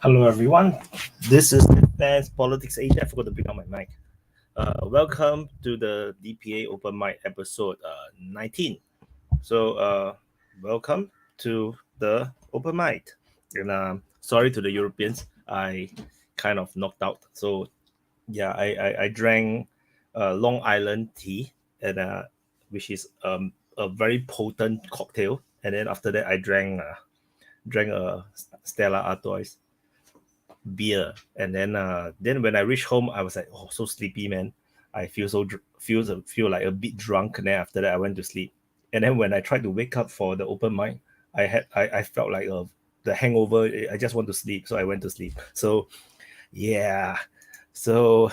Hello, everyone. This is Defense Politics Asia. I forgot to pick up my mic. Welcome to the DPA Open Mic episode 19. So, welcome to the Open Mic. And sorry to the Europeans, I kind of knocked out. So, yeah, I drank Long Island tea, and which is a very potent cocktail. And then after that, I drank a Stella Artois beer, and then when I reached home, I was like, oh, so sleepy, man. I feel feel like a bit drunk. And then after that, I went to sleep. And then when I tried to wake up for the open mic, I felt like the hangover. I just want to sleep, so I went to sleep. So yeah, so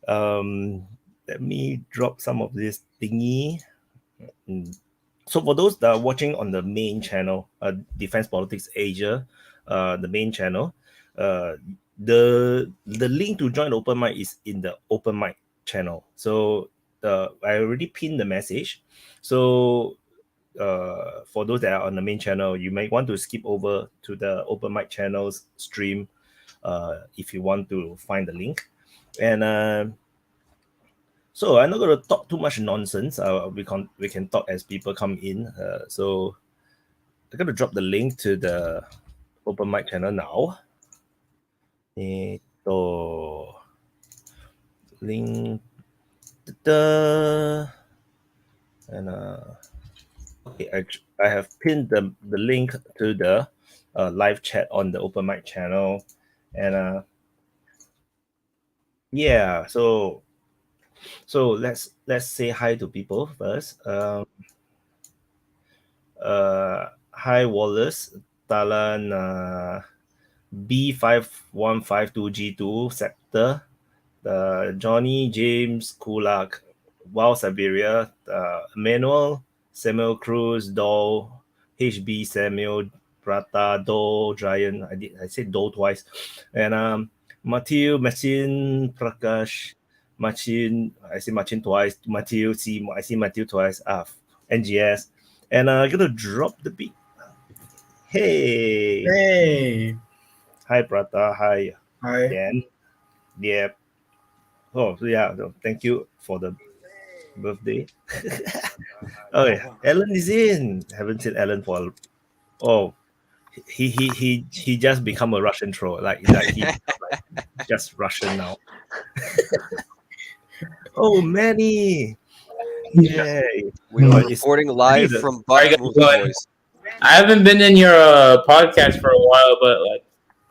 let me drop some of this thingy. So for those that are watching on the main channel, Defense Politics Asia, the main channel, the link to join the open mic is in the open mic channel. So I already pinned the message. So for those that are on the main channel, you may want to skip over to the open mic channel's stream if you want to find the link. And so I'm not going to talk too much nonsense. We can talk as people come in. So I'm going to drop the link to the open mic channel now. Ito. Link. And okay, I have pinned the link to the live chat on the open mic channel. And yeah, so let's say hi to people first. Hi Wallace, Talan, B5152G2 sector, Johnny James Kulak, WildSiberian, Emmanuel, Samuel Cruz, Doe, HB Samuel, Prata, Doe, Giant. I said Doe twice, and Matthew, Machin, Prakash, Machin. I see Machin twice. Matthew, I see Matthew twice. NGS, and I'm gonna drop the beat. Hey. Hi, Prata. Hi. Hi. Dan. Yep. Oh, yeah. Thank you for the birthday. Okay, Alan is in. Haven't seen Alan for. Oh, he just become a Russian troll. Like he just Russian now. Oh, Manny. Yay. We are reporting live from Bakhmut, boys. I haven't been in your podcast for a while, but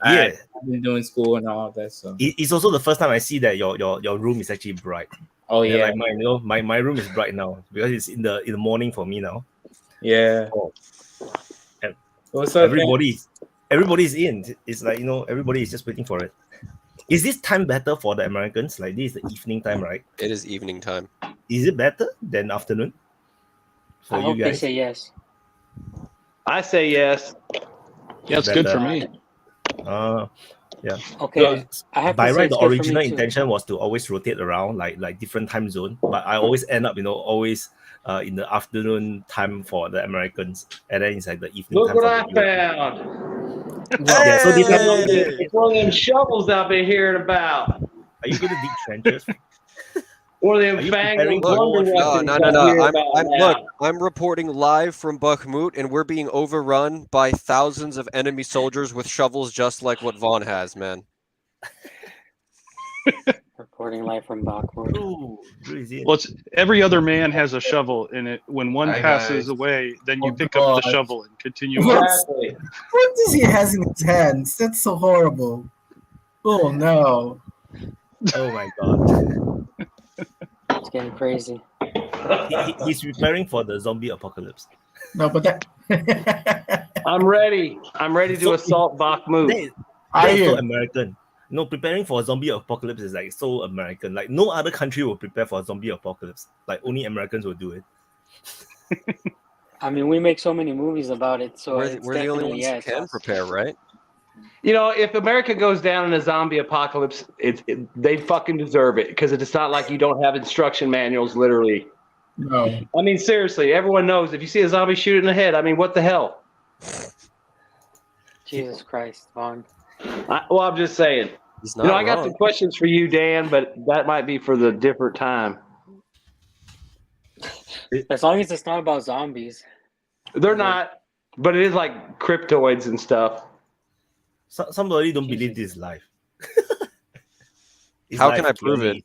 I've been doing school and all of that. So it's also the first time I see that your room is actually bright. Oh yeah, like mine. My room is bright now because it's in the morning for me now. Yeah. Oh. What's up, everybody's in. It's like everybody is just waiting for it. Is this time better for the Americans? Like this is the evening time, right? It is evening time. Is it better than afternoon? For you guys? They say yes. I say yes. Yeah, it's good for me. Yeah. Okay. So, by right, the original intention was to always rotate around like different time zone, but I always end up always in the afternoon time for the Americans, and then it's like the evening time. Look what I found. Yeah, so this it's one of them shovels I've been hearing about. Are you going to dig trenches? One of them fangled wonder No. I'm reporting live from Bakhmut, and we're being overrun by thousands of enemy soldiers with shovels, just like what Vaughn has, man. Reporting live from Bakhmut. Well, every other man has a shovel in it. When one passes away, then you pick up the shovel and continue. What does he has in his hands? That's so horrible. Oh no! Oh my god! It's getting crazy. He's preparing for the zombie apocalypse. No, but that. I'm ready. I'm ready to assault Bakhmut. That's so American. No, preparing for a zombie apocalypse is like so American. Like no other country will prepare for a zombie apocalypse. Like only Americans will do it. I mean, we make so many movies about it, so we're the only ones who can prepare, right? If America goes down in a zombie apocalypse, they fucking deserve it, because it's not like you don't have instruction manuals, literally. No. I mean, seriously, everyone knows if you see a zombie shoot in the head, I mean, what the hell? Jesus Christ, Vaughn. I'm just saying. He's not I got wrong. some questions for you, Dan, but that might be for the different time. As long as it's not about zombies. They're not, but it is like cryptoids and stuff. Somebody don't believe this is life. How can I prove it?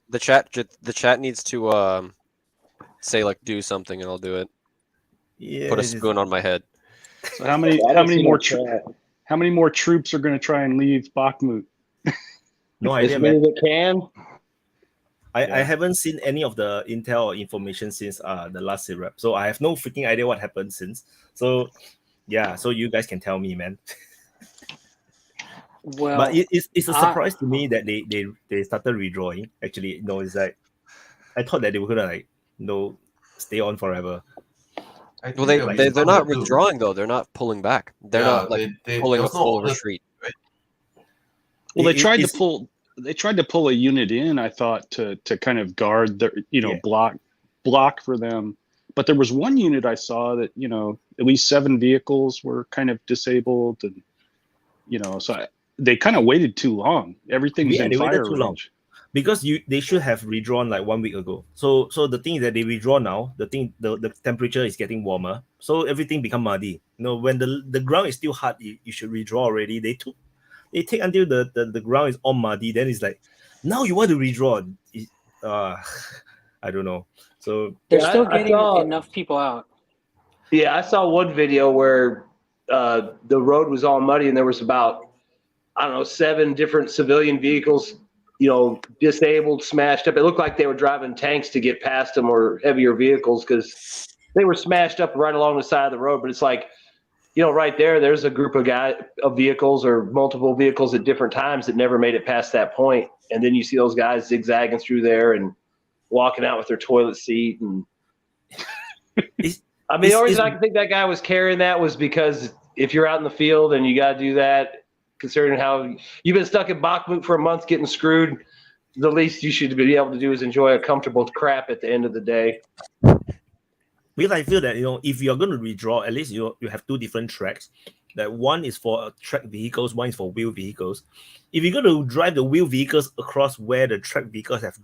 The chat needs to say like do something, and I'll do it. Yeah, Put a spoon on my head. So how many more troops are going to try and leave Bakhmut? No idea, As many man. that can. I haven't seen any of the intel or information since the last syrup, so I have no freaking idea what happened since. So yeah, so you guys can tell me, man. Well, but it's a surprise to me that they started redrawing. Actually, no, it's like I thought that they were gonna stay on forever. Well, they're not withdrawing though. They're not pulling back. They're not pulling a full retreat. Well, they tried to pull a unit in, I thought, to kind of guard their block for them. But there was one unit I saw that at least 7 vehicles were kind of disabled, and so they kind of waited too long. Everything's in fire range. Long. Because they should have redrawn like 1 week ago. So the thing is that they redraw now. The temperature is getting warmer, so everything become muddy. When the ground is still hot, you should redraw already. They take until the ground is all muddy. Then it's like, now you want to redraw. I don't know. So they're still getting enough people out. Yeah, I saw one video where the road was all muddy and there was about 7 different civilian vehicles, disabled, smashed up. It looked like they were driving tanks to get past them or heavier vehicles because they were smashed up right along the side of the road. But it's like, right there's a group of vehicles or multiple vehicles at different times that never made it past that point. And then you see those guys zigzagging through there and walking out with their toilet seat. And the only reason I can think that guy was carrying that was because if you're out in the field and you got to do that, considering how you've been stuck in Bakhmut for a month getting screwed, the least you should be able to do is enjoy a comfortable crap at the end of the day. Because I feel that if you're going to redraw, at least you have 2 different tracks. That one is for track vehicles, one is for wheel vehicles. If you're going to drive the wheel vehicles across where the track vehicles have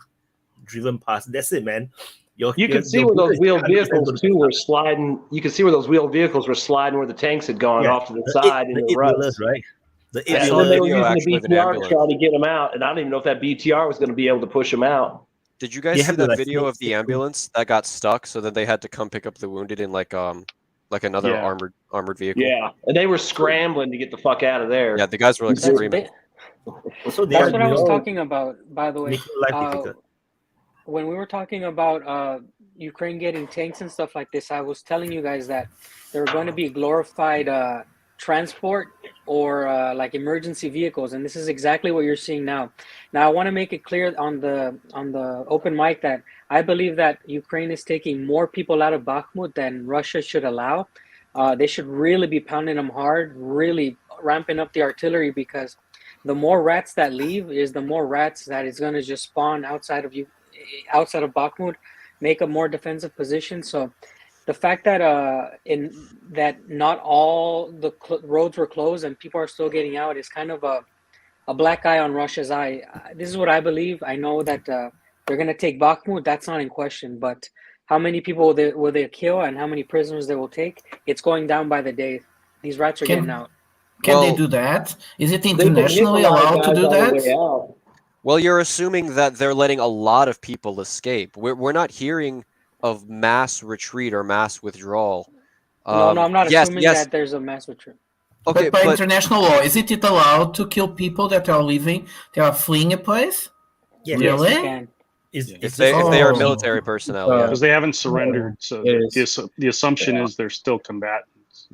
driven past, that's it, man. You can see where those wheeled vehicles too were sliding. You can see where those wheeled vehicles were sliding where the tanks had gone off to the side in the ruts. Right? And then they were using the BTR to try to get them out, and I don't even know if that BTR was going to be able to push them out. Did you guys see that video of the ambulance that got stuck, so that they had to come pick up the wounded in like another armored vehicle? Yeah, and they were scrambling to get the fuck out of there. Yeah, the guys were like screaming. That's what I was talking about, by the way. When we were talking about Ukraine getting tanks and stuff like this, I was telling you guys that there were going to be glorified transport or like emergency vehicles, and this is exactly what you're seeing now. Now, I want to make it clear on the open mic that I believe that Ukraine is taking more people out of Bakhmut than Russia should allow. They should really be pounding them hard, really ramping up the artillery, because the more rats that leave is the more rats that is going to just spawn outside of Bakhmut, make a more defensive position. So the fact that that not all the roads were closed and people are still getting out is kind of a black eye on Russia's eye. This is what I believe. I know that they're going to take Bakhmut. That's not in question. But how many people will they kill and how many prisoners they will take? It's going down by the day. These rats are getting out. Can they do that? Is it internationally allowed to do that? Well, you're assuming that they're letting a lot of people escape. We're not hearing of mass retreat or mass withdrawal. No, I'm not assuming that there's a mass retreat. Okay, but by international law, is it allowed to kill people that are leaving, they are fleeing a place? Yeah, really? Yes, if they are military personnel, because they haven't surrendered, so the assumption is they're still combatants.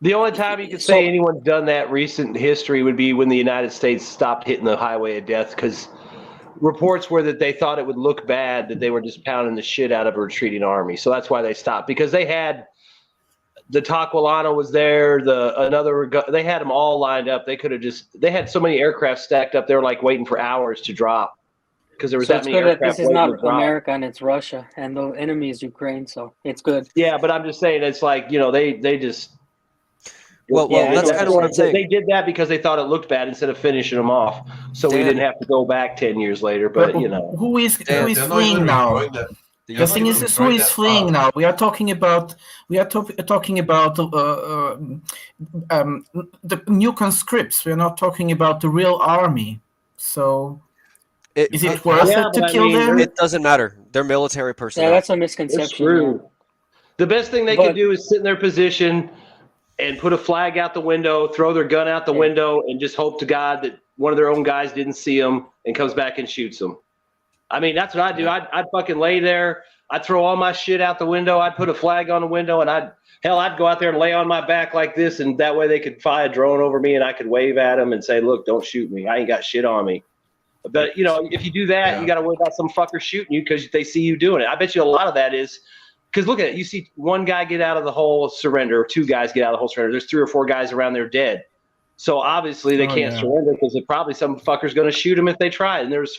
The only time you could say anyone's done that recent history would be when the United States stopped hitting the highway of death, because reports were that they thought it would look bad that they were just pounding the shit out of a retreating army. So that's why they stopped, because they had the Taquilano was there, they had them all lined up. They could have they had so many aircraft stacked up, they were like waiting for hours to drop. Because there was that many aircraft. This is not America and it's Russia, and the enemy is Ukraine, so it's good. Yeah, but I'm just saying, it's like, they just. Well, that's kind of what I'm saying. They did that because they thought it looked bad instead of finishing them off, so we didn't have to go back 10 years later. But who is fleeing now? The thing is who is fleeing now. We are talking about the new conscripts. We are not talking about the real army. So is it worth it to kill them? It doesn't matter. They're military personnel. Yeah, that's a misconception. The best thing they can do is sit in their position and put a flag out the window, throw their gun out the window, and just hope to God that one of their own guys didn't see them and comes back and shoots them. I mean, that's what I'd do. I'd fucking lay there. I'd throw all my shit out the window. I'd put a flag on the window, and I'd go out there and lay on my back like this, and that way they could fly a drone over me, and I could wave at them and say, "Look, don't shoot me. I ain't got shit on me." But if you do that, you got to worry about some fucker shooting you because they see you doing it. I bet you a lot of that is because look at it. You see one guy get out of the hole, surrender. Two guys get out of the hole, surrender. There's 3 or 4 guys around there dead. So obviously they can't surrender because probably some fucker's going to shoot them if they try. And there's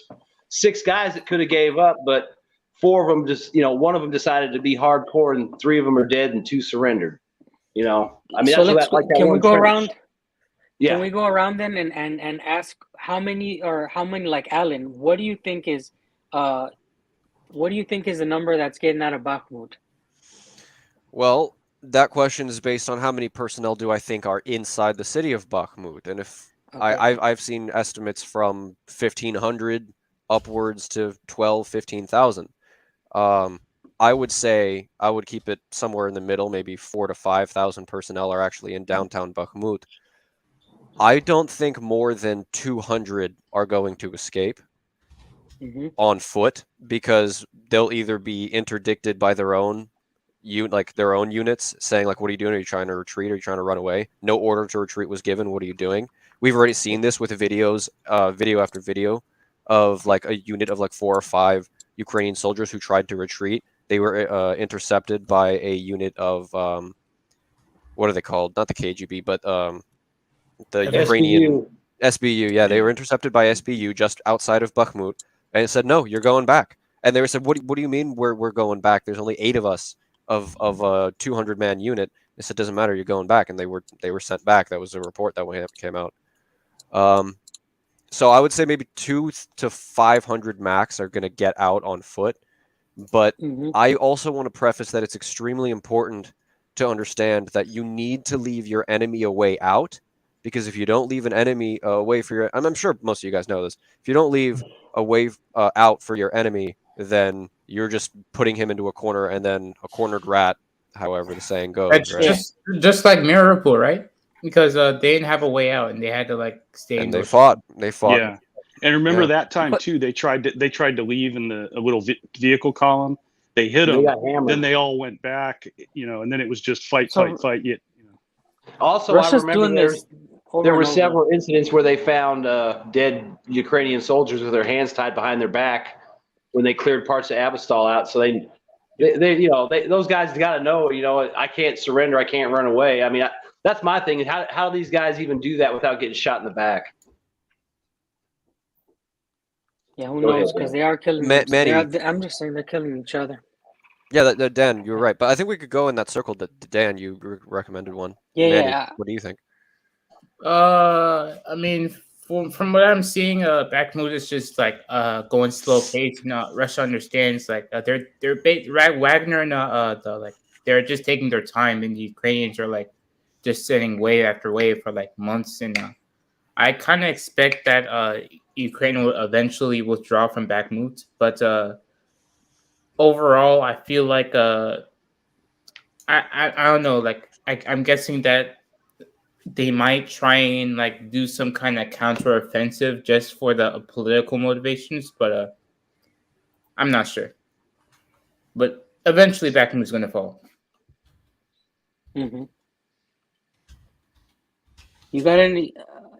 6 guys that could have gave up, but 4 of them just, one of them decided to be hardcore, and 3 of them are dead, and 2 surrendered. I mean, so that's like that. Can we go around? Yeah. Can we go around then and ask how many like Alan? What do you think is the number that's getting out of Bakhmut? Well, that question is based on how many personnel do I think are inside the city of Bakhmut, and if I've seen estimates from 1,500 upwards to 15,000. I would say I would keep it somewhere in the middle, maybe 4,000 to 5,000 personnel are actually in downtown Bakhmut. I don't think more than 200 are going to escape on foot because they'll either be interdicted by their own units saying like, what are you doing? Are you trying to retreat? Are you trying to run away? No order to retreat was given. What are you doing? We've already seen this with the videos, video after video of like a unit of like 4 or 5 Ukrainian soldiers who tried to retreat. They were intercepted by a unit of, what are they called? Not the KGB, but the Ukrainian SBU. Yeah, they were intercepted by SBU just outside of Bakhmut, and it said, "No, you're going back." And they said, "What do you mean we're going back? There's only 8 of us of a 200-man unit." They said, "Doesn't matter, you're going back," and they were sent back. That was a report that came out. So I would say maybe 200 to 500 max are going to get out on foot, but I also want to preface that it's extremely important to understand that you need to leave your enemy a way out. Because if you don't leave an enemy away for your, I'm sure most of you guys know this. If you don't leave a way out for your enemy, then you're just putting him into a corner, and then a cornered rat, however the saying goes. That's right? just like Mariupol, right? Because they didn't have a way out, and they had to like stay. And they fought. Yeah, and remember that time too. They tried to leave in a little vehicle column. They hit them. Then they all went back. And then it was just fight. Also, Russia's I remember there were several several incidents where they found dead Ukrainian soldiers with their hands tied behind their back when they cleared parts of Avastal out. So those guys got to know, I can't surrender, I can't run away. I mean, that's my thing. How do these guys even do that without getting shot in the back? Yeah, who knows? Because they are killing. I'm just saying they're killing each other. Yeah, Dan, you were right. But I think we could go in that circle. Dan, you recommended one. Manny, what do you think? I mean, from what I'm seeing, Bakhmut is just like going slow pace. Russia understands like they're Wagner and they're just taking their time, and the Ukrainians are like just sitting wave after wave for like months. And I kind of expect that Ukraine will eventually withdraw from Bakhmut, but overall, I feel like I don't know. Like I'm guessing that they might try and like do some kind of counteroffensive just for the political motivations, but I'm not sure. But eventually, Bakhmut is going to fall. You got any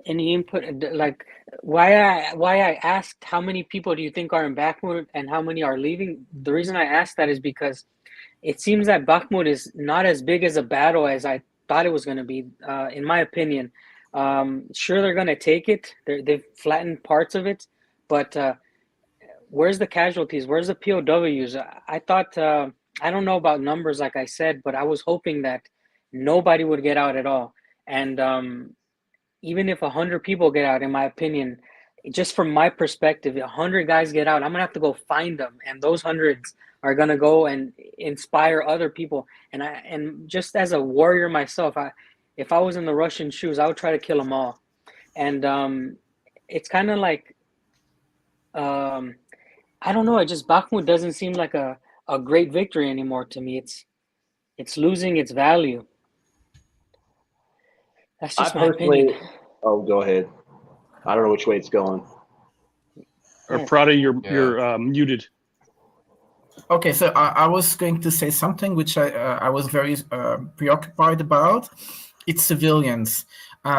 input? Like why I asked how many people do you think are in Bakhmut and how many are leaving? The reason I asked that is because it seems that Bakhmut is not as big as a battle as I thought it was going to be, in my opinion. Sure, they're going to take it. They've flattened parts of it, but where's the casualties? Where's the POWs? I thought, I don't know about numbers, like I said, but I was hoping that nobody would get out at all. And even if 100 people get out, in my opinion, just from my perspective, 100 guys get out, I'm gonna have to go find them, and those hundreds are gonna go and inspire other people. And just as a warrior myself, if I was in the Russian shoes, I would try to kill them all. And it's kind of like, I don't know. It just Bakhmut doesn't seem like a great victory anymore to me. It's losing its value. That's just my opinion. Oh, go ahead. I don't know which way it's going. Prada, you're muted. Okay, so I was going to say something which I was very preoccupied about. It's civilians.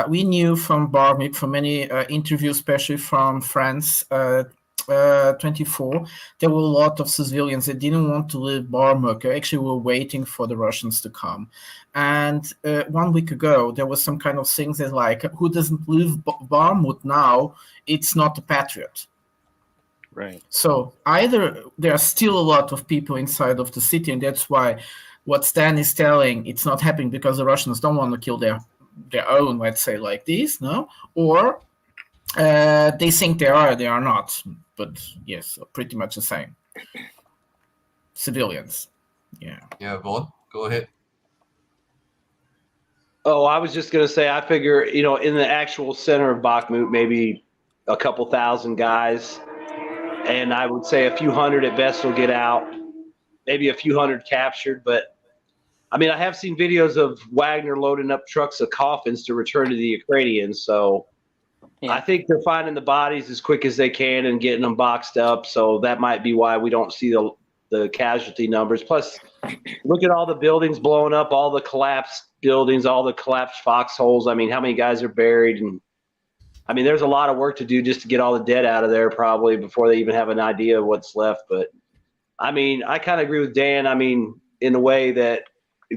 We knew from Bakhmut, from many interviews, especially from France 24, there were a lot of civilians that didn't want to leave Bakhmut. They actually were waiting for the Russians to come. And 1 week ago, there was some kind of things that like, who doesn't leave Bakhmut now, it's not a patriot. Right. So either there are still a lot of people inside of the city, and that's why what Stan is telling, it's not happening because the Russians don't want to kill their own, let's say, like this, no? Or they think they are not. But yes, pretty much the same. Civilians. Yeah. Yeah, Vaughn, go ahead. Oh, I was just going to say, I figure, in the actual center of Bakhmut, maybe a couple thousand guys. And I would say a few hundred at best will get out, maybe a few hundred captured. But I mean, I have seen videos of Wagner loading up trucks of coffins to return to the Ukrainians. So yeah. I think they're finding the bodies as quick as they can and getting them boxed up. So that might be why we don't see the casualty numbers. Plus, look at all the buildings blowing up, all the collapsed buildings, all the collapsed foxholes. I mean, how many guys are buried? And I mean, there's a lot of work to do just to get all the dead out of there probably before they even have an idea of what's left. But I mean, I kind of agree with Dan. I mean, in a way that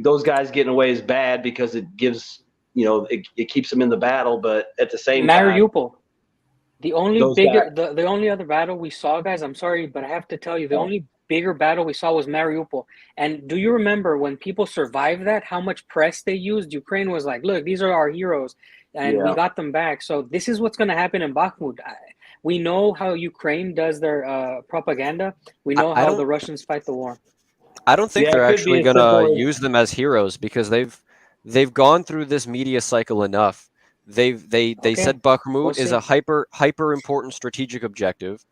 those guys getting away is bad because it gives, it keeps them in the battle. But at the same Mariupol, time, the only other battle we saw, guys, I'm sorry, but I have to tell you, the only bigger battle we saw was Mariupol. And do you remember when people survived that, how much press they used? Ukraine was like, look, these are our heroes. And we got them back. So this is what's going to happen in Bakhmut. We know how Ukraine does their propaganda. We know how the Russians fight the war. I don't think they're actually going to use them as heroes because they've gone through this media cycle enough. They said Bakhmut is a hyper important strategic objective,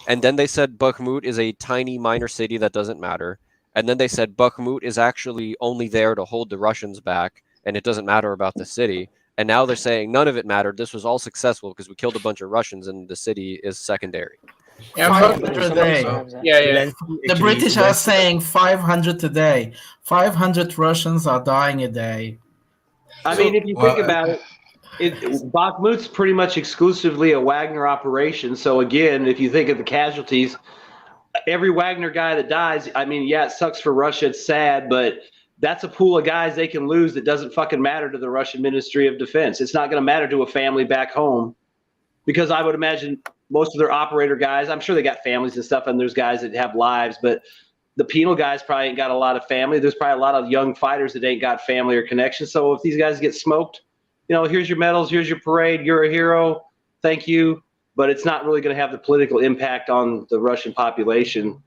and then they said Bakhmut is a tiny minor city that doesn't matter, and then they said Bakhmut is actually only there to hold the Russians back, and it doesn't matter about the city. And now they're saying none of it mattered. This was all successful because we killed a bunch of Russians and the city is secondary. Yeah, 500 a day. Yeah. The British are saying 500 a day. 500 Russians are dying a day. I mean, if you think about it, Bakhmut's pretty much exclusively a Wagner operation. So again, if you think of the casualties, every Wagner guy that dies, I mean, yeah, it sucks for Russia. It's sad, but that's a pool of guys they can lose that doesn't fucking matter to the Russian Ministry of Defense. It's not going to matter to a family back home because I would imagine most of their operator guys, I'm sure they got families and stuff, and there's guys that have lives, but the penal guys probably ain't got a lot of family. There's probably a lot of young fighters that ain't got family or connection. So if these guys get smoked, here's your medals, here's your parade, you're a hero, thank you. But it's not really going to have the political impact on the Russian population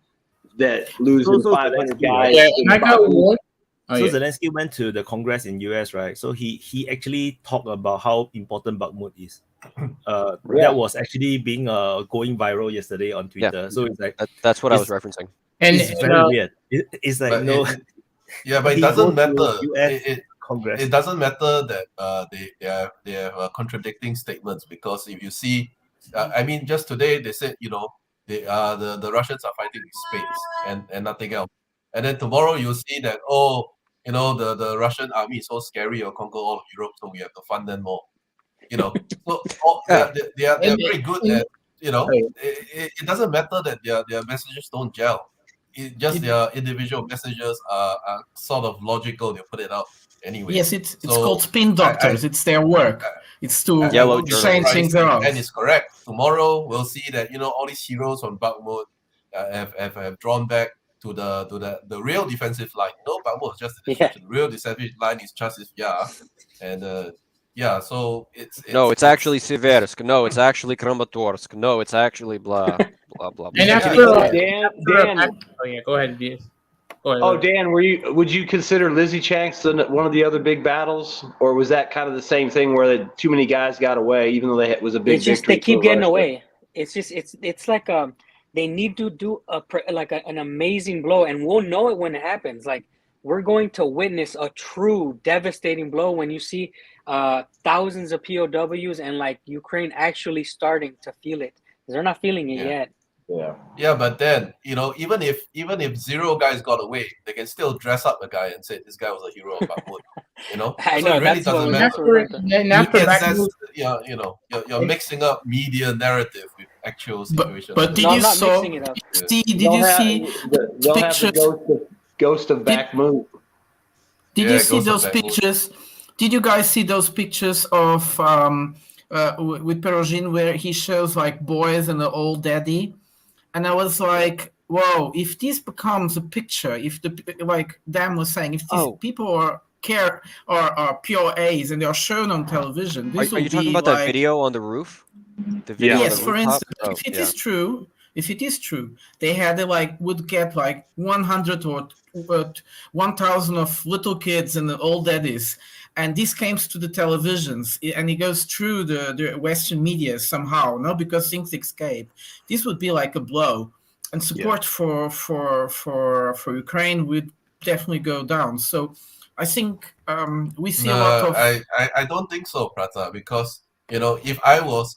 that losing 500 guys. Yeah, and I got one. Zelensky went to the Congress in US, right? So he actually talked about how important Bakhmut is. That was actually being going viral yesterday on Twitter. Yeah. So it's like that's what I was referencing. And it's very weird. It's like but it doesn't matter. It doesn't matter that they have contradicting statements because if you see, I mean, just today they said the Russians are fighting in space and nothing else, and then tomorrow you'll see that the Russian army is so scary or conquer all of Europe, so we have to fund them more. So they are very good at it doesn't matter that their messages don't gel. Their individual messages are sort of logical. They put it out anyway. Yes, it's called spin doctors. It's their work. It's to change things around. And it's correct. Tomorrow we'll see that all these heroes from Bakhmut have drawn back to the real defensive line. Bakhmut is just a distraction. The real defensive line is Chasiv Yar, and yeah, so it's no, it's actually Seversk. No, it's actually Kramatorsk. No, it's actually blah blah blah. And blah. after, Dan, oh yeah, go ahead, Diaz. Go ahead. oh Dan, would you consider Lysychansk one of the other big battles, or was that kind of the same thing where too many guys got away, even though it was a big It's just victory? they keep for getting Russia? away. It's just it's like they need to do an amazing blow, and we'll know it when it happens. Like we're going to witness a true devastating blow when you see thousands of POWs and like Ukraine actually starting to feel it. They're not feeling it yet. Yeah, but then even if 0 guys got away, they can still dress up a guy and say this guy was a hero of Bakhmut. I So know it really that's doesn't what matter. After That's you're mixing up media narrative with actual situation. But did No, you I'm not saw? mixing it up. Did you see They'll have pictures? the ghost of Bakhmut. Did you see Ghost of those Bakhmut. pictures? Did you guys see those pictures of with Perogin where he shows like boys and the old daddy? And I was like, whoa, if this becomes a picture, if like Dan was saying, if these people are POAs and they are shown on television, this Are will you talking be about like, that video on the roof? The video on yes, the for rooftop? instance, if it is true, they had would get like 100 or 1,000 of little kids and the old daddies, and this comes to the televisions and it goes through the Western media somehow, no, because things escape. This would be like a blow, and support for Ukraine would definitely go down. So I think we see a lot of. I don't think so, Prata, because if I was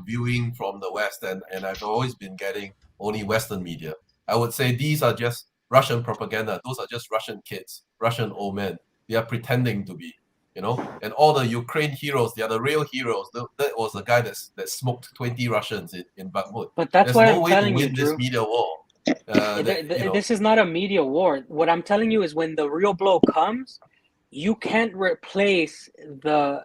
viewing from the West and I've always been getting only Western media, I would say these are just Russian propaganda. Those are just Russian kids, Russian old men. They are pretending to be, and all the Ukraine heroes, they are the real heroes. That was the guy that smoked 20 Russians in Bakhmut. But that's There's what no I'm way telling to you, win this Drew. media war. This is not a media war. What I'm telling you is when the real blow comes, you can't replace the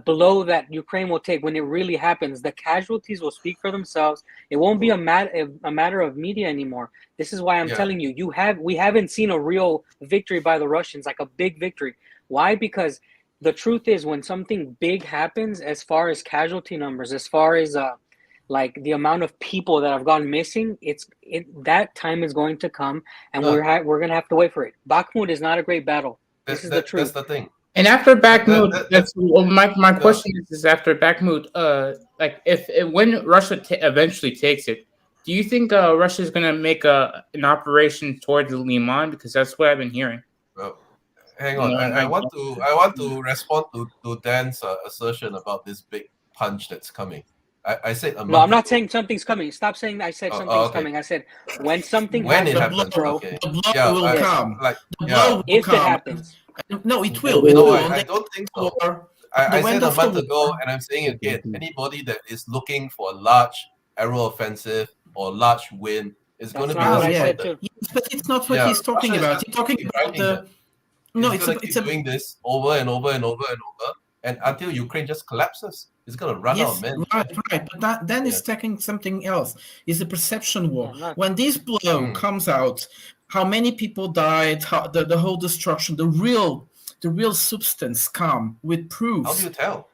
blow that Ukraine will take when it really happens. The casualties will speak for themselves. It won't be a matter of media anymore. This is why I'm telling you, we haven't seen a real victory by the Russians, like a big victory. Why? Because the truth is, when something big happens, as far as casualty numbers, as far as like the amount of people that have gone missing, that time is going to come, and we're gonna have to wait for it. Bakhmut is not a great battle. This is the truth. That's the thing. And after Bakhmut, my question is after Bakhmut, like when Russia eventually takes it, do you think Russia is gonna make an operation towards Liman? Because that's what I've been hearing. Well, hang on, I want to respond to Dan's assertion about this big punch that's coming. I said a month No, I'm not ago. saying something's coming. Stop saying I said something's coming. I said when something happens, it happens, bro. okay. The blow will come. The blow will if come. it happens. No, it will. No, I don't think so. I said a month ago, war. and I'm saying it again. Anybody that is looking for a large aero offensive or large win is going to be disappointed. Yes, but it's not what he's talking about. He's talking about the. No, it's doing this over and over and over and over, and until Ukraine just collapses, it's going to run out of men. Right. But then it's taking something else. It's a perception war. When this blow comes out, how many people died? How the whole destruction, the real substance come with proof. How do you tell?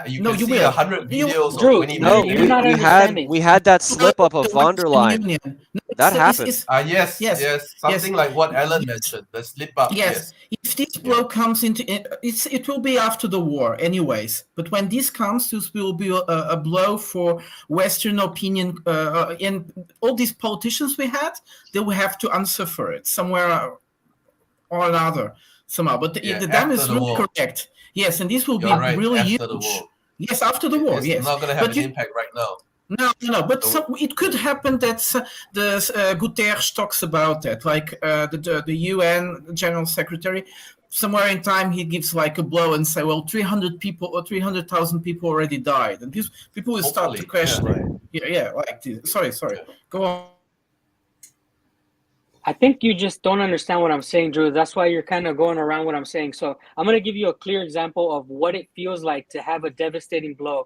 You no, can you see will. 100 videos Drew, or 20 No, videos. we had that slip up of von der Leyen. That happened. Yes. Something like what Alan mentioned, the slip up. Yes. If this blow comes into it will be after the war, anyways. But when this comes, this will be a blow for Western opinion. And all these politicians we had, they will have to answer for it somewhere or another somehow. But the dam is really correct. Yes, and this will be really huge. Yes, after the war. It's not going to have an impact right now. No. But it could happen that Guterres talks about that, like the UN General Secretary. Somewhere in time, he gives like a blow and say, "Well, 300 people or 300,000 people already died," and these people will start to question. Yeah, like this. Sorry. Go on. I think you just don't understand what I'm saying, Drew. That's why you're kind of going around what I'm saying. So I'm going to give you a clear example of what it feels like to have a devastating blow.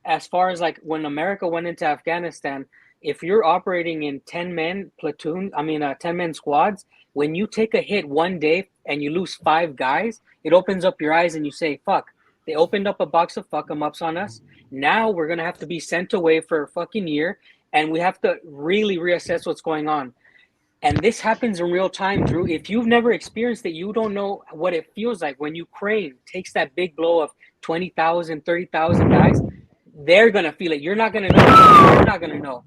As far as like when America went into Afghanistan, if you're operating in 10 men platoon, 10 men squads, when you take a hit one day, and you lose 5 guys, it opens up your eyes and you say, fuck, they opened up a box of fuck-em-ups on us. Now we're going to have to be sent away for a fucking year, and we have to really reassess what's going on. And this happens in real time, Drew. If you've never experienced it, you don't know what it feels like when Ukraine takes that big blow of 20,000, 30,000 guys. They're going to feel it. You're not going to know. You're not going to know.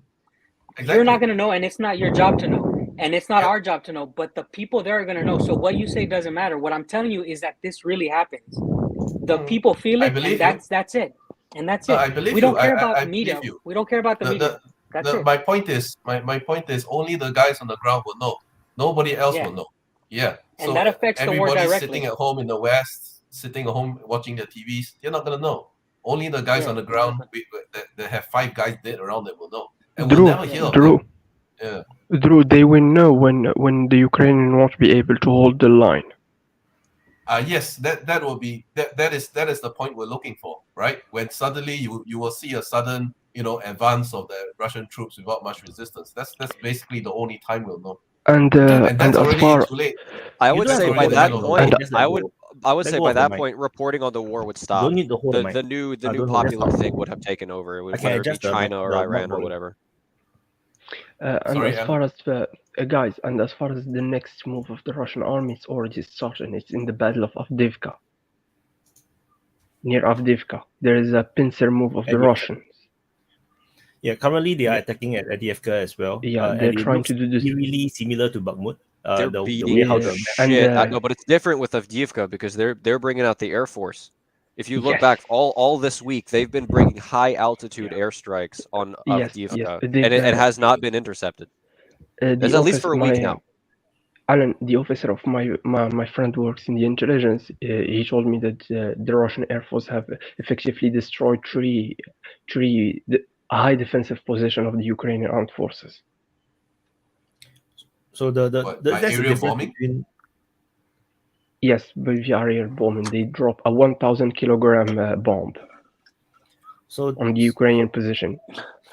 Exactly. You're not going to know, and it's not your job to know. And it's not our job to know, but the people there are going to know. So what you say doesn't matter. What I'm telling you is that this really happens. The people feel it, and that's it. And that's it. I believe we don't care about I media. We don't care about the media. That's it. My point is only the guys on the ground will know. Nobody else will know. Yeah. And so that affects the war directly. Everybody sitting at home in the West, sitting at home watching their TVs, they're not going to know. Only the guys on the ground that have 5 guys dead around them will know. And we'll never hear of them. Yeah. Drew, they will know when the Ukrainians won't be able to hold the line. Yes, that will be that is the point we're looking for, right? When suddenly you will see a sudden advance of the Russian troops without much resistance. That's basically the only time we'll know. And that's already far, too late. I would say by that point, I would say by that point, reporting on the war would stop. The new popular thing would have taken over. It would whether it be China or Iran or whatever. As far as guys, and as far as the next move of the Russian army, it's already started. It's in the Battle of Avdiivka. Near Avdiivka, there is a pincer move of the Russians. Yeah, currently they are attacking at Avdiivka as well. Yeah, they're trying to do this. Really similar to Bakhmut. They're beating shit. I know, but it's different with Avdiivka because they're bringing out the Air Force. If you look back, all this week they've been bringing high altitude airstrikes on Avdiivka, and it has not been intercepted. There's at least for a week now. Alan, the officer of my friend who works in the intelligence, he told me that the Russian Air Force have effectively destroyed three high defensive position of the Ukrainian armed forces. So that's aerial bombing? Yes, by the aerial bombing, they drop a 1,000 kilogram bomb on the Ukrainian position.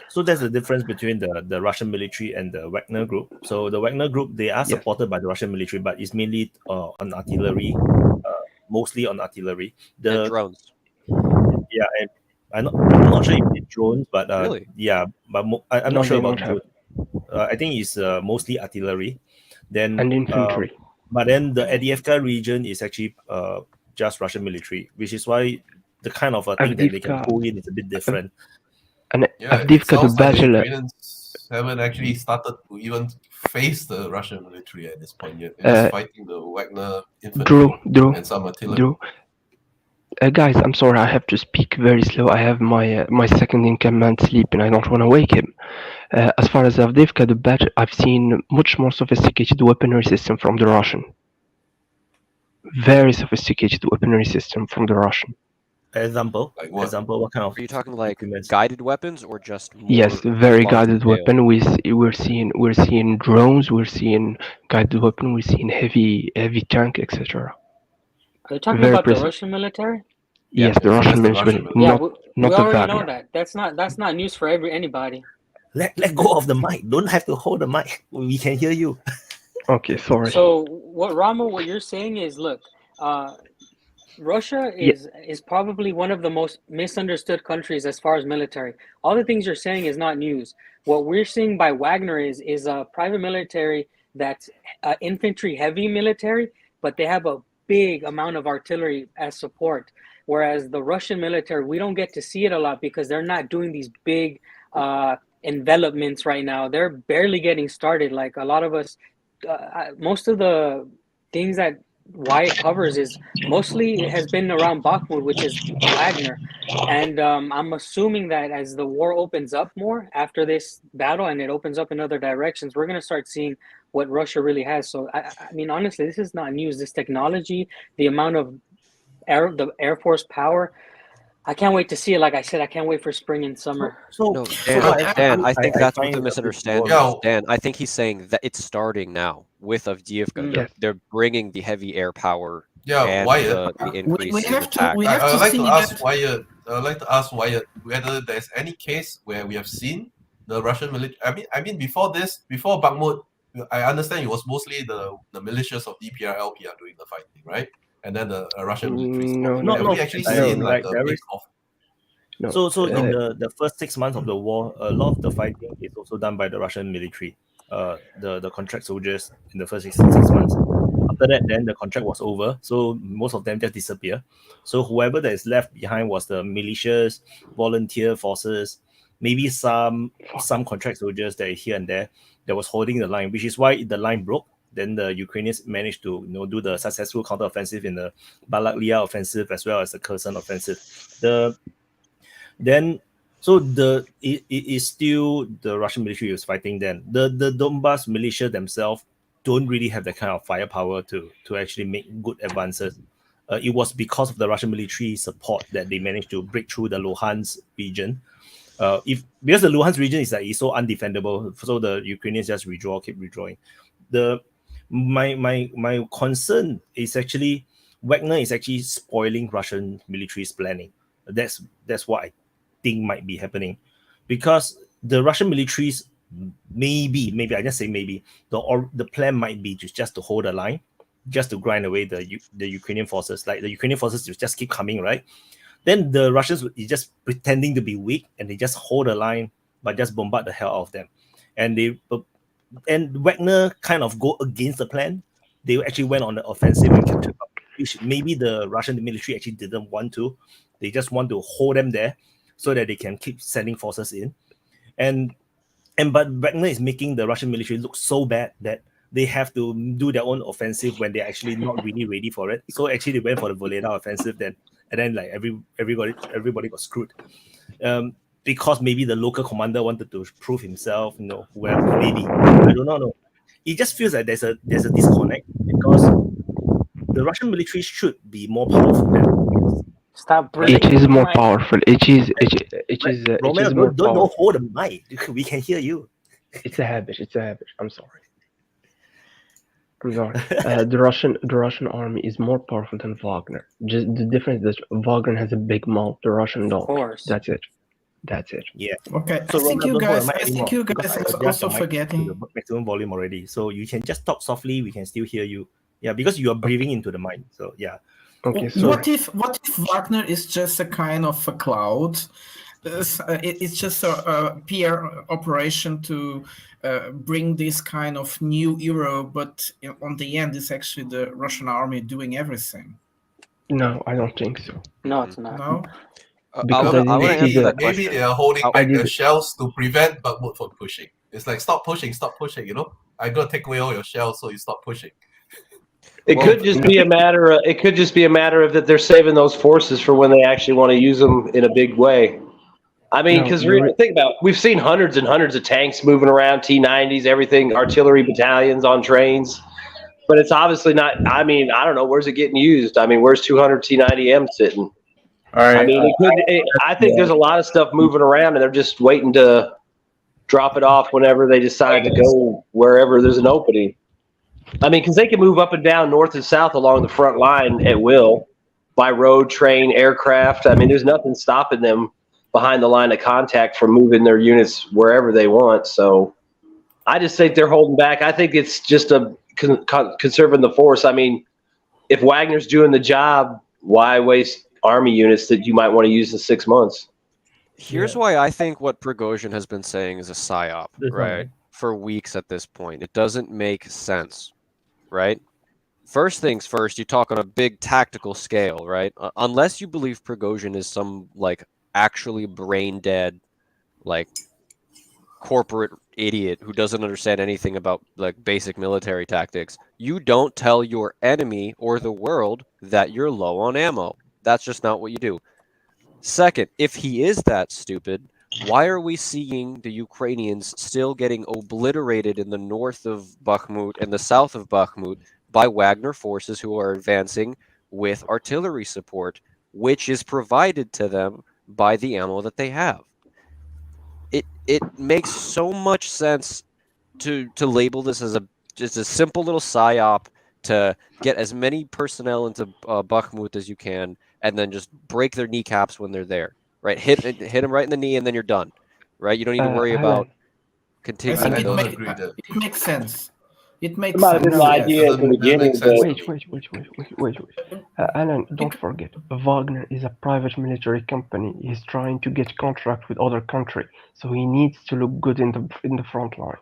So that's the difference between the Russian military and the Wagner group. So the Wagner group, they are supported by the Russian military, but it's mainly on artillery, mostly on artillery. And drones. Yeah, I'm not sure if it's drones, but really? Yeah, but I'm not sure about drones. I think it's mostly artillery. Then and infantry. But then the Avdiivka region is actually just Russian military, which is why the kind of thing that they can pull in is a bit different. And Avdiivka, the battle. Ukrainians haven't actually started to even face the Russian military at this point yet. They're just fighting the Wagner infantry and some artillery. Guys, I'm sorry, I have to speak very slow. I have my second in command sleeping. I don't want to wake him. As far as Avdiivka, the battle, I've seen much more sophisticated weaponry system from the Russian. Very sophisticated weaponry system from the Russian. Example? Like what? What kind of? Are you talking like guided weapons or just? Yes, very guided weapon. We're seeing drones. We're seeing guided weapon. We're seeing heavy tank, etc. Are you talking about the Russian military? Yes, the Russian military. We already know that. That's not news for anybody. Let go of the mic. Don't have to hold the mic. We can hear you. Okay, sorry. So what you're saying is, look, Russia is probably one of the most misunderstood countries as far as military. All the things you're saying is not news. What we're seeing by Wagner is a private military that's infantry heavy military, but they have a big amount of artillery as support. Whereas the Russian military, we don't get to see it a lot because they're not doing these big envelopments right now. They're barely getting started. Like a lot of us, most of the things that Wyatt covers is mostly it has been around Bakhmut, which is Wagner. And I'm assuming that as the war opens up more after this battle and it opens up in other directions, we're going to start seeing what Russia really has. So, I mean, honestly, this is not news. This technology, the amount of the Air Force power, I can't wait to see it. Like I said, I can't wait for spring and summer. Dan, I think that's what the misunderstanding is. Dan, I think he's saying that it's starting now with Avdiivka. Yes. They're bringing the heavy air power and Wyatt, the increase in attack. I'd like to ask Wyatt whether there's any case where we have seen the Russian military. I mean, before Bakhmut, I understand it was mostly the militias of DPRLP are doing the fighting, right? And then the Russian military support. No, Have we actually entirely, seen like right? a mix of? No. So in the first 6 months of the war, a lot of the fighting is also done by the Russian military, the contract soldiers in the first 6 months. After that, then the contract was over, so most of them just disappear. So whoever that is left behind was the militias, volunteer forces, maybe some contract soldiers that are here and there that was holding the line, which is why the line broke. Then the Ukrainians managed to do the successful counteroffensive in the Balaklia offensive as well as the Kherson offensive. It is still the Russian military is fighting then. The Donbass militia themselves don't really have the kind of firepower to actually make good advances. It was because of the Russian military support that they managed to break through the Luhansk region. Because the Luhansk region is so undefendable, so the Ukrainians just keep withdrawing. My concern is actually Wagner is actually spoiling Russian military's planning. That's what I think might be happening, because the Russian militaries maybe I just say maybe the plan might be just to hold the line, just to grind away the Ukrainian forces. Like the Ukrainian forces just keep coming, right? Then the Russians is just pretending to be weak and they just hold the line but just bombard the hell out of them. And Wagner kind of go against the plan. They actually went on the offensive and captured, which maybe the Russian military actually didn't want to. They just want to hold them there so that they can keep sending forces in. But Wagner is making the Russian military look so bad that they have to do their own offensive when they're actually not really ready for it. So actually they went for the Voleda offensive then, and then like everybody got screwed. Because maybe the local commander wanted to prove himself, whoever, maybe. I don't know. It just feels like there's a disconnect, because the Russian military should be more powerful than Stop breathing. It is more powerful. Romeo, more don't hold the mic. We can hear you. It's a habit. I'm sorry. The Russian army is more powerful than Wagner. Just the difference is that Wagner has a big mouth. The Russian don't. Of course. That's it. Yeah. Okay. So I think you guys are also to forgetting. the maximum volume already. So you can just talk softly. We can still hear you. Yeah, because you are breathing into the mic. So yeah. Okay. What if Wagner is just a kind of a cloud? It's just a PR operation to bring this kind of new era, but on the end, it's actually the Russian army doing everything. No, I don't think so. No, it's not. No. Because maybe they are holding back their shells to prevent Bakhmut from pushing. It's like stop pushing. I'm gonna take away all your shells so you stop pushing. It could just be a matter of that they're saving those forces for when they actually want to use them in a big way. I mean, because think about it, we've seen hundreds and hundreds of tanks moving around, T-90s, everything, artillery battalions on trains. But it's obviously not. I mean, I don't know, where's it getting used? I mean, where's 200 T-90M sitting? All right. I mean, I think there's a lot of stuff moving around, and they're just waiting to drop it off whenever they decide to go wherever there's an opening. I mean, because they can move up and down, north and south along the front line at will, by road, train, aircraft. I mean, there's nothing stopping them behind the line of contact from moving their units wherever they want. So I just think they're holding back. I think it's just a conserving the force. I mean, if Wagner's doing the job, why waste army units that you might want to use in 6 months? Here's why I think what Prigozhin has been saying is a psyop, right? For weeks at this point. It doesn't make sense, right? First things first, you talk on a big tactical scale, right? Unless you believe Prigozhin is some, like, actually brain dead, like, corporate idiot who doesn't understand anything about, like, basic military tactics, you don't tell your enemy or the world that you're low on ammo. That's just not what you do. Second, if he is that stupid, why are we seeing the Ukrainians still getting obliterated in the north of Bakhmut and the south of Bakhmut by Wagner forces who are advancing with artillery support, which is provided to them by the ammo that they have? It makes so much sense to label this as just a simple little psyop to get as many personnel into Bakhmut as you can, and then just break their kneecaps when they're there. Right, hit them right in the knee, and then you're done. Right, you don't need to worry about continuing. It makes sense. It makes might have been sense. the idea at the beginning, but Wait. Alan, don't forget, Wagner is a private military company. He's trying to get contract with other country, so he needs to look good in the front line.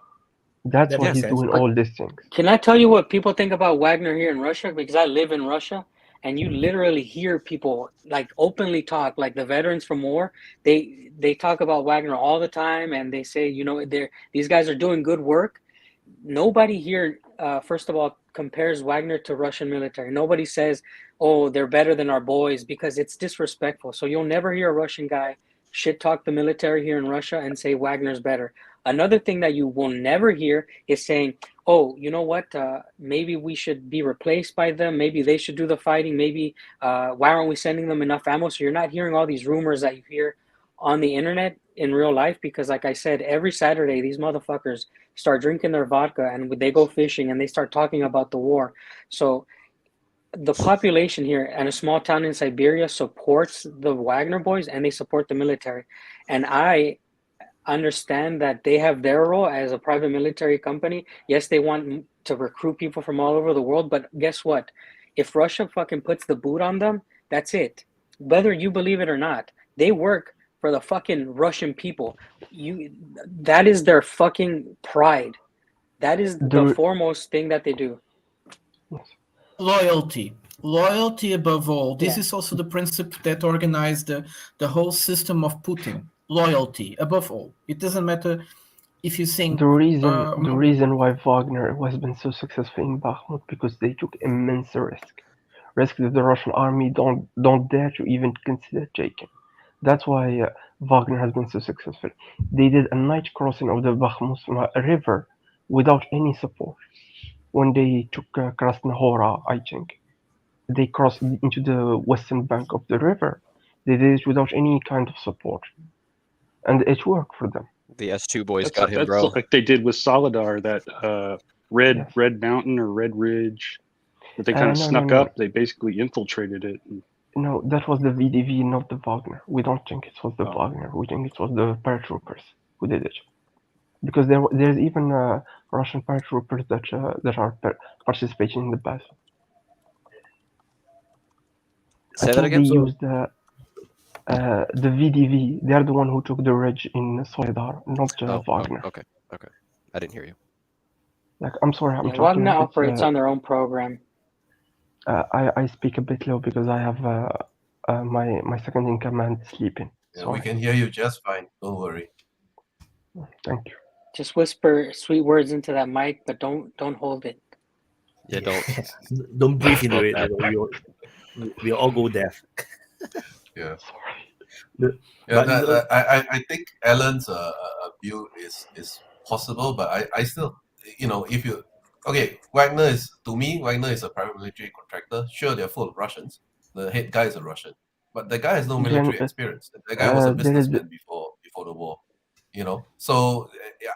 That's That why makes he's sense. doing all these things. Can I tell you what people think about Wagner here in Russia? Because I live in Russia, and you literally hear people like openly talk, like the veterans from war. They talk about Wagner all the time, and they say, you know, these guys are doing good work. Nobody here, first of all, compares Wagner to Russian military. Nobody says, oh, they're better than our boys, because it's disrespectful. So you'll never hear a Russian guy shit talk the military here in Russia and say Wagner's better. Another thing that you will never hear is saying, oh, you know what, maybe we should be replaced by them. Maybe they should do the fighting. Maybe why aren't we sending them enough ammo? So you're not hearing all these rumors that you hear on the internet in real life, because like I said, every Saturday, these motherfuckers start drinking their vodka and they go fishing and they start talking about the war. So the population here in a small town in Siberia supports the Wagner boys, and they support the military. And I understand that they have their role as a private military company. Yes, they want to recruit people from all over the world, but guess what? If Russia fucking puts the boot on them, that's it. Whether you believe it or not, they work for the fucking Russian people. That is their fucking pride. That is the foremost thing that they do. Loyalty above all. This is also the principle that organized the whole system of Putin. Loyalty above all. It doesn't matter if you think the reason why Wagner has been so successful in Bakhmut, because they took immense risk that the Russian army don't dare to even consider taking. That's why Wagner has been so successful. They did a night crossing of the Bakhmut river without any support. When they took Krasnohora, I think, they crossed into the western bank of the river. They did it without any kind of support, and it worked for them. The S2 boys got him, bro. That's like they did with Solidar, that Red Mountain or Red Ridge, that they kind of snuck up. They basically infiltrated it. No, that was the VDV, not the Wagner. We don't think it was the Wagner. We think it was the paratroopers who did it. Because there's even Russian paratroopers that are participating in the battle. Say that again? They used the VDV. They're the one who took the ridge in Solidar, not Wagner. Okay. I didn't hear you. Like, I'm sorry, I'm talking. Wagner operates on their own program. I speak a bit low because I have my second in command sleeping. Yeah, we can hear you just fine. Don't worry. Thank you. Just whisper sweet words into that mic, but don't hold it. Yeah, don't breathe into it. We'll all go deaf. Yeah. Sorry. I think Alan's view is possible, but I still, if you Wagner is a private military contractor. Sure, they're full of Russians. The head guy is a Russian, but the guy has no military experience. The guy was a businessman before the war. So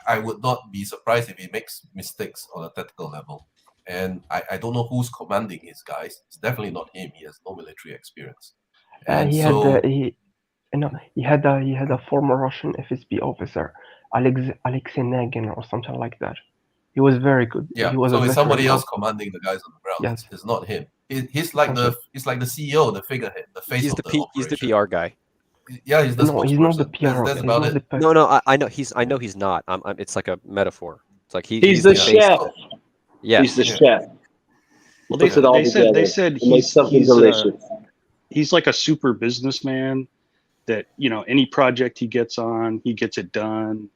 I would not be surprised if he makes mistakes on a tactical level. And I don't know who's commanding his guys. It's definitely not him. He has no military experience. And he had a former Russian FSB officer, Alexei Nagin or something like that. He was very good. Yeah, he was so it's somebody else commanding the guys on the ground. Yes. It's not him. He's like the CEO, the figurehead, the face of the operation. He's the PR guy. Yeah, he's the spokesperson. He's not the PR. That's about it. No, I know he's not. It's like a metaphor. It's like he's the chef. Yeah, he's the chef. Well, they said he's like a super businessman. That any project he gets on, he gets it done.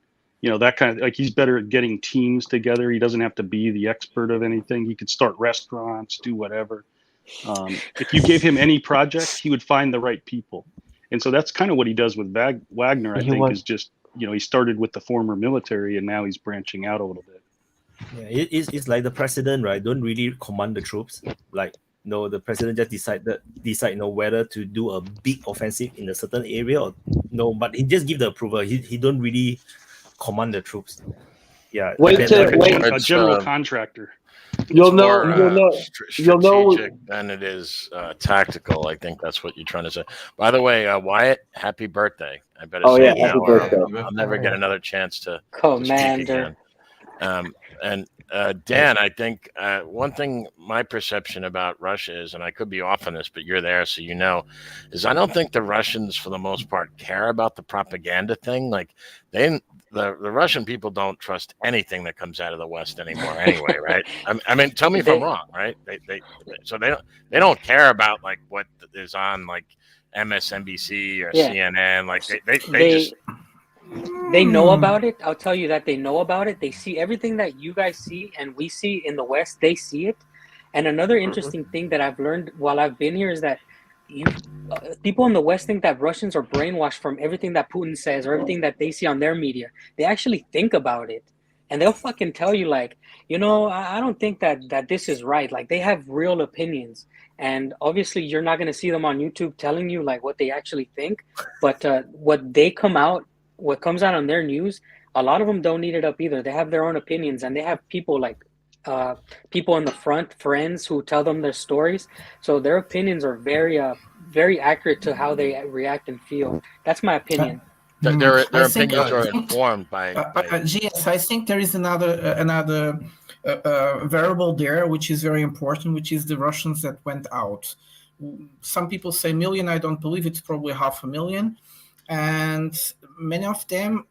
That kind of, like, he's better at getting teams together. He doesn't have to be the expert of anything. He could start restaurants, do whatever. If you gave him any project, he would find the right people. And so that's kind of what he does with Wagner, I think, is just, he started with the former military and now he's branching out a little bit. Yeah, it's like the president, right? Don't really command the troops. Like, the president just decide whether to do a big offensive in a certain area or no, but he just give the approval. He don't really command the troops. Yeah, a general contractor. You'll know strategic than it is tactical. I think that's what you're trying to say. By the way, Wyatt, happy birthday! I better say it now. I'll never get another chance to Commander. speak again. And Dan, I think one thing my perception about Russia is, and I could be off on this, but you're there, so you know, is I don't think the Russians, for the most part, care about the propaganda thing. Like the Russian people don't trust anything that comes out of the West anymore, anyway, right? I mean, tell me if I'm wrong, right? They don't care about like what is on like MSNBC or CNN. Like they just. They know about it. I'll tell you that they know about it. They see everything that you guys see and we see in the West. They see it. And another interesting thing that I've learned while I've been here is that people in the West think that Russians are brainwashed from everything that Putin says or everything that they see on their media. They actually think about it. And they'll fucking tell you like, you know, I don't think that this is right. Like they have real opinions. And obviously you're not going to see them on YouTube telling you like what they actually think. But what comes out on their news, a lot of them don't eat it up either. They have their own opinions, and they have people like people in the front, friends who tell them their stories. So their opinions are very accurate to how they react and feel. That's my opinion. Their opinions are informed by GS, I think there is another variable there, which is very important, which is the Russians that went out. Some people say million. I don't believe it's probably 500,000. And many of them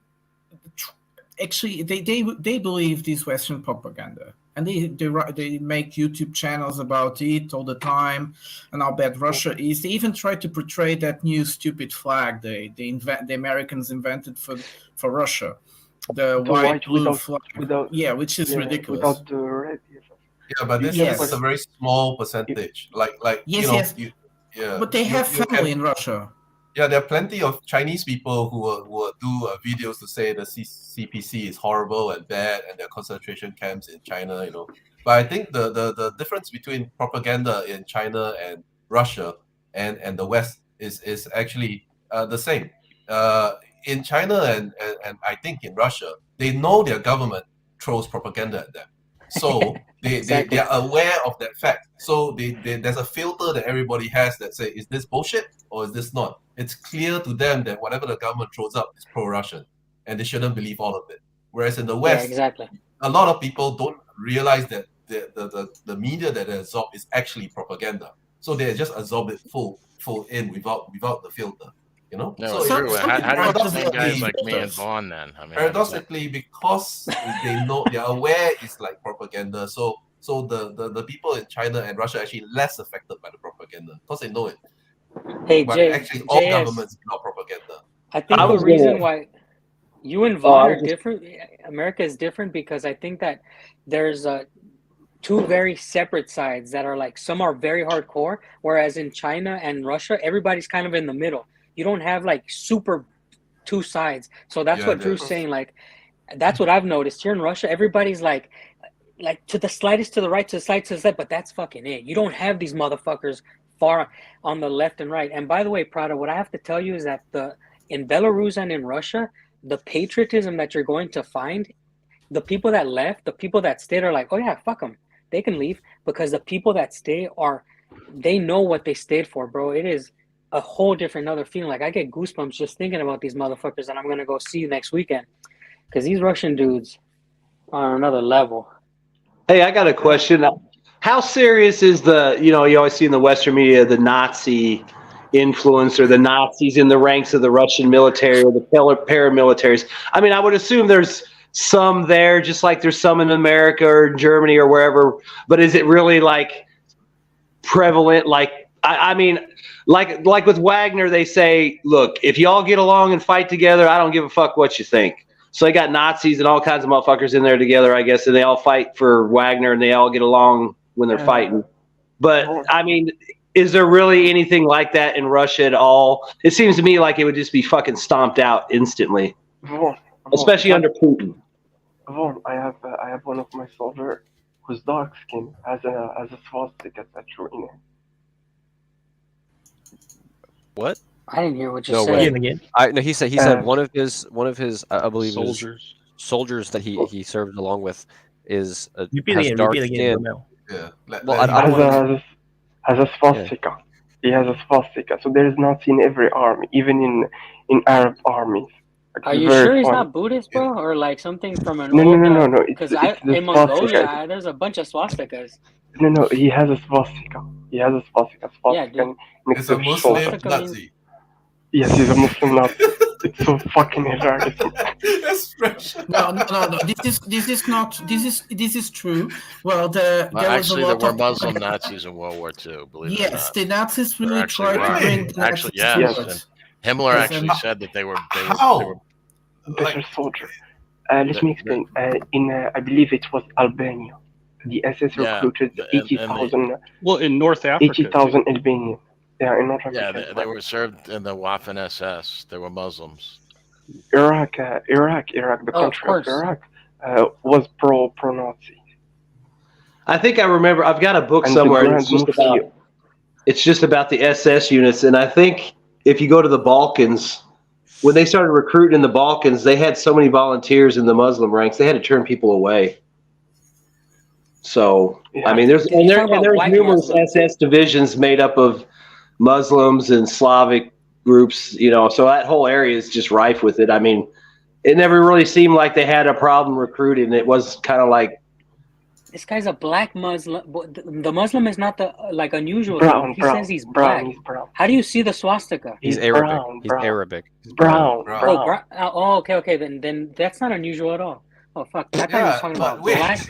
actually they believe this Western propaganda, and they make YouTube channels about it all the time and how bad Russia is. They even try to portray that new stupid flag the Americans invented for Russia, the white blue flag, which is ridiculous. Without the red. Yeah, but this is a very small percentage. But they have family in Russia. Yeah, there are plenty of Chinese people who will do videos to say the CPC is horrible and bad and there are concentration camps in China, you know. But I think the difference between propaganda in China and Russia and the West is actually the same. In China and I think in Russia, they know their government throws propaganda at them. So they are aware of that fact. So there's a filter that everybody has that say, is this bullshit or is this not? It's clear to them that whatever the government throws up is pro-Russian, and they shouldn't believe all of it. Whereas in the West, a lot of people don't realize that the media that they absorb is actually propaganda. So they just absorb it full in without the filter. You know? No, so how do you think guys like me and Vaughn then? I mean, paradoxically, because they know they're aware it's like propaganda, so the people in China and Russia are actually less affected by the propaganda because they know it. Hey, but Jay, actually, all governments are not propaganda. I think the reason why you and Vaughn are different, America is different, because I think that there's two very separate sides that are like, some are very hardcore, whereas in China and Russia, everybody's kind of in the middle. You don't have like super two sides. So that's what Drew's saying. Like, that's what I've noticed here in Russia. Everybody's like to the slightest, to the right, to the side, to the left, but that's fucking it. You don't have these motherfuckers far on the left and right. And by the way, Prada, what I have to tell you is that in Belarus and in Russia, the patriotism that you're going to find, the people that left, the people that stayed are like, oh yeah, fuck them, they can leave, because the people that stay they know what they stayed for, bro. It is a whole different other feeling. Like, I get goosebumps just thinking about these motherfuckers that I'm gonna go see next weekend, because these Russian dudes are on another level. Hey, I got a question. How serious is you always see in the Western media the Nazi influence, or the Nazis in the ranks of the Russian military or the paramilitaries? I mean, I would assume there's some there, just like there's some in America or Germany or wherever. But is it really like prevalent? Like, I mean, like with Wagner, they say, look, if y'all get along and fight together, I don't give a fuck what you think. So they got Nazis and all kinds of motherfuckers in there together, I guess, and they all fight for Wagner and they all get along when they're fighting. But I mean, is there really anything like that in Russia at all? It seems to me like it would just be fucking stomped out instantly, especially under Putin. I have one of my soldiers who's dark skin has a swastika tattoo in it. What? I didn't hear what you said. Again. No, he said one of his I believe soldiers that he served along with is has dark skin. Yeah. Has a swastika. Yeah. He has a swastika. So there is Nazi in every army, even in Arab armies. Are you sure he's not Buddhist, bro, or like something from an old? No. Because in Mongolia, there's a bunch of swastikas. No. He has a swastika. Swastika Yeah, dude. It's a Muslim Nazi. Yes, he's a Muslim Nazi. It's so fucking hilarious. No. This is true. Well, there were Muslim Nazis in World War II. Believe it or not. Yes, the Nazis really tried to bring the Nazis yes. Himmler actually said that they were better soldier. Let me explain. I believe it was Albania. The SS recruited 80,000. Well, in North Africa, 80,000 Albanians. Yeah, in North Africa. Yeah, they were served in the Waffen SS. They were Muslims. Iraq, the country of Iraq, was pro-Nazi. I think I remember. I've got a book somewhere. It's just about the SS units, and I think if you go to the Balkans, when they started recruiting in the Balkans, they had so many volunteers in the Muslim ranks, they had to turn people away. So I mean, there's numerous SS divisions made up of Muslims and Slavic groups, you know, so that whole area is just rife with it. I mean, it never really seemed like they had a problem recruiting. It was kind of like, this guy's a black Muslim. The Muslim is not the unusual. He says he's brown. black. He's brown. How do you see the swastika? He's Arabic. He's Arabic. He's brown. Oh, okay. Then that's not unusual at all. Oh fuck! I thought he was talking about black.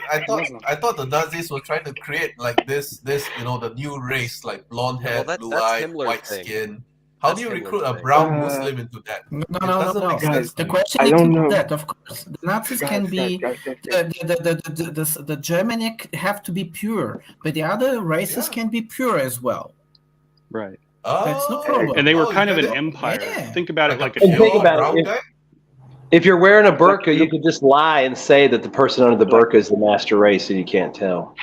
I thought the Nazis were trying to create like this, you know, the new race, like blonde hair, blue eye, white skin. How do you recruit a brown Muslim into that? No. Guys, the question is that, of course, the Nazis can be the Germanic have to be pure, but the other races can be pure as well. Right. That's no problem. And they were kind of an empire. Yeah. Think about it like a. Think about it. If you're wearing a burqa, you could just lie and say that the person under the burqa is the master race, and you can't tell.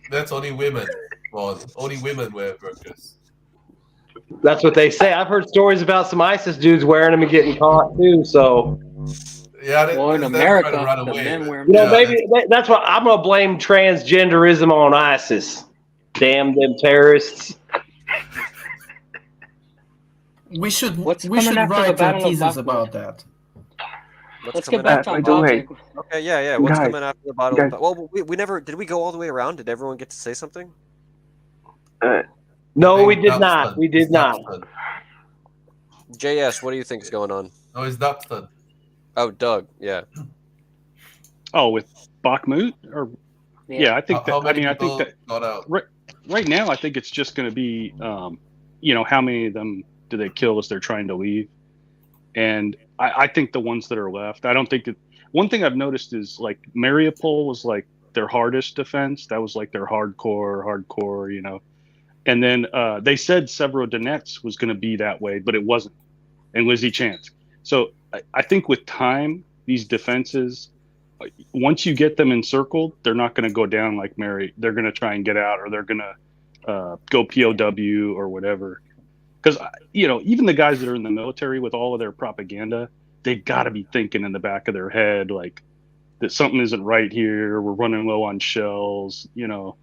That's only women. Well, only women wear burqas. That's what they say. I've heard stories about some ISIS dudes wearing them and getting caught too. So, yeah, in America, the men wear them. You know, maybe that's why I'm gonna blame transgenderism on ISIS. Damn them terrorists. We should write a thesis about that. Let's get back on topic. Okay, yeah. What's coming after the Battle of... Well, we never... Did we go all the way around? Did everyone get to say something? No, we did not. We did not. JS, what do you think is going on? No, it's Duxton. Oh, Doug, yeah. Oh, with Bakhmut? Or I think that... I mean, I think that... Got out? Right now, I think it's just going to be, you know, how many of them do they kill as they're trying to leave? And I think the ones that are left, I don't think one thing I've noticed is like Mariupol was like their hardest defense. That was like their hardcore, you know. And then they said Severodonetsk was going to be that way, but it wasn't. And Lysychansk. So I think with time, these defenses, once you get them encircled, they're not going to go down like Mary. They're going to try and get out, or they're going to go POW or whatever. Because, you know, even the guys that are in the military with all of their propaganda, they've got to be thinking in the back of their head, like, that something isn't right here. We're running low on shells. You know,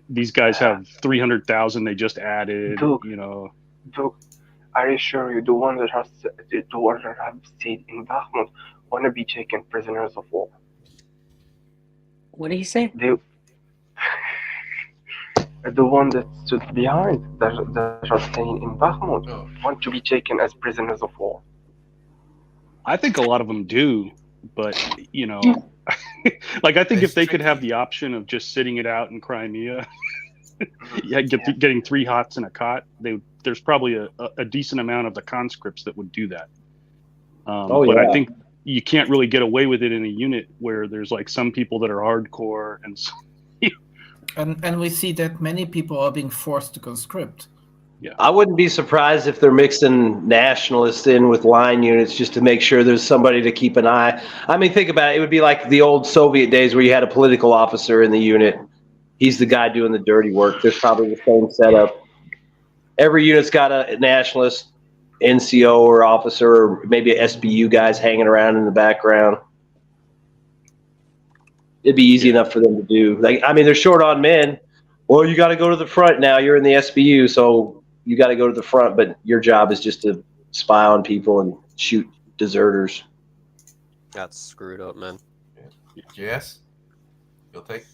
these guys have 300,000 they just added, you know. Doug, I assure you, the ones that have stayed in Bakhmut want to be taken prisoners of war. What did he say? The one that stood behind, that are staying in Bakhmut, want to be taken as prisoners of war. I think a lot of them do, but, you know, like, I think if they could have the option of just sitting it out in Crimea, getting 3 hots in a cot, there's probably a decent amount of the conscripts that would do that. But I think you can't really get away with it in a unit where there's like some people that are hardcore and And we see that many people are being forced to conscript. Yeah, I wouldn't be surprised if they're mixing nationalists in with line units just to make sure there's somebody to keep an eye. I mean, think about it. It would be like the old Soviet days where you had a political officer in the unit. He's the guy doing the dirty work. There's probably the same setup. Every unit's got a nationalist, NCO or officer, or maybe a SBU guys hanging around in the background. It'd be easy enough for them to do. Like, I mean, they're short on men. Well, you got to go to the front now. You're in the SBU, so you got to go to the front. But your job is just to spy on people and shoot deserters. That's screwed up, man. Yes, you'll take.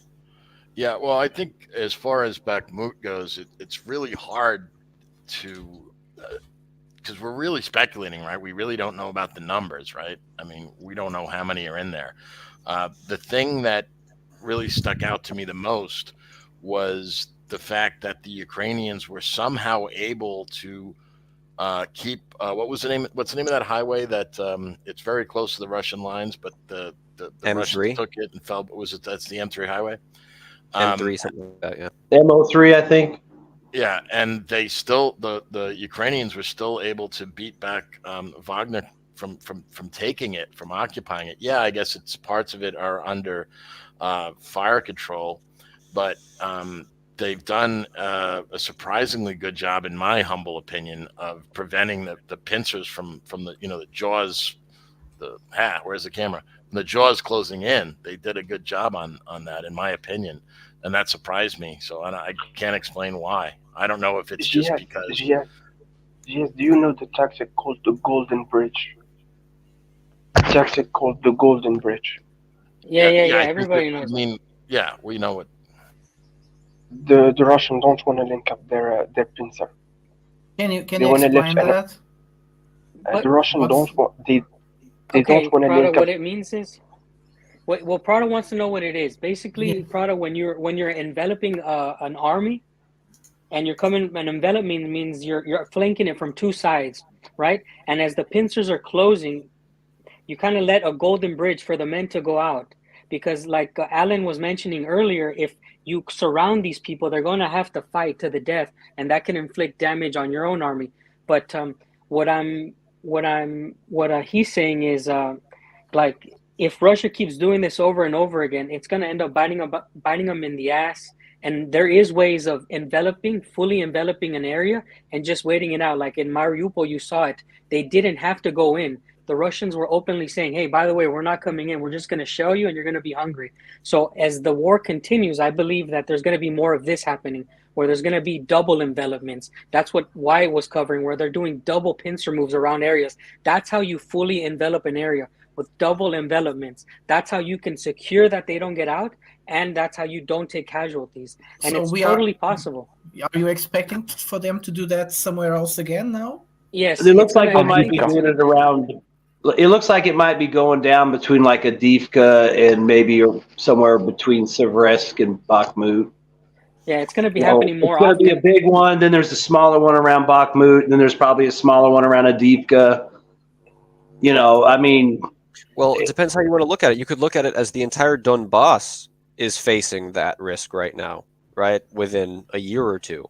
Yeah, well, I think as far as Bakhmut goes, it's really hard to, because we're really speculating, right? We really don't know about the numbers, right? I mean, we don't know how many are in there. The thing that really stuck out to me the most was the fact that the Ukrainians were somehow able to keep what's the name of that highway that it's very close to the Russian lines, but the Russians took it and fell. That's the M3 highway? M3, something like that, yeah. MO3, I think. Yeah, and they still the Ukrainians were still able to beat back Wagner from taking it, from occupying it. Yeah, I guess it's parts of it are under fire control, but they've done a surprisingly good job, in my humble opinion, of preventing the pincers from the the jaws. Where's the camera? The jaws closing in. They did a good job on that, in my opinion, and that surprised me. So I can't explain why. I don't know if it's just because. Yes, do you know the tactic called the Golden Bridge? Tactic called the Golden Bridge. Yeah. Everybody knows. I mean, yeah, we know it. The Russians don't want to link up their pincer. Can you explain that? The Russians don't want they don't want to link up. What it means is, well, Prada wants to know what it is. Basically, Prada, when you're enveloping an army, and you're coming, an envelopment means you're flanking it from two sides, right? And as the pincers are closing, you kind of let a golden bridge for the men to go out, because like Alan was mentioning earlier, if you surround these people, they're going to have to fight to the death, and that can inflict damage on your own army. But what he's saying is like, if Russia keeps doing this over and over again, it's going to end up biting them in the ass. And there is ways of fully enveloping an area and just waiting it out. Like in Mariupol, you saw it. They didn't have to go in. The Russians were openly saying, hey, by the way, we're not coming in. We're just going to shell you and you're going to be hungry. So as the war continues, I believe that there's going to be more of this happening, where there's going to be double envelopments. That's what Wyatt was covering, where they're doing double pincer moves around areas. That's how you fully envelop an area, with double envelopments. That's how you can secure that they don't get out, and that's how you don't take casualties. And so it's totally possible. Are you expecting for them to do that somewhere else again now? Yes. It looks like they might be doing it around. It looks like it might be going down between like Avdiivka and maybe somewhere between Seversk and Bakhmut. Yeah, it's going to be happening more often. It's going to be a big one, then there's a smaller one around Bakhmut, and then there's probably a smaller one around Avdiivka. I mean... Well, it depends how you want to look at it. You could look at it as the entire Donbass is facing that risk right now, right? Within a year or two.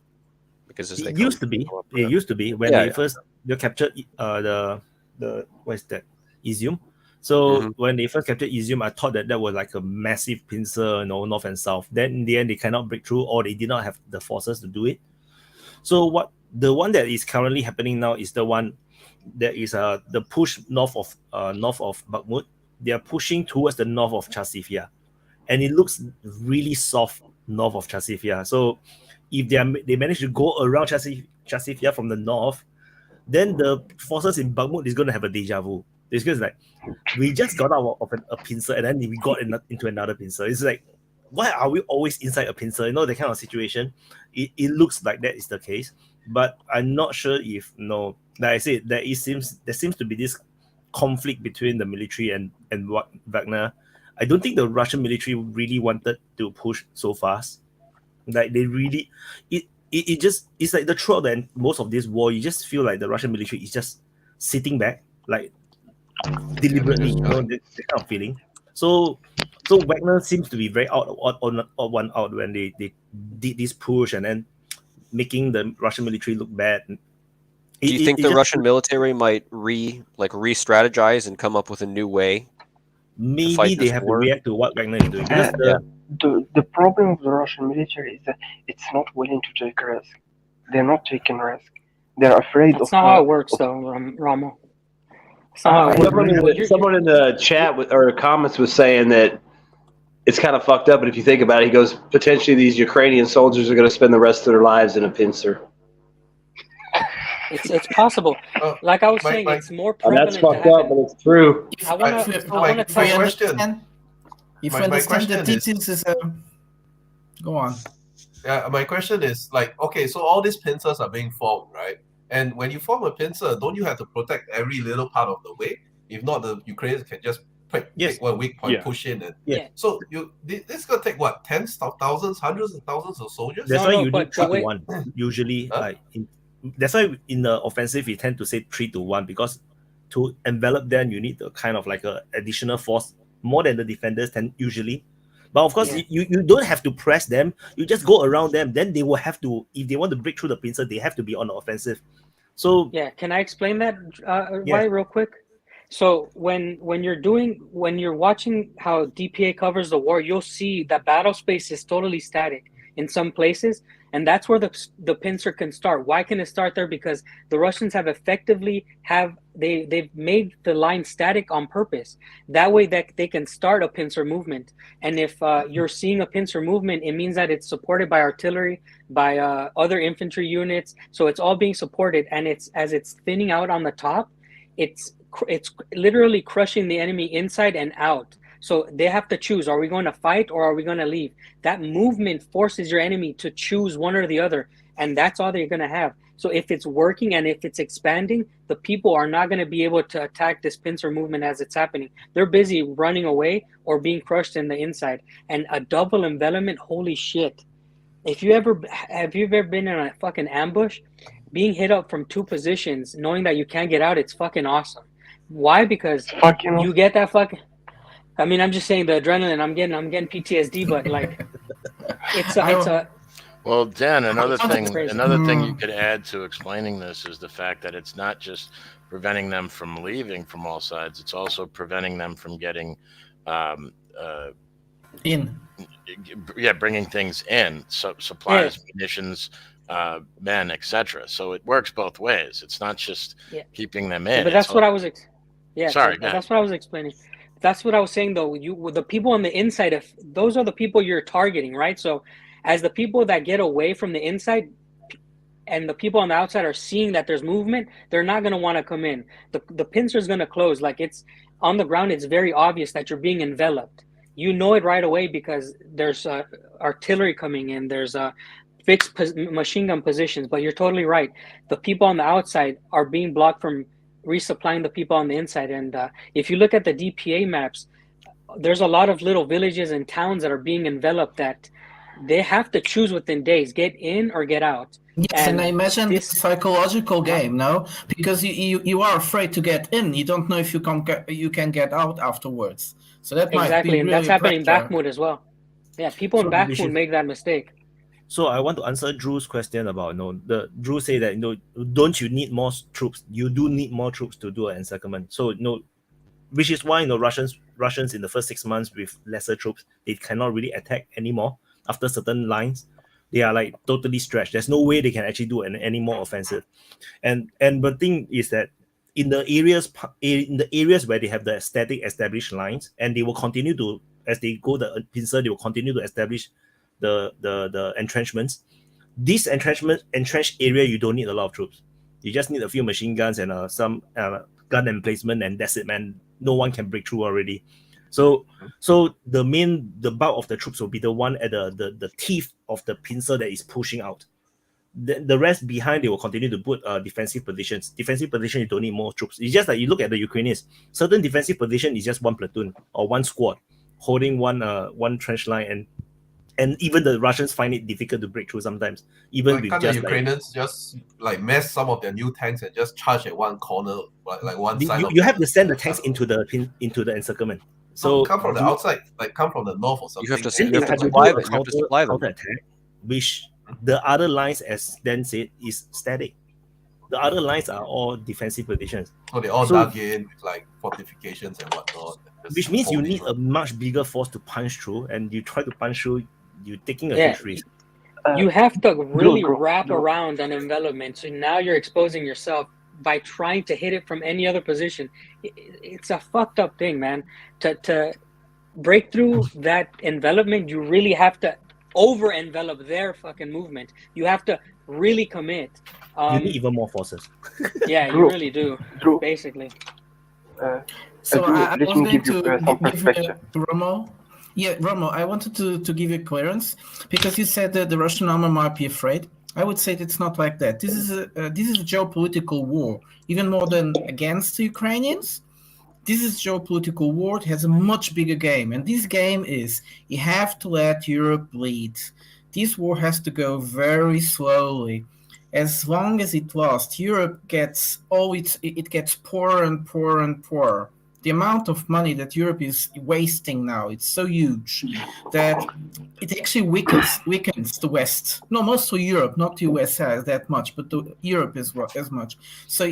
Because it used to be when they first captured the what is that? Izium. So when they first captured Izium, I thought that was like a massive pincer, north and south. Then in the end, they cannot break through, or they did not have the forces to do it. So the one that is currently happening now is the one that is the push north of Bakhmut. They are pushing towards the north of Chasivya, and it looks really soft north of Chasivya. So if they manage to go around Chasivya from the north, then the forces in Bakhmut is going to have a deja vu. It's just like, we just got out of a pincer and then we got into another pincer. It's like, why are we always inside a pincer? That kind of situation. It looks like that is the case, but I'm not sure if like I said, there seems to be this conflict between the military and Wagner. I don't think the Russian military really wanted to push so fast. Like they really, it's like throughout most of this war, you just feel like the Russian military is just sitting back, like deliberately, that kind of feeling. So Wagner seems to be very odd one out when they did this push and then making the Russian military look bad. Do you think the Russian military might re-strategize and come up with a new way? Maybe they have to react to what Wagner is doing. The problem with the Russian military is that it's not willing to take risk. They're not taking risk. They're afraid of... That's not how it works, though, Ramo. Someone in the chat or comments was saying that it's kind of fucked up, but if you think about it, he goes, potentially these Ukrainian soldiers are going to spend the rest of their lives in a pincer. It's possible. Like I was saying, it's more prevalent. That's fucked up, but it's true. I want to tell you. If you understand the details, is go on. Yeah, my question is like, okay, so all these pincers are being formed, right? And when you form a pincer, don't you have to protect every little part of the way? If not, the Ukrainians can just pick one weak point, push in, and so this is gonna take what, tens of thousands, hundreds of thousands of soldiers? That's why you need 3-1. Usually, that's why in the offensive we tend to say 3-1, because to envelop them you need a kind of like a additional force more than the defenders usually. But of course, you don't have to press them. You just go around them. Then they will have to, if they want to break through the pincer, they have to be on the offensive. So can I explain that why real quick? So when you're watching how DPA covers the war, you'll see that battle space is totally static in some places, and that's where the pincer can start. Why can it start there? Because the Russians have effectively they've made the line static on purpose. That way that they can start a pincer movement. And if you're seeing a pincer movement, it means that it's supported by artillery, by other infantry units. So it's all being supported, and as it's thinning out on the top, it's literally crushing the enemy inside and out. So they have to choose: are we going to fight or are we going to leave? That movement forces your enemy to choose one or the other, and that's all they're going to have. So if it's working and if it's expanding, the people are not going to be able to attack this pincer movement as it's happening. They're busy running away or being crushed in the inside. And a double envelopment, holy shit. Have you ever been in a fucking ambush? Being hit up from two positions, knowing that you can't get out, it's fucking awesome. Why? Because you get that fucking... I mean, I'm just saying the adrenaline. I'm getting PTSD, but like, it's a. Well, Dan, another thing you could add to explaining this is the fact that it's not just preventing them from leaving from all sides; it's also preventing them from getting in. Yeah, bringing things in, supplies, munitions, men, etc. So it works both ways. It's not just keeping them in. But that's what I was. Sorry, that's what I was explaining. That's what I was saying, though. The people on the inside, if those are the people you're targeting, right? So as the people that get away from the inside and the people on the outside are seeing that there's movement, they're not going to want to come in. The pincer is going to close. Like, it's on the ground, it's very obvious that you're being enveloped. You know it right away because there's artillery coming in. There's fixed machine gun positions. But you're totally right. The people on the outside are being blocked from resupplying the people on the inside. And if you look at the DPA maps, there's a lot of little villages and towns that are being enveloped that they have to choose within days, get in or get out. Yes, and I imagine this psychological game, no? Because you are afraid to get in. You don't know if you can get out afterwards. So that might be really and that's happening in Bakhmut as well. Yeah, people in Bakhmut make that mistake. So I want to answer Drew's question about Drew say that don't you need more troops? You do need more troops to do an encirclement. So which is why Russians in the first 6 months with lesser troops, they cannot really attack anymore after certain lines. They are like totally stretched. There's no way they can actually do any more offensive. And the thing is that in the areas where they have the static established lines, and they will continue to, as they go the pincer, they will continue to establish the entrenchments. This entrenched area, you don't need a lot of troops. You just need a few machine guns and some gun emplacement, and that's it, man. No one can break through already. So the bulk of the troops will be the one at the teeth of the pincer that is pushing out. The rest behind, they will continue to put defensive positions. Defensive position, you don't need more troops. It's just like you look at the Ukrainians. Certain defensive position is just one platoon or one squad holding one trench line, and even the Russians find it difficult to break through sometimes. Even with just the Ukrainians just like mess some of their new tanks and just charge at one corner, like one side. You have to send the tanks into the encirclement. So come from the outside, like come from the north or something. You have to supply them. Which the other lines, as Dan said, is static. The other lines are all defensive positions. So they all dug in with like fortifications and whatnot. Which means you need a much bigger force to punch through, and you try to punch through, you're taking a huge risk. You have to really wrap around an envelopment. So now you're exposing yourself by trying to hit it from any other position. It's a fucked up thing, man. To break through that envelopment, you really have to over envelop their fucking movement. You have to really commit. You need even more forces. Yeah, you really do. Drew. Basically. So I was going to some perspective. Romo. Yeah, Romo, I wanted to give you clearance because you said that the Russian army might be afraid. I would say it's not like that. This is a geopolitical war, even more than against the Ukrainians. This is geopolitical war. It has a much bigger game, and this game is you have to let Europe lead. This war has to go very slowly. As long as it lasts, Europe gets it gets poorer and poorer and poorer. The amount of money that Europe is wasting now, it's so huge that it actually weakens the West. No, mostly Europe, not the US has that much, but Europe as much. So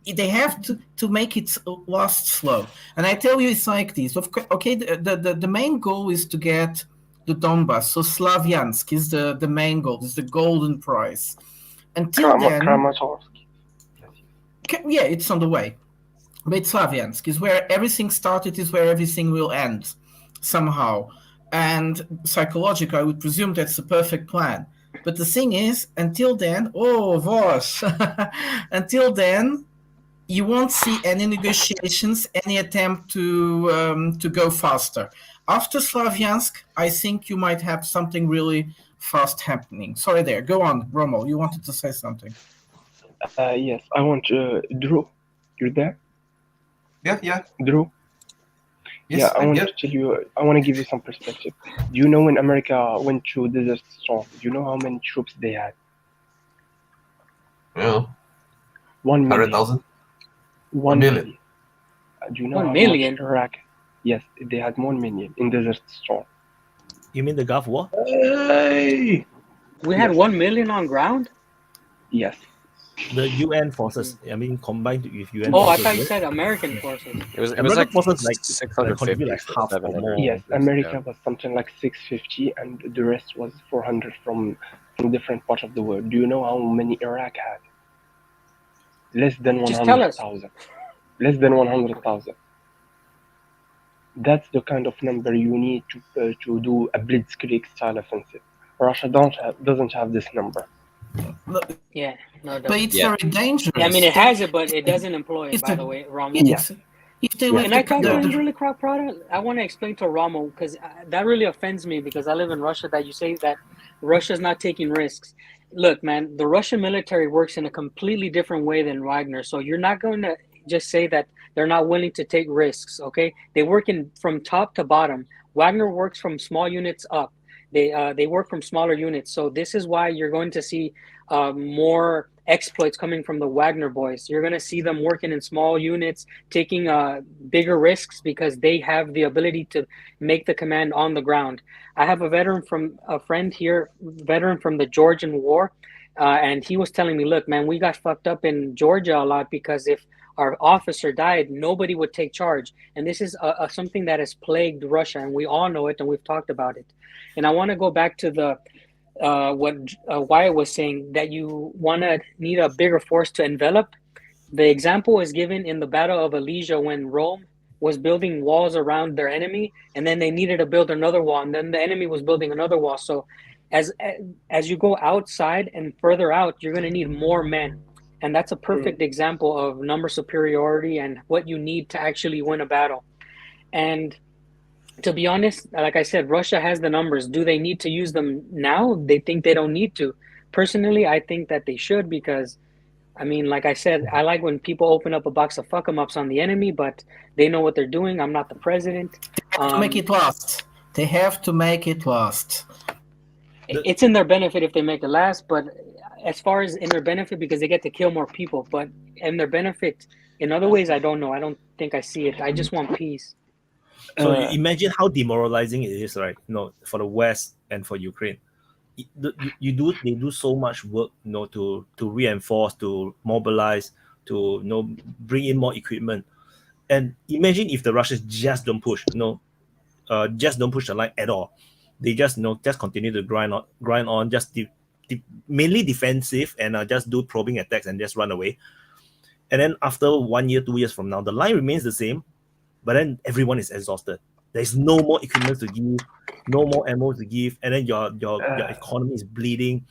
they have to make it last slow. And I tell you, it's like this. Okay, the main goal is to get the Donbass. So Slavyansk is the main goal, is the golden prize. Until then, yeah, it's on the way. But Slavyansk is where everything started, is where everything will end somehow. And psychologically, I would presume that's the perfect plan. But the thing is, until then, until then, you won't see any negotiations, any attempt to go faster. After Slavyansk, I think you might have something really fast happening. Sorry there. Go on, Romo. You wanted to say something. Yes, I want Drew. You're there? Yeah. Drew? Yes, yeah, I want to tell you, I want to give you some perspective. Do you know when America went through Desert Storm, do you know how many troops they had? Yeah. 1 million. 100,000? 1 million. Do you know 1 million? Much Iraq? Yes, they had 1 million in Desert Storm. You mean the Gulf War? Hey! We had 1 million on ground? Yes. The UN forces, I mean, combined with UN Oh, forces. I thought you said American forces. It was American like forces like 650, like half or more. Yes, America was something like 650, and the rest was 400 from different parts of the world. Do you know how many Iraq had? Less than 100,000. Less than 100,000. That's the kind of number you need to do a blitzkrieg style offensive. Russia doesn't have this number. Yeah, no, but it's very dangerous. Yeah, I mean, it has it, but it doesn't employ it. By the way, Romo. Can I talk to him really quick, Prada? I want to explain to Romo because that really offends me because I live in Russia. That you say that Russia's not taking risks. Look, man, the Russian military works in a completely different way than Wagner. So you're not going to just say that they're not willing to take risks. Okay, they work from top to bottom. Wagner works from small units up. They work from smaller units. So this is why you're going to see more exploits coming from the Wagner boys. You're going to see them working in small units, taking bigger risks because they have the ability to make the command on the ground. I have a friend here, veteran from the Georgian War, and he was telling me, look, man, we got fucked up in Georgia a lot because if our officer died, nobody would take charge. And this is something that has plagued Russia, and we all know it, and we've talked about it. And I want to go back to the what Wyatt was saying, that you need a bigger force to envelop. The example is given in the Battle of Alesia when Rome was building walls around their enemy, and then they needed to build another wall, and then the enemy was building another wall. So as you go outside and further out, you're going to need more men. And that's a perfect example of number superiority and what you need to actually win a battle. And to be honest, like I said, Russia has the numbers. Do they need to use them now? They think they don't need to. Personally, I think that they should because, I mean, like I said, I like when people open up a box of fuck-em-ups on the enemy, but they know what they're doing. I'm not the president. They have to make it last. They have to make it last. It's in their benefit if they make it last, but as far as in their benefit, because they get to kill more people, but in their benefit, in other ways, I don't know. I don't think I see it. I just want peace. So you imagine how demoralizing it is, right? For the West and for Ukraine. They do so much work, to reinforce, to mobilize, to bring in more equipment. And imagine if the Russians just don't push, just don't push the line at all. They just just continue to grind on, just mainly defensive and just do probing attacks and just run away. And then after 1 year, 2 years from now, the line remains the same, but then everyone is exhausted. There's no more equipment to give, no more ammo to give, and then your economy is bleeding.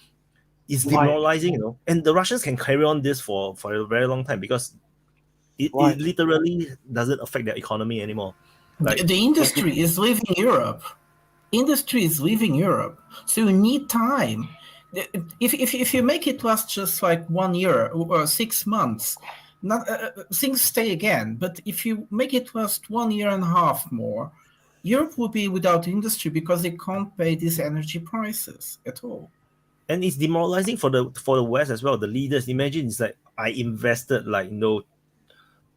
It's demoralizing, you know. And the Russians can carry on this for a very long time because it literally doesn't affect their economy anymore. Like, the industry is leaving Europe. Industry is leaving Europe, so you need time. If you make it last just like 1 year or 6 months, not things stay again. But if you make it last 1.5 years more, Europe will be without industry because they can't pay these energy prices at all. And it's demoralizing for the West as well. The leaders, imagine it's like I invested like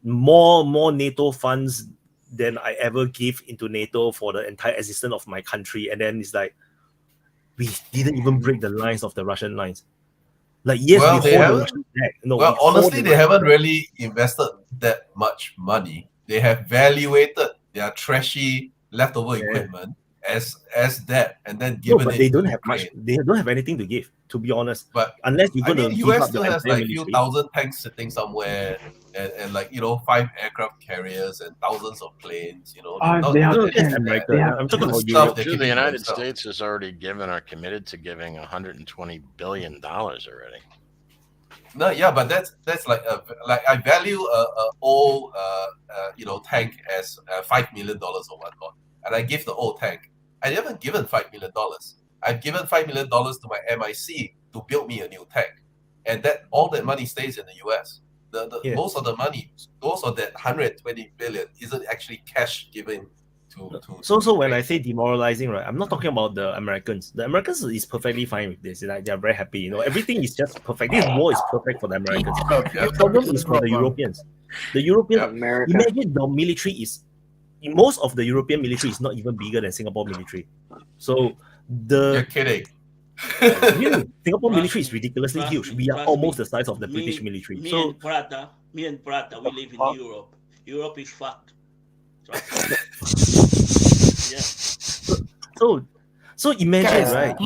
more NATO funds than I ever gave into NATO for the entire existence of my country, and then it's like we didn't even break the lines of the Russian lines. Like yes, well, we hold the Russian back. No, well, honestly, they haven't really invested that much money. They have valuated their trashy leftover equipment as that, and then given but it they don't to have Ukraine. much. They don't have anything to give, to be honest. But unless you're going to US still has like a few thousand tanks sitting somewhere, and like 5 aircraft carriers and thousands of planes. You know, I'm talking about Europe. The United States has already given or committed to giving $120 billion already. No, yeah, but that's like I value a old tank as $5 million or whatnot, and I give the old tank. I haven't given $5 million. I've given $5 million to my MIC to build me a new tank, and that all that money stays in the US. Most of the money, most of that 120 billion, isn't actually cash given to. So when I say demoralizing, right, I'm not talking about the Americans. The Americans is perfectly fine with this. Like they're very happy. Everything is just perfect. This war is perfect for the Americans. The problem is for the Europeans. The Europeans, imagine the military is. Most of the European military is not even bigger than Singapore military. So You're kidding. Singapore military is ridiculously huge. We are almost the size of the British military. Me and Prata, we live in Europe. Europe is fucked. So imagine, right?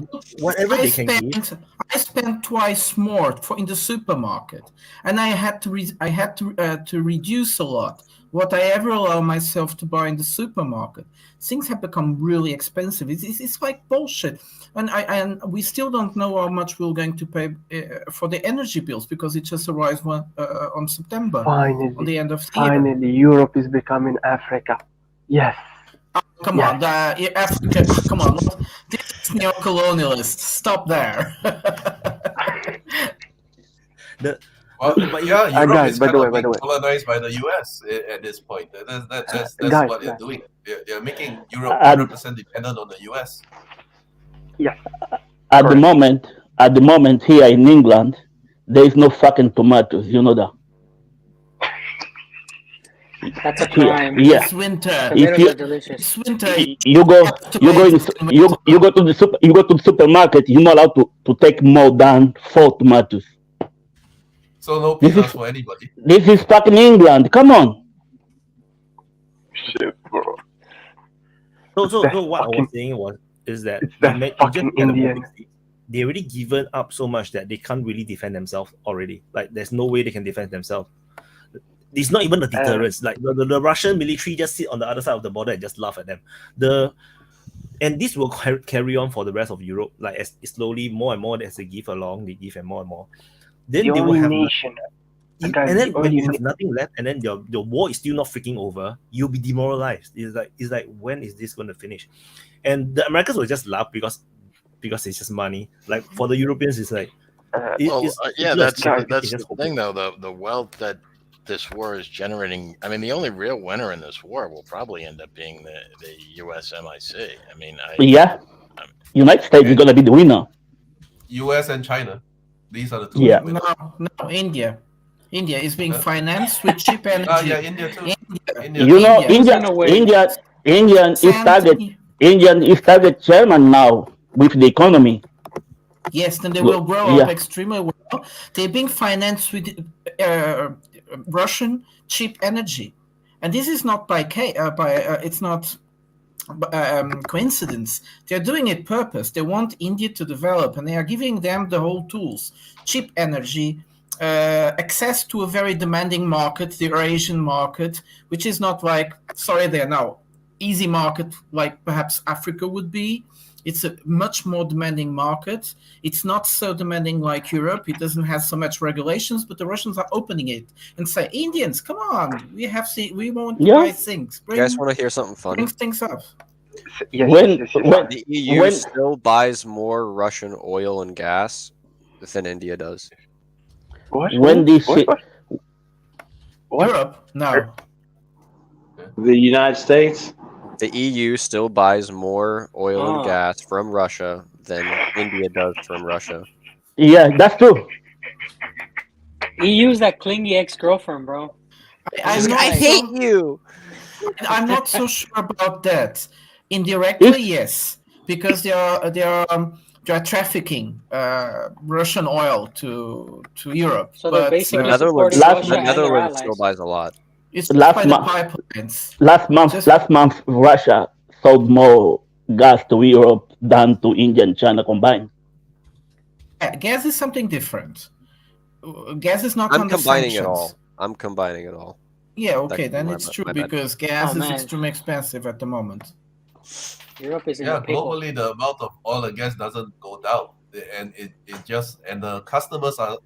Whatever they can give. I spent twice more in the supermarket, and I had to reduce a lot what I ever allow myself to buy in the supermarket. Things have become really expensive. It's like bullshit, and we still don't know how much we're going to pay for the energy bills because it just arrived on September. Finally, on the end of the year. Finally, Europe is becoming Africa. Yes. Come on, Africa. Come on, this is neo-colonialist. Stop there. Europe is kind of being colonized by the US at this point. That's what they're doing. They're making Europe 100% dependent on the US. Yes. At the moment here in England, there is no fucking tomatoes. You know that. That's a crime. Yeah. It's winter. Delicious. You go to the supermarket. You're not allowed to take more than 4 tomatoes. So no peanuts for anybody. This is fucking England. Come on. Shit, bro. So what I was saying is that they already given up so much that they can't really defend themselves already. Like there's no way they can defend themselves. It's not even a deterrence. Like the Russian military just sit on the other side of the border and just laugh at them. And this will carry on for the rest of Europe. Like as slowly more and more as they give along, they give and more. Then they will have nation. And then when you have nothing left, and then your war is still not freaking over, you'll be demoralized. It's like when is this going to finish? And the Americans will just laugh because it's just money. Like for the Europeans, it's like that's the thing though. The wealth that this war is generating. I mean, the only real winner in this war will probably end up being the US MIC. I mean, United States is going to be the winner. US and China. These are the two. Yeah. No, India. India is being financed with cheap energy. India too. Indian is target chairman now with the economy. Yes, then they will grow up extremely well. They're being financed with Russian cheap energy, and this is not it's not coincidence. They're doing it purpose. They want India to develop, and they are giving them the whole tools: cheap energy, access to a very demanding market, the Eurasian market, which is not like easy market like perhaps Africa would be. It's a much more demanding market. It's not so demanding like Europe. It doesn't have so much regulations, but the Russians are opening it and say, Indians, come on, we want to buy things. You guys want to hear something funny? Bring things up. When the EU still buys more Russian oil and gas than India does. Europe? No. The United States? The EU still buys more oil and gas from Russia than India does from Russia. Yeah, that's true. EU's that clingy ex-girlfriend, bro. I hate you. I'm not so sure about that. Indirectly, yes, because they are trafficking Russian oil to Europe. So they're basically the Netherlands still buys a lot. It's last month, Russia sold more gas to Europe than to India and China combined. Gas is something different. Gas is not. I'm combining it all. I'm combining it all. Yeah, okay, then it's true because gas is extremely expensive at the moment. Europe is globally the amount of oil and gas doesn't go down, and it just the customers are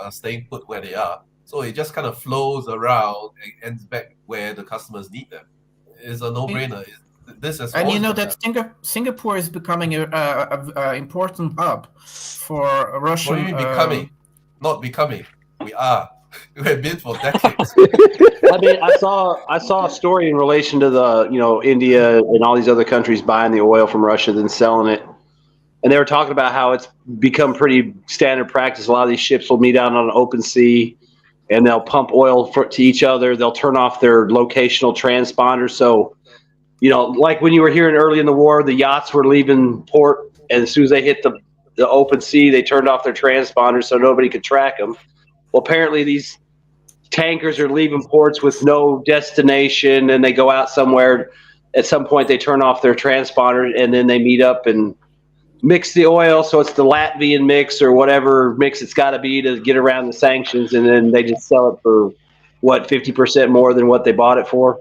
staying put where they are. So it just kind of flows around and ends back where the customers need them. It's a no-brainer. And you know that Singapore is becoming an important hub for Russian. What are you becoming? Not becoming. We are. We have been for decades. I mean, I saw a story in relation to the India and all these other countries buying the oil from Russia then selling it, and they were talking about how it's become pretty standard practice. A lot of these ships will meet out on an open sea, and they'll pump oil to each other. They'll turn off their locational transponders. So, like when you were hearing early in the war, the yachts were leaving port, and as soon as they hit the open sea, they turned off their transponders so nobody could track them. Well, apparently these tankers are leaving ports with no destination, and they go out somewhere. At some point, they turn off their transponder, and then they meet up and mix the oil. So it's the Latvian mix or whatever mix it's got to be to get around the sanctions, and then they just sell it for 50% more than what they bought it for.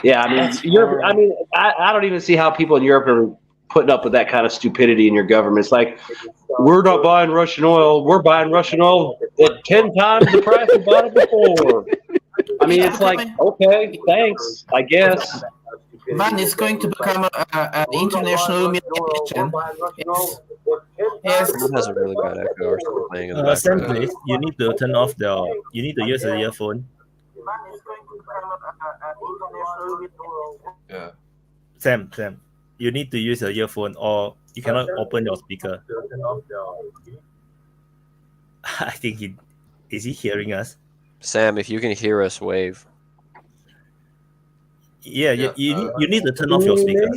Yeah, I mean, Europe. I mean, I don't even see how people in Europe are putting up with that kind of stupidity in your government. It's like, we're not buying Russian oil. We're buying Russian oil at 10 times the price we bought it before. I mean, it's like, okay, thanks, I guess. Man, it's going to become an international humiliation. Someone has a really bad echo or something playing in the background. Sam, please, you need to turn off you need to use the earphone. Yeah. Sam, you need to use a earphone or you cannot open your speaker. I think is he hearing us? Sam, if you can hear us, wave. Yeah, you need to turn off your speaker.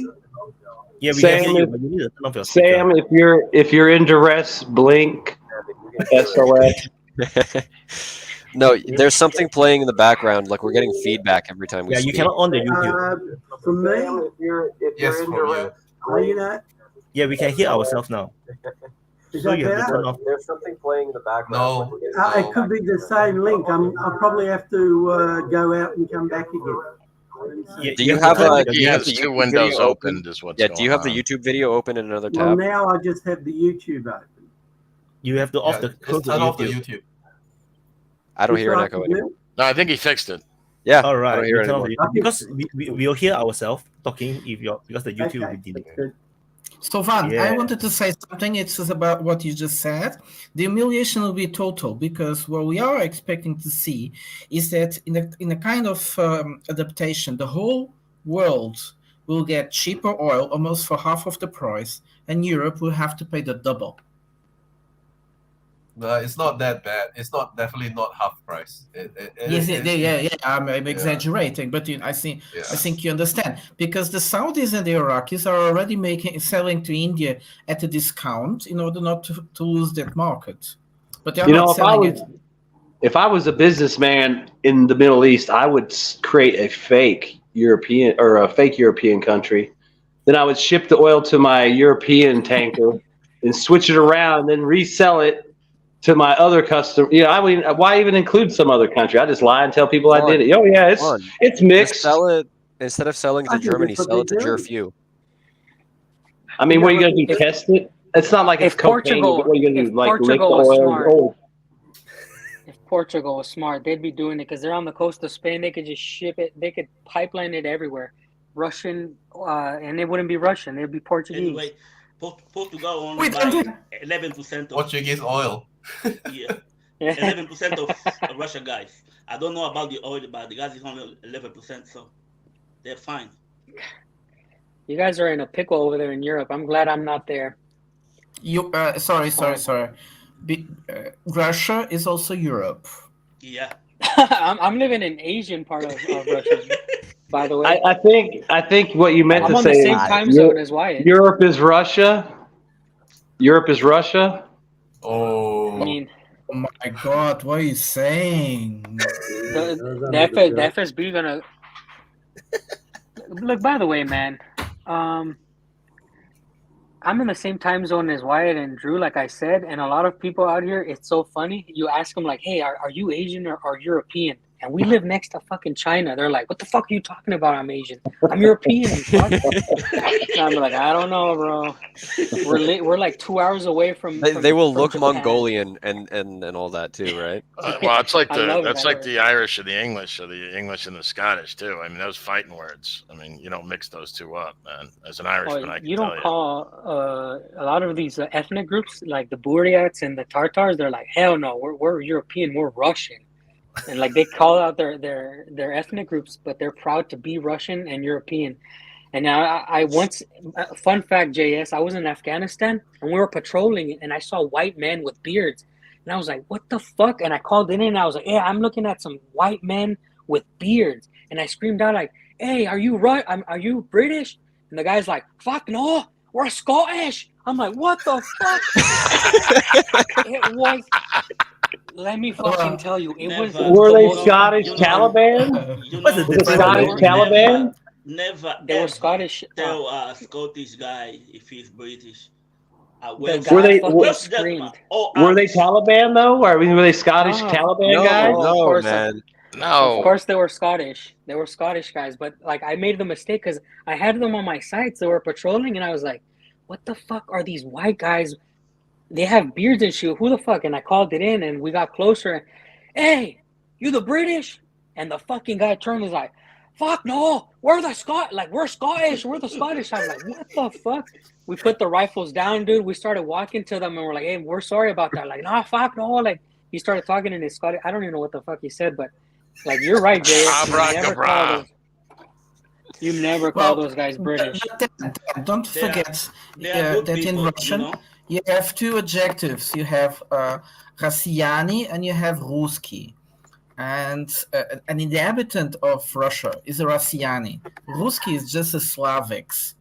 Yeah, we Sam, can hear you, but you need to turn off your speaker. Sam, if you're in duress, blink. SOS. No, there's something playing in the background. Like we're getting feedback every time we speak. You cannot on the YouTube. For me, if you're in duress, are you not? Yeah, we can hear ourselves now. Is So that you have to better? turn off. There's something playing in the background. No. It could be the same link. I'll probably have to go out and come back again. Yeah, Do you have the He has two windows opened, is what's Yeah, going do you have the on. YouTube video open in another Well, tab? now I just have the YouTube open. You have to off Just turn off the YouTube. I don't Just hear an like echo the anymore. No, I think he fixed it. Yeah. All I right, don't hear we it turn off anymore. the YouTube because we'll hear ourselves talking because the YouTube will be delayed. So Van, Yeah. I wanted to say something. It's about what you just said. The humiliation will be total because what we are expecting to see is that in a kind of adaptation, the whole world will get cheaper oil almost for half of the price, and Europe will have to pay the double. It's not that bad. It's definitely not half price. I'm exaggerating, but I think you understand because the Saudis and the Iraqis are already selling to India at a discount in order not to lose that market. But they're not selling it. If I was a businessman in the Middle East, I would create a fake European country. Then I would ship the oil to my European tanker and switch it around, and then resell it to my other customer. I mean, why even include some other country? I just lie and tell people I did it. Oh yeah, it's mixed. Just sell it. Instead of selling to Germany, sell it to Jerfew. I mean, what are you going to do? Test it? It's not like it's cocaine. What are you going to do? Like lick the oil? If Portugal was smart, they'd be doing it because they're on the coast of Spain. They could just ship it. They could pipeline it everywhere. Russian, and it wouldn't be Russian. It'd be Portuguese. Anyway, Portugal only buys 11% of Portuguese oil. Yeah, 11% of Russian guys. I don't know about the oil, but the gas is only 11%, so they're fine. You guys are in a pickle over there in Europe. I'm glad I'm not there. You sorry. Russia is also Europe. Yeah. I'm living in Asian part of Russia, by the way. I think what you meant I'm to on say the same time zone as Wyatt. Europe is Russia. Europe is Russia. Oh. I mean, oh my God, what are you saying? The FSB gonna look. By the way, man, I'm in the same time zone as Wyatt and Drew, like I said, and a lot of people out here, it's so funny. You ask them, like, hey, are you Asian or European? And we live next to fucking China. They're like, what the fuck are you talking about? I'm Asian. I'm European. And I'm like, I don't know, bro. We're like 2 hours away from They will look Japan. Mongolian and all that too, right? Well, it's like the Irish or the English and the Scottish too. I mean, those fighting words. I mean, you don't mix those two up, man. As an Irishman, I can you tell don't call a lot of these ethnic groups like the Buryats and the Tartars. They're like, hell no, we're European, we're Russian. And like they call out their ethnic groups, but they're proud to be Russian and European. And now I once, fun fact, JS, I was in Afghanistan and we were patrolling it, and I saw white men with beards, and I was like, what the fuck? And I called in and I was like, yeah, I'm looking at some white men with beards, and I screamed out like, hey, are you British? And the guy's like, fuck no, we're Scottish. I'm like, what the fuck? It was. Let me fucking tell you, it was. Were they Scottish Taliban? Was it Scottish Taliban? Never. They were Scottish. Tell a Scottish guy if he's British. Were they Taliban though? Or were they Scottish Taliban guys? No, man. No. Of course they were Scottish. They were Scottish guys, but like I made the mistake because I had them on my sites. They were patrolling, and I was like, "What the fuck are these white guys? They have beards and shit. Who the fuck?" And I called it in, and we got closer. Hey, you the British? And the fucking guy turned and was like, "Fuck no, we're the we're Scottish. We're the Scottish." I'm like, "What the fuck?" We put the rifles down, dude. We started walking to them, and we're like, "Hey, we're sorry about that." Like, "Nah, fuck no." Like he started talking in his Scottish. I don't even know what the fuck he said, but like you're right, Jay. You never call those guys British. Don't forget that in Russian, you have two adjectives. You have Rossiani and you have Ruski. And an inhabitant of Russia is a Rossiani. Ruski is just a Slavics.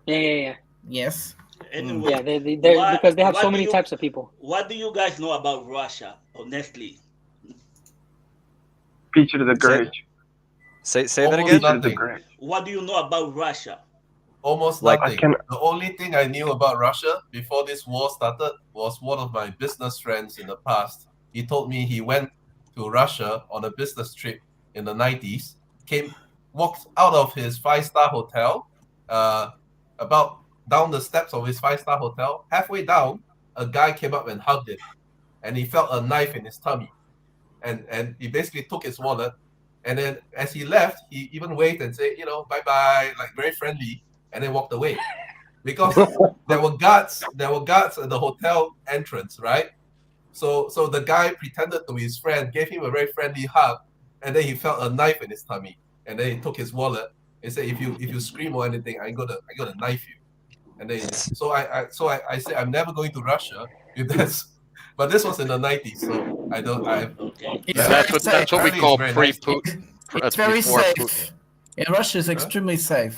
Yeah. Yes. Anyway, yeah, because they have so many types of people. What do you guys know about Russia, honestly? Feature the great. Say that again. What do you know about Russia? Almost nothing. The only thing I knew about Russia before this war started was one of my business friends in the past. He told me he went to Russia on a business trip in the 90s, walked out of his 5-star hotel, about down the steps of his 5-star hotel. Halfway down, a guy came up and hugged him, and he felt a knife in his tummy. And he basically took his wallet, and then as he left, he even waved and said, bye-bye, like very friendly, and then walked away. Because there were guards at the hotel entrance, right? So the guy pretended to be his friend, gave him a very friendly hug, and then he felt a knife in his tummy. And then he took his wallet and said, if you scream or anything, I gonna knife you. And then so I said, I'm never going to Russia if that's. But this was in the 90s, so I don't. Okay. That's what we call pre-Putin. It's very safe. In Russia, it's extremely safe.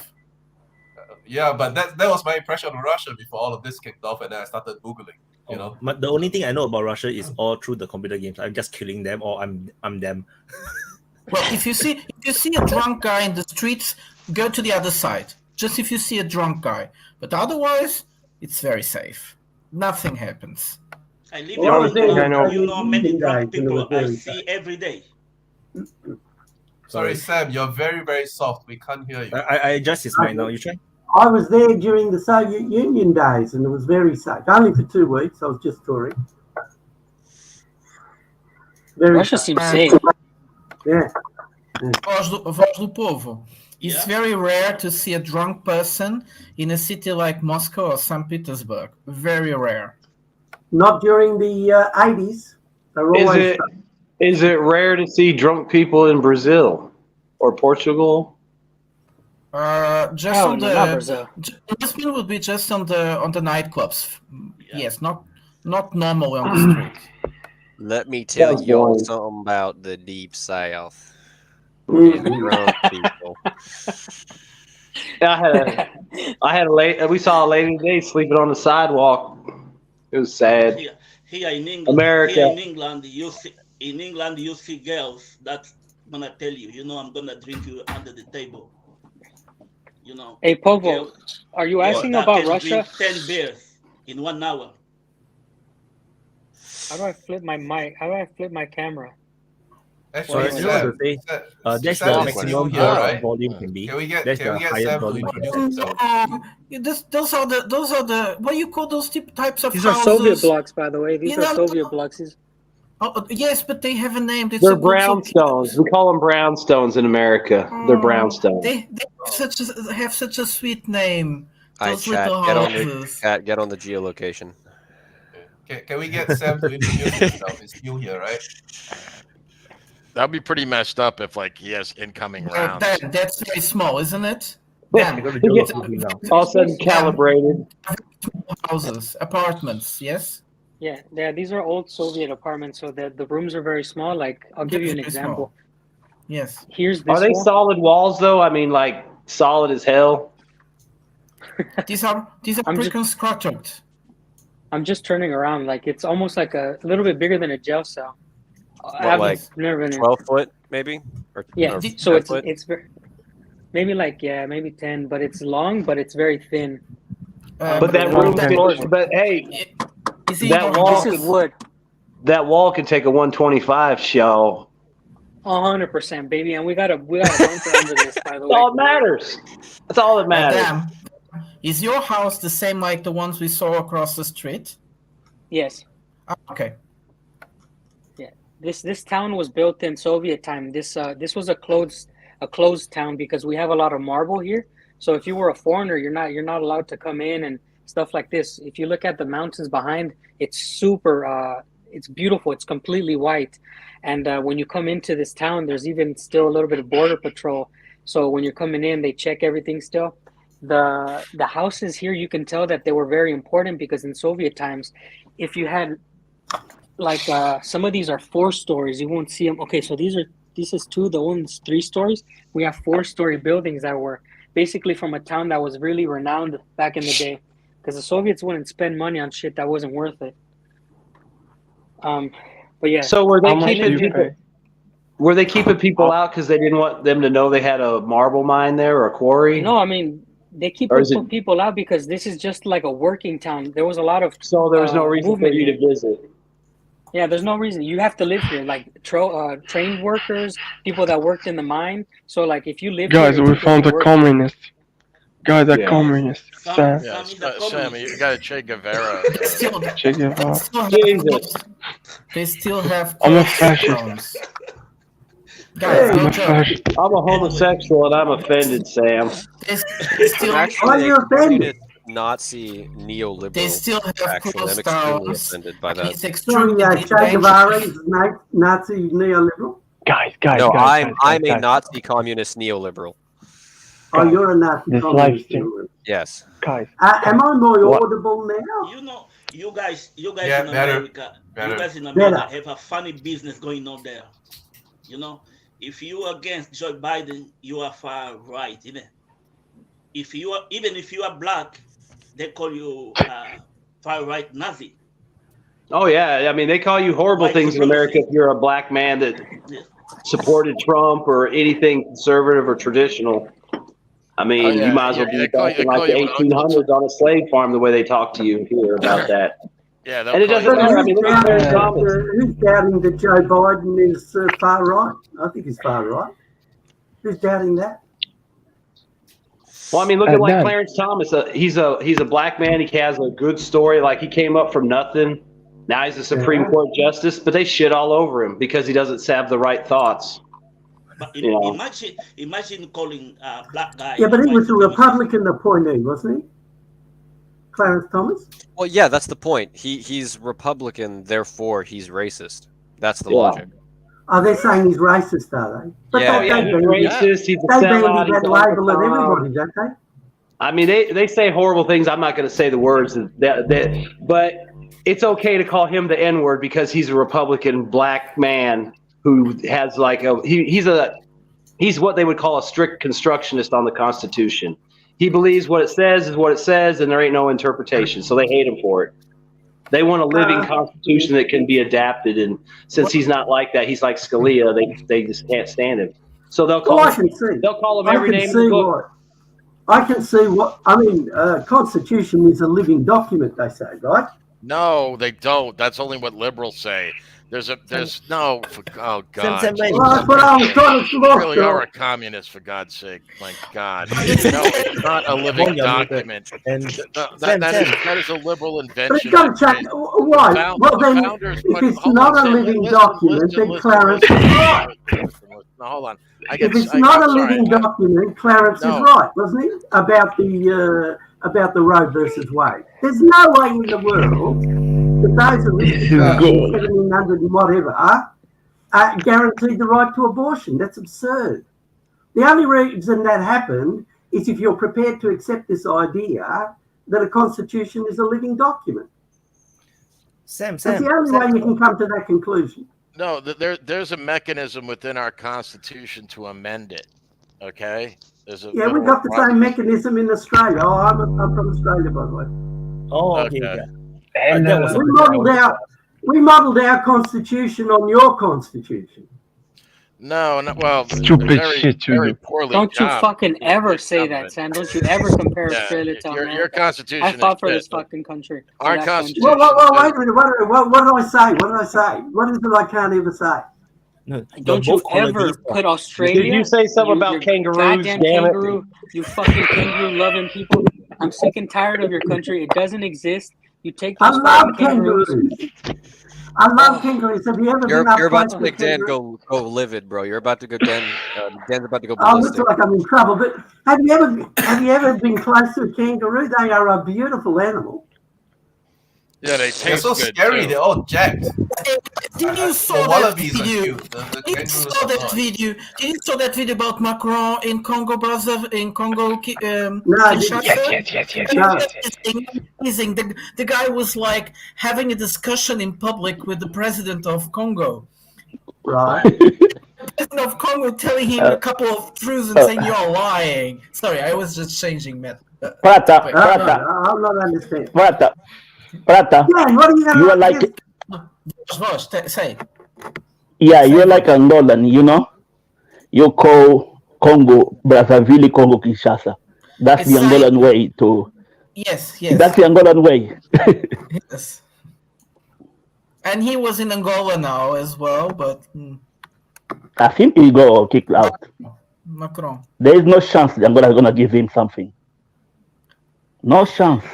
Yeah, but that was my impression of Russia before all of this kicked off, and then I started Googling. But the only thing I know about Russia is all through the computer games. I'm just killing them, or I'm them. Well, if you see a drunk guy in the streets, go to the other side. Just if you see a drunk guy, but otherwise, it's very safe. Nothing happens. I live in many drunk people I see every day. Sorry, Sam, you're very, very soft. We can't hear you. I adjust his mic now. You try? I was there during the Soviet Union days, and it was very safe. Only for 2 weeks. I was just touring. Russia seems safe. Yeah. Voz do Povo. It's very rare to see a drunk person in a city like Moscow or St. Petersburg. Very rare. Not during the 80s. Is it rare to see drunk people in Brazil or Portugal? Just on the Lisbon would be just on the nightclubs. Yes, not normally on the street. Let me tell y'all something about the Deep South. Drunk people. We saw a lady today sleeping on the sidewalk. It was sad. Here in England, America. Here in England, you see girls that's gonna tell you, I'm gonna drink you under the table. Hey, Povo, are you asking about Russia? 10 beers in 1 hour. How do I flip my mic? How do I flip my camera? Actually, that's the maximum volume can be. That's the highest volume can be. Those are the what do you call those types of These houses? are Soviet blocks, by the way. These are Soviet blocks. Oh, yes, but they have a name. They're brownstones. We call them brownstones in America. They're brownstones. They have such a sweet name. Those Chat, little houses. get on the geolocation. Can we get Sam to introduce himself? He's new here, right? That'd be pretty messed up if he has incoming rounds. That's very small, isn't it? All of a sudden calibrated. Houses, apartments, yes? Yeah, these are old Soviet apartments, so the rooms are very small. I'll give you an example. Yes. Here's this. Are they solid walls though? I mean, solid as hell. These are pre-constructed. I'm just turning around. It's almost like a little bit bigger than a jail cell. What, never been 12 foot maybe? So it's maybe maybe 10, but it's long, but it's very thin. But that room, but hey, that wall can take a 125 shell. 100%, baby, and we got a bunker under this. By the way, That's all that matters. That's all that matters. Is your house the same like the ones we saw across the street? Yes. Okay. Yeah. This town was built in Soviet time. This was a closed town because we have a lot of marble here. So if you were a foreigner, you're not allowed to come in and stuff like this. If you look at the mountains behind, it's super. It's beautiful. It's completely white. And when you come into this town, there's even still a little bit of border patrol. So when you're coming in, they check everything still. The houses here, you can tell that they were very important because in Soviet times, if you had some of these are 4 stories, you won't see them. Okay, so this is 2, the one's 3 stories. We have 4-story buildings that were basically from a town that was really renowned back in the day because the Soviets wouldn't spend money on shit that wasn't worth it. But yeah. So were they keeping people out because they didn't want them to know they had a marble mine there or a quarry? No, I mean, they keep people out because this is just like a working town. There was a lot of there was no reason for you to visit. Yeah, there's no reason. You have to live here, trained workers, people that worked in the mine. So if you live here, we found a communist. Guys, a Yeah. communist. Sam. Sam, you got a Che Guevara. Che Guevara. Jesus. They still have. I'm a fascist. Guys, I'm a homosexual and I'm offended, Sam. Actually, you offended? Nazi neoliberal. They still have I'm closed extremely towns. offended by that. It's extremely Che Guevara is Nazi neoliberal? Guys. No, I'm a Nazi communist neoliberal. Oh, you're a Nazi This communist. Yes. Guys. Am I more audible now? You guys in better. America, you guys in America have a funny business going on there. If you are against Joe Biden, you are far right, isn't it? Even if you are black, they call you far right Nazi. Oh yeah, I mean they call you horrible things in America if you're a black man that supported Trump or anything conservative or traditional. I mean, you might as well be back in like the 1800s on a slave farm the way they talk to you here about that. Yeah, and it doesn't matter. I mean, who's doubting that Joe Biden is far right? I think he's far right. Who's doubting that? Well, I mean, look at like Dan. Clarence Thomas. He's a black man. He has a good story. Like he came up from nothing. Now he's a Supreme Court justice, but they shit all over him because he doesn't have the right thoughts. But You know. imagine calling a black guy. Yeah, but he was a Republican appointee, wasn't he? Clarence Thomas? Well, yeah, that's the point. He's Republican, therefore he's racist. That's the logic. Oh, they're saying he's racist, are they? But Yeah, he's racist. He's a they bandy sellout. that label at everybody, don't they? I mean, they say horrible things. I'm not going to say the words but it's okay to call him the N-word because he's a Republican black man who has like he's what they would call a strict constructionist on the Constitution. He believes what it says is what it says, and there ain't no interpretation. So they hate him for it. They want a living Constitution that can be adapted, and since he's not like that, he's like Scalia. They just can't stand him. So they'll call him. They'll call him every name in the book. I can see what I mean. Constitution is a living document, they say, right? No, they don't. That's only what liberals say. There's no. Oh God! Well, that's what I was trying to You really are a communist, for God's sake! My God! No, it's not a living document. And that is a liberal But invention. it's got to check. Why? Well, then, if it's not a living document, then Clarence is right. Now, hold on. If it's not a living document, Clarence is right, wasn't he? About the Roe versus Wade. There's no way in the world that those who live 1700 and whatever are guaranteed the right to abortion. That's absurd. The only reason that happened is if you're prepared to accept this idea that a constitution is a living document. That's the only way you can come to that conclusion. No, there's a mechanism within our Constitution to amend it. Okay? Yeah, we've got the same mechanism in Australia. Oh, I'm from Australia, by the way. Oh, okay. And we modelled our constitution on your constitution. No, well, Stupid shit, very poorly. Don't you fucking ever say that, Sam. Don't you ever compare Australia to America. Your Constitution I fought for is this fucking country. Our Constitution. Well, wait a minute. What did I say? What did I say? What is it I can't ever say? No, don't you ever put Australia? Did you say something about kangaroos? Goddamn Damn kangaroo, you fucking kangaroo loving people. I'm sick and tired of your country. It doesn't exist. You take those fucking kangaroos. I love kangaroos. Have you ever been up You're about to close make to Dan kangaroos? go livid, bro. You're about to go Dan's about to go Oh, looks ballistic. like I'm in trouble. But have you ever been close to a kangaroo? They are a beautiful animal. Yeah, They're taste so good, scary. too. They're all jacked. Did you saw The that wallabies are video? cute. The Did you kangaroos saw are that not. video? Did you saw that video about Macron in Congo, in Congo? No, Kinshasa? yes. Amazing. The guy was like having a discussion in public with the president of Congo. Right. The president of Congo telling him a couple of truths and saying you're lying. Sorry, I was just changing Prata, I'm not understanding. Prata. Yeah, what are you You are like, say. yeah, you're like Angolan, you know? You call Congo, Brazzaville, Congo, Kinshasa. That's the Angolan way to... Yes. That's the Angolan way. Yes. And he was in Angola now as well, but... I think he got kicked out. Macron. There is no chance that Angola is going to give him something. No chance.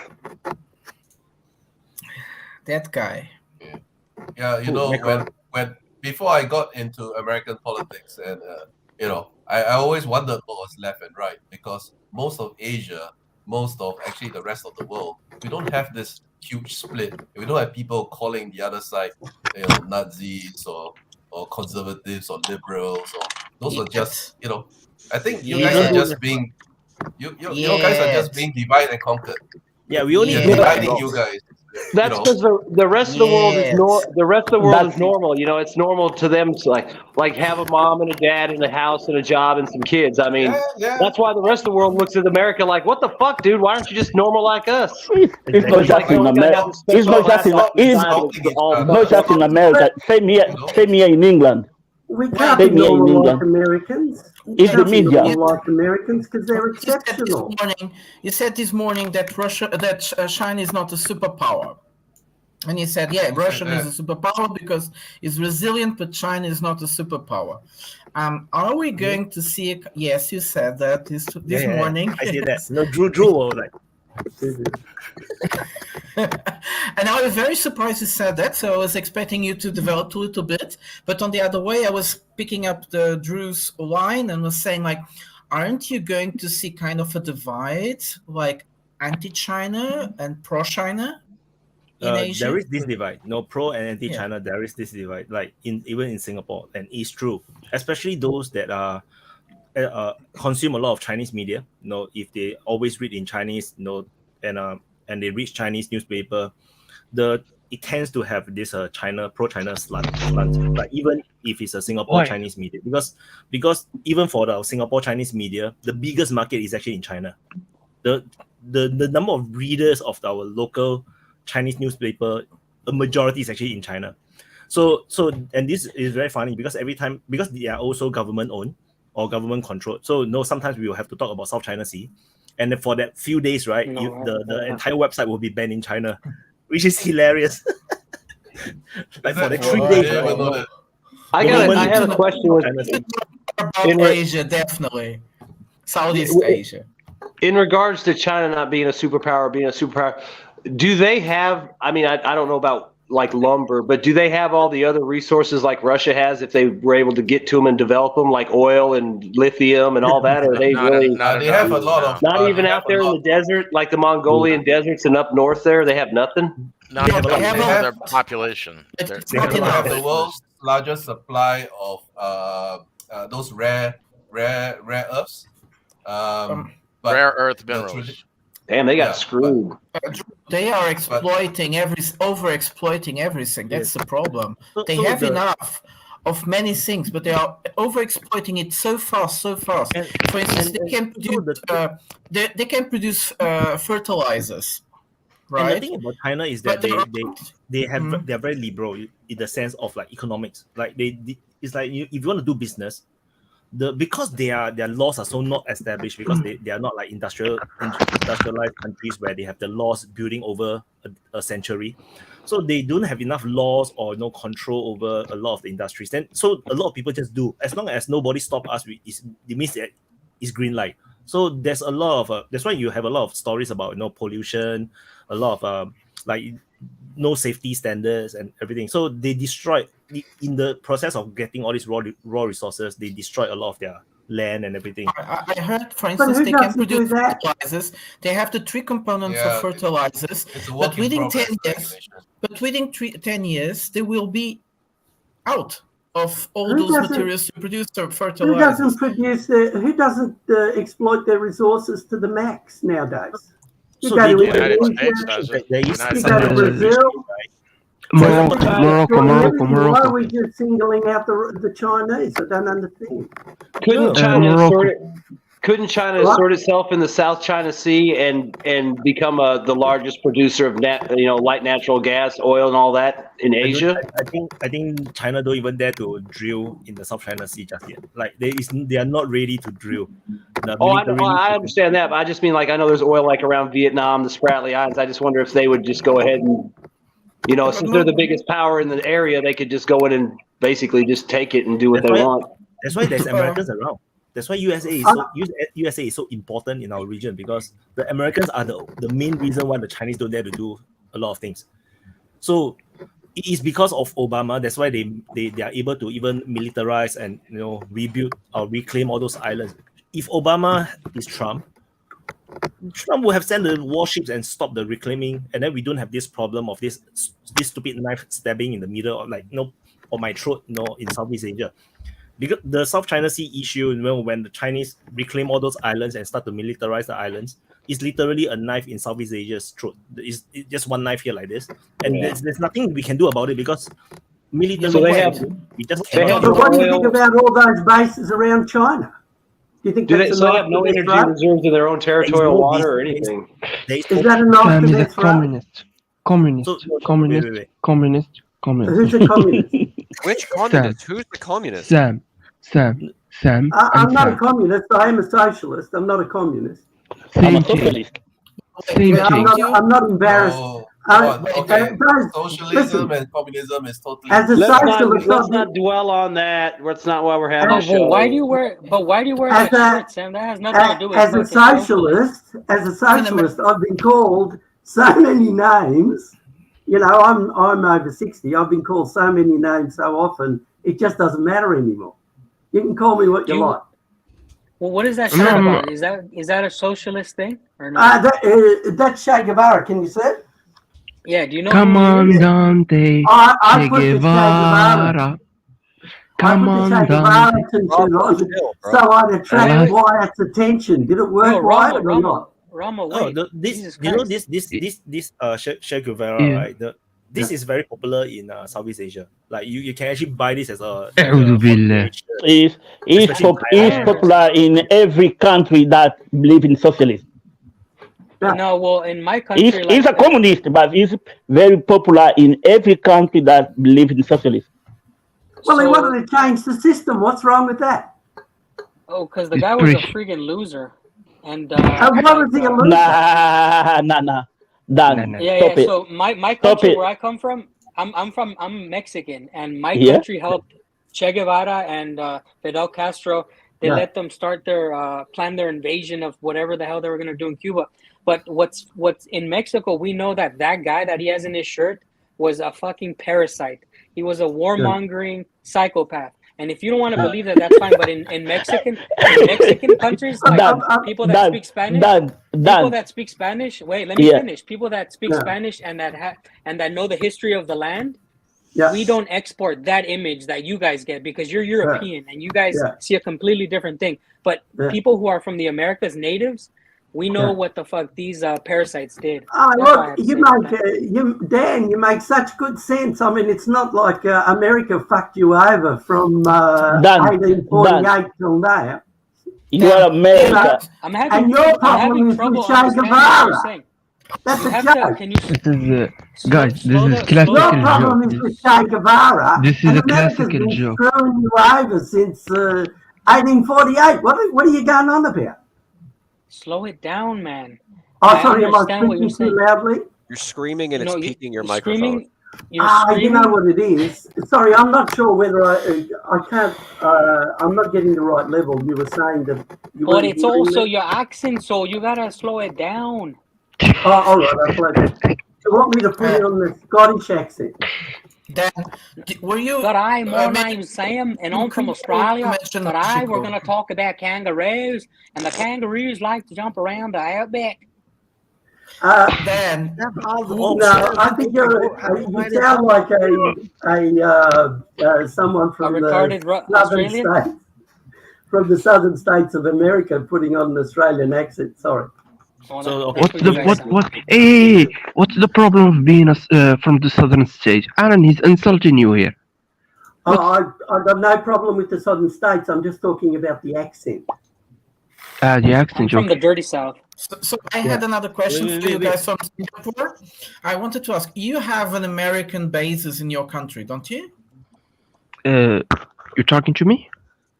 That guy. Yeah, you know, when before I got into American politics, and I always wondered what was left and right, because most of Asia, most of actually the rest of the world, we don't have this huge split. We don't have people calling the other side, Nazis or conservatives or liberals, or those are just, I think you guys are just being, you guys are just being divide and conquered. Yeah, we only dividing you guys. That's because the rest of the world is is normal. It's normal to them to like have a mom and a dad and a house and a job and some kids. I mean, that's why the rest of the world looks at America like, what the fuck, dude? Why aren't you just normal like us? It's not just in America. It's not just in America. Same here in England. We can't be normal like Americans. It's the media. Like Americans because they're exceptional. You said this morning that China is not a superpower. And he said, yeah, Russia is a superpower because it's resilient, but China is not a superpower. Are we going to see? Yes, you said that this morning. I see that. No, Drew, like. And I was very surprised you said that, so I was expecting you to develop a little bit. But on the other way, I was picking up the Drew's line and was saying, like, aren't you going to see kind of a divide, like anti-China and pro-China in Asia? There is this divide. No, pro and anti-China, there is this divide, like even in Singapore, and it's true. Especially those that are consume a lot of Chinese media. If they always read in Chinese, and they read Chinese newspaper, it tends to have this pro-China slant. Like even if it's a Singapore Chinese media, because even for the Singapore Chinese media, the biggest market is actually in China. The number of readers of our local Chinese newspaper, a majority is actually in China. So and this is very funny because because they are also government owned or government controlled. So sometimes we will have to talk about South China Sea. And then for that few days, right, the entire website will be banned in China, which is hilarious. Like for the 3 days, right? I have a question about Asia, definitely. Southeast Asia. In regards to China not being a superpower, do they have, I mean, I don't know about like lumber, but do they have all the other resources like Russia has if they were able to get to them and develop them, like oil and lithium and all that? Or are they they have a lot of not even out there in the desert, like the Mongolian deserts and up north there, they have nothing? Not even their population. They have the world's largest supply of those rare earths. Rare earth minerals. Damn, they got screwed. They are overexploiting everything. That's the problem. They have enough of many things, but they are overexploiting it so fast. For instance, they can produce fertilizers. Right. And the thing about China is that they are very liberal in the sense of like economics. Like it's like if you want to do business, because their laws are so not established, because they are not like industrialized countries where they have the laws building over a century, so they don't have enough laws or no control over a lot of the industries. And so a lot of people just do, as long as nobody stop us, it means that it's green light. So there's a lot of that's why you have a lot of stories about pollution, a lot of like no safety standards and everything. So they destroyed in the process of getting all these raw resources. They destroyed a lot of their land and everything. I heard, for instance, they can produce fertilizers. They have the 3 components of fertilizers, but within 10 years, they will be out of all those materials to produce their fertilizers. Who doesn't exploit their resources to the max nowadays? You so go to Brazil. Morocco. Why are we just singling out the Chinese? I don't understand. Couldn't China sort itself in the South China Sea and become the largest producer of light natural gas, oil, and all that in Asia? I think China don't even dare to drill in the South China Sea just yet. Like they are not ready to drill. I understand that, but I just mean like I know there's oil like around Vietnam, the Spratly Islands. I just wonder if they would just go ahead and since they're the biggest power in the area, they could just go in and basically just take it and do what they want. That's why there's Americans around. That's why USA is so important in our region, because the Americans are the main reason why the Chinese don't dare to do a lot of things. So it is because of Obama. That's why they are able to even militarize and rebuild or reclaim all those islands. If Obama is Trump would have sent the warships and stopped the reclaiming, and then we don't have this problem of this stupid knife stabbing in the middle of on my throat, in Southeast Asia. Because the South China Sea issue, when the Chinese reclaim all those islands and start to militarize the islands, is literally a knife in Southeast Asia's throat. It's just one knife here like this, and there's nothing we can do about it because military. So what do you think about all those bases around China? Do you think they have no energy reserves in their own territorial water or anything? Is that enough to their Communist. Who's a communist? Which communist? Who's the communist? Sam. I'm not a communist. I am a socialist. I'm not a communist. I'm a socialist. I'm not embarrassed Socialism and communism is totally. Let's not dwell on that. That's not why we're having a show. But why do you wear that shirt, Sam? That has nothing to do with as a socialist. I've been called so many names. You know, I'm over 60. I've been called so many names so often, it just doesn't matter anymore. You can call me what you like. Well, what is that shirt about? Is that a socialist thing or not? That's Che Guevara. Can you see it? Yeah. Do you know? Comandante Che Guevara. Comandante. So I'd attract Wyatt's attention. Did it work, Wyatt, or not? Rama, this Che Guevara, right? This is very popular in Southeast Asia. Like you can actually buy this as a. It's popular in every country that believe in socialism. No, well, in my country, he's a communist, but he's very popular in every country that believe in socialism. Well, they wanted to change the system. What's wrong with that? Oh, because the guy was a freaking loser. And why was he a loser? Nah. Yeah. So my country, where I come from, I'm Mexican, and my country helped Che Guevara and Fidel Castro. They let them start their plan their invasion of whatever the hell they were going to do in Cuba. But what's in Mexico, we know that guy that he has in his shirt was a fucking parasite. He was a warmongering psychopath. And if you don't want to believe that, that's fine. But in Mexican countries, like people that speak Spanish, wait, let me finish. People that speak Spanish and that know the history of the land, we don't export that image that you guys get because you're European and you guys see a completely different thing. But people who are from the Americas, natives, we know what the fuck these parasites did. Look, you make such good sense. I mean, it's not like America fucked you over from 1848 till now. You are America. And your problem is with Che Guevara. That's a joke. Guys, this is classical Your problem is with Che Guevara. This is a classical joke. Screwing you over since 1848. What are you going on about? Slow it down, man. Oh, sorry, am I speaking too loudly? You're screaming and it's peaking your microphone. You know what it is. Sorry, I'm not sure whether I can't. I'm not getting the right level. You were saying that. But it's also your accent, so you gotta slow it down. Oh, all right. I'll play that. You want me to put it on the Scottish accent? Dan, were you? My name's Sam, and I'm from Australia. We're going to talk about kangaroos, and the kangaroos like to jump around the outback. Dan, no, I think you sound like someone from the southern states, from the southern states of America, putting on an Australian accent. Sorry. So what's the problem of being from the southern states? Aaron, he's insulting you here. I've got no problem with the southern states. I'm just talking about the accent. The accent. From the dirty south. So I had another question for you guys from Singapore. I wanted to ask, you have an American basis in your country, don't you? You're talking to me?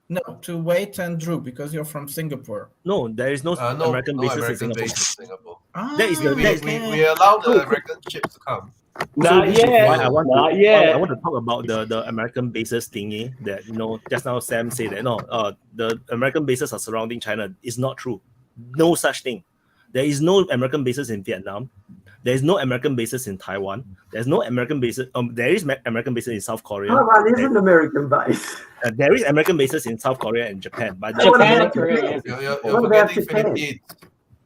No, to Wait and Drew, because you're from Singapore. No, there is no American bases in Singapore. We allow the American ships to come. Not yet. I want to talk about the American bases thingy that, just now Sam said that the American bases are surrounding China. It's not true. No such thing. There is no American bases in Vietnam. There is no American bases in Taiwan. There's no American bases. There is American bases in South Korea. Taiwan is an American base. There is American bases in South Korea and Japan. But Japan and Korea. You're forgetting Philippines.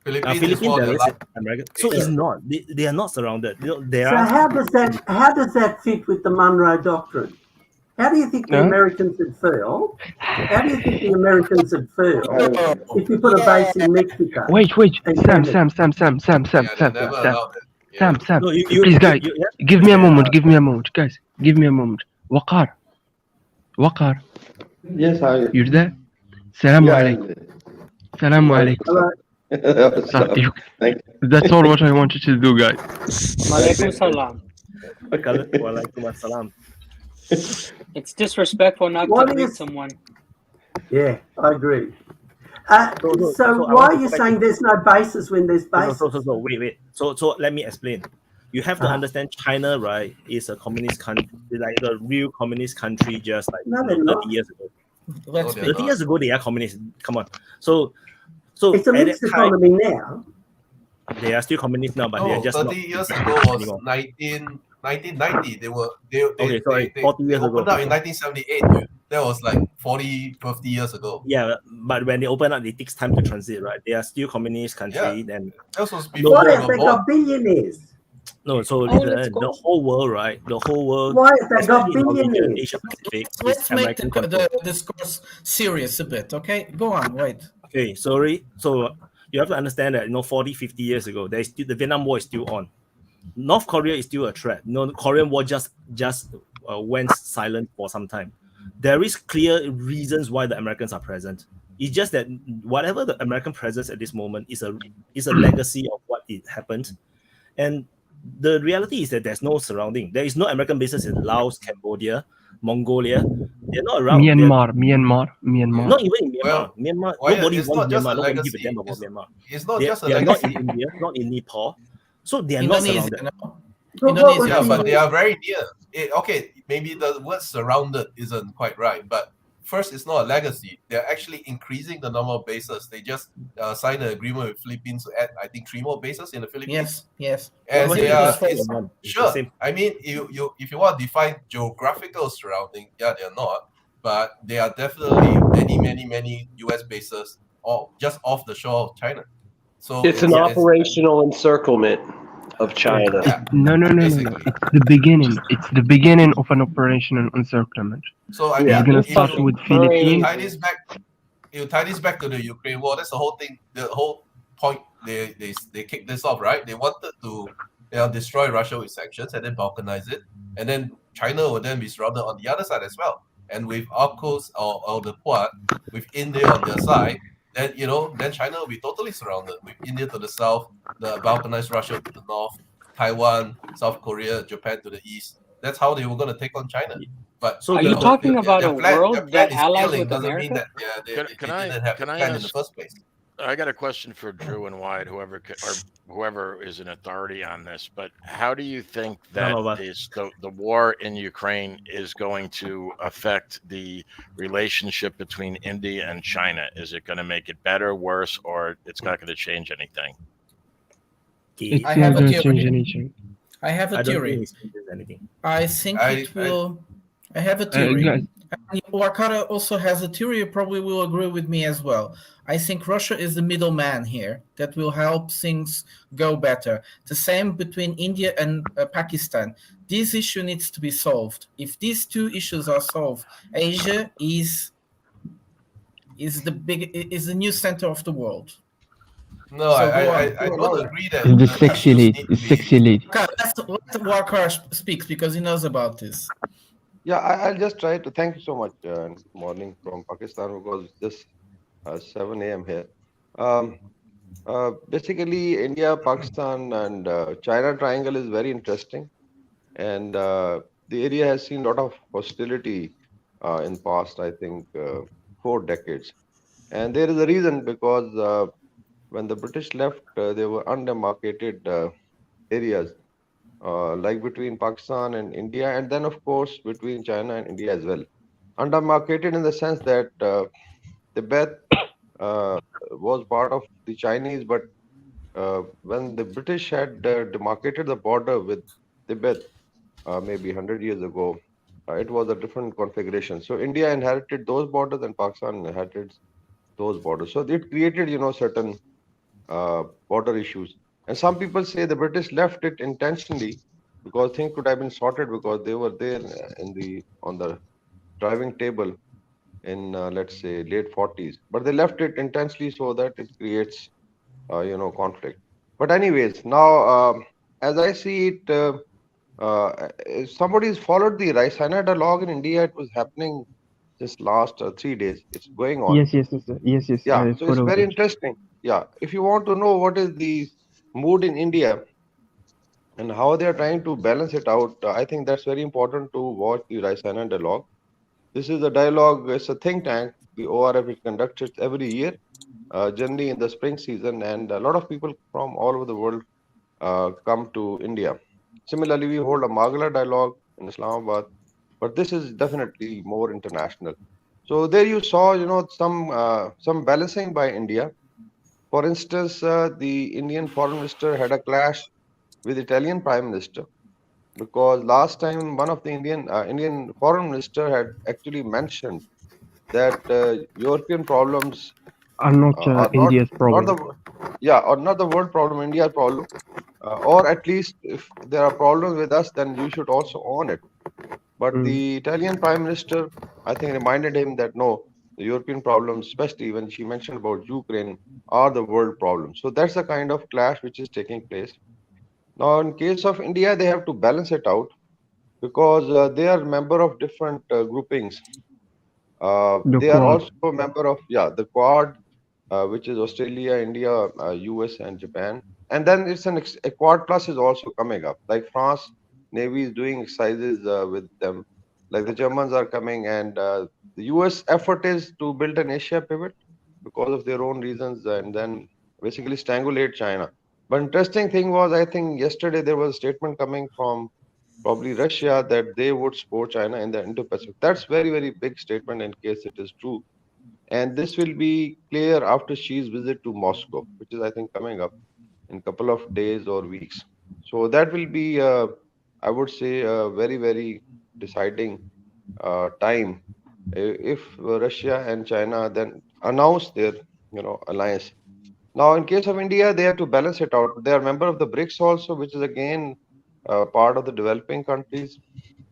Philippines there is American. So it's not. They are not surrounded. How does that fit with the Monroe Doctrine? How do you think the Americans would feel? How do you think the Americans would feel if you put a base in Mexico? Wait, Sam. Please, guys, give me a moment. Guys, give me a moment. Waqar. Yes, hi. You're there? Salaam alaikum. That's all what I wanted to do, guys. Walaikum salam. Walaikum assalam. It's disrespectful not to greet someone. Yeah, I agree. So why are you saying there's no basis when there's basis? Wait. So let me explain. You have to understand China, right, is a communist country, like a real communist country, just like No, they're 30 not. years ago. Let's they're 30 not. years ago, they are communist. Come on. So It's a at mixed that time, economy now. they are still communist now, but they are No, just 30 not years ago was anymore. 1990. They Okay, sorry, 40 they years ago. opened up in 1978, dude. That was like 40, 50 years ago. Yeah, but when they open up, it takes time to transit, right? They are still communist country. Yeah. And That was before Why we have were they born. got billionaires? no, so let's listen, go. the whole world, right? The whole world, Why have they got especially in our region, billionaires? Asia Pacific, let's is make American control. the discourse serious a bit, okay? Go on, wait. Okay, sorry. So you have to understand that 40, 50 years ago, there is still, the Vietnam War is still on. North Korea is still a threat. The Korean War just went silent for some time. There is clear reasons why the Americans are present. It's just that whatever the American presence at this moment is a legacy of what it happened, and the reality is that there's no surrounding. There is no American bases in Laos, Cambodia, Mongolia. They're not around. Myanmar. Not even in Myanmar. Well, Myanmar. Wyatt, Nobody it's wants not just Myanmar. a Nobody give a legacy. damn about Myanmar. It's not They just a are not in legacy. India, not in Nepal, so they are not Indonesia, surrounded. no? But Indonesia. Yeah, but they are very near. Okay, maybe the word surrounded isn't quite right, but first, it's not a legacy. They're actually increasing the number of bases. They just signed an agreement with Philippines to add, I think, 3 more bases in the Philippines. Yes. And Well, they here are, it's the sure. same. I mean, if you want to define geographical surrounding, yeah, they're not, but they are definitely many US bases, all just off the shore of China. So It's an operational encirclement of China. Yeah, No. basically. It's the beginning. It's the beginning of an operational encirclement. So I It's mean, gonna if start you with Philippines. tie this back to the Ukraine war. That's the whole thing. The whole point. They kicked this off, right? They wanted to destroy Russia with sanctions and then balkanize it, and then China would then be surrounded on the other side as well. And with AUKUS or the Quad, with India on their side, then then China will be totally surrounded with India to the south, the balkanized Russia to the north, Taiwan, South Korea, Japan to the east. That's how they were going to take on China. But are you talking about a world that allies with doesn't mean America? that they didn't have the plan in the first place. I got a question for Drew and Wyatt, whoever is an authority on this. But how do you think that the war in Ukraine is going to affect the relationship between India and China? Is it going to make it better, worse, or it's not going to change anything? It's not going to change anything. I have a theory. I think it will. I have a theory. Wakara also has a theory. You probably will agree with me as well. I think Russia is the middleman here that will help things go better. The same between India and Pakistan. This issue needs to be solved. If these two issues are solved, Asia is the new center of the world. No, so I don't agree that the sexy lady. The sexy lady. Let Wakar speak because he knows about this. Yeah, I'll just try to. Thank you so much. Morning from Pakistan because it's just 7 a.m. here. Basically, India, Pakistan, and China triangle is very interesting, and the area has seen a lot of hostility in past, I think, 4 decades. And there is a reason because when the British left, there were undemarcated areas. Like between Pakistan and India, and then of course between China and India as well. Undemarcated in the sense that Tibet was part of the Chinese, but when the British had demarcated the border with Tibet maybe 100 years ago, it was a different configuration. So India inherited those borders and Pakistan inherited those borders. So it created, certain border issues. And some people say the British left it intentionally because things could have been sorted because they were there on the driving table in let's say late 40s. But they left it intentionally so that it creates conflict. But anyways, now as I see it, if somebody's followed the Raisina dialogue in India, it was happening just last 3 days. It's going on. Yes. Yeah, so it's very interesting. Yeah, if you want to know what is the mood in India and how they are trying to balance it out, I think that's very important to watch the Raisina dialogue. This is a dialogue, it's a think tank. The ORF it conducts it every year, generally in the spring season, and a lot of people from all over the world come to India. Similarly, we hold a Magala dialogue in Islamabad, but this is definitely more international. So there you saw, some balancing by India. For instance, the Indian foreign minister had a clash with Italian prime minister because last time one of the Indian foreign minister had actually mentioned that European problems Are not are India's not problem. or not the world problem, India problem, or at least if there are problems with us, then you should also own it. But the Italian prime minister, I think, reminded him that no, the European problems, especially when she mentioned about Ukraine, are the world problem. So that's the kind of clash which is taking place. Now, in case of India, they have to balance it out because they are member of different groupings. The They are Quad. also a member of the Quad, which is Australia, India, US, and Japan. And then it's a Quad Plus is also coming up. Like France Navy is doing exercises with them. Like the Germans are coming, and the US effort is to build an Asia pivot because of their own reasons, and then basically strangulate China. But interesting thing was, I think yesterday there was a statement coming from probably Russia that they would support China in the Indo-Pacific. That's very, very big statement in case it is true. And this will be clear after Xi's visit to Moscow, which is, I think, coming up in a couple of days or weeks. So that will be, I would say, a very, very deciding time if Russia and China then announce their, alliance. Now, in case of India, they have to balance it out. They are member of the BRICS also, which is again part of the developing countries.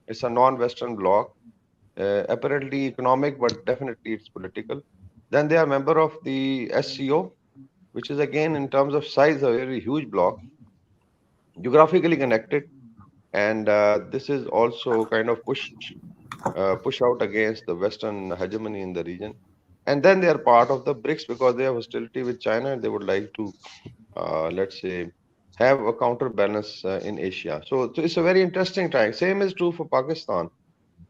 It's a non-Western bloc, apparently economic, but definitely it's political. Then they are member of the SCO, which is again in terms of size a very huge bloc, geographically connected, and this is also kind of push out against the Western hegemony in the region. And then they are part of the BRICS because they have hostility with China and they would like to, let's say, have a counterbalance in Asia. So it's a very interesting time. Same is true for Pakistan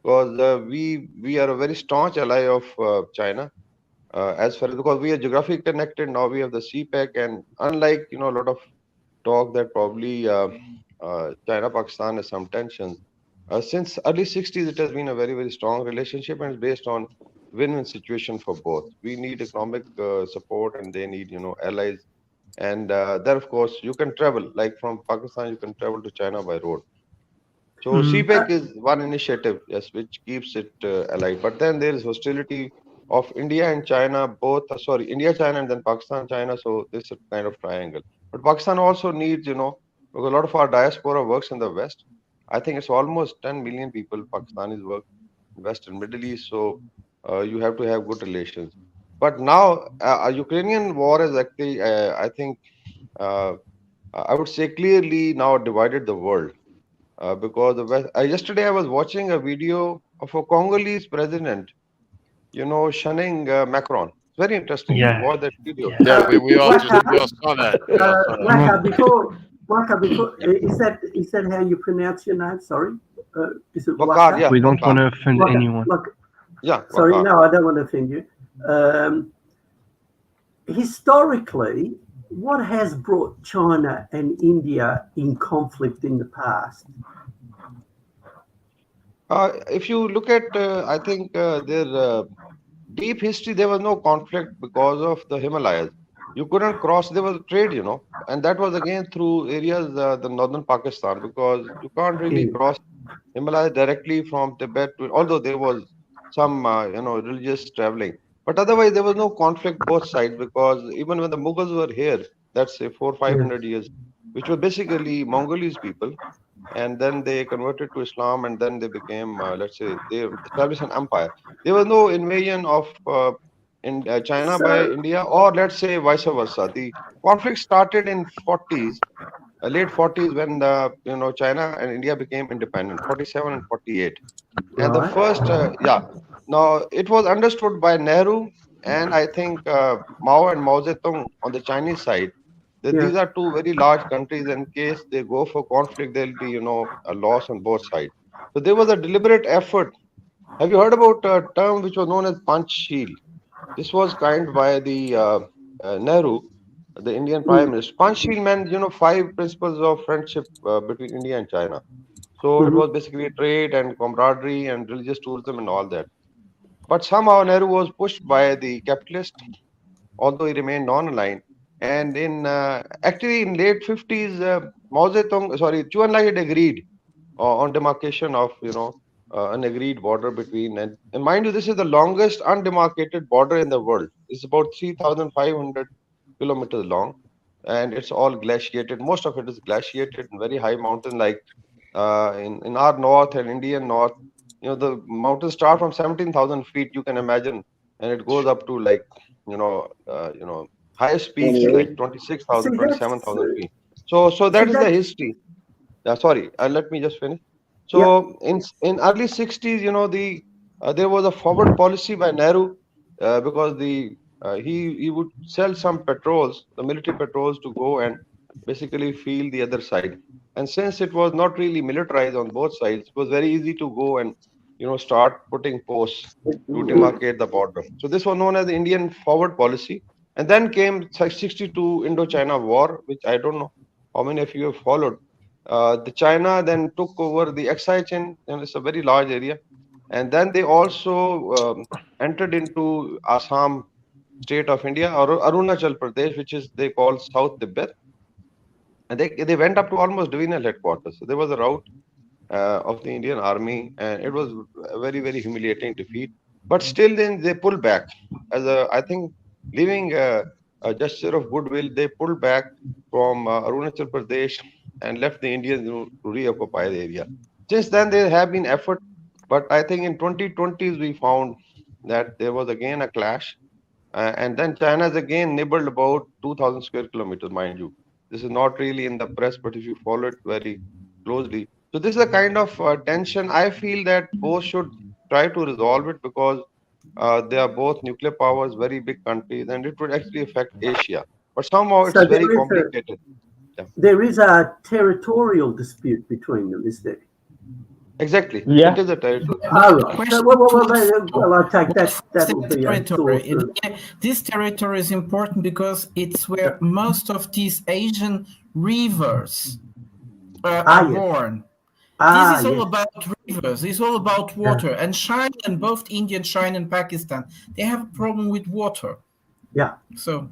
because we are a very staunch ally of China as far as because we are geographically connected. Now we have the CPEC, and unlike a lot of talk that probably China Pakistan has some tensions. Since early 60s, it has been a very, very strong relationship and it's based on win-win situation for both. We need economic support and they need, allies. And then, of course, you can travel, like from Pakistan, you can travel to China by road. So CPEC is one initiative, yes, which keeps it alive. But then there is hostility of India and China, both, India, China, and then Pakistan, China. So this is a kind of triangle. But Pakistan also needs, because a lot of our diaspora works in the West. I think it's almost 10 million people Pakistanis work in West and Middle East. So you have to have good relations. But now, a Ukrainian war is actually, I think, I would say clearly now divided the world because the West, yesterday I was watching a video of a Congolese president, shunning Macron. It's very interesting. You should watch that video. Yeah, we all saw that. Waka, is that how you pronounce your name? Sorry, is it Wakar? Waka? Yeah, We don't Wakar. want to offend anyone. Yeah. Sorry, Wakar. no, I don't want to offend you. Historically, what has brought China and India in conflict in the past? If you look at, I think their deep history, there was no conflict because of the Himalayas. You couldn't cross, there was trade, and that was again through areas, the northern Pakistan, because you can't really cross Himalayas directly from Tibet to, although there was some, religious traveling. But otherwise, there was no conflict both sides because even when the Mughals were here, that's say 400-500 years, which were basically Mongolese people, and then they converted to Islam, and then they became, let's say, they established an empire. There was no invasion of in China by India, or let's say vice versa. The conflict started in 40s, late 40s, when China and India became independent, 47 and 48. And the first, now it was understood by Nehru and I think Mao and Mao Zedong on the Chinese side that these are two very large countries. In case they go for conflict, there'll be, a loss on both sides. So there was a deliberate effort. Have you heard about a term which was known as Panchsheel? This was coined by the Nehru the Indian Prime Minister. Panchsheel meant, 5 principles of friendship between India and China. So it was basically trade and camaraderie and religious tourism and all that. But somehow Nehru was pushed by the capitalist, although he remained non-aligned. And actually in late 50s, Zedong Enlai had agreed on demarcation of, an agreed border between, and mind you, this is the longest undemarcated border in the world. It's about 3,500 kilometers long, and it's all glaciated. Most of it is glaciated in very high mountain, like in our north and Indian north. The mountains start from 17,000 feet, you can imagine, and it goes up to like, highest peaks like 26,000, 27,000 feet. So that is the history. Sorry, let me just finish. So in early 60s, there was a forward policy by Nehru because he would sell some patrols, the military patrols, to go and basically feel the other side. And since it was not really militarized on both sides, it was very easy to go and start putting posts to demarcate the border. So this was known as the Indian forward policy. And then came 62 Indo-China War, which I don't know how many of you have followed. The China then took over the Aksai-Chin, and it's a very large area. And then they also entered into Assam state of India, or Arunachal Pradesh, which is they call South Tibet. And they went up to almost divisional headquarters. So there was a rout of the Indian army, and it was a very, very humiliating defeat. But still, then they pulled back. I think, leaving a gesture of goodwill, they pulled back from Arunachal Pradesh and left the Indians to reoccupy the area. Since then, there have been efforts, but I think in 2020s we found that there was again a clash, and then China's again nibbled about 2,000 square kilometers, mind you. This is not really in the press, but if you follow it very closely. So this is a kind of tension. I feel that both should try to resolve it because they are both nuclear powers, very big countries, and it would actually affect Asia. But somehow it's very complicated. There is a territorial dispute between them, is there? Exactly. Yeah. It is a territory. Right. So, well, I take that will be a source. This territory is important because it's where most of these Asian rivers are born. This is all about rivers. It's all about water. And China, and both India, China, and Pakistan, they have a problem with water. Yeah. So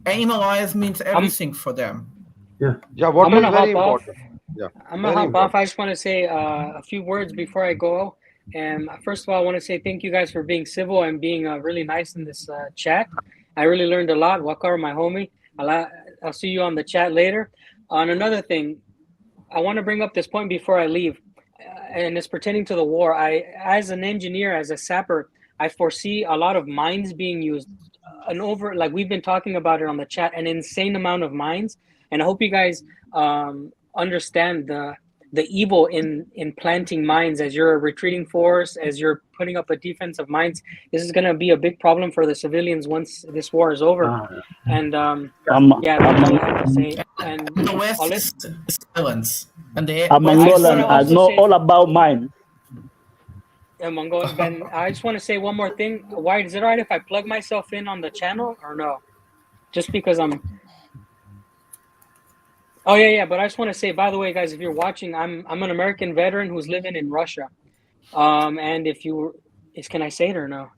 Himalayas means everything for them. Yeah. Water is very important. Yeah. I'm gonna hop off. I just want to say a few words before I go. And first of all, I want to say thank you guys for being civil and being really nice in this chat. I really learned a lot. Wakar, my homie. I'll see you on the chat later. On another thing, I want to bring up this point before I leave, and it's pertaining to the war. As an engineer, as a sapper, I foresee a lot of mines being used, like we've been talking about it on the chat, an insane amount of mines. And I hope you guys understand the evil in planting mines as you're a retreating force, as you're putting up a defense of mines. This is going to be a big problem for the civilians once this war is over. And that's all I have to say. And the West is silence. And I'm Angolan. I know all about mine. Mongolian, Ben, I just want to say one more thing. Wyatt, is it all right if I plug myself in on the channel or no? Just because I'm... Oh, yeah. But I just want to say, by the way, guys, if you're watching, I'm an American veteran who's living in Russia. And if you... Can I say it or no?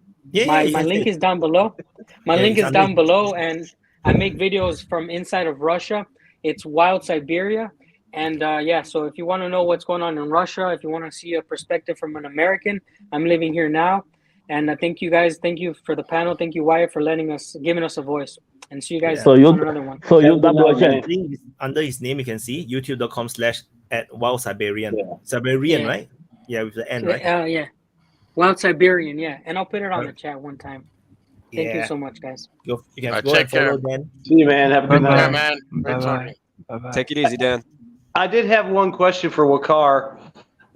My link is down below. My link is down below, and I make videos from inside of Russia. It's WildSiberian. And so if you want to know what's going on in Russia, if you want to see a perspective from an American, I'm living here now. And thank you guys. Thank you for the panel. Thank you, Wyatt, for giving us a voice. And see you guys on another one. So you WHN. Under his name, you can see youtube.com/@WildSiberian. Siberian, right? Yeah, with the N, right? Yeah. WildSiberian, yeah. And I'll put it on the chat one time. Thank you so much, guys. You can go and follow Dan. See you, man. Have a good night. Man. Great talking. Take it easy, Dan. I did have one question for Wakar.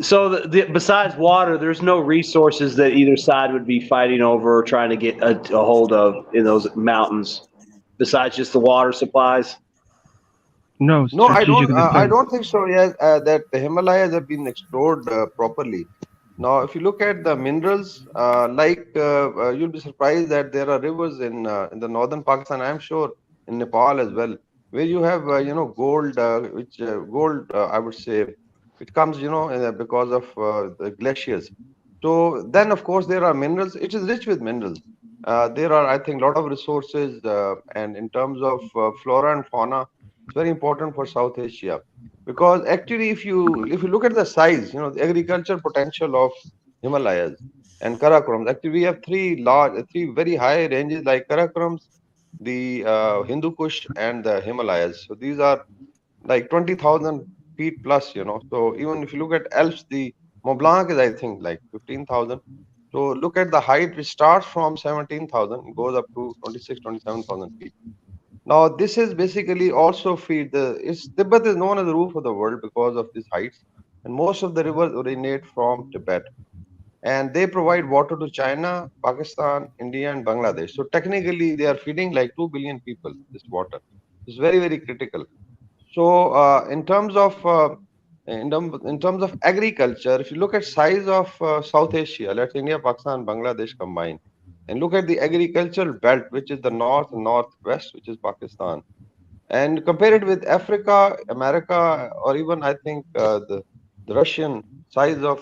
So besides water, there's no resources that either side would be fighting over or trying to get a hold of in those mountains, besides just the water supplies? No, I don't think so. Yeah, that the Himalayas have been explored properly. Now, if you look at the minerals, you'll be surprised that there are rivers in the northern Pakistan. I'm sure in Nepal as well, where you have gold, which gold I would say, which comes because of the glaciers. So then of course there are minerals. It is rich with minerals. There are, I think, a lot of resources, and in terms of flora and fauna, it's very important for South Asia, because actually if you look at the size, the agriculture potential of Himalayas and Karakorams. Actually, we have three very high ranges like Karakorams, the Hindu Kush, and the Himalayas. So these are like 20,000 feet plus. So even if you look at Alps, the Mont Blanc is, I think, like 15,000. So look at the height, which starts from 17,000 and goes up to 26, 27,000 feet. Now, this is basically also feed Tibet is known as the roof of the world because of these heights, and most of the rivers originate from Tibet, and they provide water to China, Pakistan, India, and Bangladesh. So technically, they are feeding like 2 billion people this water. It's very, very critical. So in terms of agriculture, if you look at size of South Asia, let's India, Pakistan, Bangladesh combined, and look at the agricultural belt, which is the north and northwest, which is Pakistan, and compare it with Africa, America, or even I think the Russian size of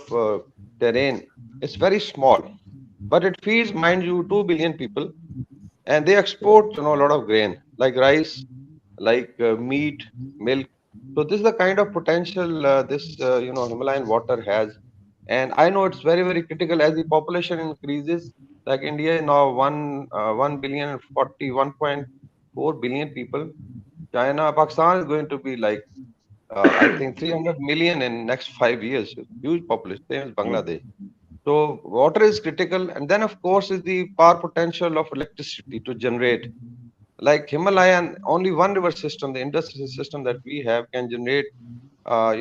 terrain, it's very small, but it feeds, mind you, 2 billion people, and they export a lot of grain like rice, like meat, milk. So this is the kind of potential this Himalayan water has, and I know it's very, very critical as the population increases. Like India is now 1 billion and 41.4 billion people. China, Pakistan is going to be like I think 300 million in next 5 years. Huge population, same as Bangladesh. So water is critical, and then of course is the power potential of electricity to generate. Like Himalayan, only one river system, the industrial system that we have, can generate 5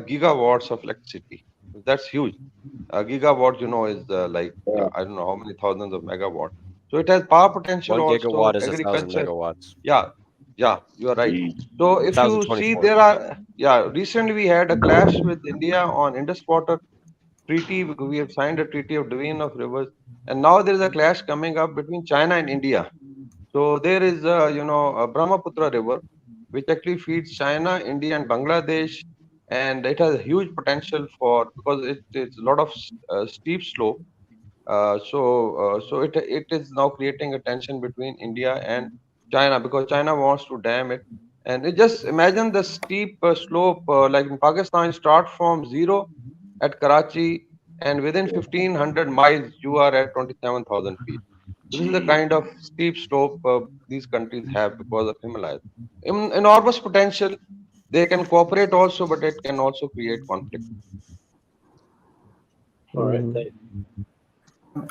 gigawatts of electricity. That's huge. A gigawatt, is I don't know how many thousands of megawatts. So it has power potential 1 gigawatt also. is 1,000 Agriculture, megawatts. yeah, yeah, you are right. So if you see, 1,024. recently we had a clash with India on Indus water treaty, because we have signed a treaty of division of rivers, and now there is a clash coming up between China and India. So there is a Brahmaputra river, which actually feeds China, India, and Bangladesh, and it has a huge potential for, because it's a lot of steep slope. So it is now creating a tension between India and China, because China wants to dam it. And it just imagine the steep slope, like in Pakistan, start from zero at Karachi, and within 1,500 miles you are at 27,000 feet. So this is the kind of steep slope these countries have because of Himalayas. Enormous potential. They can cooperate also, but it can also create conflict. All right.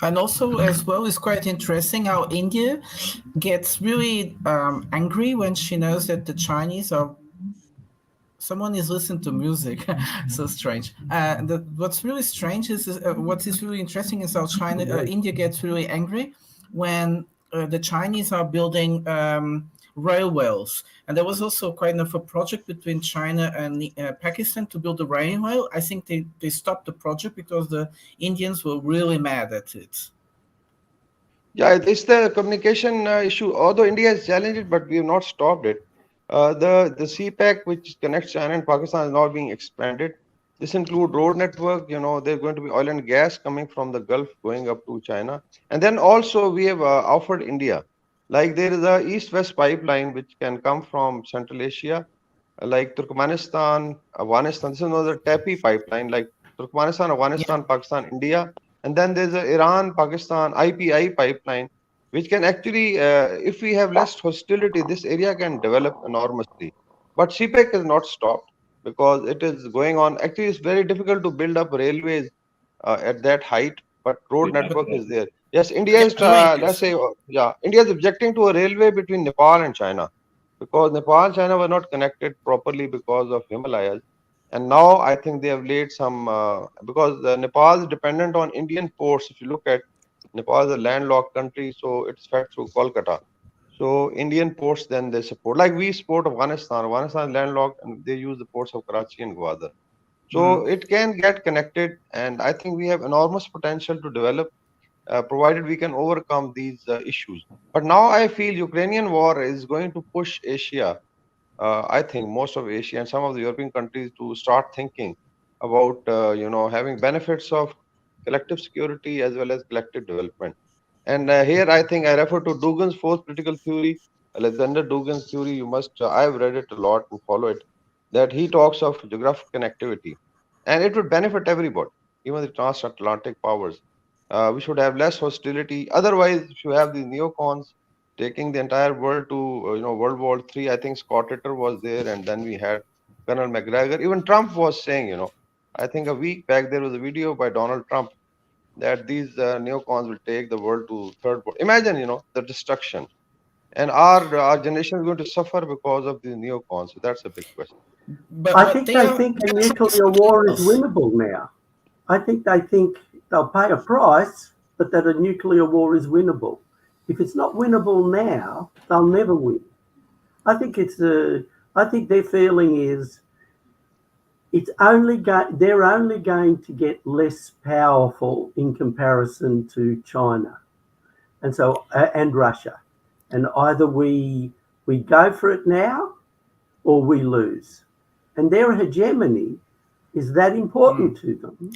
And also, as well, it's quite interesting how India gets really angry when she knows that the Chinese are. Someone is listening to music, so strange. What's really strange is what is really interesting is how India gets really angry when the Chinese are building railways. And there was also kind of a project between China and Pakistan to build a railway. I think they stopped the project because the Indians were really mad at it. Yeah, it's the communication issue. Although India has challenged it, but we have not stopped it. The CPEC, which connects China and Pakistan, is now being expanded. This includes road network. There's going to be oil and gas coming from the Gulf going up to China, and then also we have offered India, like there is a east-west pipeline which can come from Central Asia, like Turkmenistan, Afghanistan. This is another TAPI pipeline, like Turkmenistan, Afghanistan, Pakistan, India, and then there's a Iran, Pakistan IPI pipeline, which can actually, if we have less hostility, this area can develop enormously. But CPEC is not stopped because it is going on. Actually, it's very difficult to build up railways at that height, but road network is there. Yes, India is, let's say, India is objecting to a railway between Nepal and China, because Nepal and China were not connected properly because of Himalayas. And now I think they have laid some, because Nepal is dependent on Indian ports. If you look at Nepal is a landlocked country, so it's fed through Kolkata. So Indian ports then they support, like we support Afghanistan. Afghanistan is landlocked, and they use the ports of Karachi and Gwadar. So it can get connected, and I think we have enormous potential to develop. provided we can overcome these issues. But now I feel Ukrainian war is going to push Asia, I think most of Asia and some of the European countries, to start thinking about having benefits of collective security as well as collective development. And here I think I refer to Dugin's fourth critical theory, Alexander Dugin's theory. You must, I've read it a lot and follow it, that he talks of geographic connectivity. And it would benefit everybody, even the transatlantic powers. We should have less hostility. Otherwise, if you have the neocons taking the entire world to World War III, I think Scott Ritter was there, and then we had Colonel McGregor. Even Trump was saying, I think a week back there was a video by Donald Trump that these neocons will take the world to third world. Imagine, the destruction. And our generation is going to suffer because of these neocons. So that's a big question. I think they think a nuclear war is winnable now. I think they think they'll pay a price, but that a nuclear war is winnable. If it's not winnable now, they'll never win. I think I think their feeling is they're only going to get less powerful in comparison to China, and Russia, and either we go for it now or we lose, and their hegemony is that important to them.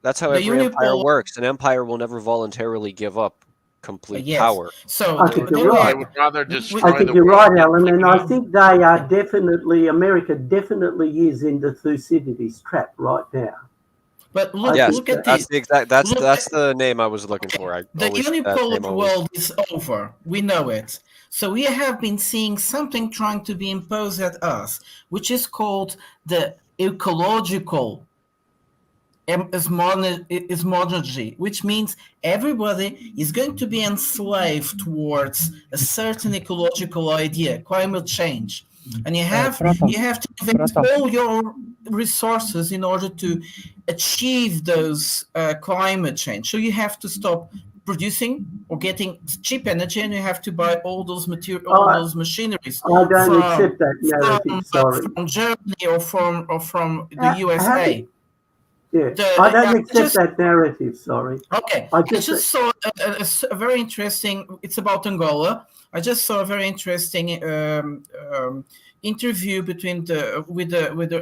That's how every empire works. An empire will never voluntarily give up complete power. So I think you're right. I would rather destroy I think you're right, Alan, and I think they are America definitely is in the Thucydides trap right now. But look at that's the exact that's the name I was looking for. The unipolar world is over. We know it. So we have been seeing something trying to be imposed at us, which is called the ecological cosmology, which means everybody is going to be enslaved towards a certain ecological idea, climate change. And you have to invest all your resources in order to achieve those climate change. So you have to stop producing or getting cheap energy, and you have to buy all those those machineries. I don't accept that narrative. Sorry, from Germany or from the USA. I don't accept that narrative. Sorry. Okay, I just saw a very interesting. It's about Angola. I just saw a very interesting interview with the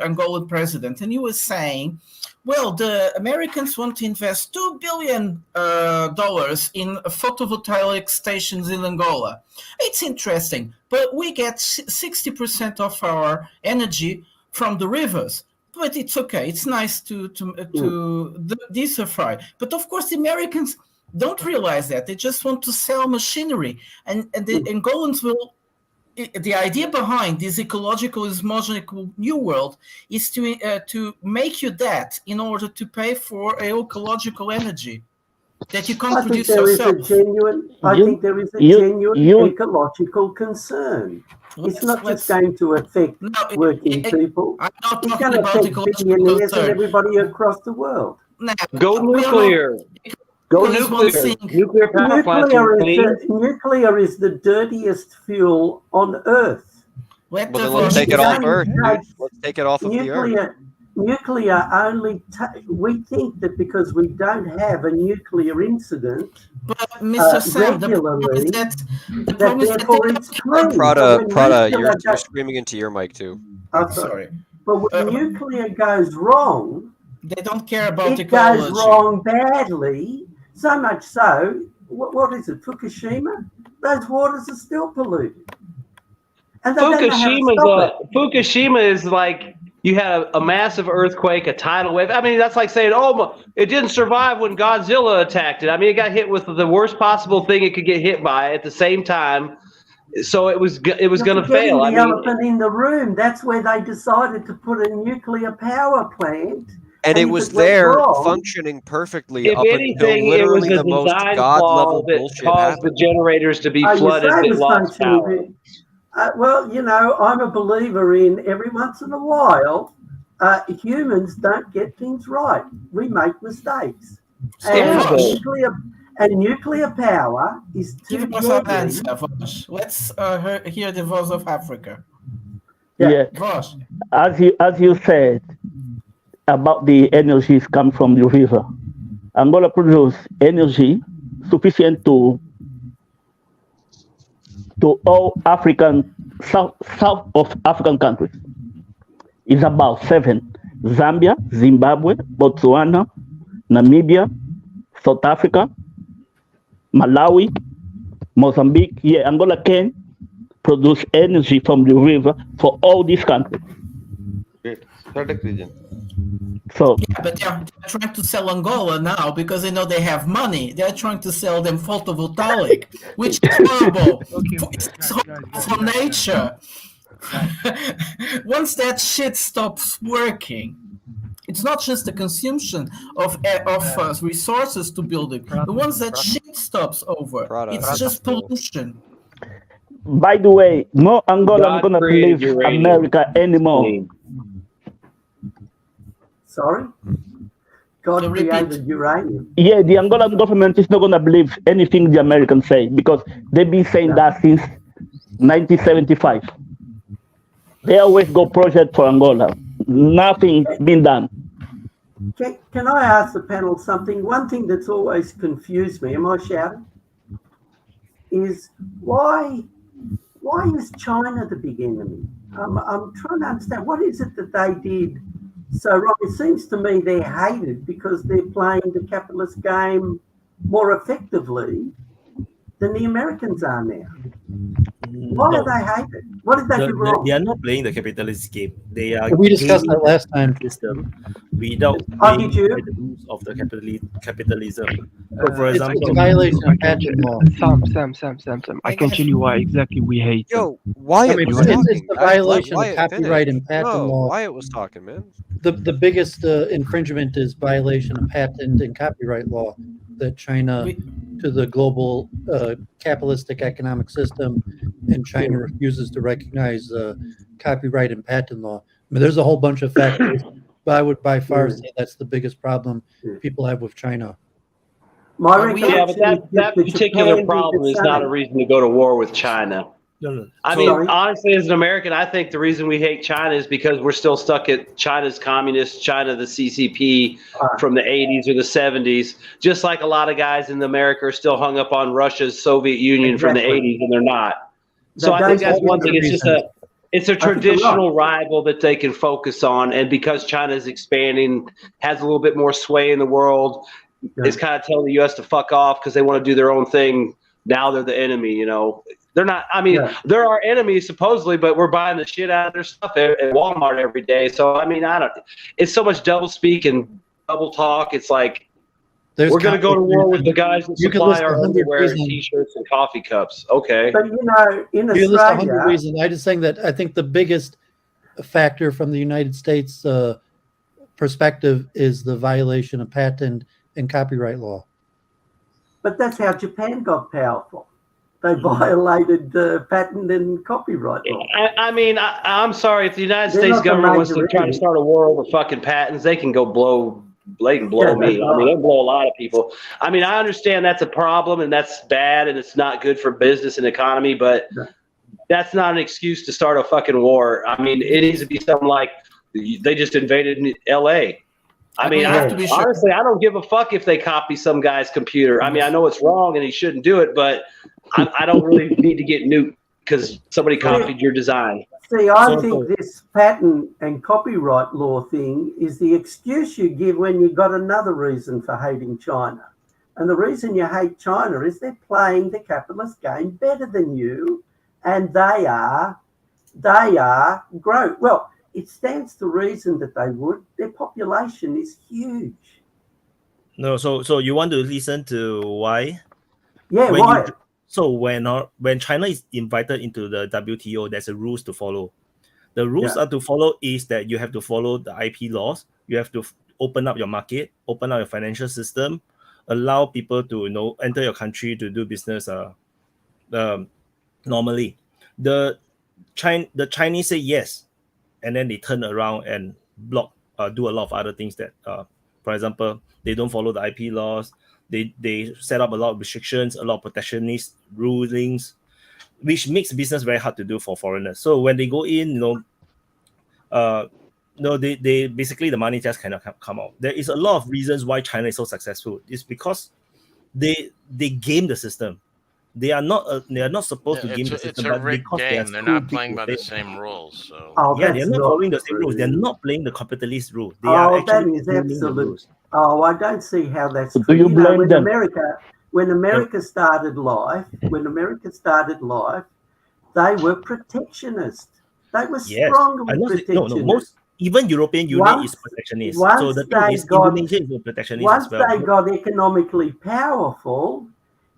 Angolan president, and he was saying, well, the Americans want to invest $2 billion in photovoltaic stations in Angola. It's interesting, but we get 60% of our energy from the rivers. But it's okay. It's nice to diversify. But of course, the Americans don't realize that. They just want to sell machinery, and the Angolans will. The idea behind this ecological cosmological new world is to make you that in order to pay for ecological energy that you can't produce yourself. I think there is a genuine ecological concern. It's not just going to affect working people. I'm not it's talking going to about affect ecological billionaires concern. and everybody across the world. Go nuclear. Go nuclear. Nuclear power plants. Nuclear is the dirtiest fuel on Earth. Well, then let's take it off Earth, dude. Let's take it off of the Earth. Nuclear only. We think that because we don't have a nuclear incident, but Mr. Sam, regularly, the problem is therefore it's clean. Prada, you're screaming into your mic too. I'm sorry. But when nuclear goes wrong, they don't care about it goes wrong badly. So much so, what is it, Fukushima? Those waters are still polluted. And Fukushima is like you had a massive earthquake, a tidal wave. I mean, that's like saying, oh, it didn't survive when Godzilla attacked it. I mean, it got hit with the worst possible thing it could get hit by at the same time. So it was going to fail. The elephant in the room. That's where they decided to put a nuclear power plant. And it was there functioning perfectly up until literally the most god-level bullshit caused the generators to be flooded and lost power. Well, I'm a believer in every once in a while, humans don't get things right. We make mistakes. And nuclear power is too deadly. Let's hear the voice of Africa. Yeah. As you said, about the energies come from the river. Angola produces energy sufficient to all African south of African countries. It's about 7: Zambia, Zimbabwe, Botswana, Namibia, South Africa, Malawi, Mozambique. Yeah, Angola can produce energy from the river for all these countries. Great. SADC region. So yeah, but they're trying to sell Angola now because they know they have money. They're trying to sell them photovoltaic, which is horrible. It's horrible for nature. Once that shit stops working, it's not just the consumption of resources to build it. The ones that shit stops over, it's just pollution. By the way, no Angolan gonna believe America anymore. Sorry? God created uranium. Yeah, the Angolan government is not gonna believe anything the Americans say because they've been saying that since 1975. They always go project for Angola. Nothing been done. Can I ask the panel something? One thing that's always confused me, am I shouting? Is why is China the big enemy? I'm trying to understand, what is it that they did so wrong? It seems to me they're hated because they're playing the capitalist game more effectively than the Americans are now. Why are they hated? What did they do wrong? They are not playing the capitalist game. They are. We discussed that last time. System without playing by the rules of the capitalism. So, for It's example, a violation of patent law. Sam. I can tell you why exactly we hate them. Yo, Wyatt was it's talking. the violation of Wyatt copyright finished. and patent No, law. Wyatt was talking, man. The biggest infringement is violation of patent and copyright law that China, to the global capitalistic economic system, and China refuses to recognize copyright and patent law. I mean, there's a whole bunch of factors, but I would by far say that's the biggest problem people have with China. Yeah, but that particular problem is not a reason to go to war with China. No. I mean, honestly, as an American, I think the reason we hate China is because we're still stuck at China's communist, China, the CCP from the 80s or the 70s, just like a lot of guys in America are still hung up on Russia's Soviet Union from the 80s, and they're not. So I think that's one thing. It's a traditional rival that they can focus on, and because China is expanding, has a little bit more sway in the world, is kind of telling the U.S. to fuck off because they want to do their own thing. Now they're the enemy, you know. They're not. I mean, they're our enemies supposedly, but we're buying the shit out of their stuff at Walmart every day. So I mean, it's so much double speak and double talk. It's like we're going to go to war with the guys that supply our underwear, and t-shirts, and coffee cups. Okay, but you know, in Australia, reasons. I just saying that I think the biggest factor from the United States perspective is the violation of patent and copyright law. But that's how Japan got powerful. They violated patent and copyright law. I mean, I'm sorry. If the United States government wants to try to start a war over fucking patents, they can go blow. They can blow me. I mean, they blow a lot of people. I mean, I understand that's a problem and that's bad and it's not good for business and economy, but that's not an excuse to start a fucking war. I mean, it needs to be something like they just invaded L.A. I mean, honestly, I don't give a fuck if they copy some guy's computer. I mean, I know it's wrong and he shouldn't do it, but I don't really need to get nuked because somebody copied your design. See, I think this patent and copyright law thing is the excuse you give when you got another reason for hating China. And the reason you hate China is they're playing the capitalist game better than you, and they are growing. Well, it stands to reason that they would. Their population is huge. No, so you want to listen to why? Yeah, why? So when China is invited into the WTO, there's a rules to follow. The rules are to follow is that you have to follow the IP laws. You have to open up your market, open up your financial system, allow people to enter your country to do business. Normally, the Chinese say yes, and then they turn around and block, do a lot of other things that, for example, they don't follow the IP laws. They set up a lot of restrictions, a lot of protectionist rulings, which makes business very hard to do for foreigners. So when they go in, No, they basically the money just cannot come out. There is a lot of reasons why China is so successful. It's because they game the system. They are not supposed to game the system, It's a but rigged because they are game. They're so not big, playing by they the same rules. So yeah, they're that's not not following the same rules. They're true. not playing the capitalist rule. They are Oh, that actually is gaming the absolute. rules. Oh, I don't see how that's Do true. you You know, blame them? when America started life, they were protectionist. They were Yes, strongly no, protectionist. most even European Union is protectionist. So the thing is, Indonesia is a protectionist as well. Once they got economically powerful,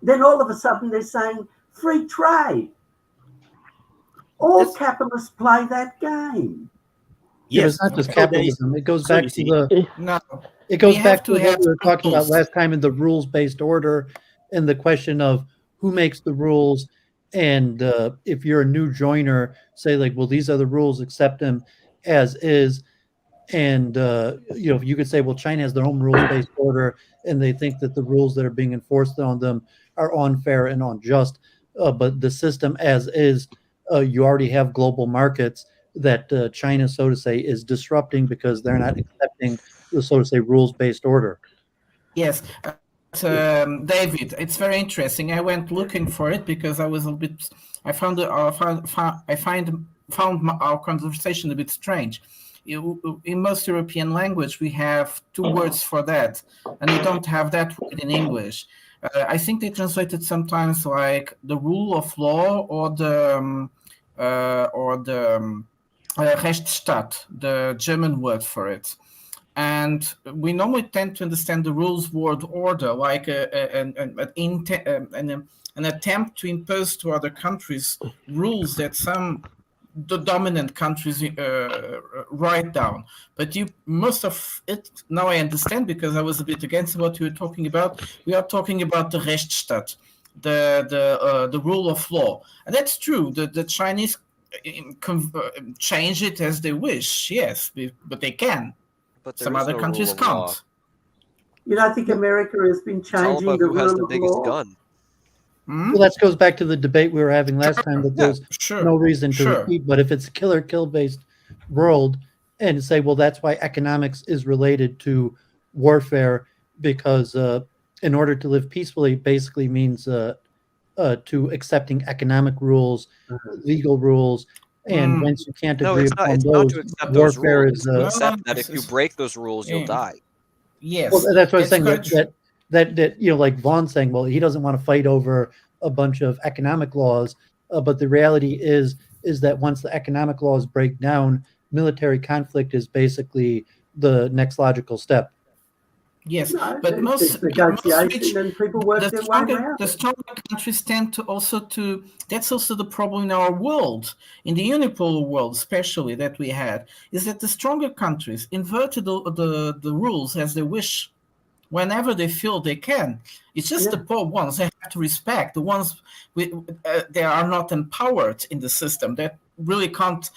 then all of a sudden they're saying free trade. All capitalists play that game. Yeah, but it's not just capitalism. It goes back to the It goes back to what we were talking about last time in the rules-based order, and the question of who makes the rules. And if you're a new joiner, say like, well, these are the rules, accept them as is. And you know, you could say, well, China has their own rules-based order, and they think that the rules that are being enforced on them are unfair and unjust. But the system as is, you already have global markets that China, so to say, is disrupting because they're not accepting the, so to say, rules-based order. Yes. David, it's very interesting. I went looking for it because I was a bit. I found our conversation a bit strange. In most European language, we have two words for that, and we don't have that word in English. I think they translated sometimes like the rule of law or the Rechtsstaat, the German word for it. And we normally tend to understand the rules word order like an attempt to impose to other countries rules that the dominant countries write down. But most of it, now I understand, because I was a bit against what you were talking about. We are talking about the Rechtsstaat, the rule of law. And that's true. The Chinese change it as they wish, yes, but they can. But Some other countries can't. You don't think America has been changing the rule of law? Gun. Well, that goes back to the debate we were having last time, that there's no reason to repeat. But if it's a kill based world, and say, well, that's why economics is related to warfare, because in order to live peacefully basically means to accepting economic rules, legal rules. And once you can't agree upon those, warfare is accept that if you break those rules, you'll die. Yes, well, that's what I'm saying. That you know, like Vaughn saying, well, he doesn't want to fight over a bunch of economic laws, but the reality is that once the economic laws break down, military conflict is basically the next logical step. Yes, No, but most negotiation and people work their way around. The stronger countries tend to also that's also the problem in our world, in the unipolar world especially that we had, is that the stronger countries inverted the rules as they wish whenever they feel they can. It's just the poor ones they have to respect, the ones they are not empowered in the system, that really can't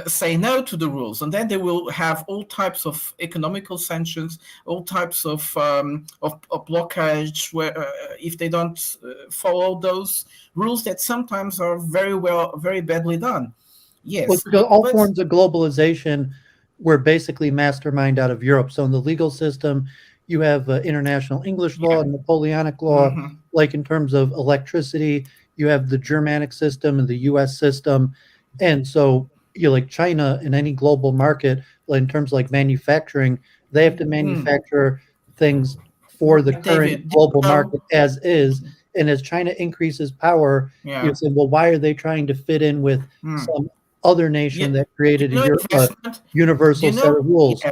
say no to the rules, and then they will have all types of economical sanctions, all types of blockage where if they don't follow those rules that sometimes are very badly done. Yes, well, all forms of globalization were basically masterminded out of Europe. So in the legal system, you have international English law and Napoleonic law, like in terms of electricity. You have the Germanic system and the U.S. system. And so you like China in any global market, in terms of like manufacturing, they have to manufacture things for the current global market as is. And as China increases power, you say, well, why are they trying to fit in with some other nation that created a universal set of rules?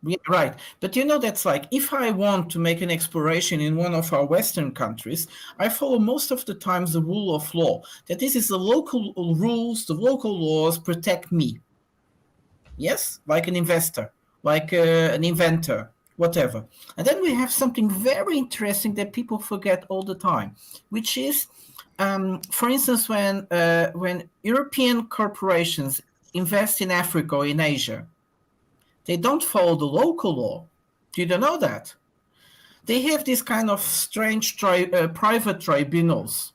Yeah, right. But that's like, if I want to make an exploration in one of our Western countries, I follow most of the times the rule of law. That this is the local rules, the local laws protect me. Yes, like an investor, like an inventor, whatever. And then we have something very interesting that people forget all the time, which is, for instance, when European corporations invest in Africa or in Asia, they don't follow the local law. Did you know that? They have this kind of strange private tribunals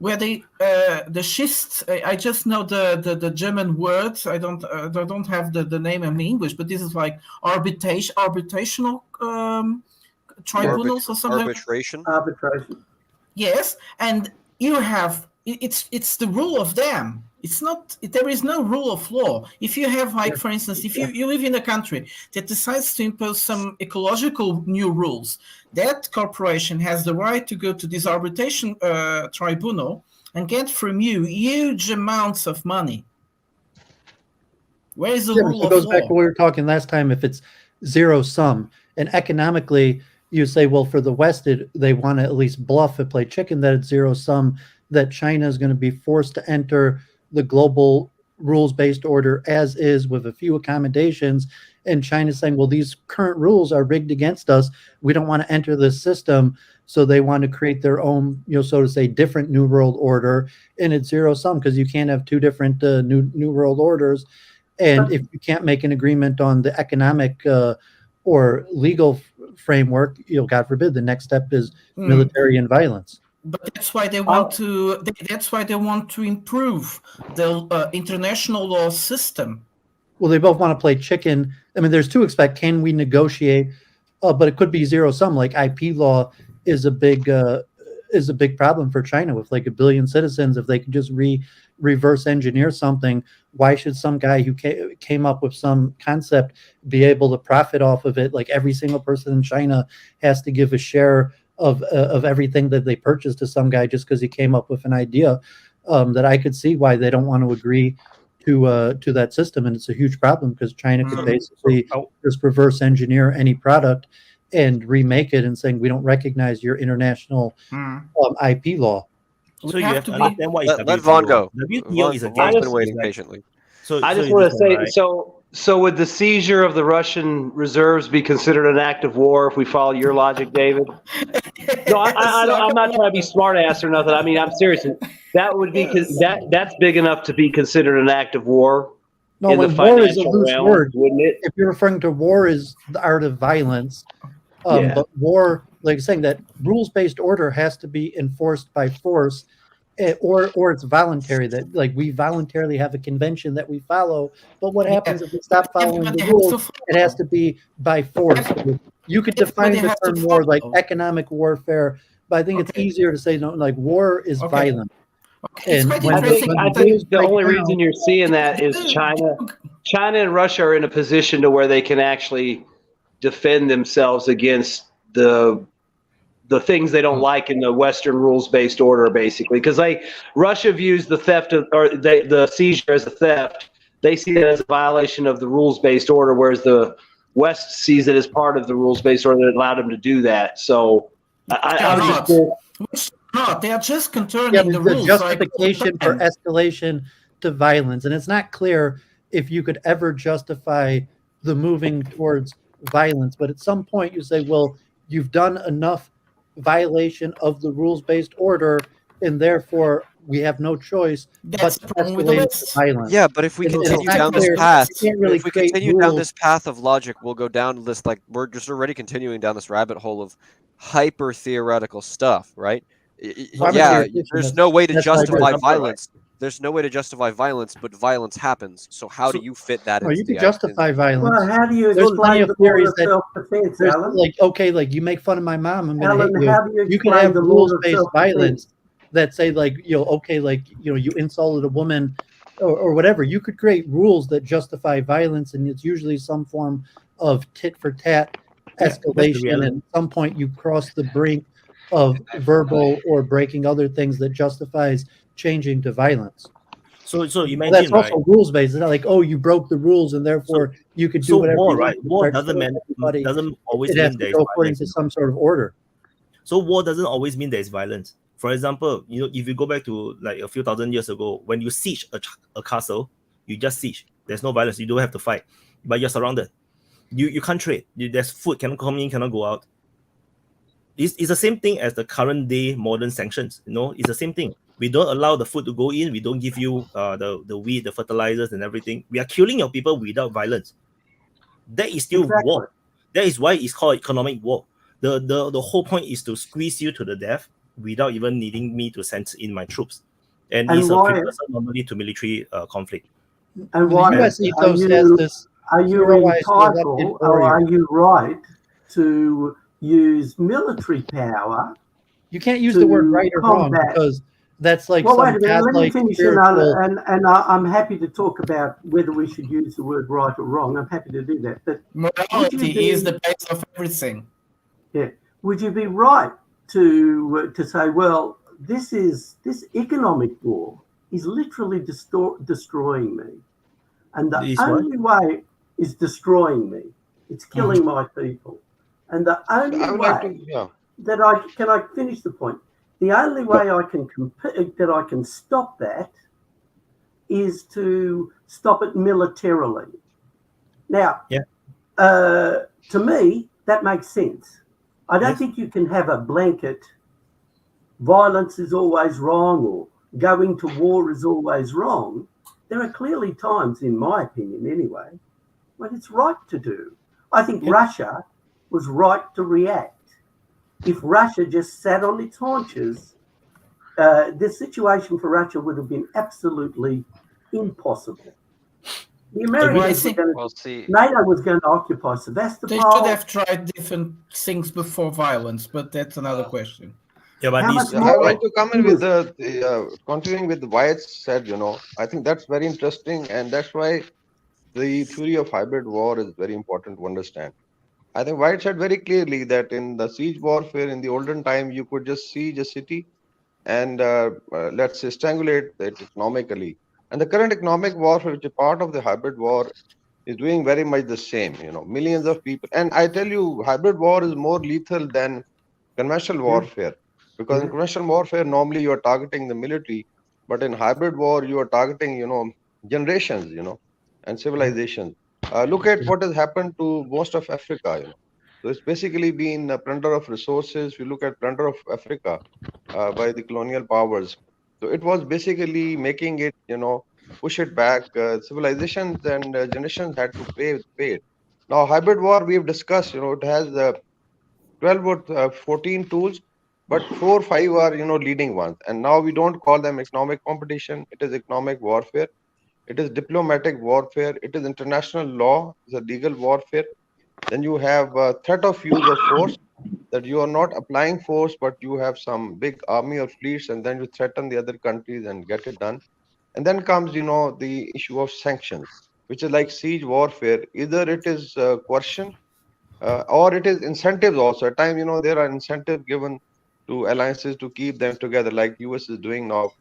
where they the schist. I just know the German words. I don't have the name in English, but this is like arbitrational tribunals or something. Arbitration. Yes, and you have it's the rule of them. It's not. There is no rule of law. If you have, like, for instance, if you live in a country that decides to impose some ecological new rules, that corporation has the right to go to this arbitration tribunal and get from you huge amounts of money. Where is the rule it of goes law? back to what we were talking last time. If it's zero sum, and economically, you say, well, for the West, they want to at least bluff and play chicken that it's zero sum, that China is going to be forced to enter the global rules-based order as is with a few accommodations. And China's saying, well, these current rules are rigged against us. We don't want to enter this system. So they want to create their own, so to say, different New World Order. And it's zero sum because you can't have two different new World Orders. And if you can't make an agreement on the economic or legal framework, God forbid, the next step is military and violence. But that's why they want to. That's why they want to improve the international law system. Well, they both want to play chicken. I mean, there's two aspects. Can we negotiate? But it could be zero sum. Like IP law is a big problem for China with like 1 billion citizens. If they can just reverse engineer something, why should some guy who came up with some concept be able to profit off of it? Like every single person in China has to give a share of everything that they purchased to some guy just because he came up with an idea. That I could see why they don't want to agree to that system, and it's a huge problem because China could basically just reverse engineer any product and remake it and saying we don't recognize your international IP law. So you have to understand what is WTO. Let Vaughn go. WTO is a Vaughn's been waiting patiently. I just want to say, so would the seizure of the Russian reserves be considered an act of war if we follow your logic, David? No, I'm not trying to be smart ass or nothing. I mean, I'm serious. That would be that's big enough to be considered an act of war. No, when war is a loose word, wouldn't it? If you're referring to war is the art of violence, but war, like saying that rules-based order has to be enforced by force. Or it's voluntary, that like we voluntarily have a convention that we follow, but what happens if we stop following the rules? It has to be by force. You could define the term war like economic warfare, but I think it's easier to say no, like war is violent. And I think the only reason you're seeing that is China and Russia are in a position to where they can actually defend themselves against the things they don't like in the Western rules-based order, basically, because Russia views the theft the seizure as a theft. They see it as a violation of the rules-based order, whereas the West sees it as part of the rules-based order that allowed them to do that. So they are just conturning the rules. Justification for escalation to violence, and it's not clear if you could ever justify the moving towards violence. But at some point, you say, well, you've done enough violation of the rules-based order, and therefore we have no choice but to escalate to violence. Yeah, but if we continue down this path, if we continue down this path of logic, we'll go down this, like, we're just already continuing down this rabbit hole of hyper theoretical stuff, right? Yeah, there's no way to justify violence. There's no way to justify violence, but violence happens. So how do you fit that into you can justify violence. Well, how do you explain the law of self-defense, Alan? Like, okay, like you make fun of my mom, I'm going to hit you. How do you can have rules-based violence that say, like, okay, like, you insulted a woman or whatever. You could create rules that justify violence, and it's usually some form of tit-for-tat escalation. And at some point, you cross the brink of verbal or breaking other things that justifies changing to violence. So you mentioned, that's also rules based. It's not like, oh, you broke the rules and therefore you could do whatever. War, you right? War doesn't always mean there's according to some sort of order. So war doesn't always mean there's violence. For example, if you go back to like a few thousand years ago, when you siege a castle, you just siege. There's no violence. You don't have to fight, but you're surrounded. You can't trade. There's food cannot come in, cannot go out. It's the same thing as the current day modern sanctions. It's the same thing. We don't allow the food to go in. We don't give you the wheat, the fertilizers, and everything. We are killing your people without violence. That is still war. That is why it's called economic war. The whole point is to squeeze you to the death without even needing me to send in my troops. And it's a precursor normally to military conflict. And why the US ethos has this are you heroized elected entitled, or warrior. are you right to use military power? You can't use the word right or wrong because that's like some wait a minute, let me godlike finish, spiritual. and I'm happy to talk about whether we should use the word right or wrong. I'm happy to do that. But morality is the base of everything. Yeah, would you be right to say, well, this economic war is literally destroying me, and the only way is destroying me. It's killing my people, and the only way that can I finish the point? The only way I can stop that is to stop it militarily. Now, to me, that makes sense. I don't think you can have a blanket violence is always wrong or going to war is always wrong. There are clearly times, in my opinion anyway, when it's right to do. I think Russia was right to react. If Russia just sat on its haunches, this situation for Russia would have been absolutely impossible. The Americans were going to, NATO was going to occupy Sevastopol. They should have tried different things before violence, but that's another question. I want to come in with continuing with Wyatts said, I think that's very interesting, and that's why the theory of hybrid war is very important to understand. I think Wyatts said very clearly that in the siege warfare in the olden time, you could just siege a city and let's say strangulate it economically. And the current economic warfare, which is part of the hybrid war, is doing very much the same. Millions of people. And I tell you, hybrid war is more lethal than conventional warfare, because in conventional warfare, normally you are targeting the military, but in hybrid war, you are targeting, generations, and civilizations. Look at what has happened to most of Africa. So it's basically been a plunder of resources. We look at plunder of Africa by the colonial powers. So it was basically making it, push it back. Civilizations and generations had to pay it. Now, hybrid war, we've discussed, it has 12 or 14 tools, but 4 or 5 are, leading ones. And now we don't call them economic competition. It is economic warfare. It is diplomatic warfare. It is international law. It's a legal warfare. Then you have threat of use of force, that you are not applying force, but you have some big army or fleets, and then you threaten the other countries and get it done. And then comes, the issue of sanctions, which is like siege warfare. Either it is coercion or it is incentives also. At times, there are incentives given to alliances to keep them together, like US is doing now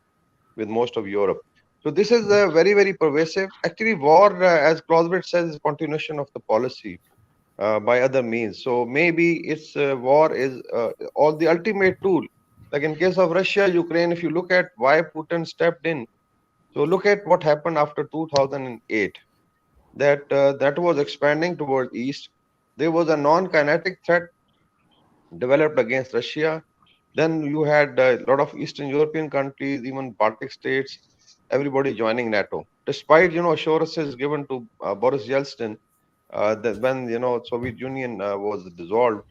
with most of Europe. So this is very, very pervasive. Actually, war, as Clausewitz says, is continuation of the policy by other means. So maybe it's war is all the ultimate tool. Like in case of Russia, Ukraine, if you look at why Putin stepped in, so look at what happened after 2008. That was expanding towards east. There was a non-kinetic threat developed against Russia. Then you had a lot of Eastern European countries, even Baltic states, everybody joining NATO. Despite assurances given to Boris Yeltsin that when Soviet Union was dissolved,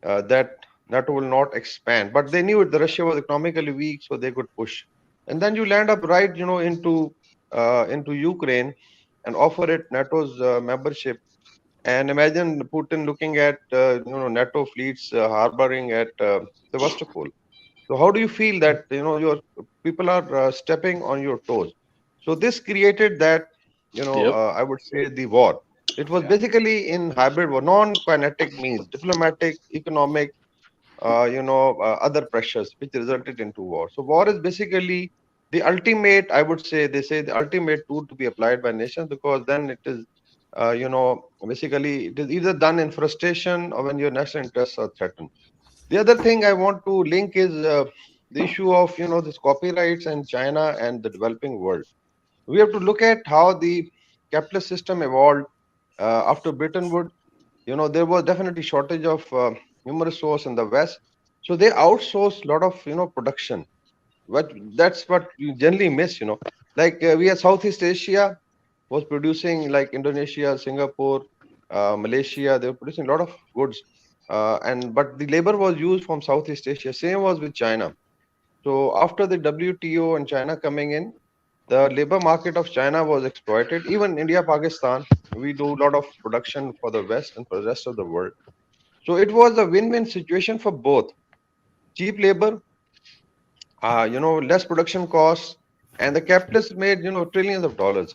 that NATO will not expand. But they knew that Russia was economically weak, so they could push. And then you land up right into Ukraine and offer it NATO's membership. And imagine Putin looking at NATO fleets harboring at Sevastopol. So how do you feel that your people are stepping on your toes? So this created that I would say the war. It was basically in hybrid war, non-kinetic means, diplomatic, economic, other pressures which resulted into war. So war is basically the ultimate, I would say, they say the ultimate tool to be applied by nations, because then it is, basically it is either done in frustration or when your national interests are threatened. The other thing I want to link is the issue of, this copyrights in China and the developing world. We have to look at how the capitalist system evolved after Bretton Woods. There was definitely shortage of human resource in the West, so they outsourced a lot of production. But that's what you generally miss. Like we have Southeast Asia was producing, like Indonesia, Singapore, Malaysia. They were producing a lot of goods, but the labor was used from Southeast Asia. Same was with China. So after the WTO and China coming in, the labor market of China was exploited. Even India, Pakistan, we do a lot of production for the West and for the rest of the world. So it was a win-win situation for both. Cheap labor, less production costs, and the capitalists made, trillions of dollars.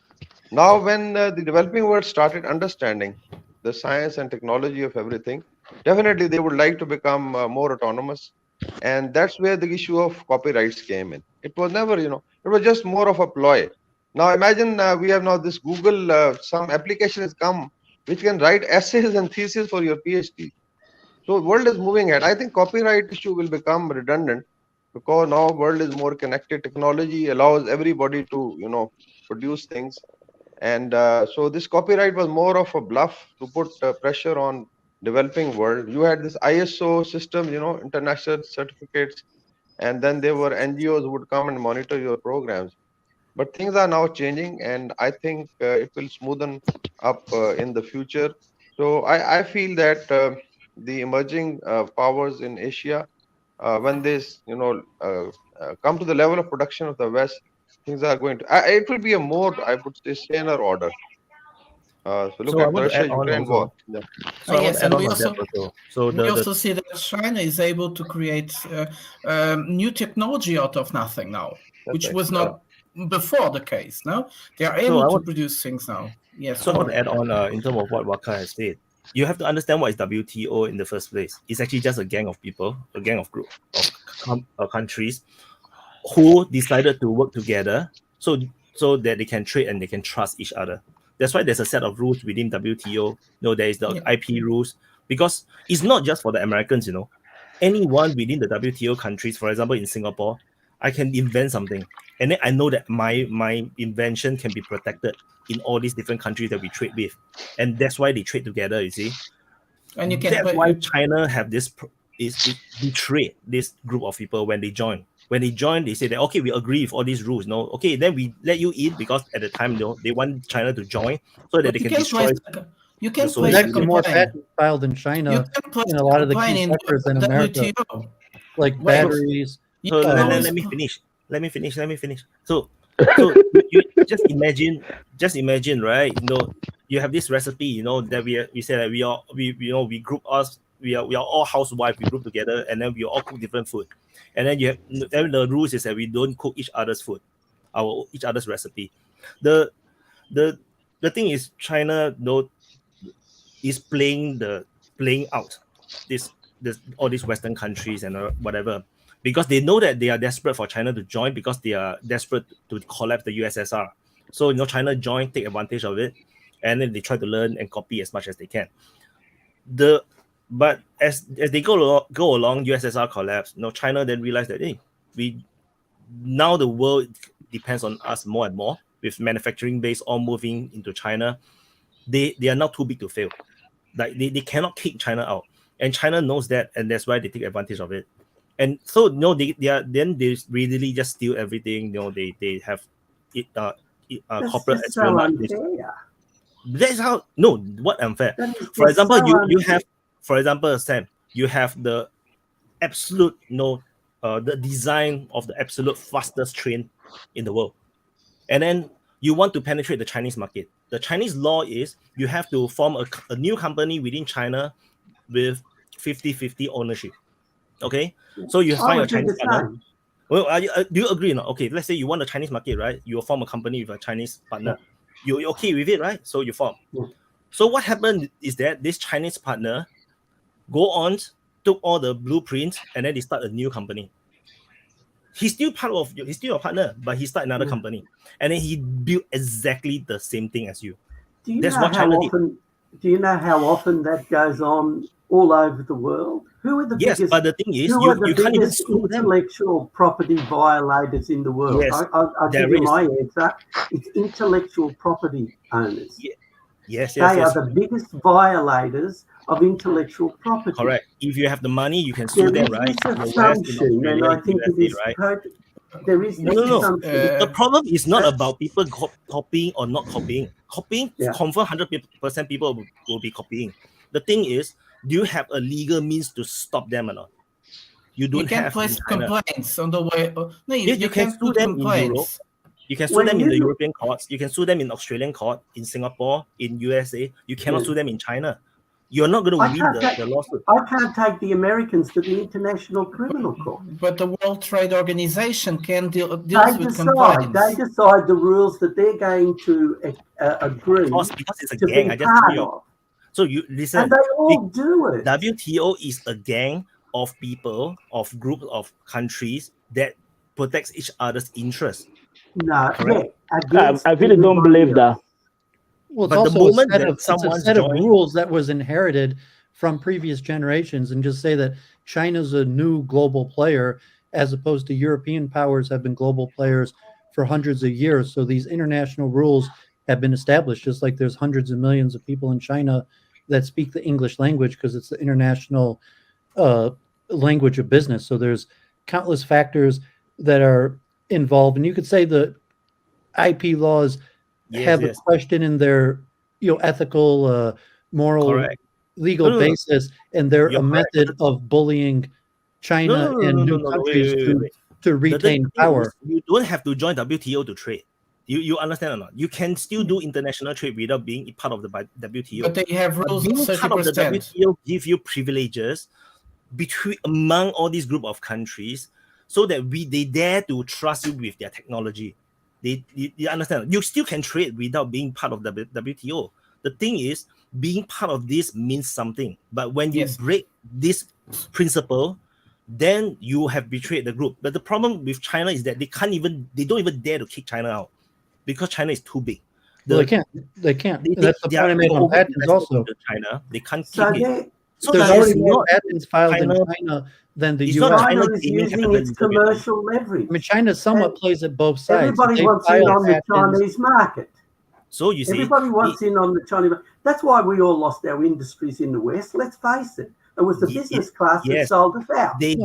Now, when the developing world started understanding the science and technology of everything, definitely they would like to become more autonomous. And that's where the issue of copyrights came in. It was never, it was just more of a ploy. Now, imagine we have now this Google, some application has come which can write essays and theses for your PhD. So world is moving ahead. I think copyright issue will become redundant because now world is more connected. Technology allows everybody to, produce things. And so this copyright was more of a bluff to put pressure on developing world. You had this ISO system, international certificates, and then there were NGOs who would come and monitor your programs. But things are now changing, and I think it will smoothen up in the future. So I feel that the emerging powers in Asia, when they, come to the level of production of the West, things are going to. It will be a more, I would say, saner order. So look at Russia-Ukraine war. Yeah. So Yes, and we also we also see that China is able to create new technology out of nothing now, which was not before the case. No, they are able to produce things now. Yes. So I want to add on in terms of what Waka has said. You have to understand what is WTO in the first place. It's actually just a gang of people, a gang of group of countries who decided to work together so that they can trade and they can trust each other. That's why there's a set of rules within WTO. There is the IP rules, because it's not just for the Americans. Anyone within the WTO countries, for example, in Singapore, I can invent something, and then I know that my invention can be protected in all these different countries that we trade with, and that's why they trade together. You see, and that's why China have this betrayed this group of people when they join. When they join, they say that, okay, we agree with all these rules. No, okay, then we let you in, because at the time, they want China to join so that they can destroy. You can place actually more patents filed in China in a lot of the key sectors than America, like batteries. So let me finish. Let me finish. So you just imagine, right? You have this recipe, that we say that we group us. We are all housewives. We group together, and then we all cook different food. And then then the rules is that we don't cook each other's food, each other's recipe. The thing is, China is playing out all these Western countries and whatever, because they know that they are desperate for China to join, because they are desperate to collapse the USSR. So China join, take advantage of it, and then they try to learn and copy as much as they can. But as they go along, USSR collapse. China then realized that now the world depends on us more and more, with manufacturing base all moving into China. They are not too big to fail. Like they cannot kick China out, and China knows that, and that's why they take advantage of it. And so they really just steal everything. They have it corporate espionage. That's how what unfair. For example, you have, for example, Sam, you have the absolute the design of the absolute fastest train in the world, and then you want to penetrate the Chinese market. The Chinese law is you have to form a new company within China with 50-50 ownership. Okay, so you find a Chinese partner. Well, do you agree or not? Okay, let's say you want the Chinese market, right? You will form a company with a Chinese partner. You're okay with it, right? So you form. So what happened is that this Chinese partner go on, took all the blueprints, and then they start a new company. He's still your partner, but he started another company, and then he built exactly the same thing as you. That's what China did. Do you know how often that goes on all over the world? Who are the biggest? But the thing is, you can't even sue them. Intellectual property violators in the world. Yes, I'll give you my answer. It's intellectual property owners. Yes. They are the biggest violators of intellectual property. Correct. If you have the money, you can sue them, right? And I think it is right? There is no. The problem is not about people copying or not copying. Copying, confirm 100% people will be copying. The thing is, do you have a legal means to stop them or not? You don't you can have place in China. complaints on the way. No, You can sue them in Europe. You can sue them in the European courts. You can sue them in Australian court, in Singapore, in USA. You cannot sue them in China. You're not going to win the lawsuit. I can't take the Americans to the International Criminal Court. But the World Trade Organization can deal with complaints. They decide the rules that they're going to agree because it's a to gang. be I just part you. of. So you listen. And they all do it. WTO is a gang of people, of groups of countries that protects each other's interests. No, I really don't believe that. Well, it's also a set of rules that was inherited from previous generations, and just say that China's a new global player as opposed to European powers have been global players for hundreds of years. So these international rules have been established, just like there's hundreds of millions of people in China that speak the English language because it's the international language of business. So there's countless factors that are involved, and you could say the IP laws have a question in their ethical, moral, legal basis, and they're a method of bullying China and new countries to retain power. You don't have to join WTO to trade. You understand or not? You can still do international trade without being part of the WTO. But they have rules of 30%. Part of the WTO give you privileges among all these group of countries, so that they dare to trust you with their technology. You understand? You still can trade without being part of the WTO. The thing is, being part of this means something. But when you break this principle, then you have betrayed the group. But the problem with China is that they don't even dare to kick China out because China is too big. They can't. That's the point I made on patents also. China, they can't kick it. So there's already more patents filed in China than the U.S. China is using its commercial leverage. I mean, China somewhat plays at both sides. Everybody wants in on the Chinese market. So you see, everybody wants in on the Chinese market. That's why we all lost our industries in the West. Let's face it. It was the business class that sold us out. We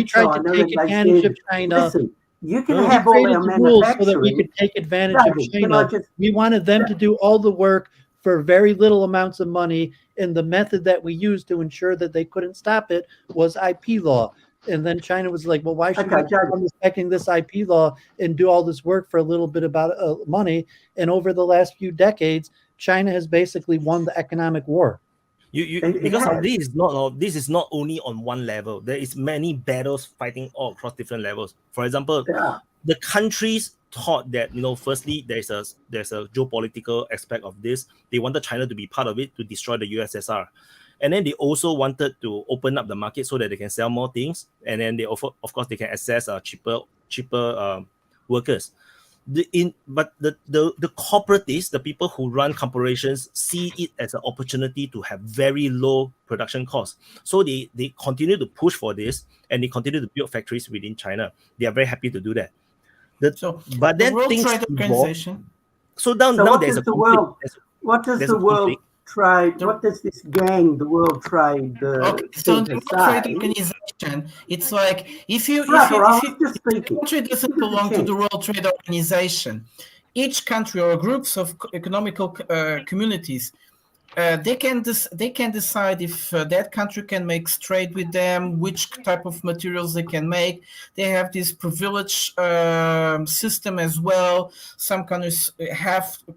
tried to take advantage of China. Listen, you can have all our manufacturing so that we could take advantage of China. We wanted them to do all the work for very little amounts of money, and the method that we used to ensure that they couldn't stop it was IP law. And then China was like, well, why should we be respecting this IP law and do all this work for a little bit about money? And over the last few decades, China has basically won the economic war. Because this is not only on one level. There is many battles fighting all across different levels. For example, the countries thought that, firstly, there's a geopolitical aspect of this. They wanted China to be part of it to destroy the USSR. And then they also wanted to open up the market so that they can sell more things. And then they offer, of course, they can access cheaper workers. But the corporatists, the people who run corporations, see it as an opportunity to have very low production costs. So they continue to push for this, and they continue to build factories within China. They are very happy to do that. But then things evolve. So now there's a conflict. What does the World Trade? What does this gang, the World Trade? So the World Trade Organization, it's like if the country doesn't belong to the World Trade Organization, each country or groups of economical communities, they can decide if that country can make trade with them, which type of materials they can make. They have this privilege system as well. Some countries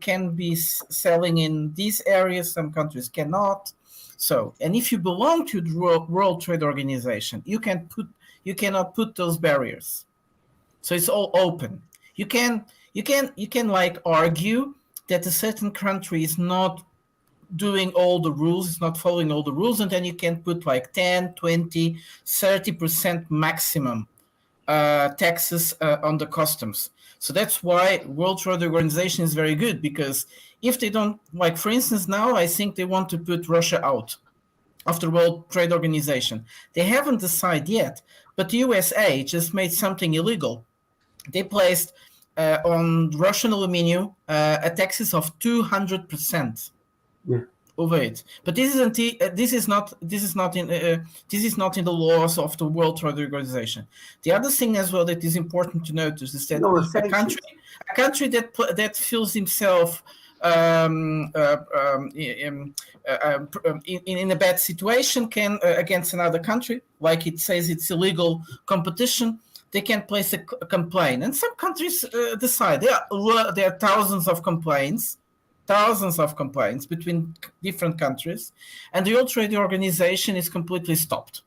can be selling in these areas, some countries cannot. So, and if you belong to the World Trade Organization, you cannot put those barriers. So it's all open. You can like argue that a certain country is not doing all the rules, it's not following all the rules, and then you can put like 10, 20, 30% maximum taxes on the customs. So that's why World Trade Organization is very good, because if they don't, like for instance now, I think they want to put Russia out of the World Trade Organization. They haven't decided yet, but the USA just made something illegal. They placed on Russian aluminum a taxes of 200%. Over it, but this is not in the laws of the World Trade Organization. The other thing as well that is important to notice is that a country that feels himself in a bad situation can against another country, like it says it's illegal competition, they can place a complaint. And some countries decide. There are thousands of complaints between different countries, and the World Trade Organization is completely stopped.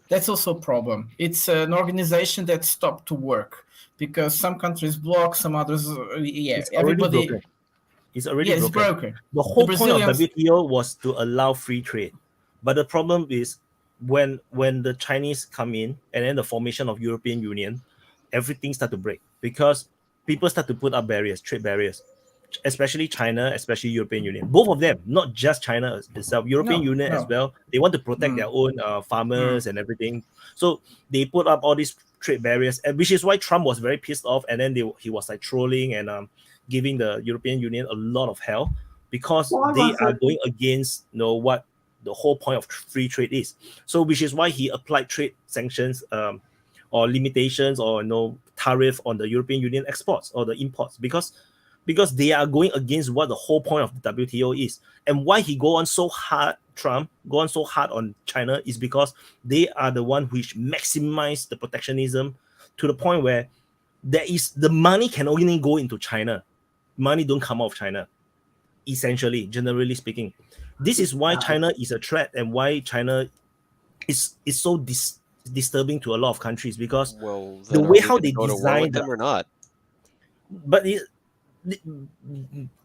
That's also a problem. It's an organization that stopped to work because some countries block, some others, it's everybody. Broken. It's already broken. It's broken. The whole point of WTO was to allow free trade, but the problem is when the Chinese come in and then the formation of European Union, everything start to break because people start to put up barriers, trade barriers, especially China, especially European Union. Both of them, not just China itself, European Union as well. They want to protect their own farmers and everything. So they put up all these trade barriers, and which is why Trump was very pissed off. And then he was like trolling and giving the European Union a lot of hell because they are going against what the whole point of free trade is. So which is why he applied trade sanctions or limitations or tariff on the European Union exports or the imports because they are going against what the whole point of the WTO is. And why he Trump go on so hard on China is because they are the one which maximize the protectionism to the point where the money can only go into China. Money don't come out of China, essentially, generally speaking. This is why China is a threat and why China is so disturbing to a lot of countries because the way how they design them or not. But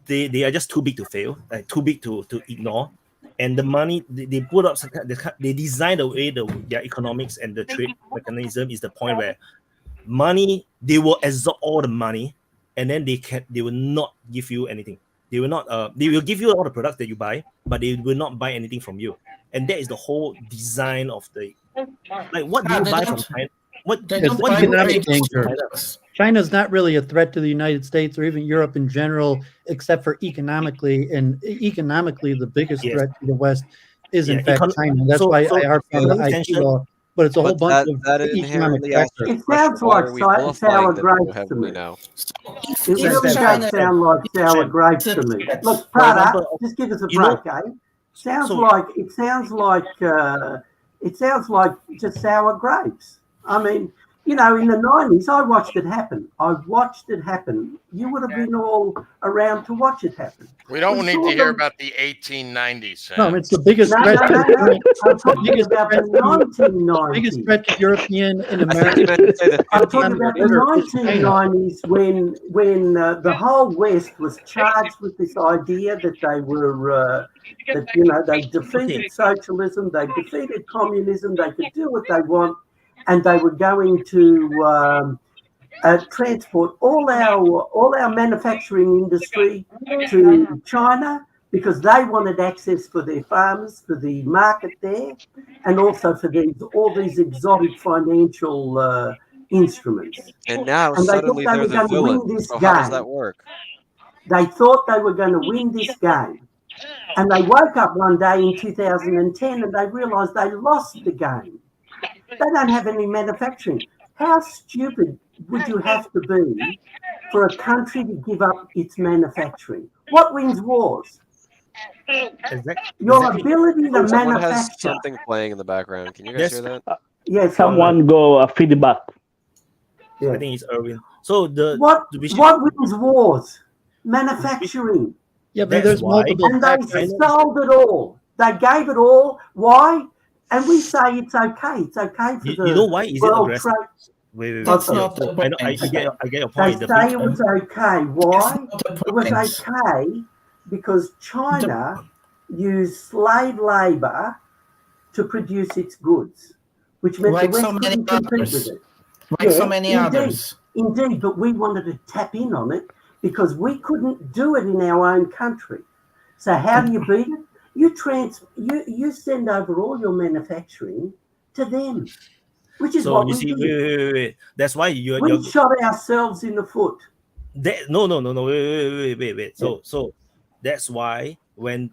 they are just too big to fail, like too big to ignore. And the money they put up, they design the way their economics and the trade mechanism is the point where money, they will absorb all the money and then they will not give you anything. They will not they will give you all the products that you buy, but they will not buy anything from you. And that is the whole design of the what do you buy from China? What economic danger. China's not really a threat to the United States or even Europe in general, except for economically. And economically, the biggest threat to the West is in fact China. That's why I harp on the IP law. But it's a whole bunch of economic factors. It sounds like sour grapes to me. It really does sound like sour grapes to me. Look, Prada, just give us a break, eh? Sounds like just sour grapes. I mean, in the 90s, I watched it happen. You would have been all around to watch it happen. We don't need to hear about the 1890s. No, it's the biggest threat. I'm talking about the 1990s. The biggest threat to European and American. I'm talking about the 1990s when the whole West was charged with this idea that they were, they defeated socialism, they defeated communism, they could do what they want. And they were going to transport all our manufacturing industry to China because they wanted access for their farmers, for the market there, and also for all these exotic financial instruments. And now suddenly they're the villain. So how does that work? They thought they were going to win this game. And they woke up one day in 2010 and they realised they lost the game. They don't have any manufacturing. How stupid would you have to be for a country to give up its manufacturing? What wins wars? Your ability to Someone manufacture. has something playing in the background. Can you guys hear that? Yes. Someone go feedback. I think it's Erwin. So what wins wars? Manufacturing. Yeah, but there's multiple. And they sold it all. They gave it all. Why? And we say it's okay. It's okay for the you know why is it World aggressive? Trade. Wait. That's not the point. I get your point. They say it was okay. Why? It was okay because China used slave labor to produce its goods, which meant the West couldn't compete with it. So many others. Indeed, but we wanted to tap in on it because we couldn't do it in our own country. So how do you beat it? You send over all your manufacturing to them, which is what we did. Wait. That's why we shot ourselves in the foot. No. Wait. So that's why when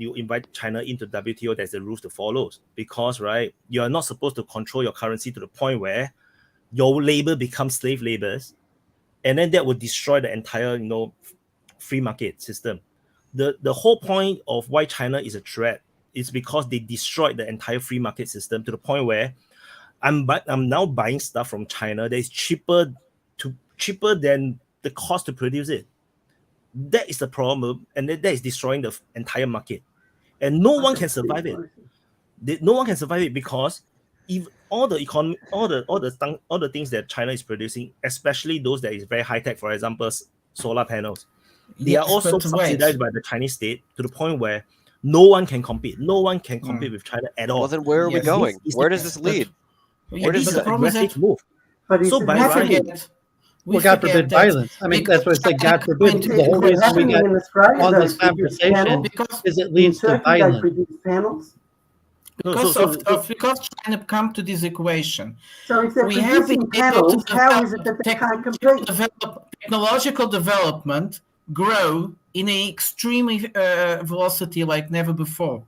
you invite China into WTO, there's a rules to follow because you are not supposed to control your currency to the point where your labor becomes slave labors, and then that will destroy the entire free market system. The whole point of why China is a threat is because they destroyed the entire free market system to the point where I'm now buying stuff from China that is cheaper than the cost to produce it. That is the problem, and that is destroying the entire market, and no one can survive it. No one can survive it because if all the economy, all the things that China is producing, especially those that is very high tech, for example, solar panels, they are also subsidized by the Chinese state to the point where no one can compete. No one can compete with China at all. Well, then where are we going? Where does this lead? Where does this aggressive move? So by right. Well, God forbid violence. I mean, that's what I said. God forbid. The whole reason we got on this conversation is it leads to violence. Because China come to this equation. So if they're producing panels, how is it that they can't compete? Technological development grow in an extreme velocity like never before.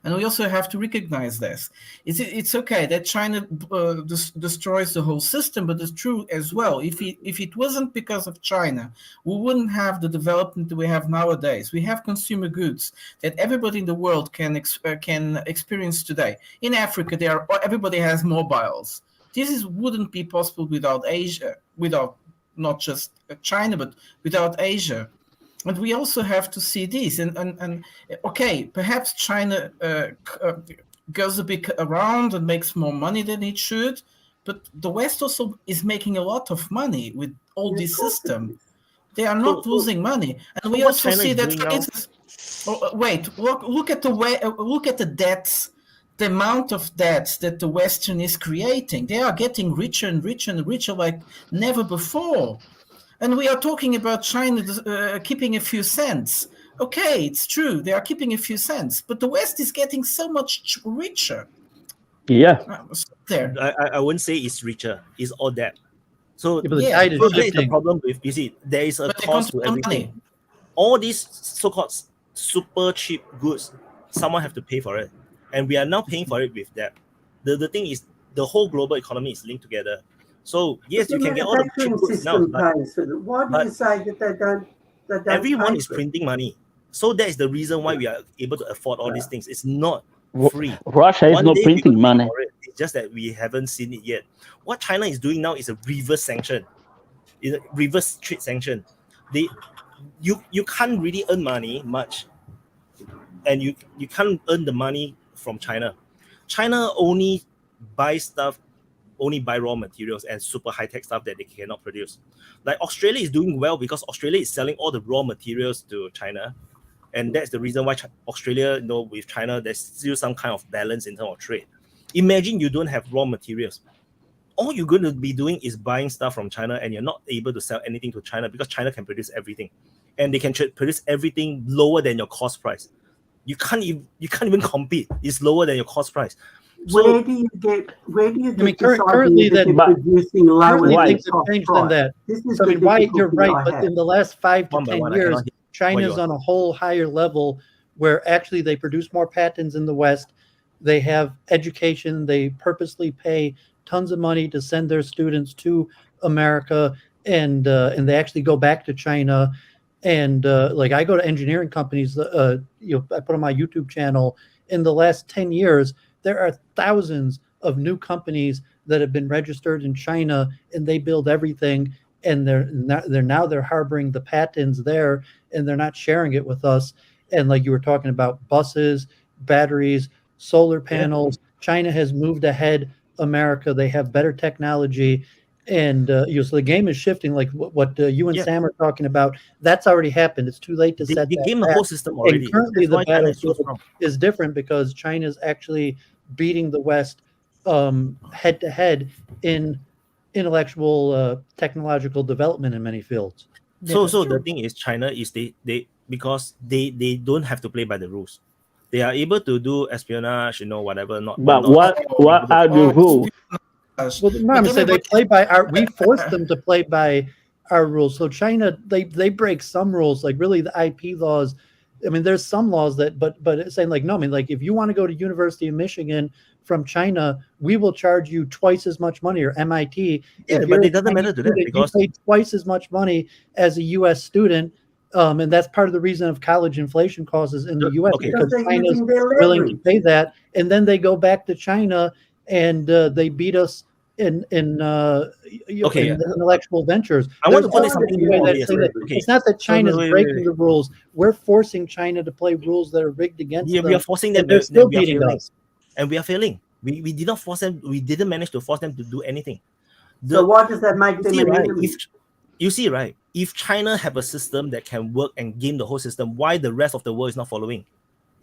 And we also have to recognize this. It's okay that China destroys the whole system, but it's true as well. If it wasn't because of China, we wouldn't have the development that we have nowadays. We have consumer goods that everybody in the world can experience today. In Africa, everybody has mobiles. This wouldn't be possible without Asia, without not just China, but without Asia. And we also have to see this. And okay, perhaps China goes a bit around and makes more money than it should, but the West also is making a lot of money with all this system. They are not losing money, and we also see that. Look at the debts. The amount of debts that the Western is creating. They are getting richer and richer and richer like never before. And we are talking about China keeping a few cents. Okay, it's true. They are keeping a few cents. But the West is getting so much richer. Yeah. I wouldn't say it's richer. It's all debt. So that is the problem with, you see, there is a cost to everything. Money. All these so-called super cheap goods, someone have to pay for it. And we are now paying for it with debt. The thing is, the whole global economy is linked together. So yes, you can get all the cheap goods now. Why do you say that they don't? Everyone is printing money, so that is the reason why we are able to afford all these things. It's not free. Russia is not printing money. It's just that we haven't seen it yet. What China is doing now is a reverse sanction, is a reverse trade sanction. You can't really earn money much, and you can't earn the money from China. China only buy raw materials and super high-tech stuff that they cannot produce. Like Australia is doing well because Australia is selling all the raw materials to China. And that's the reason why Australia, with China, there's still some kind of balance in terms of trade. Imagine you don't have raw materials. All you're going to be doing is buying stuff from China, and you're not able to sell anything to China because China can produce everything. And they can produce everything lower than your cost price. You can't even compete. It's lower than your cost price. So, where do you get currently that producing lower than cost changed than that. Why you're right, but in the last 5 to 10 years, China's on a whole higher level where actually they produce more patents in the West. They have education. They purposely pay tons of money to send their students to America, and they actually go back to China. And like I go to engineering companies. I put on my YouTube channel. In the last 10 years, there are thousands of new companies that have been registered in China, and they build everything. And they're harboring the patents there, and they're not sharing it with us. And like you were talking about buses, batteries, solar panels, China has moved ahead America. They have better technology. And so the game is shifting, like what you and Sam are talking about. That's already happened. It's too late to set that game the whole system already. And currently, the battlefield is different because China's actually beating the West head to head in intellectual, technological development in many fields. So the thing is, China is because they don't have to play by the rules. They are able to do espionage, whatever. But what are the rules? Well, no, I'm saying they play by we force them to play by our rules. So China, they break some rules, like really the IP laws. I mean, there's some laws that, but it's saying like, no, I mean, like if you want to go to University of Michigan from China, we will charge you twice as much money, or MIT. Yeah, but it doesn't matter to them because you pay twice as much money as a U.S. student And that's part of the reason of college inflation causes in the U.S. Okay. because China's willing to pay that, and then they go back to China and they beat us in intellectual ventures. I want to put something more obvious. Okay. It's not that China's breaking the rules; we're forcing China to play rules that are rigged against them. We are forcing them. They're still beating us, and we are failing. We did not force them. We didn't manage to force them to do anything. So why does that make them an enemy? You see, right? If China have a system that can work and game the whole system, why the rest of the world is not following?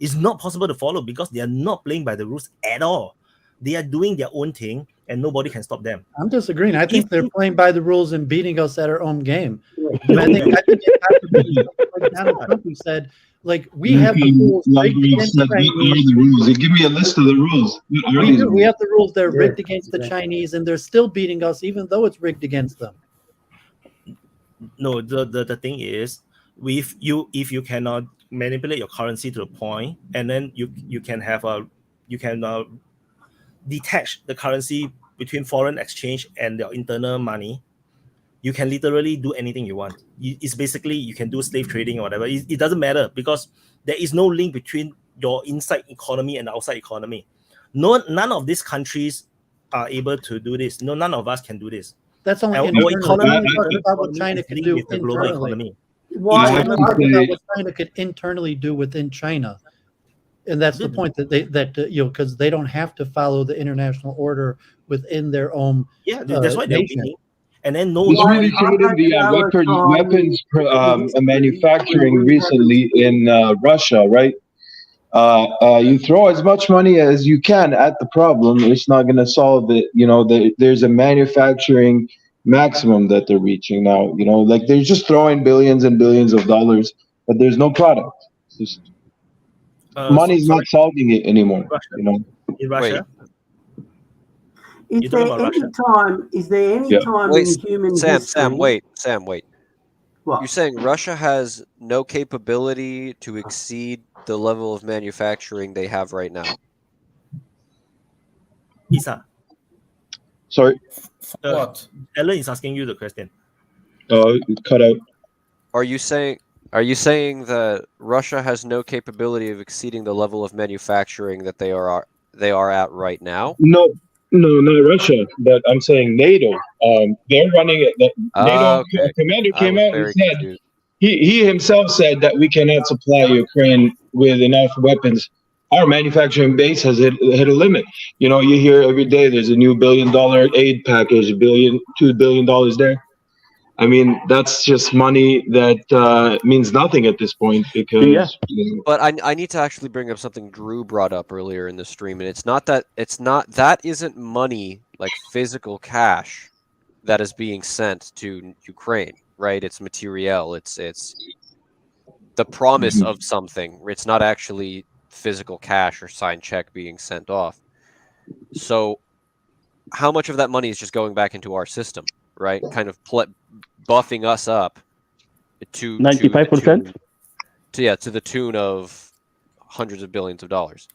It's not possible to follow because they are not playing by the rules at all. They are doing their own thing, and nobody can stop them. I'm disagreeing. I think they're playing by the rules and beating us at our own game. I think it has to be like Donald Trump who said, like, we have the rules rigged against the Chinese. Give me a list of the rules. We have the rules that are rigged against the Chinese, and they're still beating us, even though it's rigged against them. No, the thing is, if you cannot manipulate your currency to the point, and then you can detach the currency between foreign exchange and your internal money, you can literally do anything you want. It's basically you can do slave trading or whatever. It doesn't matter because there is no link between your inside economy and the outside economy. None of these countries are able to do this. No, none of us can do this. That's only about what China can do internally. Why about what China could internally do within China, and that's the point that because they don't have to follow the international order within their own. Yeah, that's why they're winning. And then It's really created the weapons manufacturing recently in Russia, right? You throw as much money as you can at the problem. It's not going to solve it. There's a manufacturing maximum that they're reaching now. Like they're just throwing billions and billions of dollars, but there's no product. Money's not solving it anymore. In Russia. Is there any time in human history? Sam, wait. What? You're saying Russia has no capability to exceed the level of manufacturing they have right now? Isa. Sorry? What? Ellen is asking you the question. Cut out. Are you saying that Russia has no capability of exceeding the level of manufacturing that they are at right now? No, not Russia, but I'm saying NATO. They're running it. NATO commander came out and said he himself said that we cannot supply Ukraine with enough weapons. Our manufacturing base has hit a limit. You hear every day there's a new $1 billion aid package, $2 billion there. I mean, that's just money that means nothing at this point because. But I need to actually bring up something Drew brought up earlier in the stream, and that isn't money like physical cash that is being sent to Ukraine, right? It's material. It's the promise of something. It's not actually physical cash or signed check being sent off. So, how much of that money is just going back into our system, right? Kind of buffing us up to 95%. To the tune of hundreds of billions of dollars.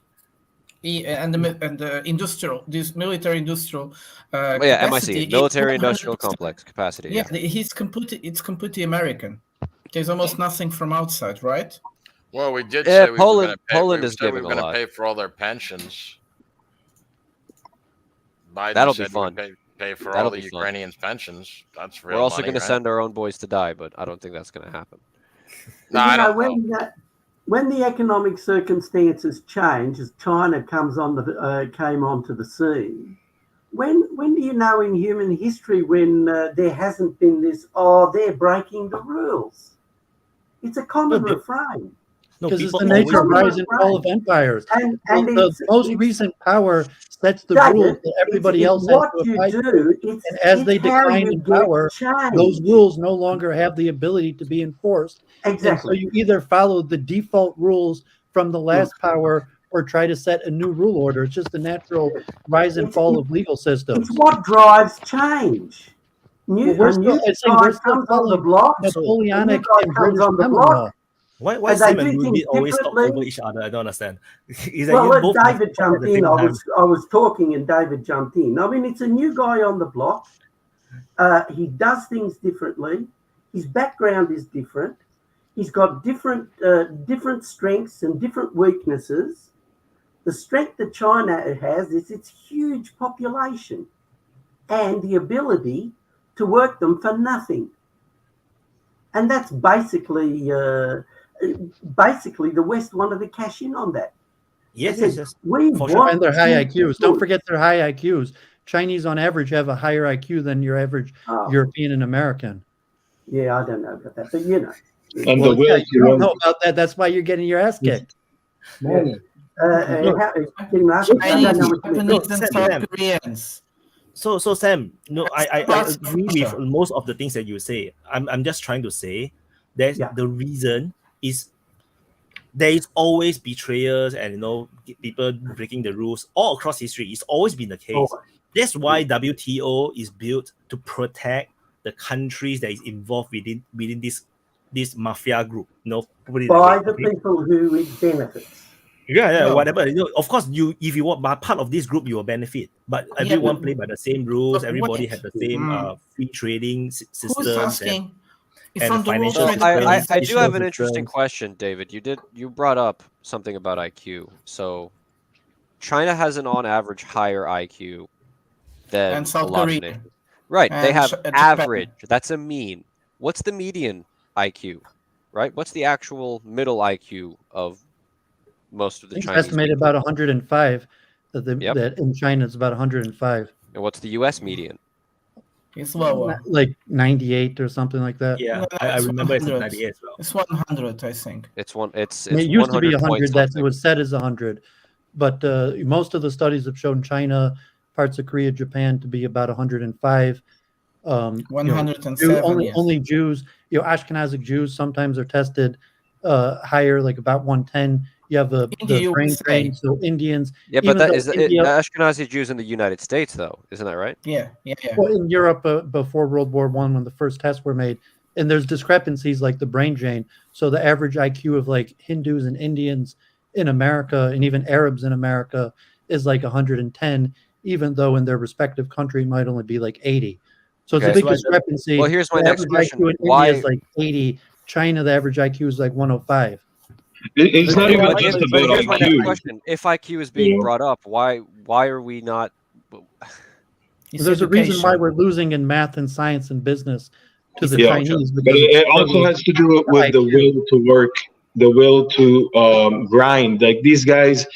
And the industrial, this military industrial. MIC, military industrial complex capacity. Yeah, it's completely American. There's almost nothing from outside, right? Well, we did say Poland is giving a lot. We were going to pay for all their pensions. Biden That'll said be fun. Pay for all the Ukrainians' pensions. That's real. We're also going to send our own boys to die, but I don't think that's going to happen. No, I don't know. When the economic circumstances change, as China came onto the scene, when do you know in human history when there hasn't been this? They're breaking the rules. It's a common refrain. Because it's the nature of rise and fall of empires. And the most recent power sets the rules that everybody else has to abide to. And as they decline in power, those rules no longer have the ability to be enforced. Exactly. And so you either follow the default rules from the last power or try to set a new rule order. It's just the natural rise and fall of legal systems. It's what drives change. We're still following Napoleonic and British common law. Why Sam and Ruby always talk over each other? I don't understand. David jumped in. I was talking and David jumped in. I mean, it's a new guy on the block. He does things differently. His background is different. He's got different strengths and different weaknesses. The strength that China has is its huge population and the ability to work them for nothing. And that's basically the West wanted to cash in on that. Yes. And their high IQs. Don't forget their high IQs. Chinese on average have a higher IQ than your average European and American. Yeah, I don't know about that, but you know. And well, you don't know about that. That's why you're getting your ass kicked. So Sam, no, I agree with most of the things that you say. I'm just trying to say that the reason is there is always betrayers and people breaking the rules all across history. It's always been the case. That's why WTO is built to protect the countries that is involved within this mafia group. By the people who it benefits. Yeah, whatever. Of course, if you are part of this group, you will benefit. But everyone play by the same rules. Everybody had the same free trading system. Who's asking? And financial. I do have an interesting question, David. You brought up something about IQ. So, China has an on average higher IQ than and South a lot Korea. of nations. Right? They have average. That's a mean. What's the median IQ? Right? What's the actual middle IQ of most of the Chinese? Estimated about 105. That in China it's about 105. And what's the U.S. median? It's lower, like 98 or something like that. Yeah, I remember it's 98 as well. It's 100, I think. It used to be 100. That it was said as 100, but most of the studies have shown China, parts of Korea, Japan to be about 105. 107. Only Jews, Ashkenazic Jews sometimes are tested higher, like about 110. You have the brain drain, so Indians. Yeah, but that is the Ashkenazi Jews in the United States, though, isn't that right? Yeah. Well, in Europe before World War I, when the first tests were made, and there's discrepancies like the brain drain. So the average IQ of like Hindus and Indians in America, and even Arabs in America, is like 110, even though in their respective country might only be like 80. So it's a big discrepancy. Well, here's my next question: Why is like 80? China, the average IQ is like 105. It's not even just about here's my next IQ. question: if IQ is being brought up, why are we not? There's a reason why we're losing in math and science and business to the Chinese. But it also has to do with the will to work, the will to grind. Like these guys,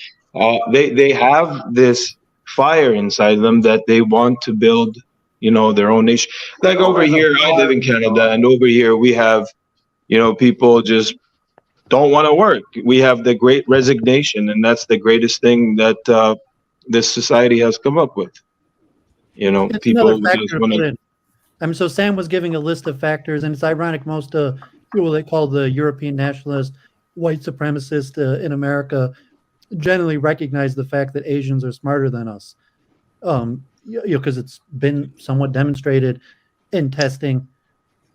they have this fire inside them that they want to build, their own nation. Like over here, I live in Canada, and over here we have, people just don't want to work. We have the great resignation, and that's the greatest thing that this society has come up with. It's people another factor just to want put in. So Sam was giving a list of factors, and it's ironic most people they call the European nationalist, white supremacist in America generally recognize the fact that Asians are smarter than us. Because it's been somewhat demonstrated in testing.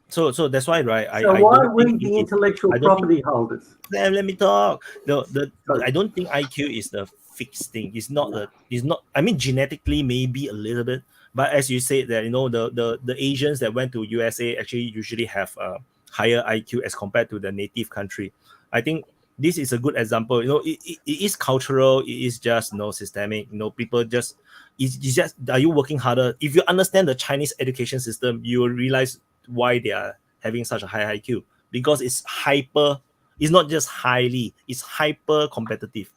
So that's why, right? Why are we the intellectual property holders? Let me talk. I don't think IQ is the fixed thing. It's not. I mean, genetically maybe a little bit, but as you said that the Asians that went to USA actually usually have a higher IQ as compared to the native country. I think this is a good example. It is cultural. It is just systemic. People just. It's just, are you working harder? If you understand the Chinese education system, you will realize why they are having such a high IQ, because it's not just highly, it's hyper competitive.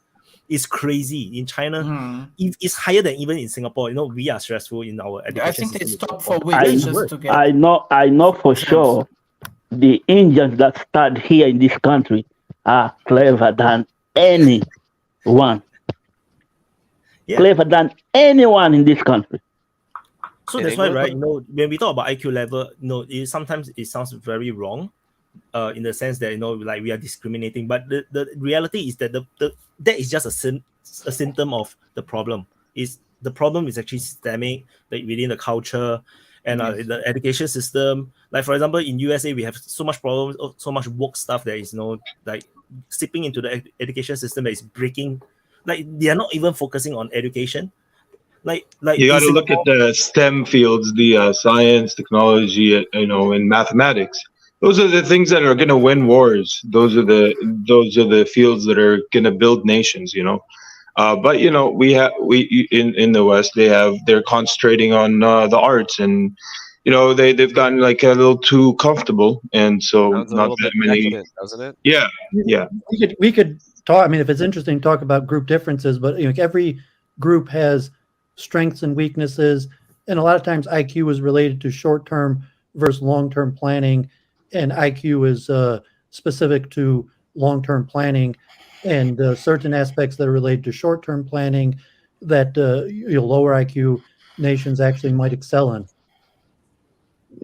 It's crazy in China. It's higher than even in Singapore. We are stressful in our education. I think they system. stop for women just to get. I know for sure the Indians that start here in this country are clever than anyone. Clever than anyone in this country. So that's why, right? When we talk about IQ level, sometimes it sounds very wrong, in the sense that like we are discriminating. But the reality is that that is just a symptom of the problem. The problem is actually systemic, like within the culture and the education system. Like for example, in USA, we have so much problems, so much woke stuff that is like seeping into the education system that is breaking. Like they are not even focusing on education. Like you got to look at the STEM fields, the science, technology, and mathematics. those are the things that are going to win wars. Those are the fields that are going to build nations. But we in the West they're concentrating on the arts, and they've gotten like a little too comfortable, and so Sounds a not little that bit many. decadent, doesn't it? Yeah. We could talk. I mean, if it's interesting, talk about group differences. But every group has strengths and weaknesses, and a lot of times IQ is related to short-term versus long-term planning, and IQ is specific to long-term planning, and certain aspects that are related to short-term planning that lower IQ nations actually might excel in.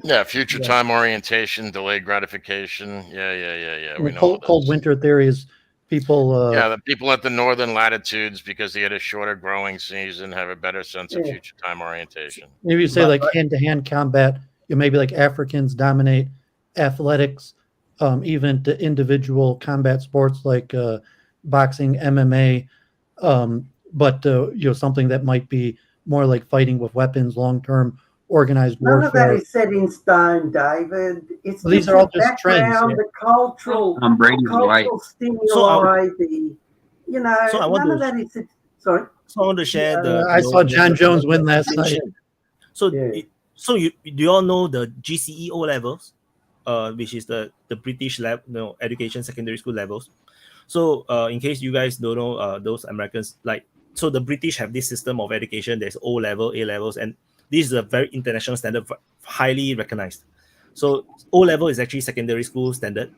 Yeah, future time orientation, delayed gratification. Yeah. We know cold winter theory is people. The people at the northern latitudes, because they had a shorter growing season, have a better sense of future time orientation. Maybe you say like hand-to-hand combat. Maybe like Africans dominate athletics, even to individual combat sports like boxing, MMA, but something that might be more like fighting with weapons, long-term organized warfare. None of that is set in stone, David. It's these are all just trends. The cultural stimuli, none of that is. Sorry. So I want to share I saw John Jones win last night. So do you all know the GCE O levels, which is the British education secondary school levels? So in case you guys don't know, those Americans so the British have this system of education. There's O level, A levels, and this is a very international standard, highly recognized. So O level is actually secondary school standard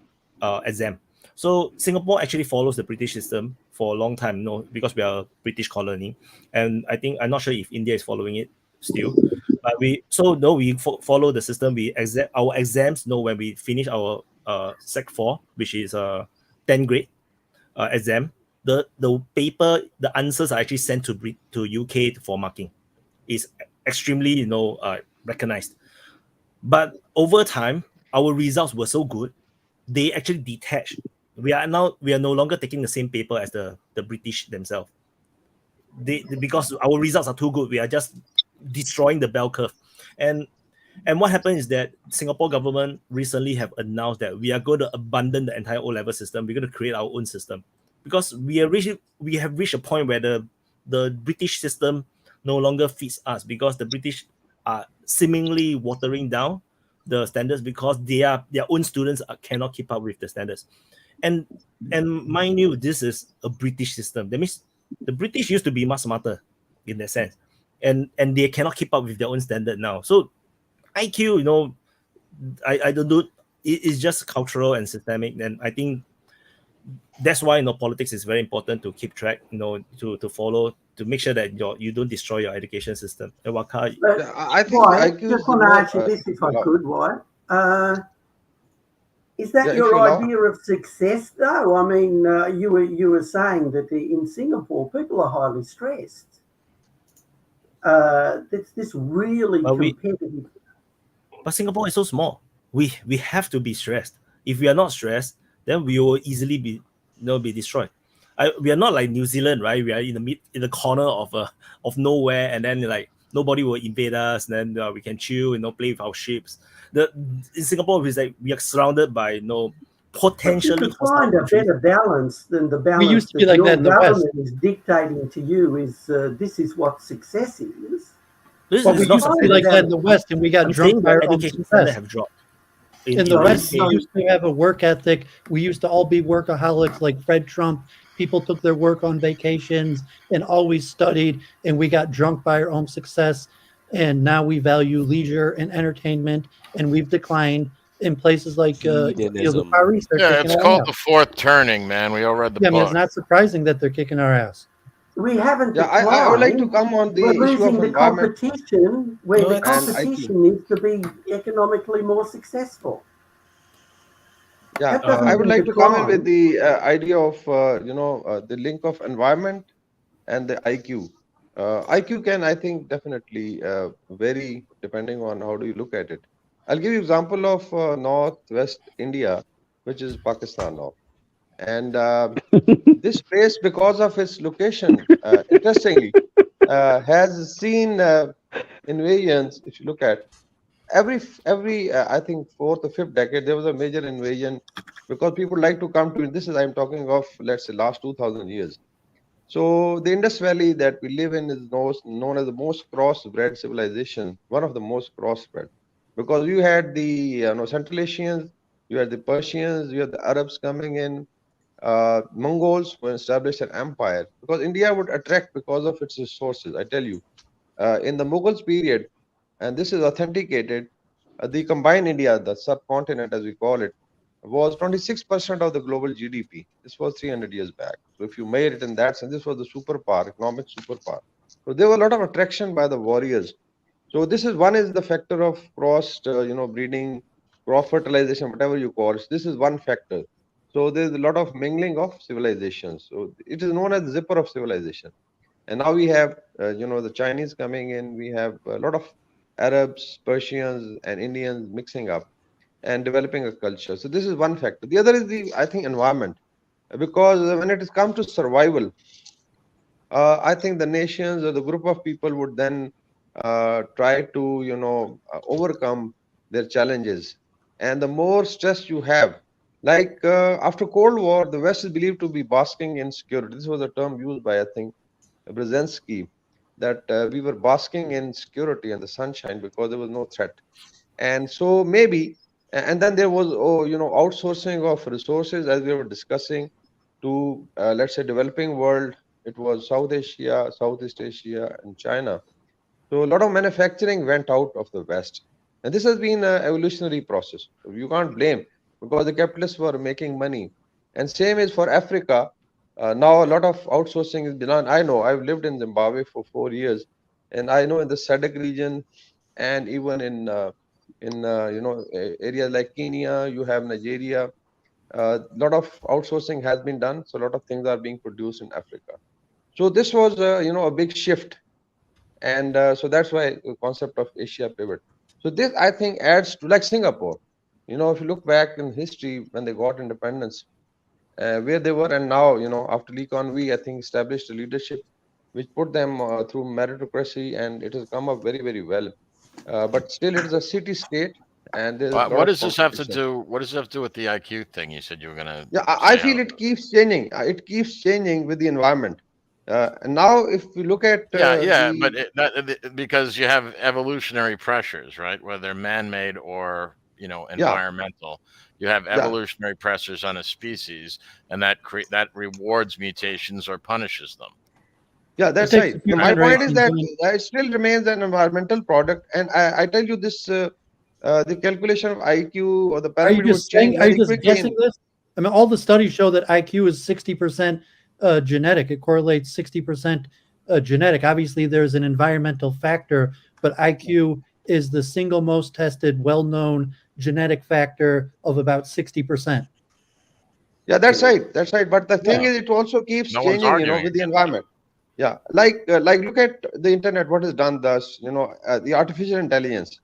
exam. So Singapore actually follows the British system for a long time, because we are a British colony, and I'm not sure if India is following it still. But we follow the system. Our exams. When we finish our Sec 4, which is 10th grade exam, the paper, the answers are actually sent to UK for marking. Is extremely recognized. But over time, our results were so good, they actually detached. We are no longer taking the same paper as the British themselves. Because our results are too good, we are just destroying the bell curve. And what happened is that Singapore government recently have announced that we are going to abandon the entire O-level system. We're going to create our own system, because we have reached a point where the British system no longer fits us, because the British are seemingly watering down the standards because their own students cannot keep up with the standards. And mind you, this is a British system. That means the British used to be much smarter in that sense, and they cannot keep up with their own standard now. So IQ, I don't do. It's just cultural and systemic, and I think that's why politics is very important to keep track. To follow, to make sure that you don't destroy your education system. I think IQ just want to answer this if I could, Wyatt. Is that your idea of success, though? I mean, you were saying that in Singapore, people are highly stressed. It's this really competitive. But Singapore is so small. We have to be stressed. If we are not stressed, then we will easily be destroyed. We are not like New Zealand, right? We are in the corner of nowhere, and then nobody will invade us. And then we can chill, play with our ships. In Singapore, we are surrounded by potentially. You can find a better balance than the balance we used to be like that in the West. Is dictating to you. This is what success is. We used to be like that in the West, and we got drunk by our own success. Have dropped. In the West, we used to have a work ethic. We used to all be workaholics like Fred Trump. People took their work on vacations and always studied, and we got drunk by our own success. And now we value leisure and entertainment, and we've declined in places like the Far East. Yeah, it's called the fourth turning, man. We all read the book. I mean, it's not surprising that they're kicking our ass. We haven't. Yeah, I would like to come on the issue of environment. Competition, where the competition needs to be economically more successful. Yeah, I would like to comment with the idea of the link of environment and the IQ. IQ can, I think, definitely vary depending on how do you look at it. I'll give you example of northwest India, which is Pakistan now. And this place, because of its location, interestingly, has seen invasions, if you look at, every I think fourth or fifth decade there was a major invasion because people like to come to. This is I'm talking of, let's say, last 2,000 years. So the Indus Valley that we live in is known as the most crossbred civilization, one of the most crossbred, because you had the Central Asians, you had the Persians, you had the Arabs coming in, Mongols who established an empire because India would attract because of its resources. I tell you, in the Mughals period, and this is authenticated, the combined India, the subcontinent as we call it, was 26% of the global GDP. This was 300 years back. So if you made it in that sense, this was the superpower, economic superpower. So there was a lot of attraction by the warriors. So this is one is the factor of cross, breeding, cross fertilization, whatever you call it. This is one factor. So there's a lot of mingling of civilizations. So it is known as the zipper of civilization. And now we have, the Chinese coming in. We have a lot of Arabs, Persians, and Indians mixing up and developing a culture. So this is one factor. The other is I think, environment, because when it has come to survival, I think the nations or the group of people would then try to, overcome their challenges. And the more stress you have, like after Cold War, the West is believed to be basking in security. This was a term used by, I think, Brzezinski, that we were basking in security and the sunshine because there was no threat. And so maybe, and then there was, outsourcing of resources, as we were discussing, to, let's say, developing world. It was South Asia, Southeast Asia, and China. So a lot of manufacturing went out of the West. And this has been an evolutionary process. So you can't blame, because the capitalists were making money. And same is for Africa. Now a lot of outsourcing is done. I know, I've lived in Zimbabwe for 4 years, and I know in the SADC region, and even in areas like Kenya, you have Nigeria. A lot of outsourcing has been done, so a lot of things are being produced in Africa. So this was a big shift, and so that's why the concept of Asia pivot. So this, I think, adds to, like Singapore. If you look back in history when they got independence, where they were, and now, after Lee Kuan Yew, I think, established a leadership which put them through meritocracy, and it has come up very, very well. But still, it is a city state, and there's a lot what of does this have to competition. do? What does this have to do with the IQ thing? You said you were going to. Yeah, I feel it keeps changing. It keeps changing with the environment. And now, if we look at but because you have evolutionary pressures, right? Whether man-made or environmental, you have evolutionary pressures on a species, and that rewards mutations or punishes them. Yeah, that's right. My point is that it still remains an environmental product, and I tell you this: the calculation of IQ or the pyramid would change very quickly. Guessing this? I mean, all the studies show that IQ is 60% genetic. It correlates 60% genetic. Obviously, there's an environmental factor, but IQ is the single most tested, well-known genetic factor of about 60%. Yeah, that's right. That's right. But the thing is, it also keeps changing, with the environment. Yeah, like look at the internet. What has done thus, the artificial intelligence.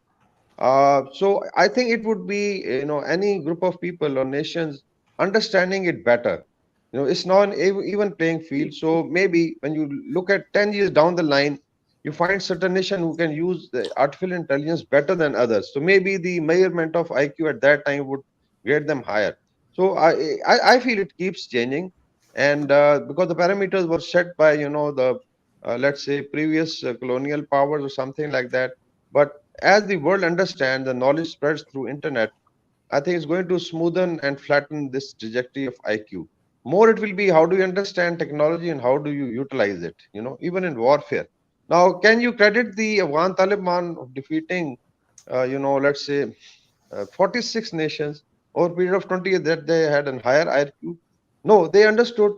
So I think it would be, any group of people or nations understanding it better. It's not an even playing field. So maybe when you look at 10 years down the line, you find certain nation who can use the artificial intelligence better than others. So maybe the measurement of IQ at that time would get them higher. So I feel it keeps changing, and because the parameters were set by the let's say previous colonial powers or something like that. But as the world understands, the knowledge spreads through internet, I think it's going to smoothen and flatten this trajectory of IQ. More it will be how do you understand technology and how do you utilize it, even in warfare. Now, can you credit the Afghan Taliban of defeating, let's say 46 nations over a period of 20 years that they had a higher IQ? No, they understood.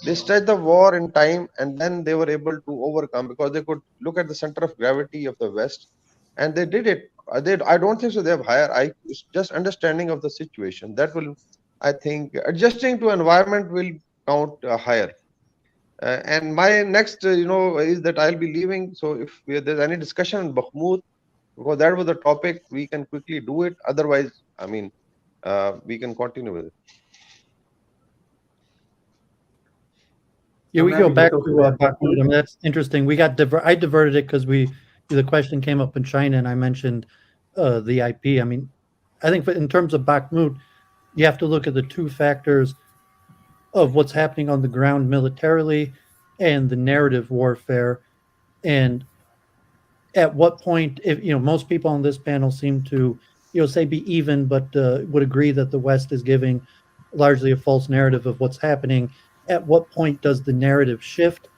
They stretched the war in time, and then they were able to overcome because they could look at the center of gravity of the West, and they did it. I don't think so. They have higher IQ. It's just understanding of the situation that will, I think, adjusting to environment will count higher. And my next, is that I'll be leaving. So if there's any discussion on Bakhmut, because that was the topic, we can quickly do it. Otherwise, I mean, we can continue with it. Yeah, we go back to Bakhmut. I mean, that's interesting. We got I diverted it because the question came up in China, and I mentioned the IP. I mean, I think in terms of Bakhmut, you have to look at the two factors of what's happening on the ground militarily and the narrative warfare. And at what point, if most people on this panel seem to say be even, but would agree that the West is giving largely a false narrative of what's happening. At what point does the narrative shift,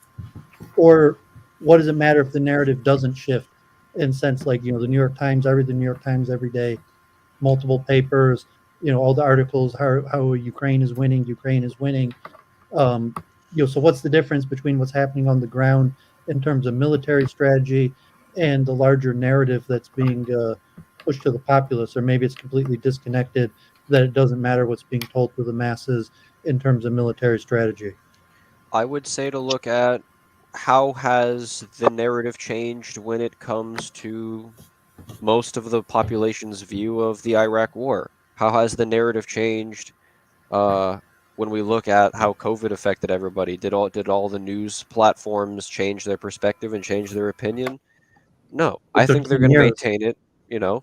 or what does it matter if the narrative doesn't shift? In sense, like the New York Times, I read the New York Times every day, multiple papers, all the articles how Ukraine is winning. So what's the difference between what's happening on the ground in terms of military strategy and the larger narrative that's being pushed to the populace? Or maybe it's completely disconnected, that it doesn't matter what's being told to the masses in terms of military strategy. I would say to look at how has the narrative changed when it comes to most of the population's view of the Iraq War. How has the narrative changed when we look at how COVID affected everybody? Did all the news platforms change their perspective and change their opinion? No, I think they're going to maintain it,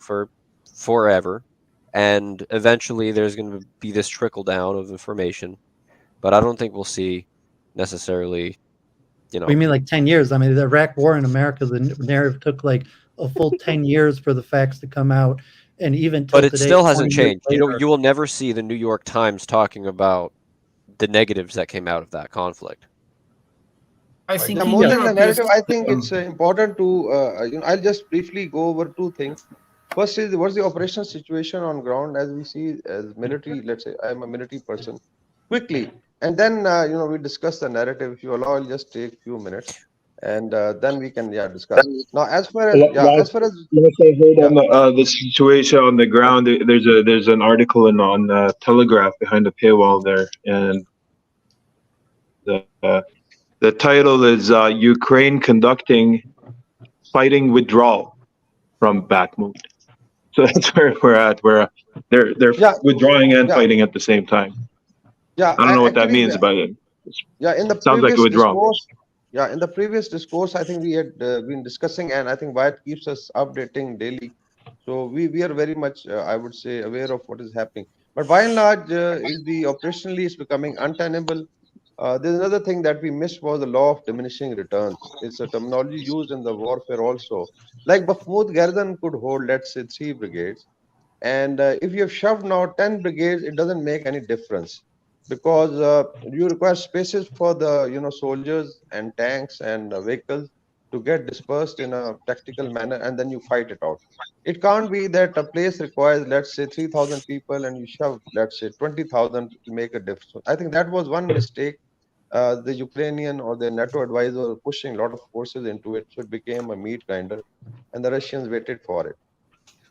for forever, and eventually there's going to be this trickle down of information, but I don't think we'll see necessarily. We mean like 10 years. I mean, the Iraq War in America, the narrative took like a full 10 years for the facts to come out, and even till but it today, still hasn't 20 years changed. later, You will never see the New York Times talking about the negatives that came out of that conflict. I think more than the narrative, I think it's important to I'll just briefly go over two things. First is what's the operational situation on ground as we see as military. Let's say I'm a military person. Quickly, and then we discuss the narrative. If you allow, I'll just take a few minutes, and then we can discuss. Now, as far as last I heard on the situation on the ground, there's an article on Telegraph behind the paywall there, and the title is Ukraine conducting fighting withdrawal from Bakhmut. So that's where we're at. Where they're withdrawing and fighting at the same time. Yeah, I don't know what that means, but it in the sounds like a withdrawal. Discourse, in the previous discourse, I think we had been discussing, and I think Wyatt keeps us updating daily. So we are very much, I would say, aware of what is happening. But by and large, operationally is becoming untenable. There's another thing that we missed was the law of diminishing returns. It's a terminology used in the warfare also. Like Bakhmut garrison could hold, let's say, 3 brigades. And if you have shoved now 10 brigades, it doesn't make any difference, because you require spaces for the soldiers and tanks and vehicles to get dispersed in a tactical manner, and then you fight it out. It can't be that a place requires, let's say, 3,000 people and you shove, let's say, 20,000 to make a difference. I think that was one mistake. The Ukrainian or the NATO advisor were pushing a lot of forces into it, so it became a meat grinder, and the Russians waited for it.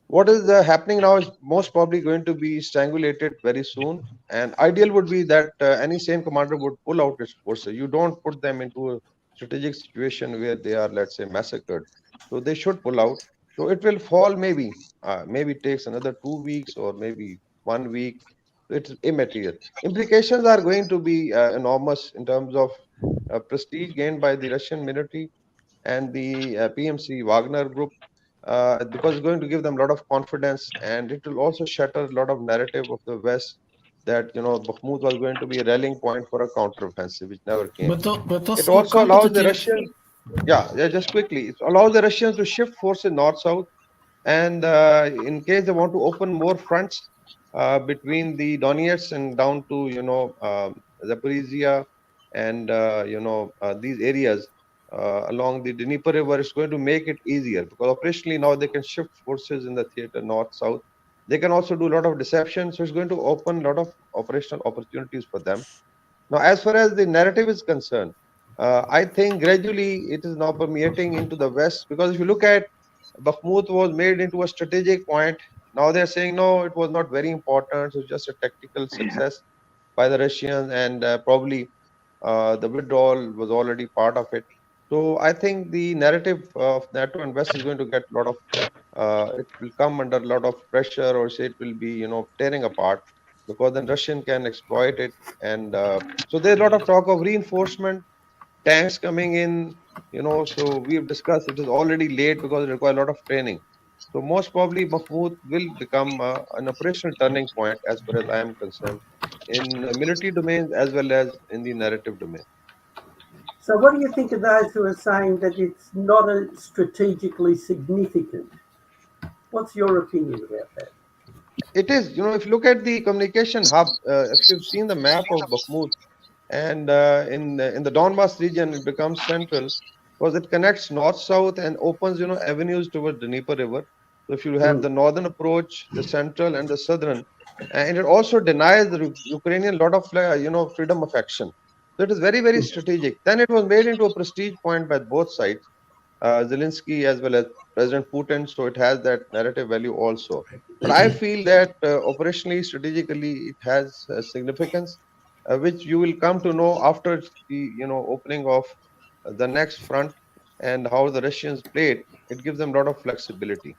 What is happening now is most probably going to be strangulated very soon, and ideal would be that any sane commander would pull out its forces. You don't put them into a strategic situation where they are, let's say, massacred. So they should pull out. So it will fall, maybe it takes another 2 weeks or maybe 1 week. It's immaterial. Implications are going to be enormous in terms of prestige gained by the Russian military and the PMC Wagner group, because it's going to give them a lot of confidence, and it will also shatter a lot of narrative of the West that Bakhmut was going to be a rallying point for a counteroffensive, which never came. It also allows the Russians, just quickly, it allows the Russians to shift forces north-south, and in case they want to open more fronts between the Donetsk and down to Zaporizhia and these areas along the Dnieper River, is going to make it easier, because operationally now they can shift forces in the theater north-south. They can also do a lot of deception, so it's going to open a lot of operational opportunities for them. Now, as far as the narrative is concerned, I think gradually it is now permeating into the West, because if you look at Bakhmut was made into a strategic point. Now they're saying, no, it was not very important. It's just a tactical success by the Russians, and probably the withdrawal was already part of it. So I think the narrative of NATO and West is going to get a lot of, it will come under a lot of pressure, or say it will be, tearing apart, because then Russian can exploit it. And so there's a lot of talk of reinforcement, tanks coming in, so we've discussed it is already late because it requires a lot of training. So most probably Bakhmut will become an operational turning point, as far as I am concerned, in military domains as well as in the narrative domain. So what do you think of those who are saying that it's not strategically significant? What's your opinion about that? It is, if you look at the communication hub, if you've seen the map of Bakhmut, and in the Donbas region, it becomes central because it connects north-south and opens, avenues towards the Dnieper River. So if you have the northern approach, the central, and the southern, and it also denies the Ukrainian lot of, freedom of action. So it is very, very strategic. Then it was made into a prestige point by both sides, Zelensky as well as President Putin. So it has that narrative value also. But I feel that operationally, strategically, it has significance, which you will come to know after the opening of the next front and how the Russians played. It gives them a lot of flexibility.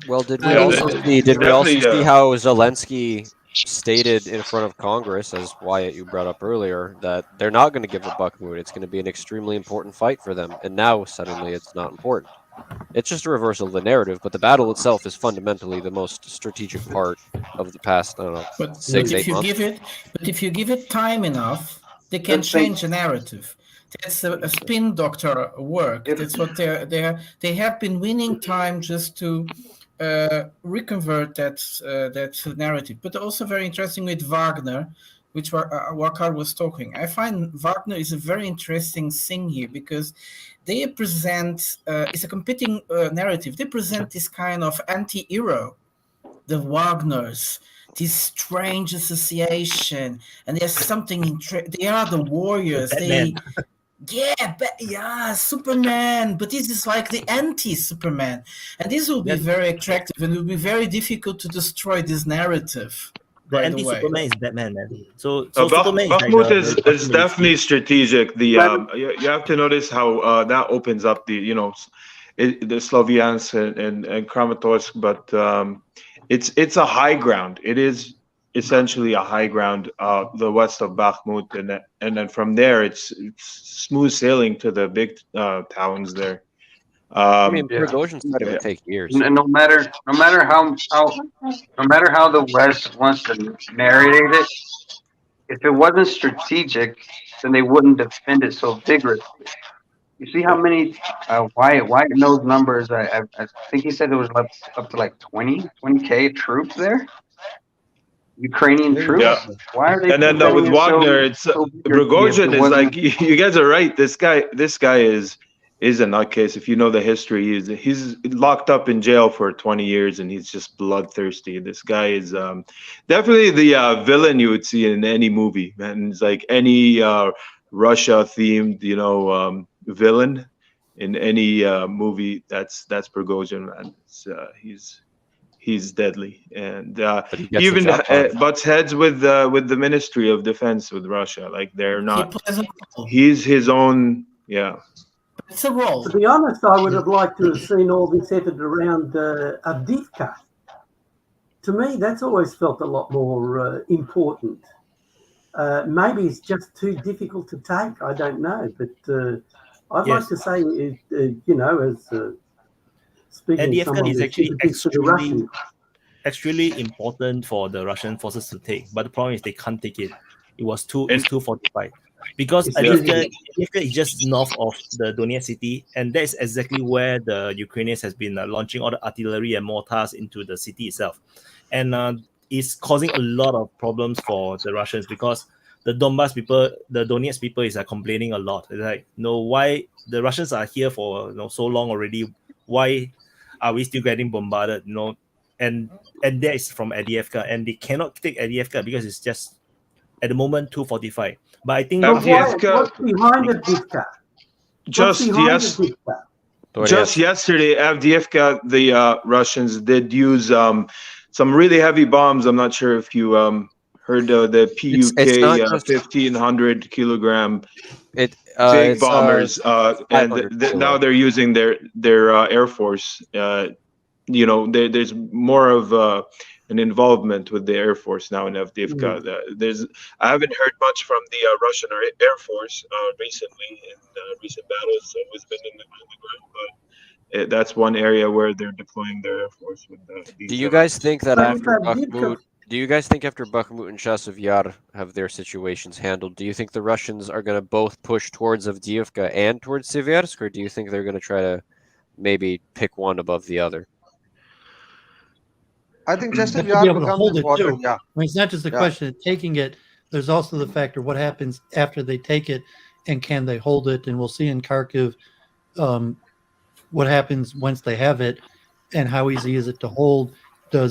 Well, did we also see how Zelensky stated in front of Congress, as Wyatt you brought up earlier, that they're not going to give up Bakhmut. It's going to be an extremely important fight for them, and now suddenly it's not important. It's just a reversal of the narrative, but the battle itself is fundamentally the most strategic part of the past, I don't know, but 6-8 months. But if you give it time enough, they can change the narrative. That's a spin doctor work. That's what they have been winning time just to reconvert that narrative. But also very interesting with Wagner, which Wakar was talking. I find Wagner is a very interesting thing here because they present it's a competing narrative. They present this kind of anti-hero, the Wagners, this strange association, and there's something they are the warriors. Superman, but this is like the anti-Superman, and this will be very attractive, and it will be very difficult to destroy this narrative. The anti-Superman is Batman, man. So Bakhmut is definitely strategic. The you have to notice how that opens up the the Sloviansk and Kramatorsk, but it's a high ground. It is essentially a high ground, the west of Bakhmut, and then from there it's smooth sailing to the big towns there. I mean, Prigozhin's side of it take years. And no matter how the West wants to narrate it, if it wasn't strategic, then they wouldn't defend it so vigorously. You see how many Wyatt knows numbers. I think he said it was up to like 20K troops there. Ukrainian troops. Yeah. Why are they? And then with Wagner, it's Prigozhin is like you guys are right. This guy is a nutcase. If you know the history, he's locked up in jail for 20 years and he's just bloodthirsty. This guy is definitely the villain you would see in any movie, man. It's like any Russia themed, villain in any movie. That's Prigozhin, man. He's deadly, and he even butts heads with the Ministry of Defense with Russia. Like they're not. He's his own. Yeah. It's a role. To be honest, I would have liked to have seen all this effort around Avdiivka. To me, that's always felt a lot more important. Maybe it's just too difficult to take. I don't know, but I'd like to say, as speaking of someone is actually extremely important for the Russian forces to take, but the problem is they can't take it. It's too fortified. Because Avdiivka is just north of the Donetsk city, and that's exactly where the Ukrainians has been launching all the artillery and mortars into the city itself, and it's causing a lot of problems for the Russians because the Donbas people, the Donetsk people, is complaining a lot. It's like, why the Russians are here for so long already? Why are we still getting bombarded? And that is from Avdiivka, and they cannot take Avdiivka because it's just at the moment too fortified. But I think what's behind Avdiivka? Just yesterday, Avdiivka, the Russians did use some really heavy bombs. I'm not sure if you heard the PUK 1,500 kilogram big bombers, and now they're using their Air Force. There's more of an involvement with the Air Force now in Avdiivka. I haven't heard much from the Russian Air Force recently in recent battles. It's always been in the ground, but that's one area where they're deploying their air force. With do you guys think that after Bakhmut, do you guys think after Bakhmut and Chasiv Yar have their situations handled, do you think the Russians are going to both push towards Avdiivka and towards Siversk, or do you think they're going to try to maybe pick one above the other? I think Chasiv Yar Yar becomes important. Yeah. I mean, it's not just a question of taking it. There's also the factor what happens after they take it, and can they hold it? And we'll see in Kharkiv what happens once they have it, and how easy is it to hold. How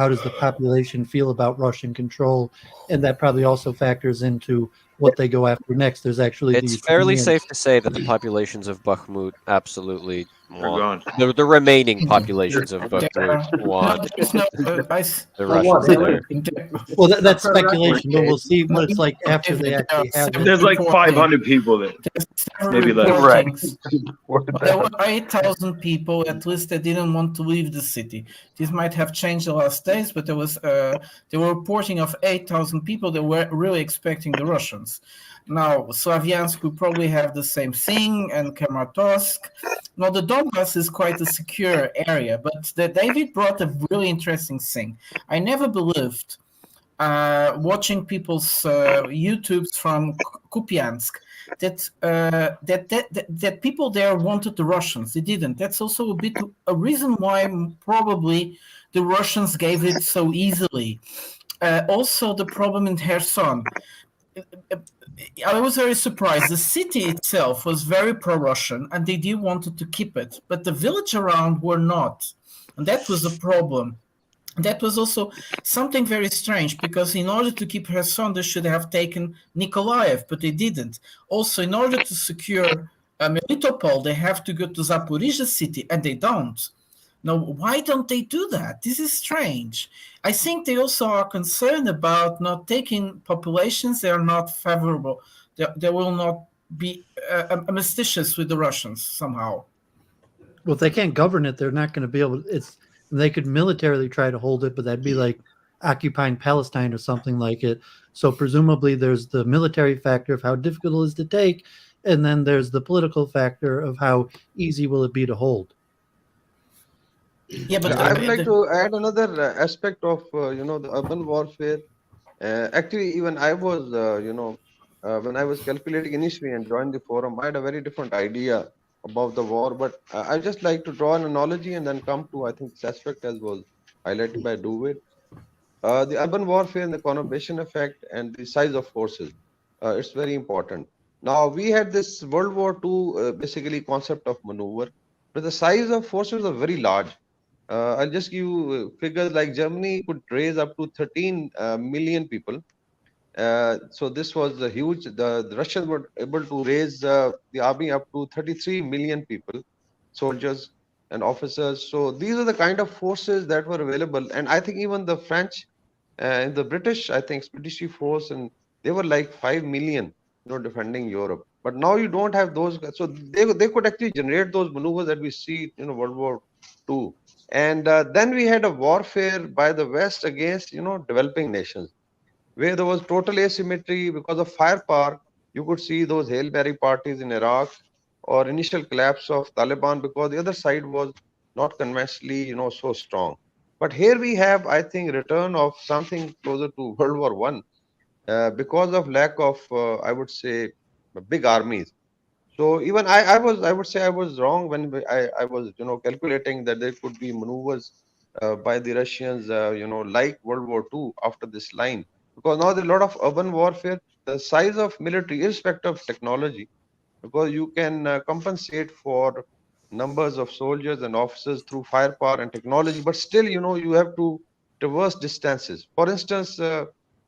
does the population feel about Russian control? And that probably also factors into what they go after next. There's actually it's fairly safe to say that the populations of Bakhmut absolutely want the remaining populations of Bakhmut want the Russians there. Well, that's speculation, but we'll see what it's like after they actually have it. There's like 500 people there, maybe less. There were 8,000 people. At least they didn't want to leave the city. This might have changed the last days, but there were reporting of 8,000 people that were really expecting the Russians. Now, Slavyansk will probably have the same thing, and Kramatorsk. Now, the Donbass is quite a secure area, but David brought a really interesting thing. I never believed, watching people's YouTubes from Kupiansk, that people there wanted the Russians. They didn't. That's also a reason why probably the Russians gave it so easily. Also, the problem in Kherson. I was very surprised. The city itself was very pro-Russian, and they did wanted to keep it, but the village around were not, and that was the problem. That was also something very strange, because in order to keep Kherson, they should have taken Nikolaev, but they didn't. Also, in order to secure Melitopol, they have to go to Zaporizhzhia city, and they don't. Now, why don't they do that? This is strange. I think they also are concerned about not taking populations that are not favorable. They will not be amistitious with the Russians somehow. Well, if they can't govern it, they're not going to be able to. They could militarily try to hold it, but that'd be like occupying Palestine or something like it. So presumably there's the military factor of how difficult it is to take, and then there's the political factor of how easy will it be to hold. Yeah, but I would like to add another aspect of the urban warfare. Actually, even I was when I was calculating initially and joined the forum, I had a very different idea about the war. But I just like to draw an analogy and then come to I think this aspect as was highlighted by Duvet. The urban warfare and the conurbation effect and the size of forces. It's very important. Now we had this World War II basically concept of maneuver, but the size of forces are very large. I'll just give you figures like Germany could raise up to 13 million people. So this was a huge. The Russians were able to raise the army up to 33 million people, soldiers and officers. So these are the kind of forces that were available. And I think even the French and the British, I think, expeditionary force, and they were like 5 million, defending Europe. But now you don't have those. So they could actually generate those maneuvers that we see in World War II. And then we had a warfare by the West against, developing nations, where there was total asymmetry because of firepower. You could see those Hail Mary parties in Iraq, or initial collapse of Taliban because the other side was not conventionally, so strong. But here we have, I think, return of something closer to World War I because of lack of, I would say, big armies. So even I would say I was wrong when I was, calculating that there could be maneuvers by the Russians, like World War II after this line, because now there's a lot of urban warfare. The size of military, irrespective of technology, because you can compensate for numbers of soldiers and officers through firepower and technology, but still, you have to traverse distances. For instance,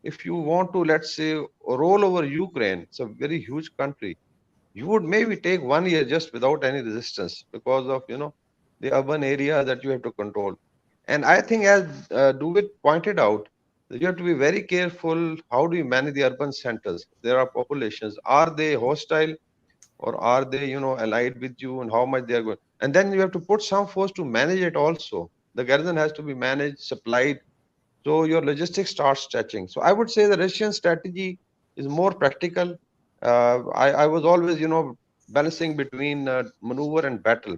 if you want to, let's say, roll over Ukraine, it's a very huge country. You would maybe take 1 year just without any resistance because of the urban area that you have to control. And I think, as Duvet pointed out, that you have to be very careful. How do you manage the urban centers? There are populations. Are they hostile, or are they allied with you, and how much they are going? And then you have to put some force to manage it also. The garrison has to be managed, supplied. So your logistics starts stretching. So I would say the Russian strategy is more practical. I was always, balancing between maneuver and battle.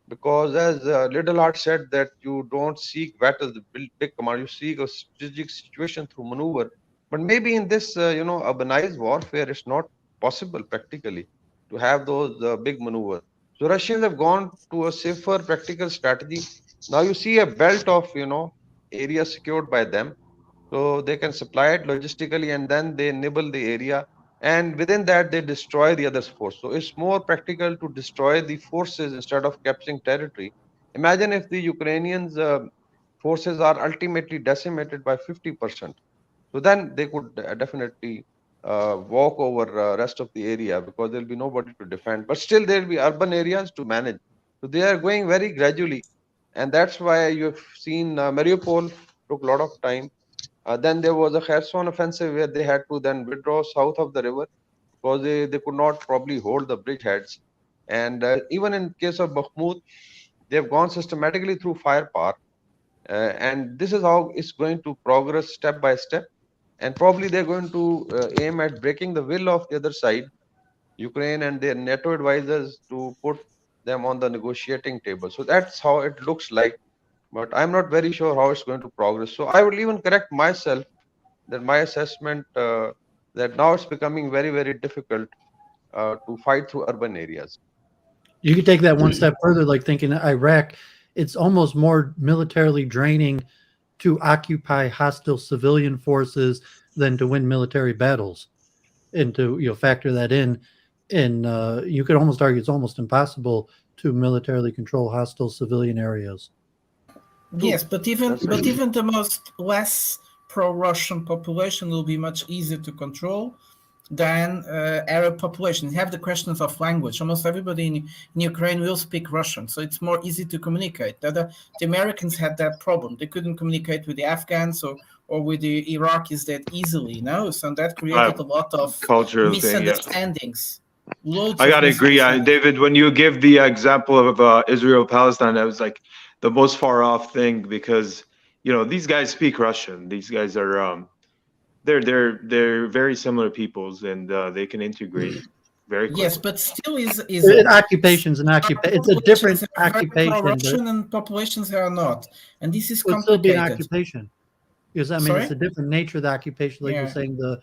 because as Little Art said that you don't seek battles, the big command, you seek a strategic situation through maneuver. But maybe in this, urbanized warfare, it's not possible practically to have those big maneuvers. So Russians have gone to a safer practical strategy. Now you see a belt of, area secured by them. So they can supply it logistically and then they nibble the area. And within that, they destroy the other's force. So it's more practical to destroy the forces instead of capturing territory. Imagine if the Ukrainians' forces are ultimately decimated by 50%. So then they could definitely walk over rest of the area because there'll be nobody to defend. But still, there'll be urban areas to manage. So they are going very gradually. And that's why you've seen Mariupol took a lot of time. Then there was a Kherson offensive where they had to then withdraw south of the river because they could not probably hold the bridgeheads. And even in case of Bakhmut, they've gone systematically through firepower. And this is how it's going to progress step by step. And probably they're going to aim at breaking the will of the other side, Ukraine and their NATO advisors, to put them on the negotiating table. So that's how it looks like. But I'm not very sure how it's going to progress. So I would even correct myself that my assessment that now it's becoming very, very difficult to fight through urban areas. You could take that one step further, like thinking Iraq, it's almost more militarily draining to occupy hostile civilian forces than to win military battles. And to factor that in, and you could almost argue it's almost impossible to militarily control hostile civilian areas. Yes, but even the most less pro-Russian population will be much easier to control than Arab population. You have the questions of language. Almost everybody in Ukraine will speak Russian, so it's more easy to communicate. The Americans had that problem. They couldn't communicate with the Afghans or with the Iraqis that easily, so that created a lot of cultural misunderstandings. I gotta agree, David. When you give the example of Israel Palestine, that was like the most far off thing because these guys speak Russian. These guys are they're very similar peoples and they can integrate very quickly. Yes, but still is occupation's an occupation. It's a different occupation. Russian and populations are not, and this is complicated. Still be an occupation. Because it's a different nature of the occupation, like you're saying, the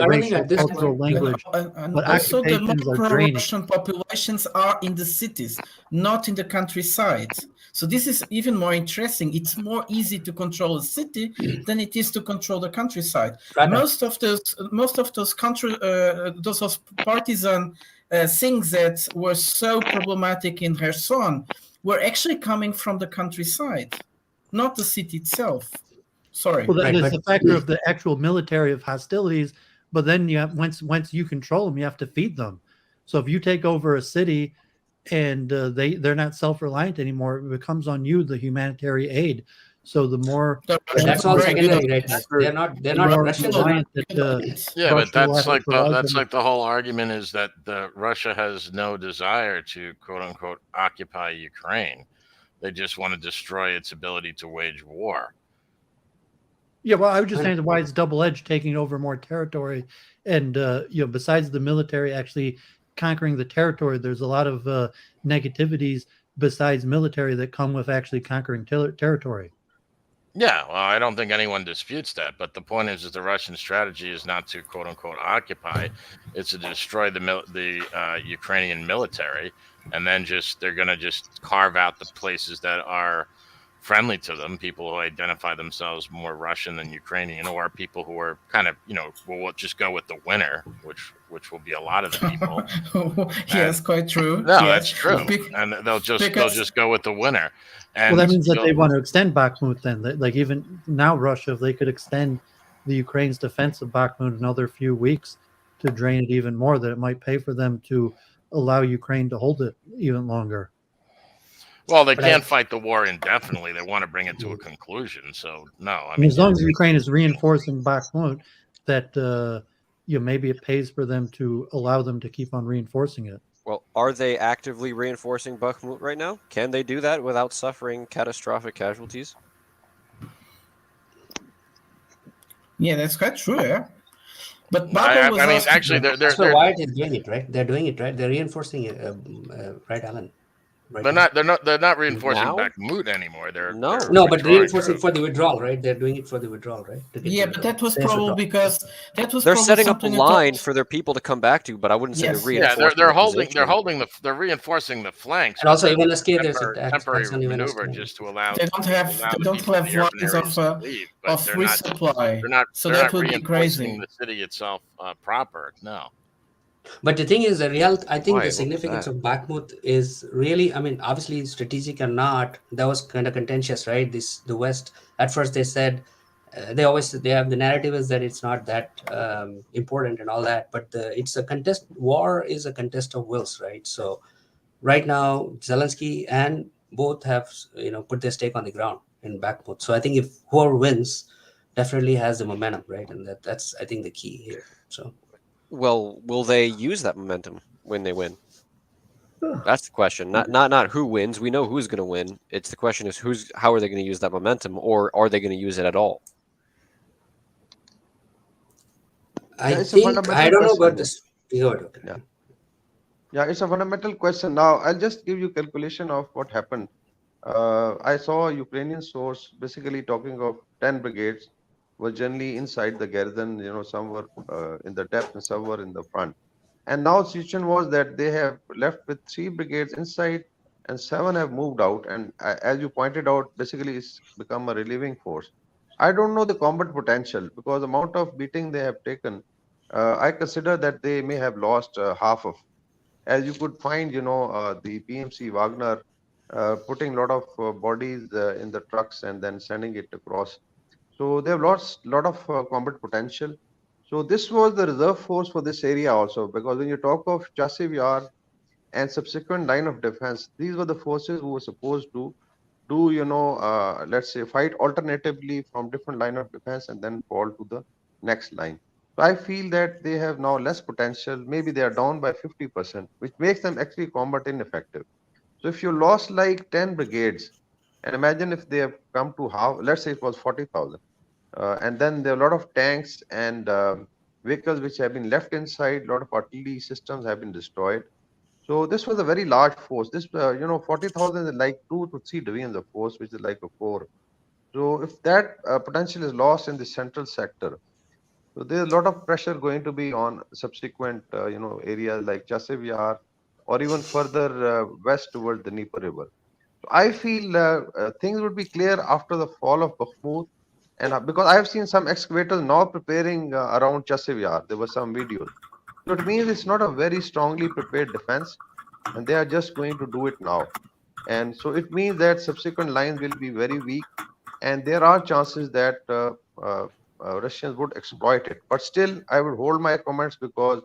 racial, cultural language. But also the more pro-Russian populations are in the cities, not in the countryside. So this is even more interesting. It's more easy to control a city than it is to control the countryside. Most of those partisan things that were so problematic in Kherson were actually coming from the countryside, not the city itself. Sorry. Well, there's the factor of the actual military of hostilities, but then you have once you control them, you have to feed them. So if you take over a city and they're not self-reliant anymore, it becomes on you the humanitarian aid. So the more that's all secondary, right? They're not Russians. Yeah, but that's like the whole argument is that Russia has no desire to quote unquote occupy Ukraine. They just want to destroy its ability to wage war. Yeah, well, I was just saying why it's double-edged, taking over more territory, and besides the military actually conquering the territory, there's a lot of negativities besides military that come with actually conquering territory. Yeah, well, I don't think anyone disputes that, but the point is the Russian strategy is not to quote unquote occupy; it's to destroy the Ukrainian military, and then they're going to just carve out the places that are friendly to them, people who identify themselves more Russian than Ukrainian, or people who are kind of, will just go with the winner, which will be a lot of the people. Yes, quite true. No, yes. That's true. And they'll just go with the winner. And well, that means that they want to extend Bakhmut then. Like even now, Russia, if they could extend the Ukraine's defense of Bakhmut another few weeks to drain it even more, that it might pay for them to allow Ukraine to hold it even longer. Well, they can't fight the war indefinitely. They want to bring it to a conclusion. So, no. I mean, as long as Ukraine is reinforcing Bakhmut, that maybe it pays for them to allow them to keep on reinforcing it. Well, are they actively reinforcing Bakhmut right now? Can they do that without suffering catastrophic casualties? Yeah, that's quite true, yeah. But actually, that's why Wyatt is doing it, right? They're doing it, right? They're reinforcing it, right, Alan? right They're now. not reinforcing Now? Bakhmut anymore. They're No. No, but withdrawing reinforcing troops. for the withdrawal, right? They're doing it for the withdrawal, right? To get Yeah, the but that was safe probably withdrawal. because that was They're probably setting up a something that line for their people to come back to, but I wouldn't say Yes. they're Yeah, reinforcing they're the holding position. they're reinforcing the flanks. And also, but even that's SK, there's a temporary Pakistan even maneuver SK. just to allow they don't have the people in the lines urban areas to leave, but of they're not resupply. So they're that not would be reinforcing crazy. the city itself proper. No. But the thing is, I think Why? the What was significance that? of Bakhmut is really, I mean, obviously strategic or not, that was kind of contentious, right? The West, at first they said, they have the narrative is that it's not that important and all that, but it's a contest. War is a contest of wills, right? So right now, Zelensky and both have, put their stake on the ground in Bakhmut. So I think if whoever wins definitely has the momentum, right? And that's I think the key here. So. Well, will they use that momentum when they win? That's the question. Not who wins. We know who's going to win. It's the question is how are they going to use that momentum, or are they going to use it at all? I don't know about this. Yeah, it's a fundamental question. Now, I'll just give you calculation of what happened. I saw a Ukrainian source basically talking of 10 brigades were generally inside the garrison, some were in the depth and some were in the front. And now the situation was that they have left with 3 brigades inside and 7 have moved out. And as you pointed out, basically it's become a relieving force. I don't know the combat potential because the amount of beating they have taken, I consider that they may have lost half of. As you could find, the PMC Wagner putting a lot of bodies in the trucks and then sending it across. So they have lost a lot of combat potential. So this was the reserve force for this area also, because when you talk of Chasiv Yar and subsequent line of defense, these were the forces who were supposed to do, let's say, fight alternatively from different line of defense and then fall to the next line. So I feel that they have now less potential. Maybe they are down by 50%, which makes them actually combat ineffective. So if you lost like 10 brigades, and imagine if they have come to half, let's say it was 40,000, and then there are a lot of tanks and vehicles which have been left inside, a lot of artillery systems have been destroyed. So this was a very large force. This, 40,000 is like 2 to 3 divisions of force, which is like a core. So if that potential is lost in the central sector, so there's a lot of pressure going to be on subsequent, areas like Chasiv Yar or even further west towards the Dnieper River. So I feel things would be clear after the fall of Bakhmut, and because I have seen some excavators now preparing around Chasiv Yar. There were some videos. So it means it's not a very strongly prepared defense, and they are just going to do it now. And so it means that subsequent lines will be very weak, and there are chances that Russians would exploit it. But still, I would hold my comments because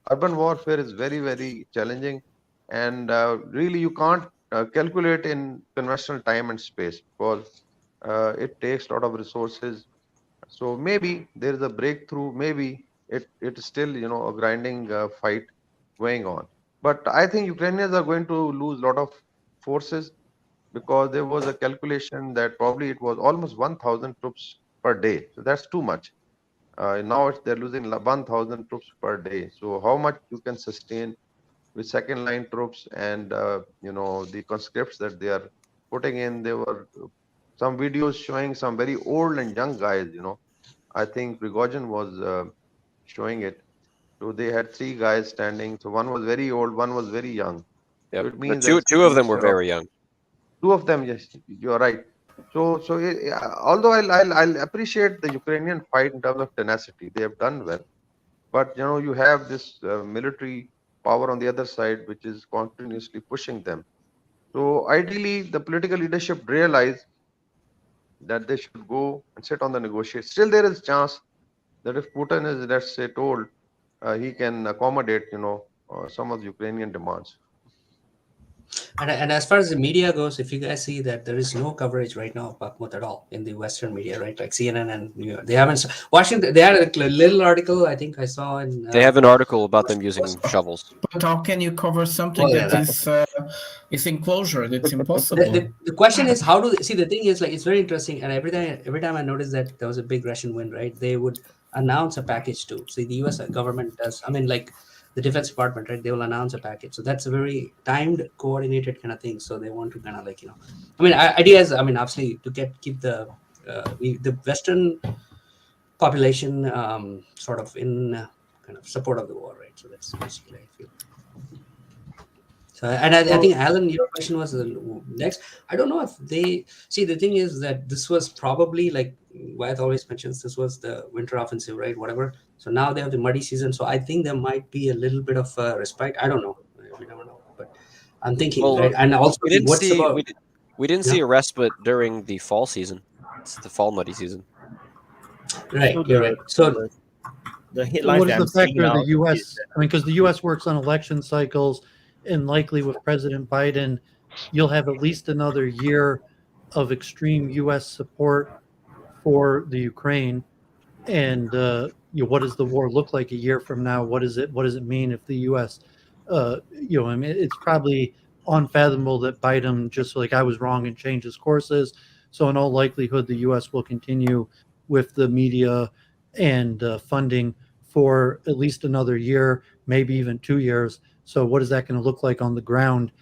urban warfare is very, very challenging, and really you can't calculate in conventional time and space because it takes a lot of resources. So maybe there is a breakthrough. Maybe it is still a grinding fight going on. But I think Ukrainians are going to lose a lot of forces because there was a calculation that probably it was almost 1,000 troops per day. So that's too much. Now they're losing 1,000 troops per day. So how much you can sustain with second line troops and the conscripts that they are putting in? There were some videos showing some very old and young guys. I think Prigozhin was showing it. So they had 3 guys standing. So one was very old, one was very young. Yep. So it means But two of them were very young. 2 of them, yes, you're right. So although I'll appreciate the Ukrainian fight in terms of tenacity, they have done well. But you have this military power on the other side, which is continuously pushing them. So ideally, the political leadership realize that they should go and sit on the negotiate. Still, there is chance that if Putin is, let's say, told he can accommodate, some of the Ukrainian demands. And as far as the media goes, if you guys see that there is no coverage right now of Bakhmut at all in the Western media, right? Like CNN and New York, they haven't. Washington, they had a little article I think I saw in. They have an article about them using shovels. But how can you cover something is in closure? It's impossible. The question is how do they see? The thing is, like, it's very interesting, and every time I noticed that there was a big Russian win, right? They would announce a package too. See, the U.S. government does. I mean, like, the Defense Department, right? They will announce a package. So that's a very timed, coordinated kind of thing. So they want to kind of like, I mean, ideas. I mean, obviously to keep the Western population sort of in kind of support of the war, right? So that's basically I feel. So, and I think Alan, your question was next. I don't know if they see. The thing is that this was probably like Wyatts always mentions. This was the winter offensive, right? Whatever. So now they have the muddy season. So I think there might be a little bit of respite. I don't know. We never know. But I'm thinking, right? And also, we didn't see a respite during the fall season. It's the fall muddy season. Right. You're right. So the headlines. What is the factor of the U.S.? I mean, because the U.S. works on election cycles. And likely with President Biden, you'll have at least another year of extreme U.S. support for the Ukraine. And what does the war look like a year from now? What does it mean if the U.S. I mean, it's probably unfathomable that Biden just like I was wrong and changed his courses. So in all likelihood, the U.S. will continue with the media and funding for at least another year, maybe even 2 years. So what is that going to look like on the ground?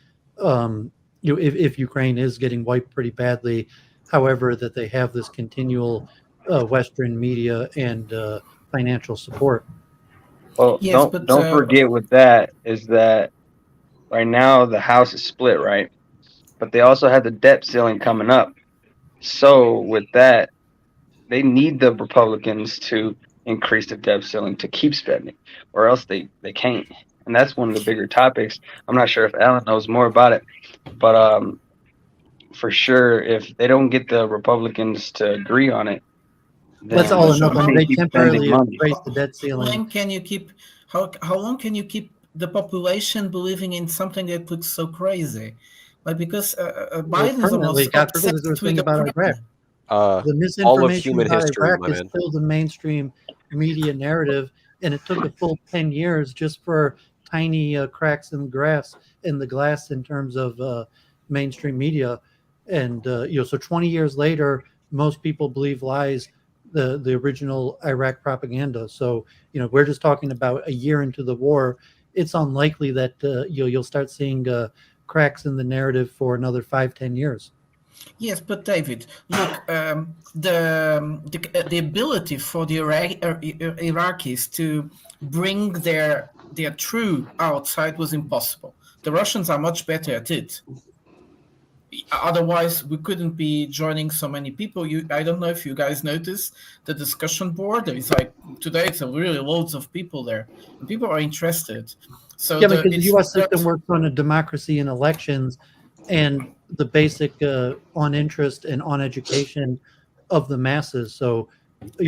If Ukraine is getting wiped pretty badly, however, that they have this continual Western media and financial support. Well, yes, don't forget with that is that right now the House is split, right? But they also have the debt ceiling coming up. So with that, they need the Republicans to increase the debt ceiling to keep spending, or else they can't. And that's one of the bigger topics. I'm not sure if Alan knows more about it, but for sure, if they don't get the Republicans to agree on it, that's all enough. They temporarily raise the debt ceiling. How long can you keep? How long can you keep the population believing in something that looks so crazy? Like because Biden is almost obsessed with about Iraq. The misinformation about Iraq is still the mainstream media narrative, and it took a full 10 years just for tiny cracks in the glass in terms of mainstream media. And so 20 years later, most people believe lies, the original Iraq propaganda. So we're just talking about a year into the war. It's unlikely that you'll start seeing cracks in the narrative for another 5-10 years. Yes, but David, look, the ability for the Iraqis to bring their truth outside was impossible. The Russians are much better at it. Otherwise, we couldn't be joining so many people. I don't know if you guys noticed the discussion board. It's like today, it's really loads of people there, and people are interested. So yeah, because the U.S. system works on a democracy and elections, and the basic on interest and on education of the masses. So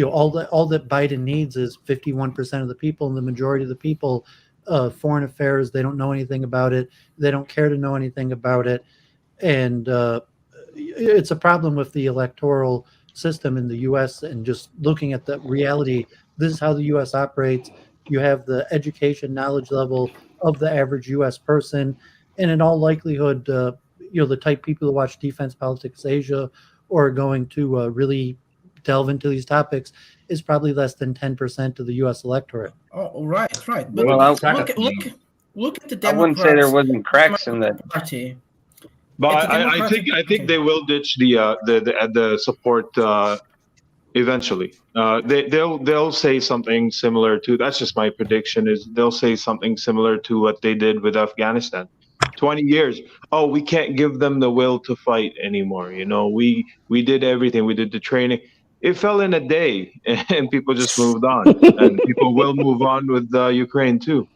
all that Biden needs is 51% of the people, and the majority of the people, foreign affairs, they don't know anything about it. They don't care to know anything about it. And it's a problem with the electoral system in the U.S. and just looking at the reality. This is how the U.S. operates. You have the education knowledge level of the average U.S. person, and in all likelihood, the type of people who watch Defense Politics Asia or are going to really delve into these topics is probably less than 10% of the U.S. electorate. Oh, right. But well, look at the Democrats. I wouldn't say there wasn't cracks in that party. But I think they will ditch the support eventually. They'll say something similar to, that's just my prediction, is they'll say something similar to what they did with Afghanistan. 20 years. Oh, we can't give them the will to fight anymore. We did everything. We did the training. It fell in a day, and people just moved on. And people will move on with Ukraine too.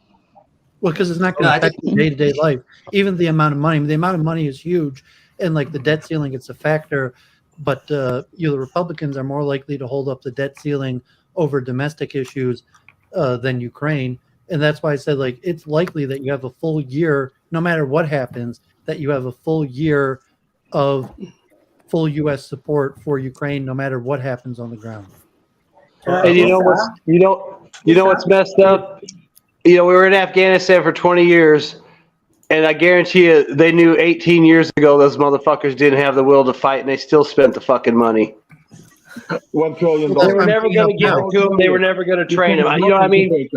Well, because it's not going to affect day-to-day life. Even the amount of money is huge, and like the debt ceiling, it's a factor. But the Republicans are more likely to hold up the debt ceiling over domestic issues than Ukraine, and that's why I said like it's likely that you have a full year, no matter what happens, that you have a full year of full U.S. support for Ukraine, no matter what happens on the ground. And you know what's messed up? We were in Afghanistan for 20 years, and I guarantee you they knew 18 years ago those motherfuckers didn't have the will to fight, and they still spent the fucking money. $1 trillion. They were never going to give it to them. They were never going to train them. You know what I mean?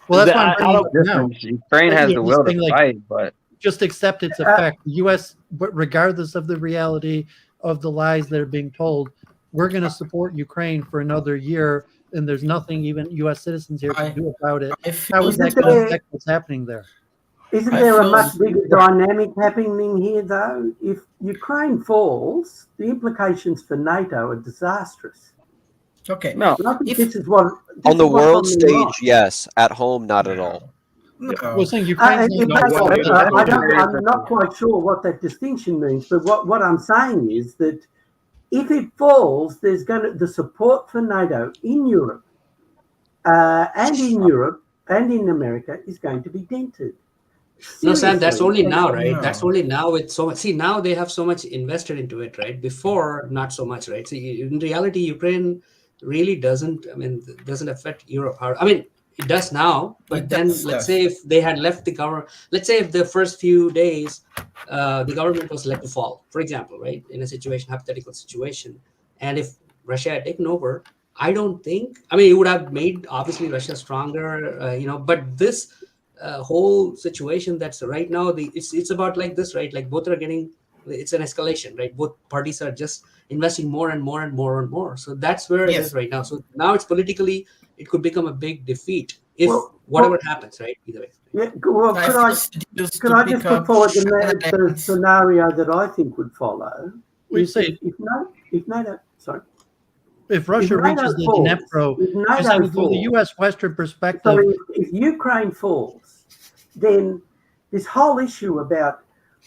Well, that's why I'm bringing it up now. Ukraine has the will to fight, but just accept its effect. The U.S., regardless of the reality of the lies that are being told, we're going to support Ukraine for another year, and there's nothing even U.S. citizens here can do about it. How is that going to affect what's happening there? Isn't there a much bigger dynamic happening here, though? If Ukraine falls, the implications for NATO are disastrous. Okay. No, I think this is what on the world stage, yes. At home, not at all. No. Well, saying Ukraine's I'm not quite sure what that distinction means, but what I'm saying is that if it falls, there's the support for NATO in Europe and in America is going to be dented. No, Sam, that's only now, right? No. That's only now with so much. See, now they have so much invested into it, right? Before, not so much, right? See, in reality, Ukraine really doesn't affect Europe. I mean, it does now, but then let's say if they had left the government, let's say if the first few days the government was let to fall, for example, right? In a hypothetical situation, and if Russia had taken over, I don't think, I mean, it would have made obviously Russia stronger, but this whole situation that's right now, it's about like this, right? Like both are getting, it's an escalation, right? Both parties are just investing more and more and more and more. So that's where it is right now. So now it's politically, it could become a big defeat if whatever happens, right? Either way. Yeah, well, could I just put forward the scenario that I think would follow? If NATO, sorry. If Russia reaches the Dnipro, the U.S. Western perspective. So if Ukraine falls, then this whole issue about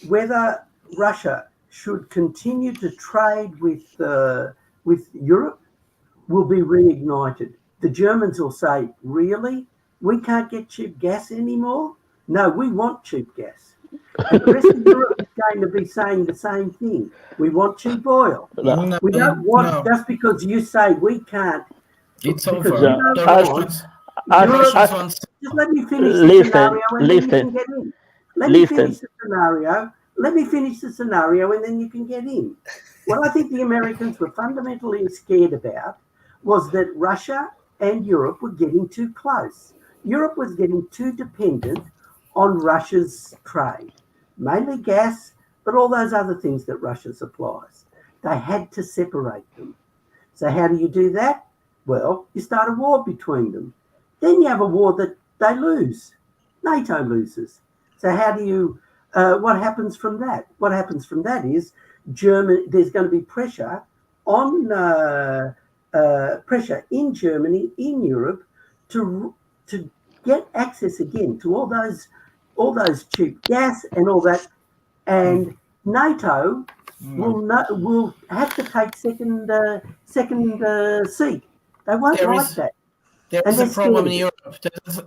whether Russia should continue to trade with Europe will be reignited. The Germans will say, really? We can't get cheap gas anymore? No, we want cheap gas. And the rest of Europe is going to be saying the same thing. We want cheap oil. No, we don't want, just because you say we can't. It's over. Just let me finish the scenario and then you can get in. Let me finish the scenario and then you can get in. What I think the Americans were fundamentally scared about was that Russia and Europe were getting too close. Europe was getting too dependent on Russia's trade, mainly gas, but all those other things that Russia supplies. They had to separate them. So how do you do that? Well, you start a war between them. Then you have a war that they lose. NATO loses. So how do you, what happens from that? What happens from that is there's going to be pressure on pressure in Germany, in Europe, to get access again to all those cheap gas and all that, and NATO will have to take second seat. They won't like that. There is a problem in Europe.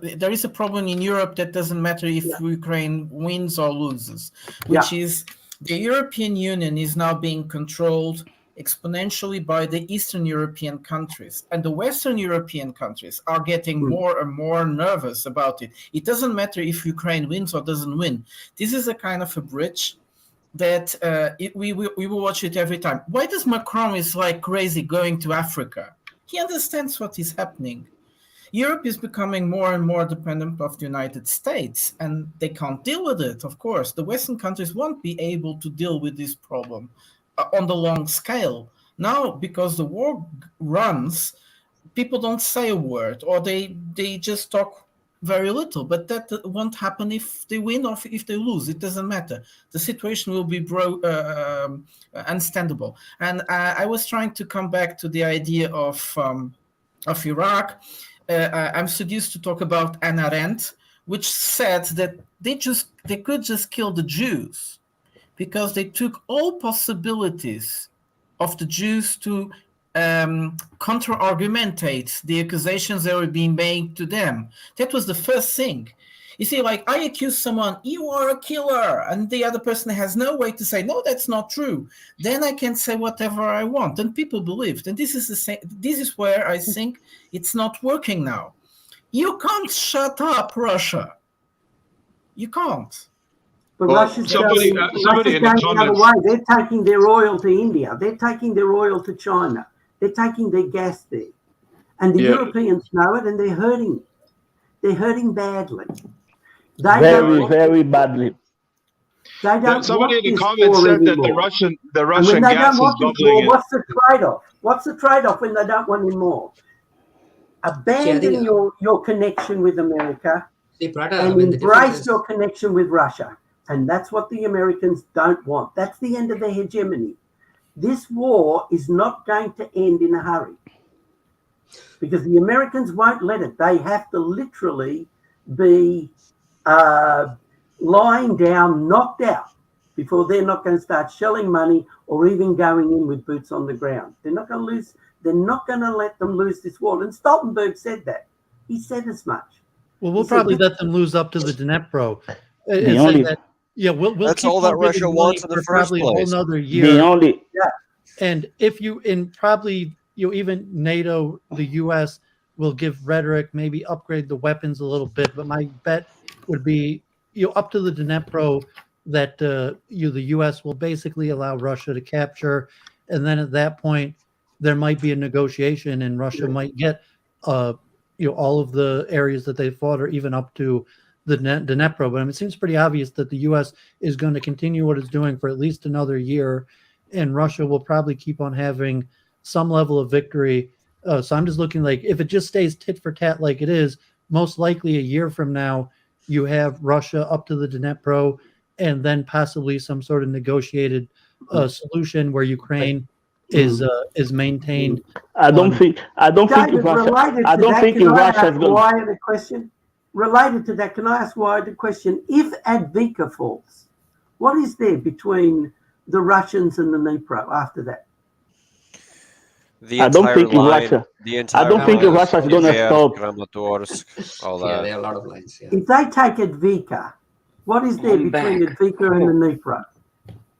There is a problem in Europe that doesn't matter if Ukraine wins or loses, which is the European Union is now being controlled exponentially by the Eastern European countries, and the Western European countries are getting more and more nervous about it. It doesn't matter if Ukraine wins or doesn't win. This is a kind of a bridge that we will watch it every time. Why does Macron is like crazy going to Africa? He understands what is happening. Europe is becoming more and more dependent of the United States, and they can't deal with it, of course. The Western countries won't be able to deal with this problem on the long scale. Now, because the war runs, people don't say a word, or they just talk very little, but that won't happen if they win or if they lose. It doesn't matter. The situation will be unstandable. And I was trying to come back to the idea of Iraq. I'm seduced to talk about Anna Arendt, which said that they could just kill the Jews because they took all possibilities of the Jews to counter-argumentate the accusations that were being made to them. That was the first thing. You see, like, I accuse someone, you are a killer, and the other person has no way to say, no, that's not true. Then I can say whatever I want, and people believed. And this is the same. This is where I think it's not working now. You can't shut up Russia. You can't. But Russia's going the other way. They're taking their oil to India. They're taking their oil to China. They're taking their gas there. And the Europeans know it, and they're hurting. They're hurting badly. Very badly. They don't Somebody want in the this comments war said that anymore. the And Russian when they gas don't is want this bubbling war, in. what's the trade-off? What's the trade-off when they don't want any more? Abandon your connection with America and embrace your connection with Russia. And that's what the Americans don't want. That's the end of their hegemony. This war is not going to end in a hurry because the Americans won't let it. They have to literally be lying down, knocked out, before they're not going to start shelling money or even going in with boots on the ground. They're not going to lose. They're not going to let them lose this war. And Stoltenberg said that. He said as much. Well, we'll probably let them lose up to the Dnipro. We'll That's keep all that pumping Russia money wants in the for first probably place. a whole nother year. And if probably even NATO, the U.S. will give rhetoric, maybe upgrade the weapons a little bit. But my bet would be up to the Dnipro that the U.S. will basically allow Russia to capture, and then at that point there might be a negotiation, and Russia might get all of the areas that they fought, or even up to the Dnipro. But it seems pretty obvious that the U.S. is going to continue what it's doing for at least another year, and Russia will probably keep on having some level of victory. So I'm just looking like if it just stays tit for tat like it is, most likely a year from now, you have Russia up to the Dnipro, and then possibly some sort of negotiated solution where Ukraine is maintained. I don't think Russia is going to question. Related to that, can I ask Wyatt a question? If Advika falls, what is there between the Russians and the Dnipro after that? I don't think Russia is going to stop. Kramatorsk, all that. There are a lot of lines. Yeah. If they take Advika, what is there between Advika and the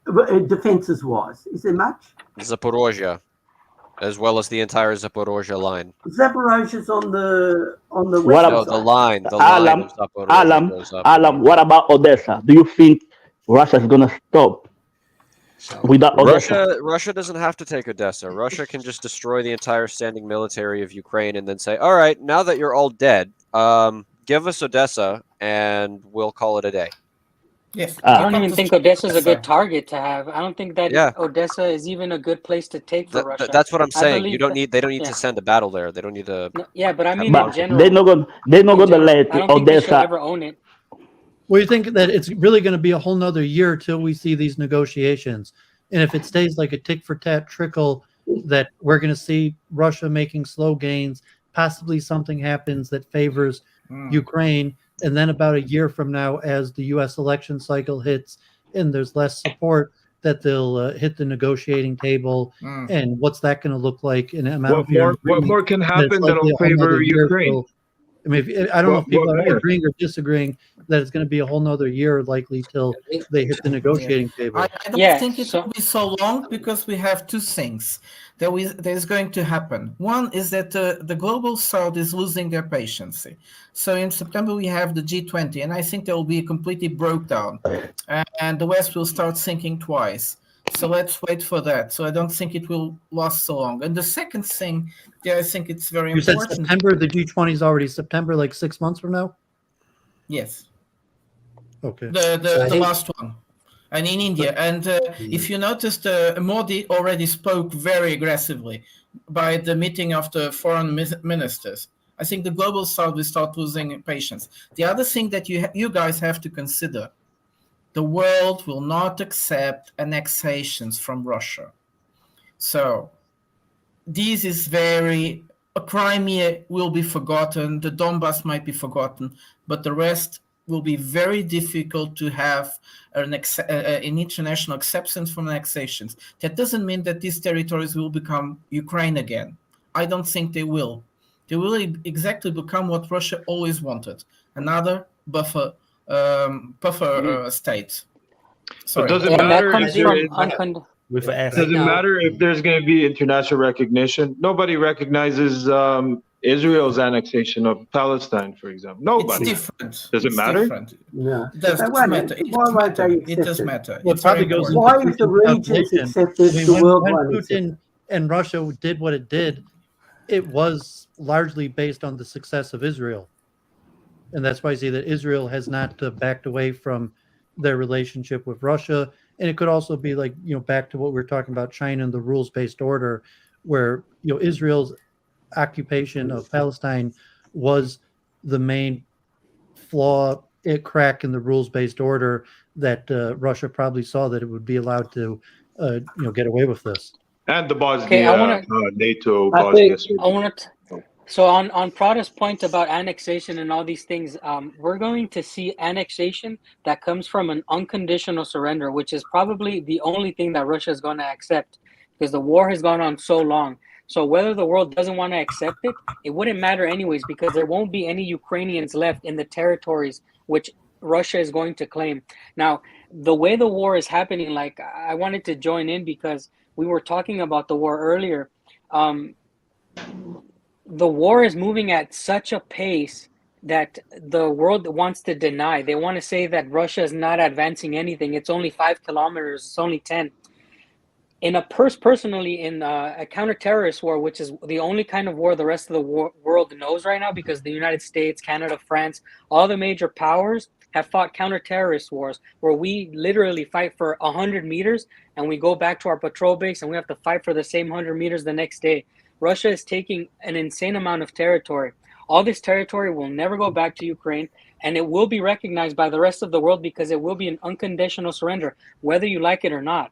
Dnipro? Defenses wise, is there much? Zaporozhye, as well as the entire Zaporozhye line. Zaporozhye's on the west side. The line of Zaporozhye goes up. Alam, what about Odessa? Do you think Russia is going to stop without Odessa? Russia doesn't have to take Odessa. Russia can just destroy the entire standing military of Ukraine and then say, all right, now that you're all dead, give us Odessa and we'll call it a day. Yes. I don't even think Odessa is a good target to have. I don't think that Odessa is even a good place to take for Russia. That's what I'm saying. They don't need to send a battle there. They don't need to. Yeah, but I mean in general. They're not gonna let I don't think Odessa they should ever own it. Well, you think that it's really going to be a whole nother year till we see these negotiations, and if it stays like a tick for tat trickle, that we're going to see Russia making slow gains. Possibly something happens that favors Ukraine. And then about a year from now, as the U.S. election cycle hits and there's less support, that they'll hit the negotiating table. And what's that going to look like? In What more can happen that'll favor Ukraine? I mean, I don't know if people are agreeing or disagreeing that it's going to be a whole nother year likely till they hit the negotiating table. I don't think it will be so long because we have two things that is going to happen. One is that the global south is losing their patience. So in September we have the G20, and I think there will be a completely broke down, and the West will start thinking twice. So let's wait for that. So I don't think it will last so long. And the second thing, I think it's very important. You said September, the G20 is already September, like 6 months from now? Yes. Okay. The last one. And in India. And if you noticed, Modi already spoke very aggressively by the meeting of the foreign ministers. I think the global south will start losing patience. The other thing that you guys have to consider, the world will not accept annexations from Russia. So this is Crimea will be forgotten, the Donbass might be forgotten, but the rest will be very difficult to have an international acceptance from annexations. That doesn't mean that these territories will become Ukraine again. I don't think they will. They will exactly become what Russia always wanted, another buffer state. Sorry. It doesn't matter if there's going to be international recognition. Nobody recognizes Israel's annexation of Palestine, for example. Nobody. It's different. Does it matter? No. It does matter. It does matter. Well, it probably goes into why is the regions accepted the world when one Putin and Russia did what it did, it was largely based on the success of Israel. And that's why I say that Israel has not backed away from their relationship with Russia. And it could also be like, back to what we were talking about, China and the rules-based order, where, Israel's occupation of Palestine was the main flaw, crack in the rules-based order that Russia probably saw that it would be allowed to, get away with this. And the Bosnia, Okay, I want to. NATO, Bosnia. I want to. So on Prada's point about annexation and all these things, we're going to see annexation that comes from an unconditional surrender, which is probably the only thing that Russia is going to accept, because the war has gone on so long. So whether the world doesn't want to accept it, it wouldn't matter anyways, because there won't be any Ukrainians left in the territories which Russia is going to claim. Now, the way the war is happening, like, I wanted to join in because we were talking about the war earlier. The war is moving at such a pace that the world wants to deny. They want to say that Russia is not advancing anything. It's only 5 kilometers. It's only 10. In a personally, in a counter-terrorist war, which is the only kind of war the rest of the world knows right now, because the United States, Canada, France, all the major powers have fought counter-terrorist wars where we literally fight for 100 meters and we go back to our patrol base and we have to fight for the same 100 meters the next day. Russia is taking an insane amount of territory. All this territory will never go back to Ukraine, and it will be recognized by the rest of the world because it will be an unconditional surrender, whether you like it or not.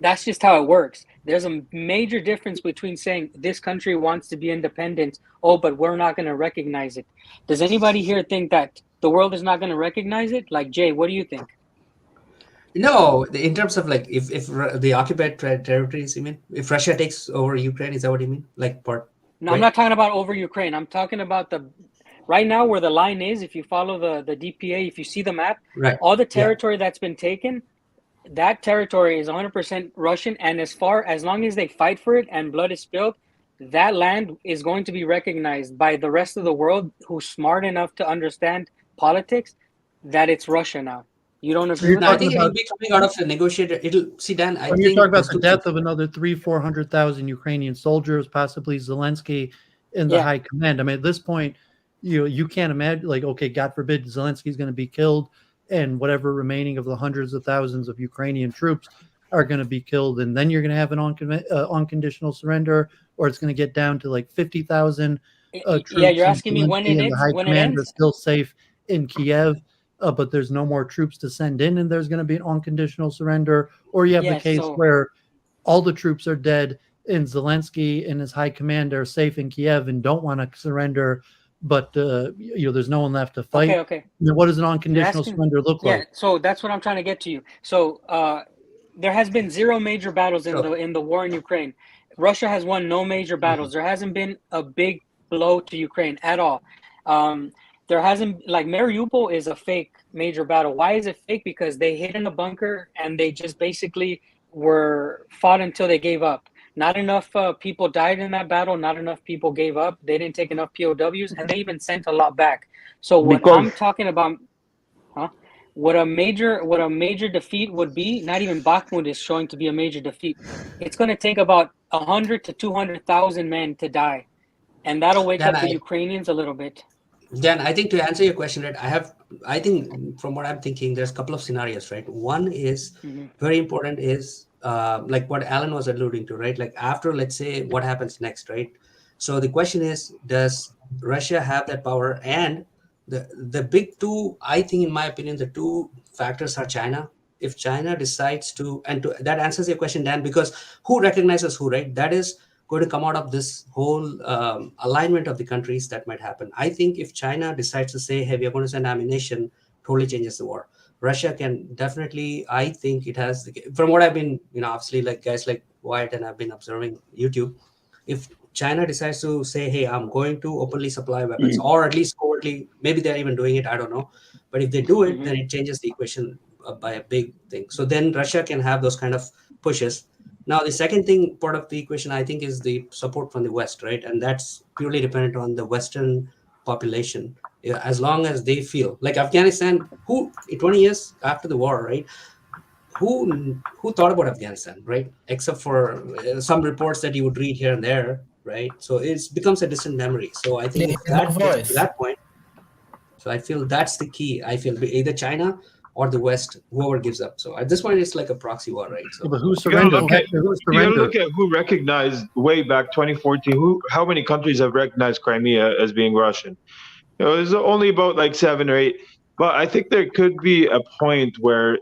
That's just how it works. There's a major difference between saying this country wants to be independent, but we're not going to recognize it. Does anybody here think that the world is not going to recognize it? Like, Jay, what do you think? No, in terms of like if the occupied territories, you mean if Russia takes over Ukraine, is that what you mean? Like part? No, right? I'm not talking about over Ukraine. I'm talking about right now where the line is. If you follow the DPA, if you see the map, right, all the territory that's been taken, that territory is 100% Russian. And as long as they fight for it and blood is spilled, that land is going to be recognized by the rest of the world who's smart enough to understand politics that it's Russia now. You don't agree with that? I think it'll be coming out of a negotiator. Dan, I think you're talking about the death of another 300,000-400,000 Ukrainian soldiers, possibly Zelensky in the high command. I mean, at this point, you can't imagine, like, okay, God forbid Zelensky's going to be killed and whatever remaining of the hundreds of thousands of Ukrainian troops are going to be killed. And then you're going to have an unconditional surrender, or it's going to get down to like 50,000 troops. Yeah, you're asking me when it ends? The high when command it ends? are still safe in Kiev. But there's no more troops to send in, and there's going to be an unconditional surrender. Or you have the case where all the troops are dead, and Zelensky and his high command are safe in Kiev and don't want to surrender, but there's no one left to fight. Okay. I mean, what does an unconditional surrender look like? Yeah, so that's what I'm trying to get to you. So there has been 0 major battles in the war in Ukraine. Russia has won no major battles. There hasn't been a big blow to Ukraine at all. There hasn't, like, Mariupol is a fake major battle. Why is it fake? Because they hid in a bunker and they just basically were fought until they gave up. Not enough people died in that battle. Not enough people gave up. They didn't take enough POWs, and they even sent a lot back. So I'm talking about, what a major defeat would be, not even Bakhmut is showing to be a major defeat. It's going to take about 100 to 200,000 men to die, and that'll wake up the Ukrainians a little bit. Dan, I think to answer your question, right, I think from what I'm thinking, there's a couple of scenarios, right? One is very important is like what Alan was alluding to, right? Like after, let's say, what happens next, right? So the question is, does Russia have that power? And the big two, I think, in my opinion, the two factors are China. If China decides that answers your question, Dan, because who recognizes who, right? That is going to come out of this whole alignment of the countries that might happen. I think if China decides to say, hey, we are going to send ammunition, totally changes the war. Russia can definitely, I think it has, from what I've been, obviously, like guys like Wyatt and I've been observing YouTube, if China decides to say, hey, I'm going to openly supply weapons, or at least covertly, maybe they're even doing it, I don't know. But if they do it, then it changes the equation by a big thing. So then Russia can have those kind of pushes. Now, the second thing, part of the equation, I think, is the support from the West, right? And that's purely dependent on the Western population. As long as they feel like Afghanistan, 20 years after the war, right? Who thought about Afghanistan, right? Except for some reports that you would read here and there, right? So it becomes a distant memory. So I think that point. So I feel that's the key. I feel either China or the West, whoever gives up. So at this point, it's like a proxy war, right? So but who You surrendered? gotta look at who recognized way back 2014. How many countries have recognized Crimea as being Russian? There's only about like 7 or 8. But I think there could be a point where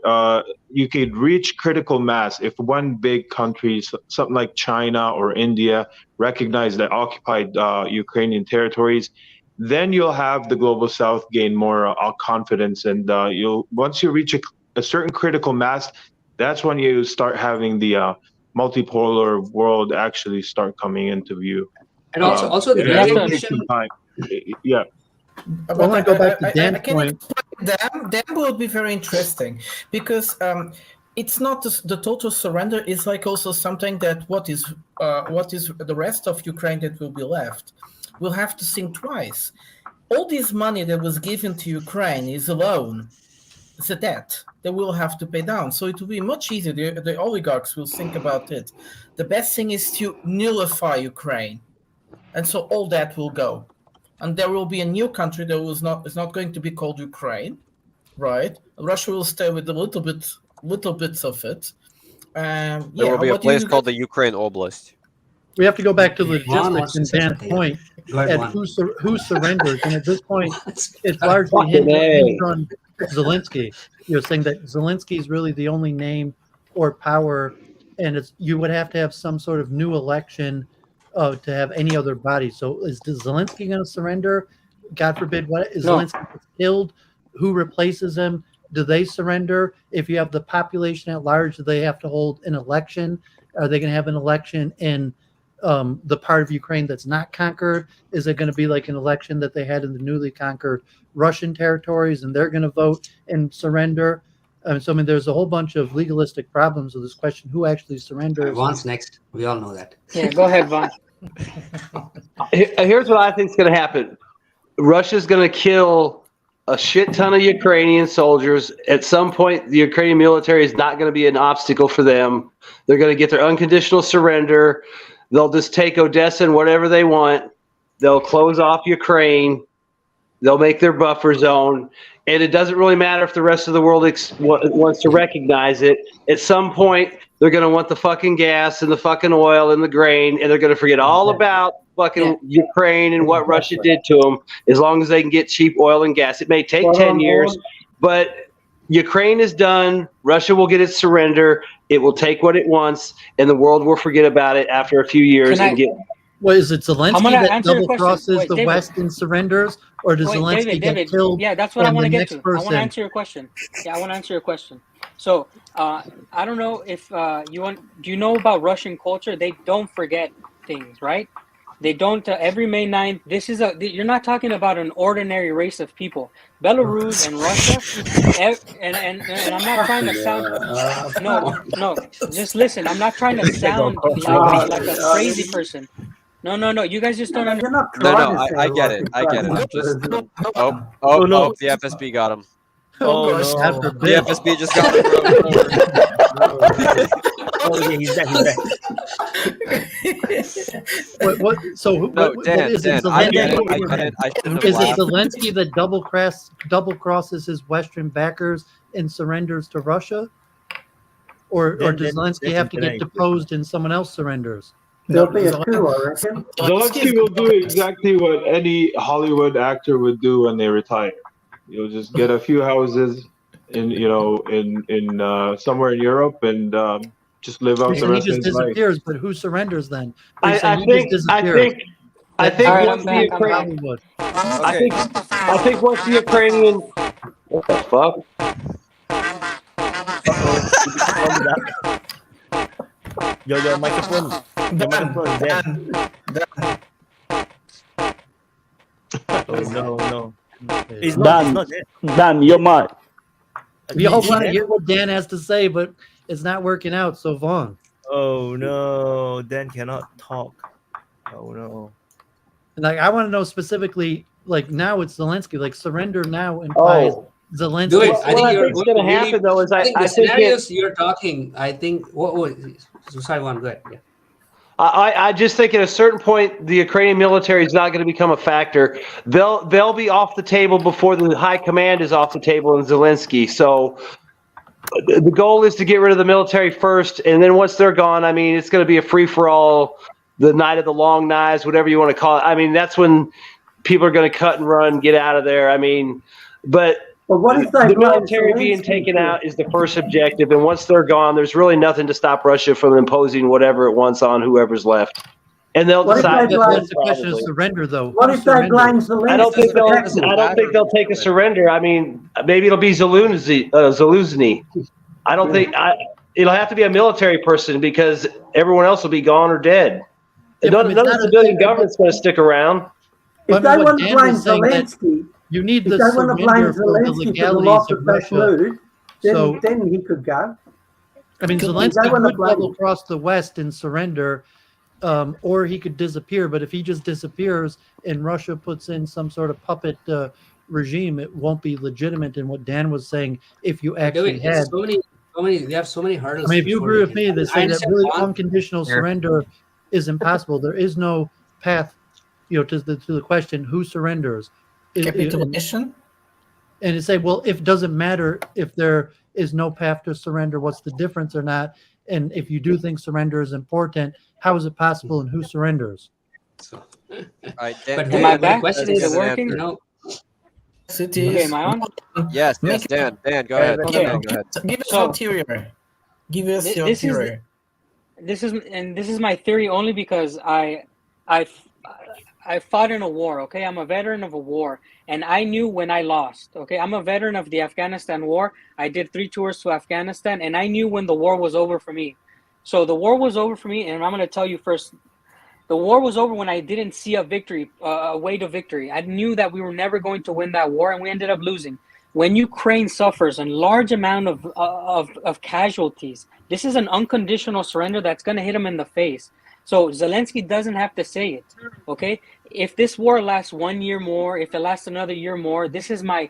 you could reach critical mass if one big country, something like China or India, recognize the occupied Ukrainian territories. Then you'll have the global South gain more confidence, and once you reach a certain critical mass, that's when you start having the multipolar world actually start coming into view. And also the it'll take some time. Yeah. But I want to go back to Dan's point. Dam will be very interesting because it's not the total surrender. It's like also something that what is the rest of Ukraine that will be left. We'll have to think twice. All this money that was given to Ukraine is a loan. It's a debt that we'll have to pay down. So it will be much easier. The oligarchs will think about it. The best thing is to nullify Ukraine. And so all that will go. And there will be a new country that is not going to be called Ukraine, right? Russia will stay with little bits of it. There will be a place called the Ukraine Oblast. We have to go back to logistics and Dan's point at who surrenders. And at this point, it's largely hinged on Zelensky. You're saying that Zelensky is really the only name or power, and you would have to have some sort of new election to have any other body. So is Zelensky going to surrender? God forbid, what is Zelensky killed? Who replaces him? Do they surrender? If you have the population at large, do they have to hold an election? Are they going to have an election in the part of Ukraine that's not conquered? Is it going to be like an election that they had in the newly conquered Russian territories, and they're going to vote and surrender? So I mean, there's a whole bunch of legalistic problems with this question: who actually surrenders? Vaughn's next. We all know that. Yeah, go ahead, Vaughn. Here's what I think is going to happen. Russia's going to kill a shit ton of Ukrainian soldiers. At some point, the Ukrainian military is not going to be an obstacle for them. They're going to get their unconditional surrender. They'll just take Odessa and whatever they want. They'll close off Ukraine. They'll make their buffer zone. And it doesn't really matter if the rest of the world wants to recognize it. At some point, they're going to want the fucking gas and the fucking oil and the grain, and they're going to forget all about fucking Ukraine and what Russia did to them, as long as they can get cheap oil and gas. It may take 10 years, but Ukraine is done. Russia will get its surrender. It will take what it wants, and the world will forget about it after a few years and get. Well, is it Zelensky that double crosses the West and surrenders, or does Zelensky get killed? Yeah, that's what I want to get to. Person? I want to answer your question. Yeah, I want to answer your question. So, I don't know if do you know about Russian culture? They don't forget things, right? They don't. Every May 9th, you're not talking about an ordinary race of people. Belarus and Russia, and I'm not trying to sound. No. Just listen. I'm not trying to sound like a crazy person. No. You guys just don't understand. No, I get it. I'm just. Oh, the FSB got him. Oh, no. The FSB just got him. Oh, yeah, he's back. What? So, Dan, is it I get it. I shouldn't have Is it laughed. Zelensky that double crosses his Western backers and surrenders to Russia, or does Zelensky have to get deposed and someone else surrenders? There'll be a coup, I reckon. Zelensky will do exactly what any Hollywood actor would do when they retire. You'll just get a few houses in somewhere in Europe and just live out the rest of his life. He just disappears, but who surrenders then? I think once the Ukraine. I think once the Ukrainian. What the fuck? Your microphone. Dan. Oh no. It's not there. Dan, your mic. We all want to hear what Dan has to say, but it's not working out. So Vaughn. Oh no, Dan cannot talk. Oh no. Like I want to know specifically. Like now it's Zelensky. Like surrender now implies Zelensky. Do it. I think what's going to happen though is I think the scenarios you're talking. I think sorry, one. Go ahead. Yeah. I just think at a certain point, the Ukrainian military is not going to become a factor. They'll be off the table before the high command is off the table in Zelensky. So the goal is to get rid of the military first, and then once they're gone, I mean, it's going to be a free for all, the night of the long knives, whatever you want to call it. I mean, that's when people are going to cut and run, get out of there. I mean, but what if the military being taken out is the first objective, and once they're gone, there's really nothing to stop Russia from imposing whatever it wants on whoever's left. And they'll decide. That's the question of surrender, though. What if they blame Zelensky? I don't think they'll take a surrender. I mean, maybe it'll be Zaluzny. I don't think it'll have to be a military person because everyone else will be gone or dead. None of the civilian government's going to stick around. If they want to blame Zelensky, you need the if they want to blame surrender for the Zelensky for the loss legalities of of Russia. Bakhmut, then he could go. I mean, Zelensky could go across the West and surrender, or he could disappear. But if he just disappears and Russia puts in some sort of puppet regime, it won't be legitimate. And what Dan was saying, if you actually had they have so many hurdles. I mean, if you agree with me, they say that really unconditional surrender is impossible. There is no path, to the question who surrenders. Capitulation. And you say, well, if it doesn't matter if there is no path to surrender, what's the difference or not? And if you do think surrender is important, how is it possible and who surrenders? But my question is, working? Okay, am I on? Yes, Dan, go ahead. Okay. Give us your theory. Give us your theory. This is my theory only because I fought in a war, okay? I'm a veteran of a war, and I knew when I lost, okay? I'm a veteran of the Afghanistan war. I did 3 tours to Afghanistan, and I knew when the war was over for me. So the war was over for me, and I'm going to tell you first, the war was over when I didn't see a victory, a way to victory. I knew that we were never going to win that war, and we ended up losing. When Ukraine suffers a large amount of casualties, this is an unconditional surrender that's going to hit them in the face. So Zelensky doesn't have to say it, okay? If this war lasts 1 year more, if it lasts another year more, this is my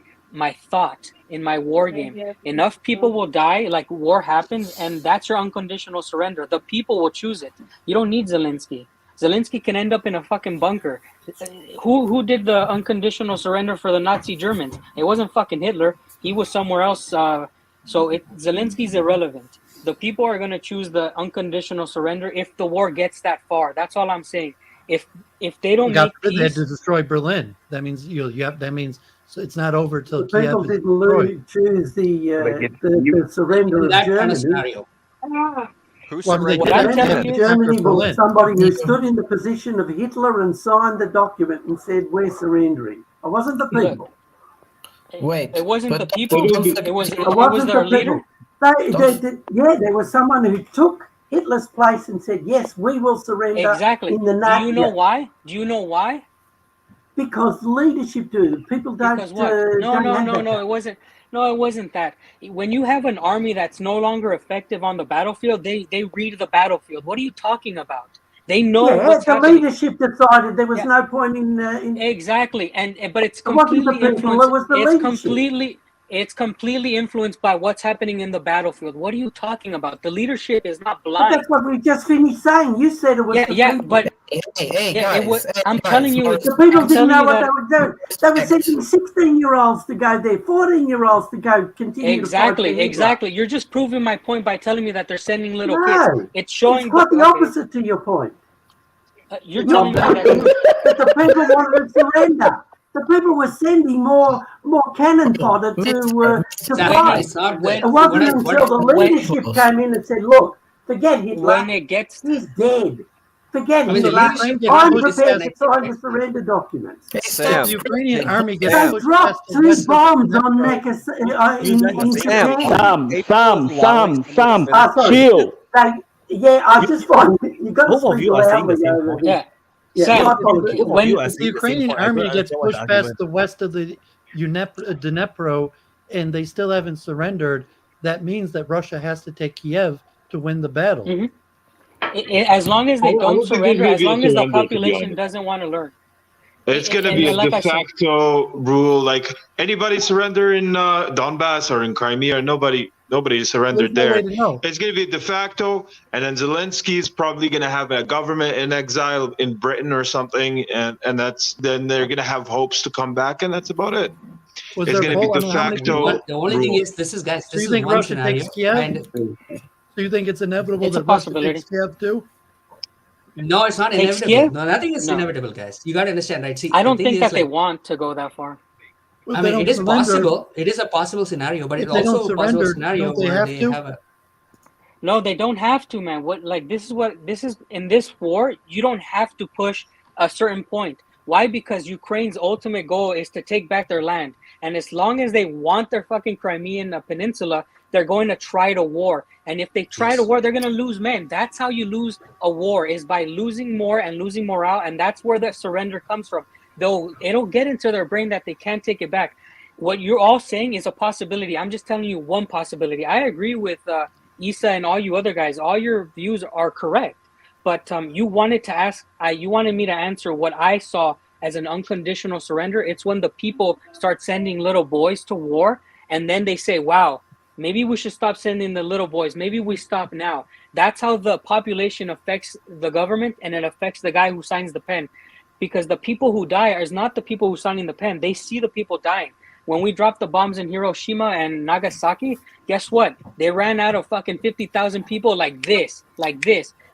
thought in my war game. Enough people will die, like war happens, and that's your unconditional surrender. The people will choose it. You don't need Zelensky. Zelensky can end up in a fucking bunker. Who did the unconditional surrender for the Nazi Germans? It wasn't fucking Hitler. He was somewhere else. Zelensky's irrelevant. The people are going to choose the unconditional surrender if the war gets that far. That's all I'm saying. If they don't make peace, they had to destroy Berlin. That means that means so it's not over till the people didn't choose the surrender of Germany. Who surrendered? Germany was somebody who stood in the position of Hitler and signed the document and said, "We're surrendering." It wasn't the people. Wait, it wasn't the people. It was their leader. There was someone who took Hitler's place and said, "Yes, we will surrender." Exactly. In the Do you know why? Do you know why? Because leadership do. People don't. Because what? No. It wasn't. No, it wasn't that. When you have an army that's no longer effective on the battlefield, they read the battlefield. What are you talking about? They know what's happening. The leadership decided there was no point in exactly, but it's completely influenced. It's completely influenced by what's happening in the battlefield. What are you talking about? The leadership is not blind. But that's what we just finished saying. You said it was but guys, I'm telling you, the people didn't know what they were doing. They were sending 16-year-olds to go there, 14-year-olds to go continue. Exactly. You're just proving my point by telling me that they're sending little kids. It's showing quite the opposite to your point. You're telling me that the people wanted to surrender. The people were sending more cannon fodder to fight. It wasn't until the leadership came in and said, "Look, forget Hitler. He's dead. Forget Hitler. I'm prepared to sign the surrender documents." The Ukrainian army gets they dropped 2 bombs on Mecca Sam, chill. I just find you got to speak loudly over here. When the Ukrainian army gets pushed past the west of the Dnipro and they still haven't surrendered, that means that Russia has to take Kiev to win the battle. As long as they don't surrender, as long as the population doesn't want to learn. It's going to be a de facto rule. Like anybody surrender in Donbass or in Crimea, nobody Nobody surrendered There's no way there. to know. It's going to be de facto, and then Zelensky is probably going to have a government in exile in Britain or something, and then they're going to have hopes to come back, and that's about it. Was It's there going to be poll? I de mean, how many facto. people? The only thing is, this is guys. So This you is think one Russia scenario. takes Kiev? And So you think it's inevitable It's a that Russia possibility. takes Kiev too? no, it's not Takes inevitable. Kiev? No, nothing is No. inevitable, guys. You got to understand, right? See, I the don't thing think is, that they like, want to go that far. Well, I if they mean, don't it is surrender, possible. It is a possible scenario, but if it's they don't also a possible surrender, scenario don't they where have they to? have a. No, they don't have to, man. This is in this war, you don't have to push a certain point. Why? Because Ukraine's ultimate goal is to take back their land. And as long as they want their fucking Crimean peninsula, they're going to try to war. And if they try to war, they're going to lose men. That's how you lose a war, is by losing more and losing morale. And that's where the surrender comes from. Though it'll get into their brain that they can't take it back. What you're all saying is a possibility. I'm just telling you one possibility. I agree with Issa and all you other guys. All your views are correct. But you wanted to ask, you wanted me to answer what I saw as an unconditional surrender. It's when the people start sending little boys to war, and then they say, wow, maybe we should stop sending the little boys. Maybe we stop now. That's how the population affects the government, and it affects the guy who signs the pen. Because the people who die is not the people who signing the pen. They see the people dying. When we dropped the bombs in Hiroshima and Nagasaki, guess what? They ran out of fucking 50,000 people like this.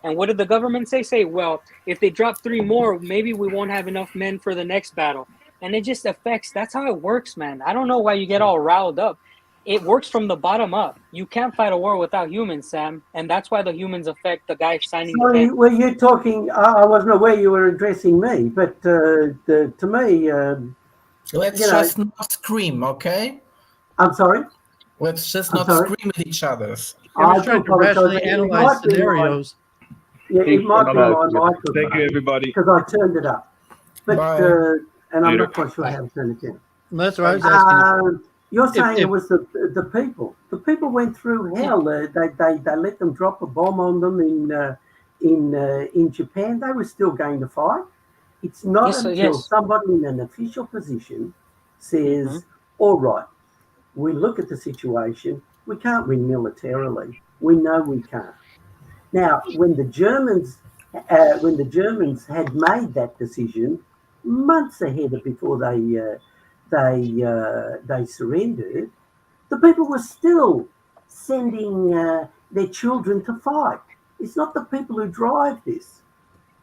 And what did the government say? Say, well, if they drop 3 more, maybe we won't have enough men for the next battle. And it just affects, that's how it works, man. I don't know why you get all riled up. It works from the bottom up. You can't fight a war without humans, Sam. And that's why the humans affect the guy signing the Sorry, pen. were you talking? I wasn't aware you were addressing me, but to me, let's just not scream, okay? I'm sorry. Let's just not scream at each other. I was trying to rationally analyze scenarios. Yeah, it might be my microphone. Thank you, everybody. Because I turned it up. But and I'm not quite sure how to turn it down. That's what I was asking. You're saying it was the people. The people went through hell. They let them drop a bomb on them in Japan. They were still going to fight. It's not until somebody in an official position says, all right, we look at the situation. We can't win militarily. We know we can't. Now, when the Germans had made that decision months ahead of before they surrendered, the people were still sending their children to fight. It's not the people who drive this.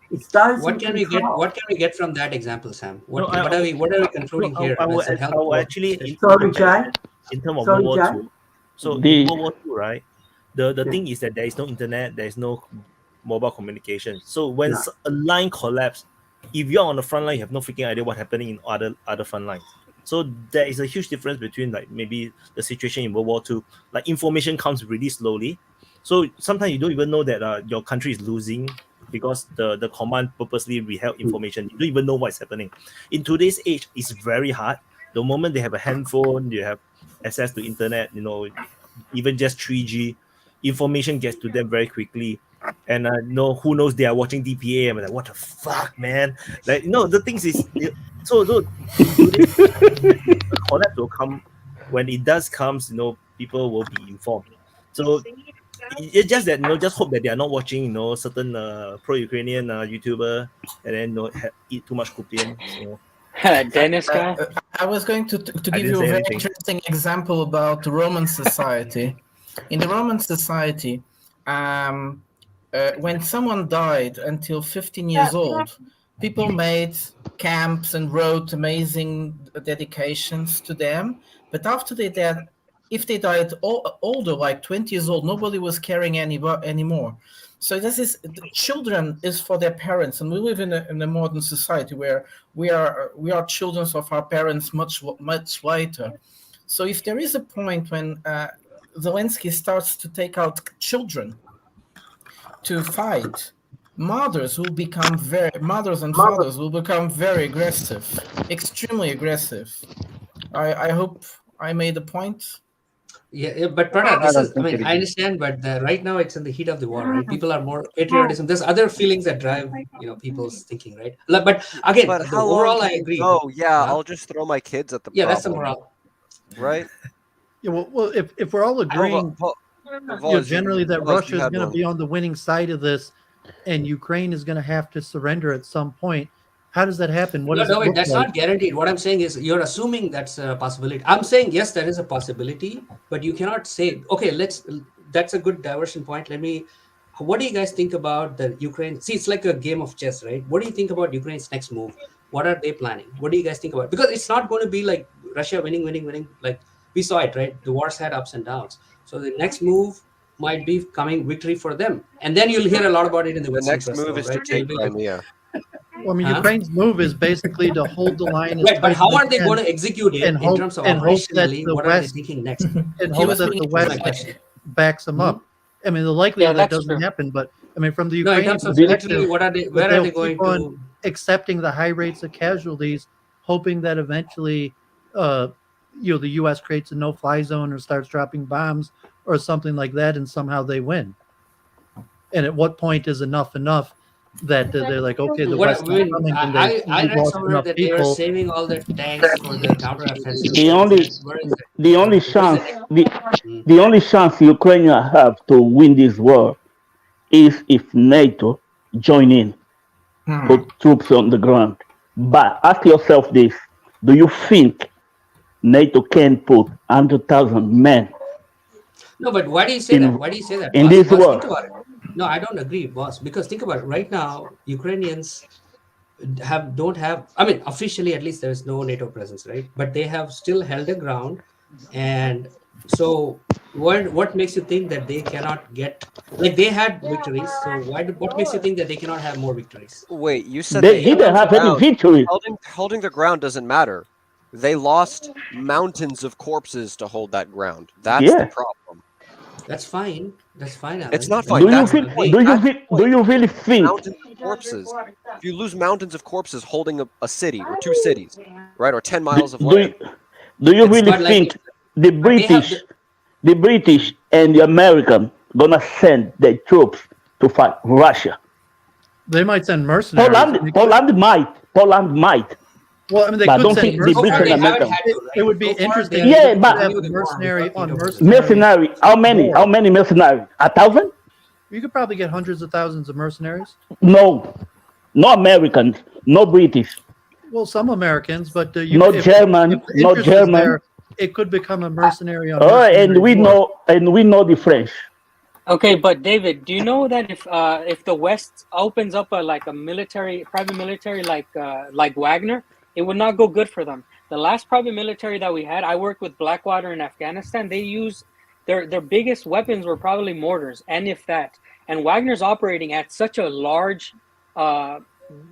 It's those. What can we get? What can we get from that example, Sam? What are we concluding here? Sorry, Jay. In terms of World War II, so in World War II, right? The thing is that there is no internet, there is no mobile communication. So when a line collapses, if you're on the front line, you have no freaking idea what's happening in other front lines. So there is a huge difference between like maybe the situation in World War II. Like information comes really slowly. So sometimes you don't even know that your country is losing because the command purposely withheld information. You don't even know what's happening. In today's age, it's very hard. The moment they have a handphone, you have access to internet, even just 3G, information gets to them very quickly. And who knows, they are watching DPA. I'm like, what the fuck, man? Like, the things is so the collapse will come. When it does comes, people will be informed. So it's just that just hope that they are not watching certain pro-Ukrainian YouTuber and then eat too much kupian. Dennis guy. I was going to give you a very interesting example about the Roman society. In the Roman society, when someone died until 15 years old, people made camps and wrote amazing dedications to them. But after they died, if they died older, like 20 years old, nobody was caring anymore. So this is children is for their parents, and we live in a modern society where we are children of our parents much later. So if there is a point when Zelensky starts to take out children to fight, mothers and fathers will become very aggressive, extremely aggressive. I hope I made a point. Yeah, but Prada, I understand, but right now it's in the heat of the war, right? People are more patriotism. There's other feelings that drive, people's thinking, right? But again, overall, I agree. Oh, yeah, I'll just throw my kids at the problem. That's the morale. Right? Yeah, well, if we're all agreeing, generally that Russia is going to be on the winning side of this, and Ukraine is going to have to surrender at some point. How does that happen? What does it look that's like? not guaranteed. What I'm saying is you're assuming that's a possibility. I'm saying yes, there is a possibility, but you cannot say, okay, that's a good diversion point. What do you guys think about the Ukraine? See, it's like a game of chess, right? What do you think about Ukraine's next move? What are they planning? What do you guys think about? Because it's not going to be like Russia winning. Like we saw it, right? The wars had ups and downs. So the next move might be coming victory for them. And then you'll hear a lot about it in the Western next move is to take Crimea. Well, I mean, Ukraine's move is basically to hold the line. Right, but how are they going to execute it in terms of operationally? What are they thinking next? And hope that the West backs them up. I mean, the likelihood that doesn't happen, but I mean, from the Ukrainian perspective, where are they going to accepting the high rates of casualties, hoping that eventually, the U.S. creates a no-fly zone or starts dropping bombs or something like that, and somehow they win. And at what point is enough that they're like, okay, the West is coming, and I read somewhere that they are saving all the tanks for the counteroffensive. The only chance Ukraine have to win this war is if NATO join in, put troops on the ground. But ask yourself this: do you think NATO can put 100,000 men? No, but why do you say that? Why do you say that? In this war? Think about it. No, I don't agree, boss. Because think about it. Right now, Ukrainians don't have. I mean, officially, at least, there is no NATO presence, right? But they have still held the ground, and so what makes you think that they cannot get? Like they had victories, so what makes you think that they cannot have more victories? Wait, you said they didn't have any victory. Holding the ground doesn't matter. They lost mountains of corpses to hold that ground. That's the problem. That's fine. That's fine, Alan. It's not fine. Do you really think mountains of corpses? If you lose mountains of corpses holding a city or two cities, right, or 10 miles of land, do you really think the British and the American gonna send their troops to fight Russia? They might send mercenaries. Poland might. Well, I mean, they but could don't send think the British and American. It would be interesting. Yeah, but have mercenary on mercenary. How many? How many mercenaries? 1,000? You could probably get hundreds of thousands of mercenaries. No Americans, no British. Well, some Americans, but no German. There, it could become a mercenary on. And we know the French. Okay, but David, do you know that if the West opens up a private military like Wagner, it would not go good for them. The last private military that we had, I worked with Blackwater in Afghanistan. They used their biggest weapons were probably mortars, and if that. And Wagner's operating at such a large,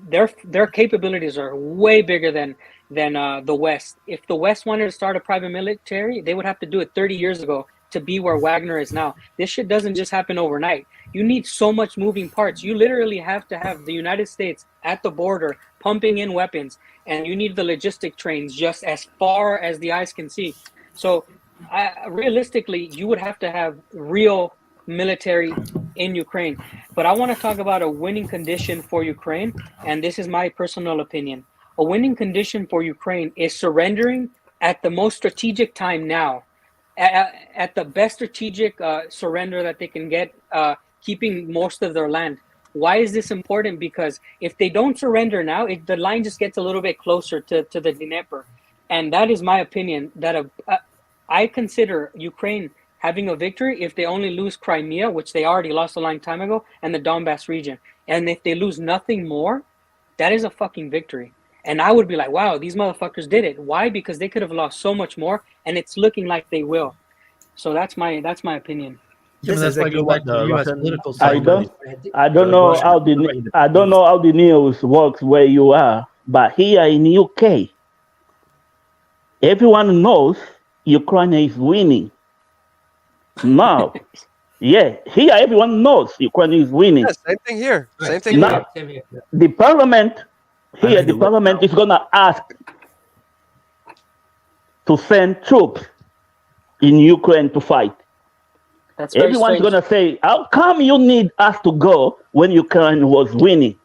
their capabilities are way bigger than the West. If the West wanted to start a private military, they would have to do it 30 years ago to be where Wagner is now. This shit doesn't just happen overnight. You need so much moving parts. You literally have to have the United States at the border pumping in weapons, and you need the logistic trains just as far as the eyes can see. So realistically, you would have to have real military in Ukraine. But I want to talk about a winning condition for Ukraine, and this is my personal opinion. A winning condition for Ukraine is surrendering at the most strategic time now. At the best strategic surrender that they can get, keeping most of their land. Why is this important? Because if they don't surrender now, the line just gets a little bit closer to the Dnieper. And that is my opinion, that I consider Ukraine having a victory if they only lose Crimea, which they already lost a long time ago, and the Donbass region. And if they lose nothing more, that is a fucking victory. And I would be like, wow, these motherfuckers did it. Why? Because they could have lost so much more, and it's looking like they will. So that's my opinion. Yeah, that's why I go back to the U.S. political side. I don't know how the news works where you are, but here in UK, everyone knows Ukraine is winning. Now, yeah, here everyone knows Ukraine is winning. Yeah, same thing here. Same thing now, here. The parliament is gonna ask to send troops in Ukraine to fight. Everyone's gonna say, "How come you need us to go when Ukraine was winning?"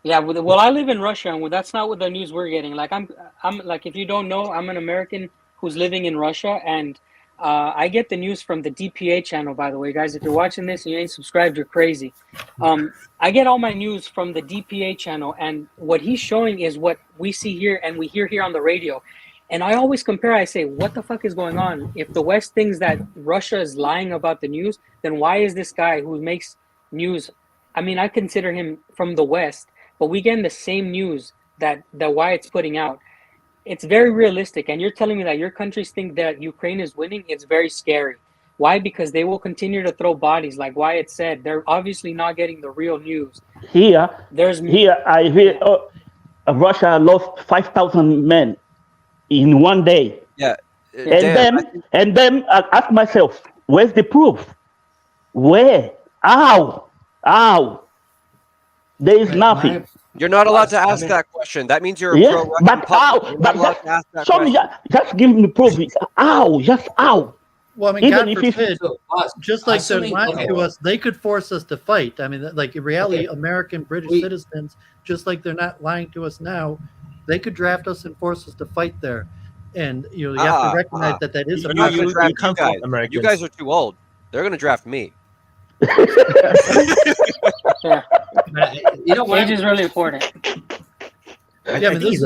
Yeah, well, I live in Russia, and that's not what the news we're getting. Like, I'm like, if you don't know, I'm an American who's living in Russia, and I get the news from the DPA channel, by the way, guys. If you're watching this and you ain't subscribed, you're crazy. I get all my news from the DPA channel, and what he's showing is what we see here and we hear here on the radio. And I always compare, I say, what the fuck is going on? If the West thinks that Russia is lying about the news, then why is this guy who makes news, I mean, I consider him from the West, but we get the same news that Wyatt's putting out. It's very realistic, and you're telling me that your countries think that Ukraine is winning. It's very scary. Why? Because they will continue to throw bodies, like Wyatt said. They're obviously not getting the real news. Here I hear Russia lost 5,000 men in one day. Yeah. And then I ask myself, where's the proof? Where? How? There is nothing. You're not allowed to ask that question. That means you're a pro-Russian. But how? But just give me proof. How? Just how? Well, I mean, God forbid, just like they're lying to us, they could force us to fight. I mean, like in reality, American, British citizens, just like they're not lying to us now, they could draft us and force us to fight there. And you have to recognize that is a possibility. You guys are too old. They're going to draft me. You know, age is really important. Yeah, but this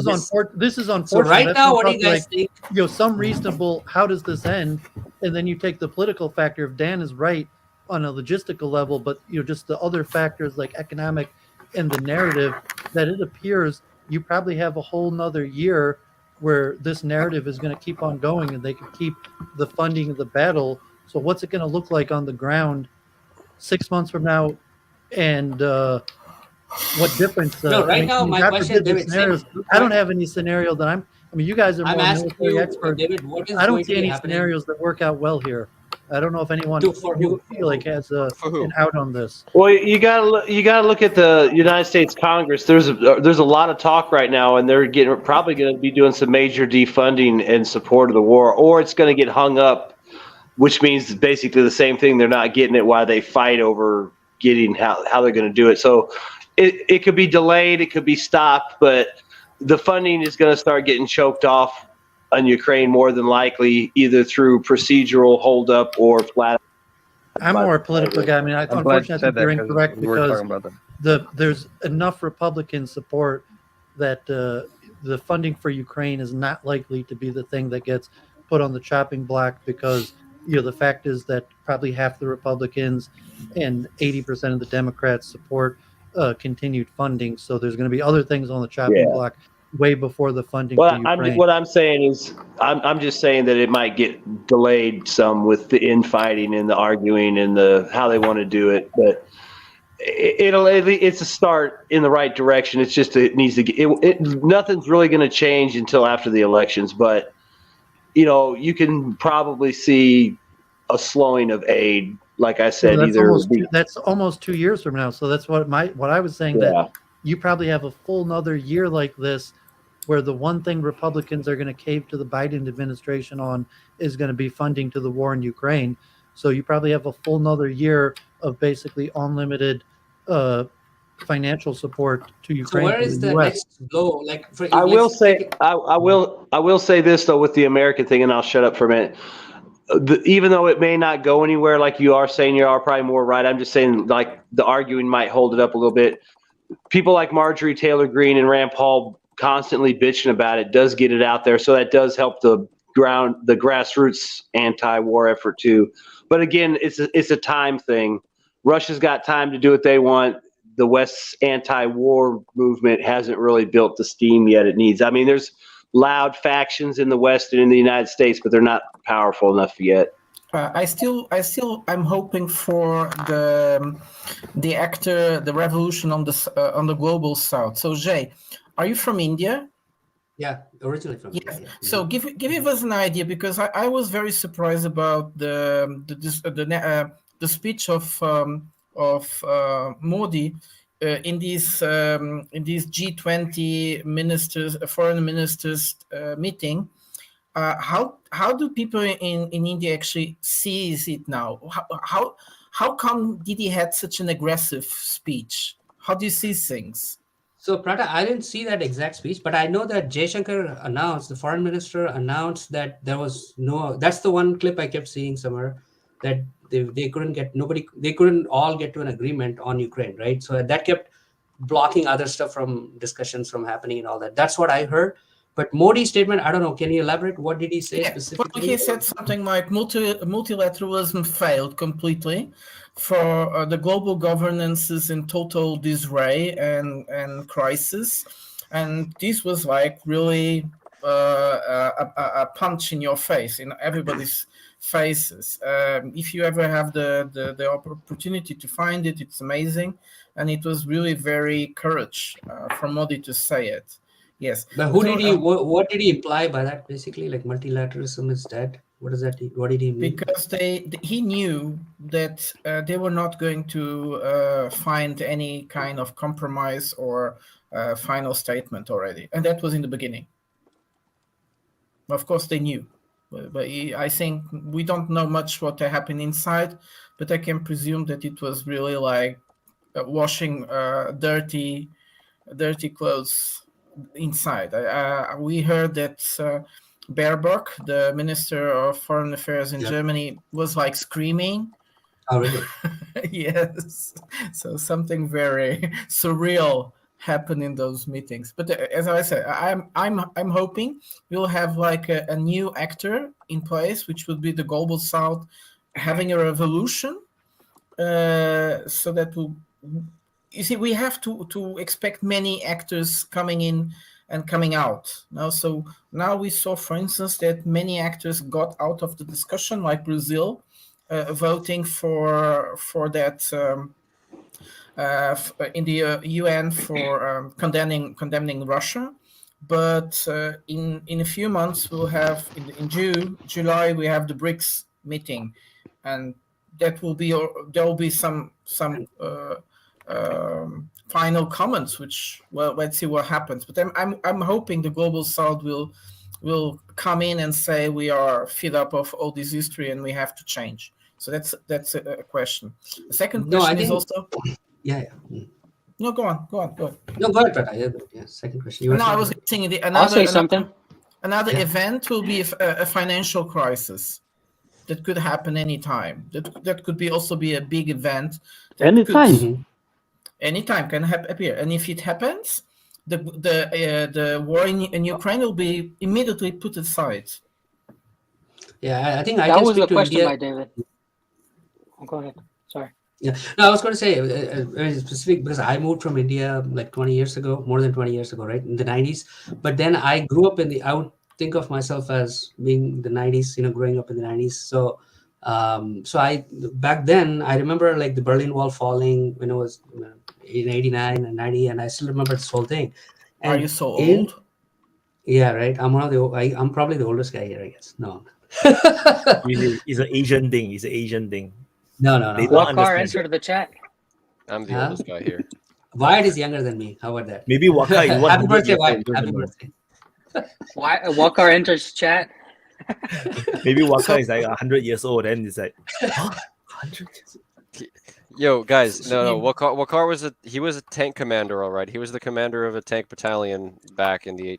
is unfortunate. So right now, what do you guys think? Some reasonable. How does this end? And then you take the political factor. If Dan is right on a logistical level, but just the other factors like economic and the narrative, that it appears you probably have a whole nother year where this narrative is going to keep on going, and they can keep the funding of the battle. So what's it going to look like on the ground 6 months from now? And what difference? Right now, my question, David, I don't have any scenario that I mean, you guys are more military experts. David, what is I don't going see to be any happening? scenarios that work out well here. I don't know if anyone feel like has an out on this. Well, you gotta look at the United States Congress. There's a lot of talk right now, and they're probably going to be doing some major defunding in support of the war, or it's going to get hung up, which means basically the same thing. They're not getting it while they fight over getting how they're going to do it. So it could be delayed, it could be stopped, but the funding is going to start getting choked off on Ukraine more than likely, either through procedural holdup or flat. I'm more a political guy. I mean, unfortunately, I think you're incorrect because there's enough Republican support that the funding for Ukraine is not likely to be the thing that gets put on the chopping block, because the fact is that probably half the Republicans and 80% of the Democrats support continued funding. So there's going to be other things on the chopping block way before the funding for Ukraine. What I'm saying is, I'm just saying that it might get delayed some with the infighting and the arguing and the how they want to do it, but it's a start in the right direction. It's just it needs to get nothing's really going to change until after the elections, but you can probably see a slowing of aid. Like I said, that's almost 2 years from now. So that's what I was saying, that you probably have a full another year like this, where the one thing Republicans are going to cave to the Biden administration on is going to be funding to the war in Ukraine. So you probably have a full another year of basically unlimited financial support to Ukraine. So where is the next blow? I will say this though with the American thing, and I'll shut up for a minute. Even though it may not go anywhere, like you are saying, you are probably more right. I'm just saying, like, the arguing might hold it up a little bit. People like Marjorie Taylor Greene and Rand Paul constantly bitching about it does get it out there, so that does help the grassroots anti-war effort too. But again, it's a time thing. Russia's got time to do what they want. The West's anti-war movement hasn't really built the steam yet it needs. I mean, there's loud factions in the West and in the United States, but they're not powerful enough yet. I'm hoping for the revolution on the global south. So Jay, are you from India? Yeah, originally from India. Yeah. So give us an idea, because I was very surprised about the speech of Modi in these G20 ministers, foreign ministers meeting. How do people in India actually sees it now? How come did he had such an aggressive speech? How do you see things? So Prata, I didn't see that exact speech, but I know that Jaishankar announced, the foreign minister announced that there was no. That's the one clip I kept seeing somewhere, that they couldn't all get to an agreement on Ukraine, right? So that kept blocking other stuff from discussions from happening and all that. That's what I heard. But Modi's statement, I don't know. Can you elaborate? What did he say specifically? Well, he said something like multilateralism failed completely, for the global governance is in total disarray and crisis, and this was like really a punch in your face, in everybody's faces. If you ever have the opportunity to find it, it's amazing, and it was really very courage from Modi to say it. Yes. But who did he? What did he imply by that? Basically, like multilateralism is dead. What does that? What did he mean? Because he knew that they were not going to find any kind of compromise or final statement already, and that was in the beginning. Of course, they knew, but I think we don't know much what happened inside, but I can presume that it was really like washing dirty clothes inside. We heard that Baerbock, the Minister of Foreign Affairs in Germany, was like screaming. Oh, really? Yes. So something very surreal happened in those meetings. But as I said, I'm hoping we'll have like a new actor in place, which would be the Global South having a revolution, so that we'll. You see, we have to expect many actors coming in and coming out. So now we saw, for instance, that many actors got out of the discussion, like Brazil, voting for that in the UN for condemning Russia. But in a few months, we'll have in July we have the BRICS meeting, and there will be some final comments, which, well, let's see what happens. But I'm hoping the Global South will come in and say we are fed up of all this history and we have to change. So that's a question. The second question is also. Yeah. No, go on. No, go ahead, Prata. Yeah, second question. No, I was saying I'll say something. Another event will be a financial crisis that could happen anytime. That could also be a big event. Anytime. Anytime can appear, and if it happens, the war in Ukraine will be immediately put aside. Yeah, I think I that can was speak the to question India. by David. Oh, go ahead. Sorry. Yeah, no, I was going to say very specific, because I moved from India like 20 years ago, more than 20 years ago, right, in the 90s. But then I grew up I would think of myself as being the 90s, growing up in the 90s. So I back then I remember like the Berlin Wall falling when it was in 89 and 90, and I still remember this whole thing. And are you so old? Yeah, right. I'm I'm probably the oldest guy here, I guess. No. It's an Asian thing. It's an Asian thing. No. What car entered the chat? I'm the oldest guy here. Wyatt is younger than me. How about that? Maybe Waka is Happy birthday, Wyatt. Happy birthday. What car enters chat? Maybe Waka is like 100 years old, and it's like 100 years old. Yo, guys, no. Wakar was he was a tank commander, all right. He was the commander of a tank battalion back in the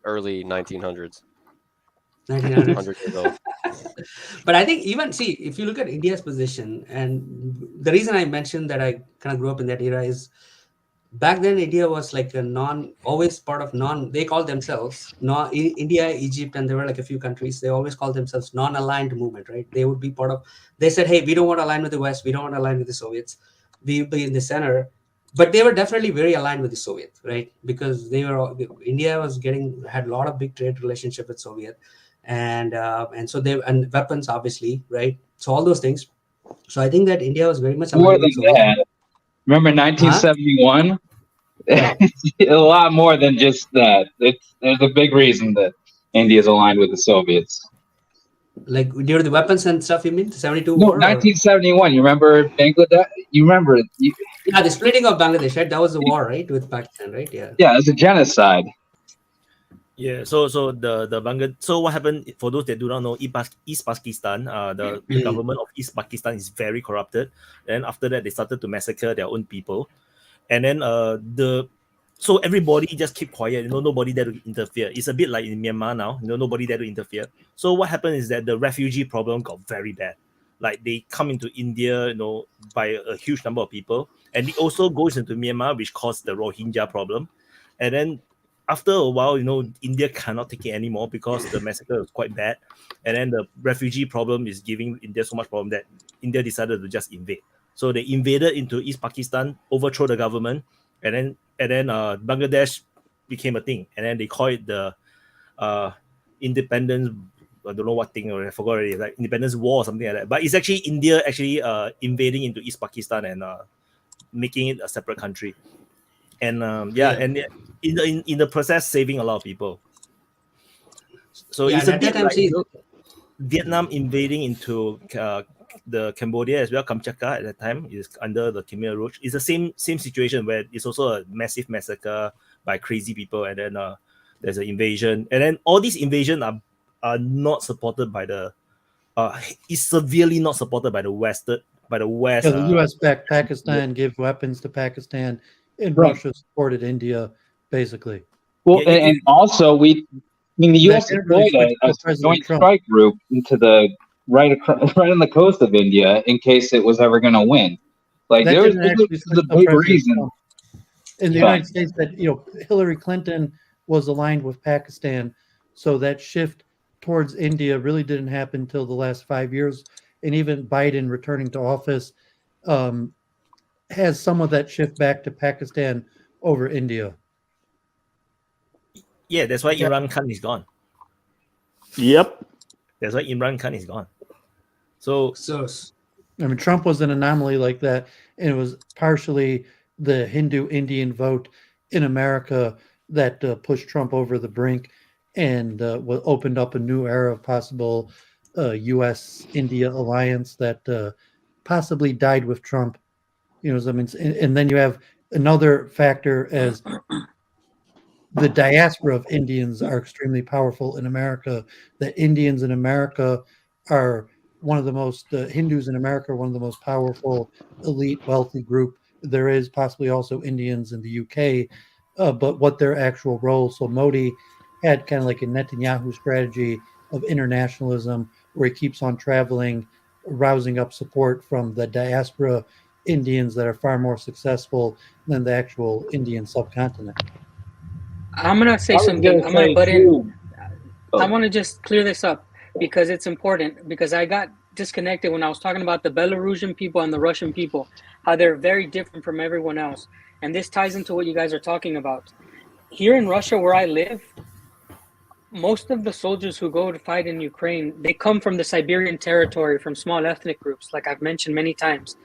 early 1900s. 100 years old. But I think if you look at India's position, and the reason I mentioned that I kind of grew up in that era is back then India was like always part of they called themselves India, Egypt, and there were like a few countries. They always called themselves non-aligned movement, right? They would be they said, hey, we don't want to align with the West. We don't want to align with the Soviets. We be in the center. But they were definitely very aligned with the Soviet, right? Because India had a lot of big trade relationship with Soviet. And so and weapons, obviously, right? So all those things. So I think that India was very much more than that. Remember 1971? Huh? A lot more than just that. There's a big reason that India is aligned with the Soviets. Like during the weapons and stuff, you mean 72? No, 1971. You remember Bangladesh? You remember it? Yeah, the splitting of Bangladesh, right? That was the war, right, with Pakistan, right? Yeah. Yeah, it was a genocide. Yeah, so the Bangladesh. So what happened, for those that do not know, East Pakistan, the government of East Pakistan is very corrupted. And after that, they started to massacre their own people. And then So everybody just keep quiet, nobody there to interfere. It's a bit like in Myanmar now, nobody there to interfere. So what happened is that the refugee problem got very bad. Like they come into India, by a huge number of people, and it also goes into Myanmar, which caused the Rohingya problem. And then after a while, India cannot take it anymore because the massacre was quite bad. And then the refugee problem is giving India so much problem that India decided to just invade. So they invaded into East Pakistan, overthrow the government, and then Bangladesh became a thing. And then they call it the independence, I don't know what thing, or I forgot already, like independence war or something like that. But it's actually India invading into East Pakistan and making it a separate country. And and in the process, saving a lot of people. So it's a bit like Vietnam invading into the Cambodia as well. Kamchatka at that time is under the Khmer Rouge. It's the same situation where it's also a massive massacre by crazy people, and then there's an invasion, and then all these invasions are not supported by the is severely not supported by the West. Yeah, the U.S. backed Pakistan, gave weapons to Pakistan, and Russia supported India, basically. Well, and also the U.S. deployed a joint strike group into the right on the coast of India in case it was ever going to win. Like there's a big reason. In the United States, that Hillary Clinton was aligned with Pakistan, so that shift towards India really didn't happen until the last 5 years, and even Biden returning to office has some of that shift back to Pakistan over India. Yeah, that's why Imran Khan is gone. Yep. That's why Imran Khan is gone. So I mean, Trump was an anomaly like that, and it was partially the Hindu-Indian vote in America that pushed Trump over the brink and opened up a new era of possible U.S.-India alliance that possibly died with Trump. And then you have another factor as the diaspora of Indians are extremely powerful in America. The Indians in America are one of the most Hindus in America are one of the most powerful, elite, wealthy group. There is possibly also Indians in the UK, but what their actual role. So Modi had kind of like a Netanyahu strategy of internationalism, where he keeps on traveling, rousing up support from the diaspora Indians that are far more successful than the actual Indian subcontinent. I'm gonna say something. I'm gonna butt in. I want to just clear this up because it's important, because I got disconnected when I was talking about the Belarusian people and the Russian people, how they're very different from everyone else. And this ties into what you guys are talking about. Here in Russia, where I live, most of the soldiers who go to fight in Ukraine, they come from the Siberian territory, from small ethnic groups, like I've mentioned many times.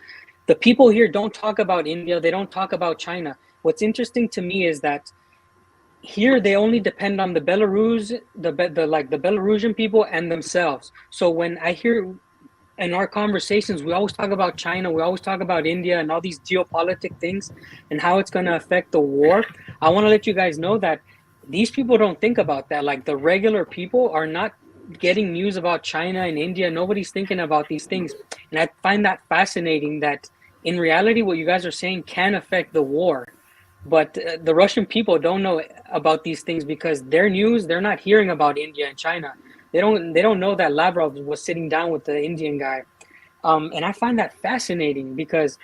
The people here don't talk about India. They don't talk about China. What's interesting to me is that here they only depend on the Belarus, the Belarusian people and themselves. So when I hear in our conversations, we always talk about China, we always talk about India and all these geopolitical things and how it's going to affect the war. I want to let you guys know that these people don't think about that. Like the regular people are not getting news about China and India. Nobody's thinking about these things. And I find that fascinating that in reality, what you guys are saying can affect the war. But the Russian people don't know about these things because their news, they're not hearing about India and China. They don't know that Lavrov was sitting down with the Indian guy. And I find that fascinating because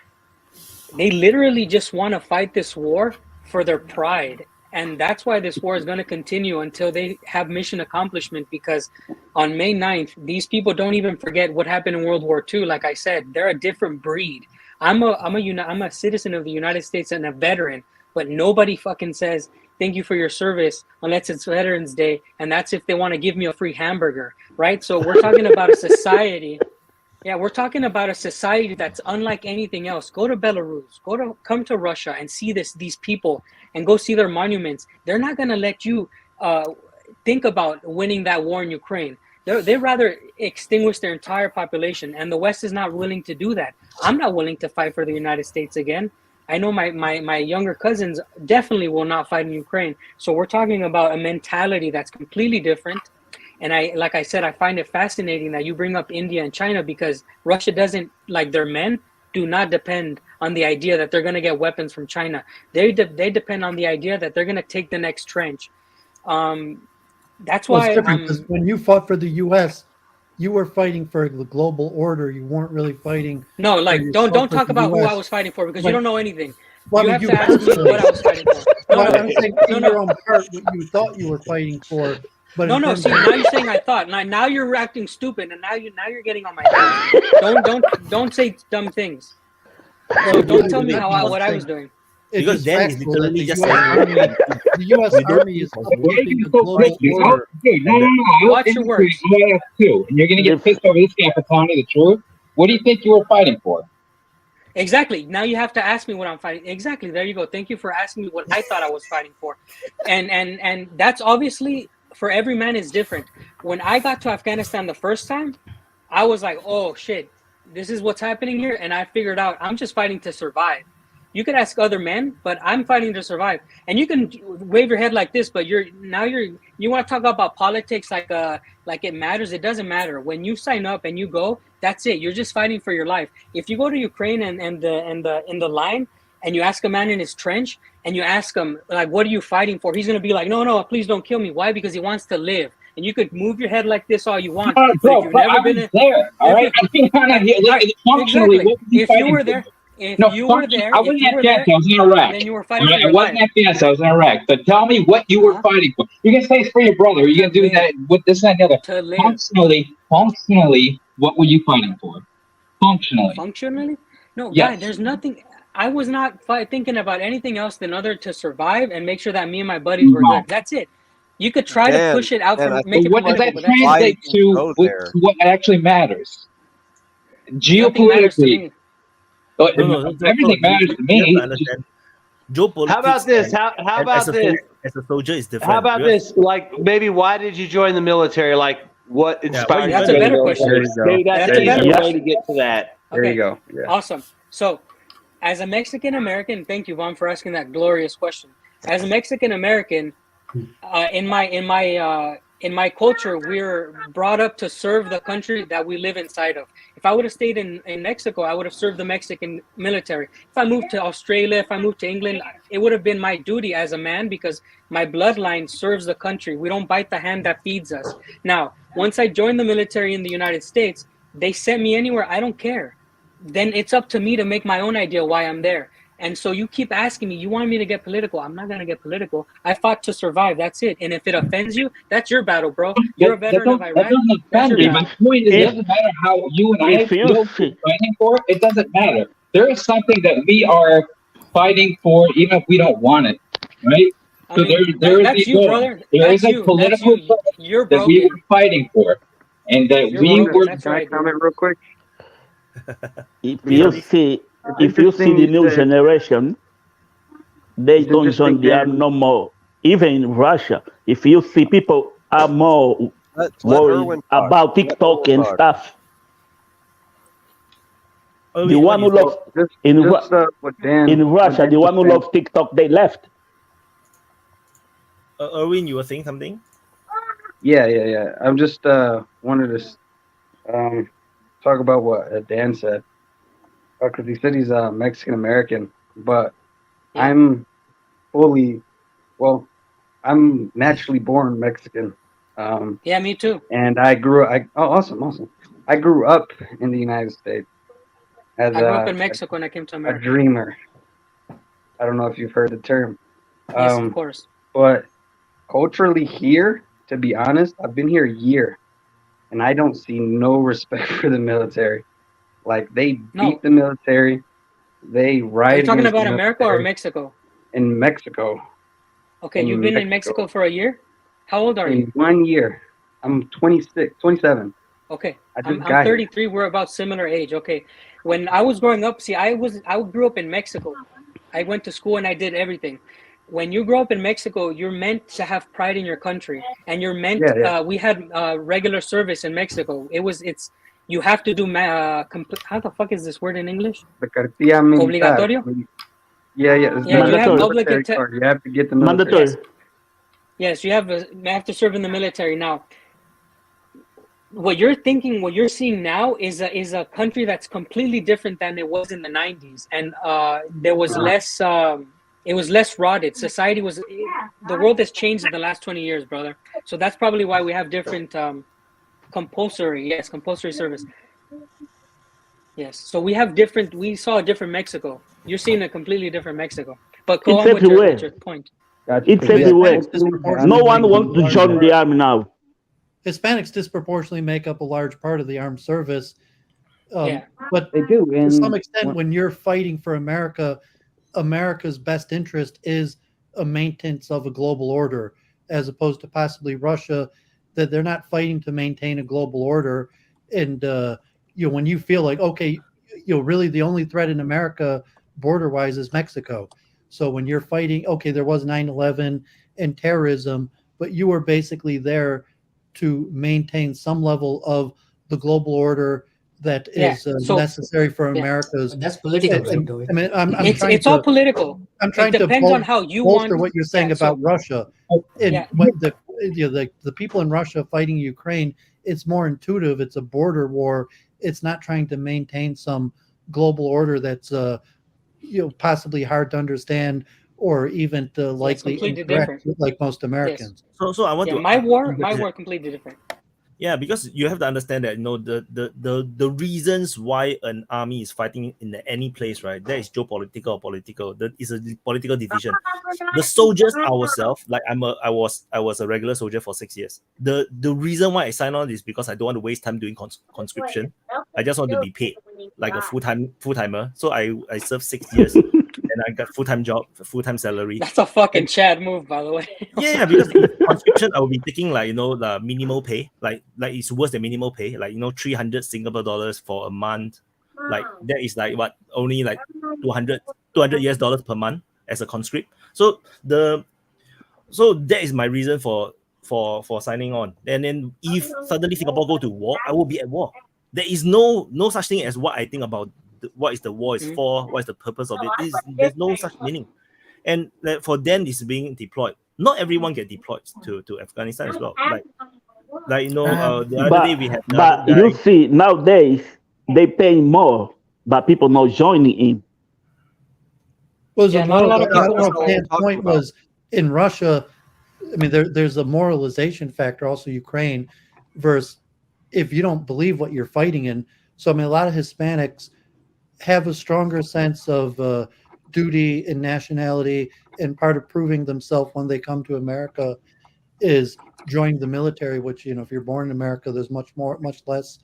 they literally just want to fight this war for their pride. And that's why this war is going to continue until they have mission accomplishment, because on May 9th, these people don't even forget what happened in World War II. Like I said, they're a different breed. I'm a citizen of the United States and a veteran, but nobody fucking says thank you for your service unless it's Veterans Day, and that's if they want to give me a free hamburger, right? So we're talking about a society. Yeah, we're talking about a society that's unlike anything else. Go to Belarus, come to Russia and see these people and go see their monuments. They're not going to let you think about winning that war in Ukraine. They'd rather extinguish their entire population, and the West is not willing to do that. I'm not willing to fight for the United States again. I know my younger cousins definitely will not fight in Ukraine. So we're talking about a mentality that's completely different. And like I said, I find it fascinating that you bring up India and China, because Russia doesn't, like, their men do not depend on the idea that they're going to get weapons from China. They depend on the idea that they're going to take the next trench. That's why it's different, because when you fought for the U.S., you were fighting for the global order. You weren't really fighting. No, like don't talk about who I was fighting for, because you don't know anything. You have to ask me what I was fighting for. I'm saying in your own part what you thought you were fighting for. But no. See, now you're saying I thought. Now you're acting stupid, and now you're getting on my nerves. Don't say dumb things. So don't tell me what I was doing. Because then it's literally just saying the U.S. Army is supporting the global order. Watch your words. Too, and you're going to get pissed over this guy for telling you the truth. What do you think you were fighting for? Exactly. Now you have to ask me what I'm fighting. Exactly. There you go. Thank you for asking me what I thought I was fighting for. And that's obviously, for every man, is different. When I got to Afghanistan the first time, I was like, oh shit, this is what's happening here. And I figured out I'm just fighting to survive. You could ask other men, but I'm fighting to survive. And you can wave your head like this, but you want to talk about politics like it matters. It doesn't matter. When you sign up and you go, that's it. You're just fighting for your life. If you go to Ukraine and in the line and you ask a man in his trench and you ask him like, what are you fighting for? He's gonna be like, no, please don't kill me. Why? Because he wants to live. And you could move your head like this all you want. Bro, I was there. All right, exactly. If you were there. If you were there, I wasn't in Afghanistan. I was in Iraq. Then you were fighting for your I wasn't in Afghanistan. I was in Iraq. But tell me what you were fighting for. You can say it's for your brother. You can do that with this and the other. Functionally, what were you fighting for? Functionally? No, yes. There's nothing. I was not thinking about anything else than other to survive and make sure that me and my buddies were good. That's it. You could try to push it out from make it. What does that translate to? What actually matters? Geopolitically. Everything matters to me. How about this? How about this? As a soldier, is different. How about this? Like, maybe why did you join the military? Like, what inspired you? That's a better question. Maybe that's an easier way to get to that. There you go. Yeah. Awesome. So, as a Mexican American, thank you, Vaughn, for asking that glorious question. As a Mexican American, in my culture, we're brought up to serve the country that we live inside of. If I would have stayed in Mexico, I would have served the Mexican military. If I moved to Australia, if I moved to England, it would have been my duty as a man because my bloodline serves the country. We don't bite the hand that feeds us. Now, once I joined the military in the United States, they sent me anywhere. I don't care. Then it's up to me to make my own idea why I'm there. And so you keep asking me, you want me to get political? I'm not going to get political. I fought to survive. That's it. And if it offends you, that's your battle, bro. You're a veteran of Iraq. That doesn't offend me. My point is, it doesn't matter how you and I feel fighting for it. It doesn't matter. There is something that we are fighting for, even if we don't want it, right? So there is a goal. There is a political goal that we were fighting for, and that we were. Can I comment real quick? If you see the new generation, they don't join the army no more. Even in Russia, if you see people are more worried about TikTok and stuff. The one who loves in Russia, the one who loves TikTok, they left. Erwin, you were saying something? Yeah. I'm just wanted to talk about what Dan said. Because he said he's Mexican American, but I'm I'm naturally born Mexican. Yeah, me too. And I grew awesome. I grew up in the United States. I grew up in Mexico when I came to America. A dreamer. I don't know if you've heard the term. Yes, of course. But culturally here, to be honest, I've been here a year, and I don't see no respect for the military. Like, they beat the military. They riot. Are you talking about America or Mexico? In Mexico. Okay, you've been in Mexico for a year? How old are you? 1 year. I'm 27. Okay, I'm 33. We're about similar age. Okay, when I was growing up, see, I grew up in Mexico. I went to school and I did everything. When you grow up in Mexico, you're meant to have pride in your country, and you're meant. We had regular service in Mexico. You have to do how the fuck is this word in English? Obligatorio. Yeah. You have to get the military. Yes, you have to serve in the military. Now, what you're thinking, what you're seeing now is a country that's completely different than it was in the 90s, and there was less. It was less rotted. Society was. The world has changed in the last 20 years, brother. So that's probably why we have different compulsory service. Yes. So we have different. We saw a different Mexico. You're seeing a completely different Mexico. But go on with your point. It's everywhere. No one wants to join the army now. Hispanics disproportionately make up a large part of the armed service. But they do. To some extent, when you're fighting for America, America's best interest is a maintenance of a global order, as opposed to possibly Russia, that they're not fighting to maintain a global order. And when you feel like, okay, really the only threat in America border-wise is Mexico. So when you're fighting, okay, there was 9/11 and terrorism, but you were basically there to maintain some level of the global order that is necessary for America's. That's political. I mean, it's all political. I'm trying it depends on how you bolster want what you're saying about Russia. And when the people in Russia fighting Ukraine, it's more intuitive. It's a border war. It's not trying to maintain some global order that's possibly hard to understand or even likely incorrect, like most Americans. Yes. So I want to my war completely different. Yeah, because you have to understand that the reasons why an army is fighting in any place, right? That is geopolitical or political. That is a political division. The soldiers ourselves, like I was a regular soldier for 6 years. The reason why I signed on is because I don't want to waste time doing conscription. I just want to be paid like a full-timer. So I served 6 years. And I got full-time job, full-time salary. That's a fucking Chad move, by the way. Yeah, because in conscription, I will be taking the minimal pay, like it's worse than minimal pay, 300 Singapore dollars for a month. Like that is only like 200 US dollars per month as a conscript. So that is my reason for signing on. And then if suddenly Singapore go to war, I will be at war. There is no such thing as what I think about what is the war is for, what is the purpose of it. There's no such meaning. And for them, it's being deployed. Not everyone get deployed to Afghanistan as well. The other day we had. But you see, nowadays they pay more, but people not joining in. Well, Dan's point was in Russia. I mean, there's a moralization factor. Also, Ukraine, versus if you don't believe what you're fighting in. So I mean, a lot of Hispanics have a stronger sense of duty and nationality, and part of proving themselves when they come to America is join the military, which, if you're born in America, there's much less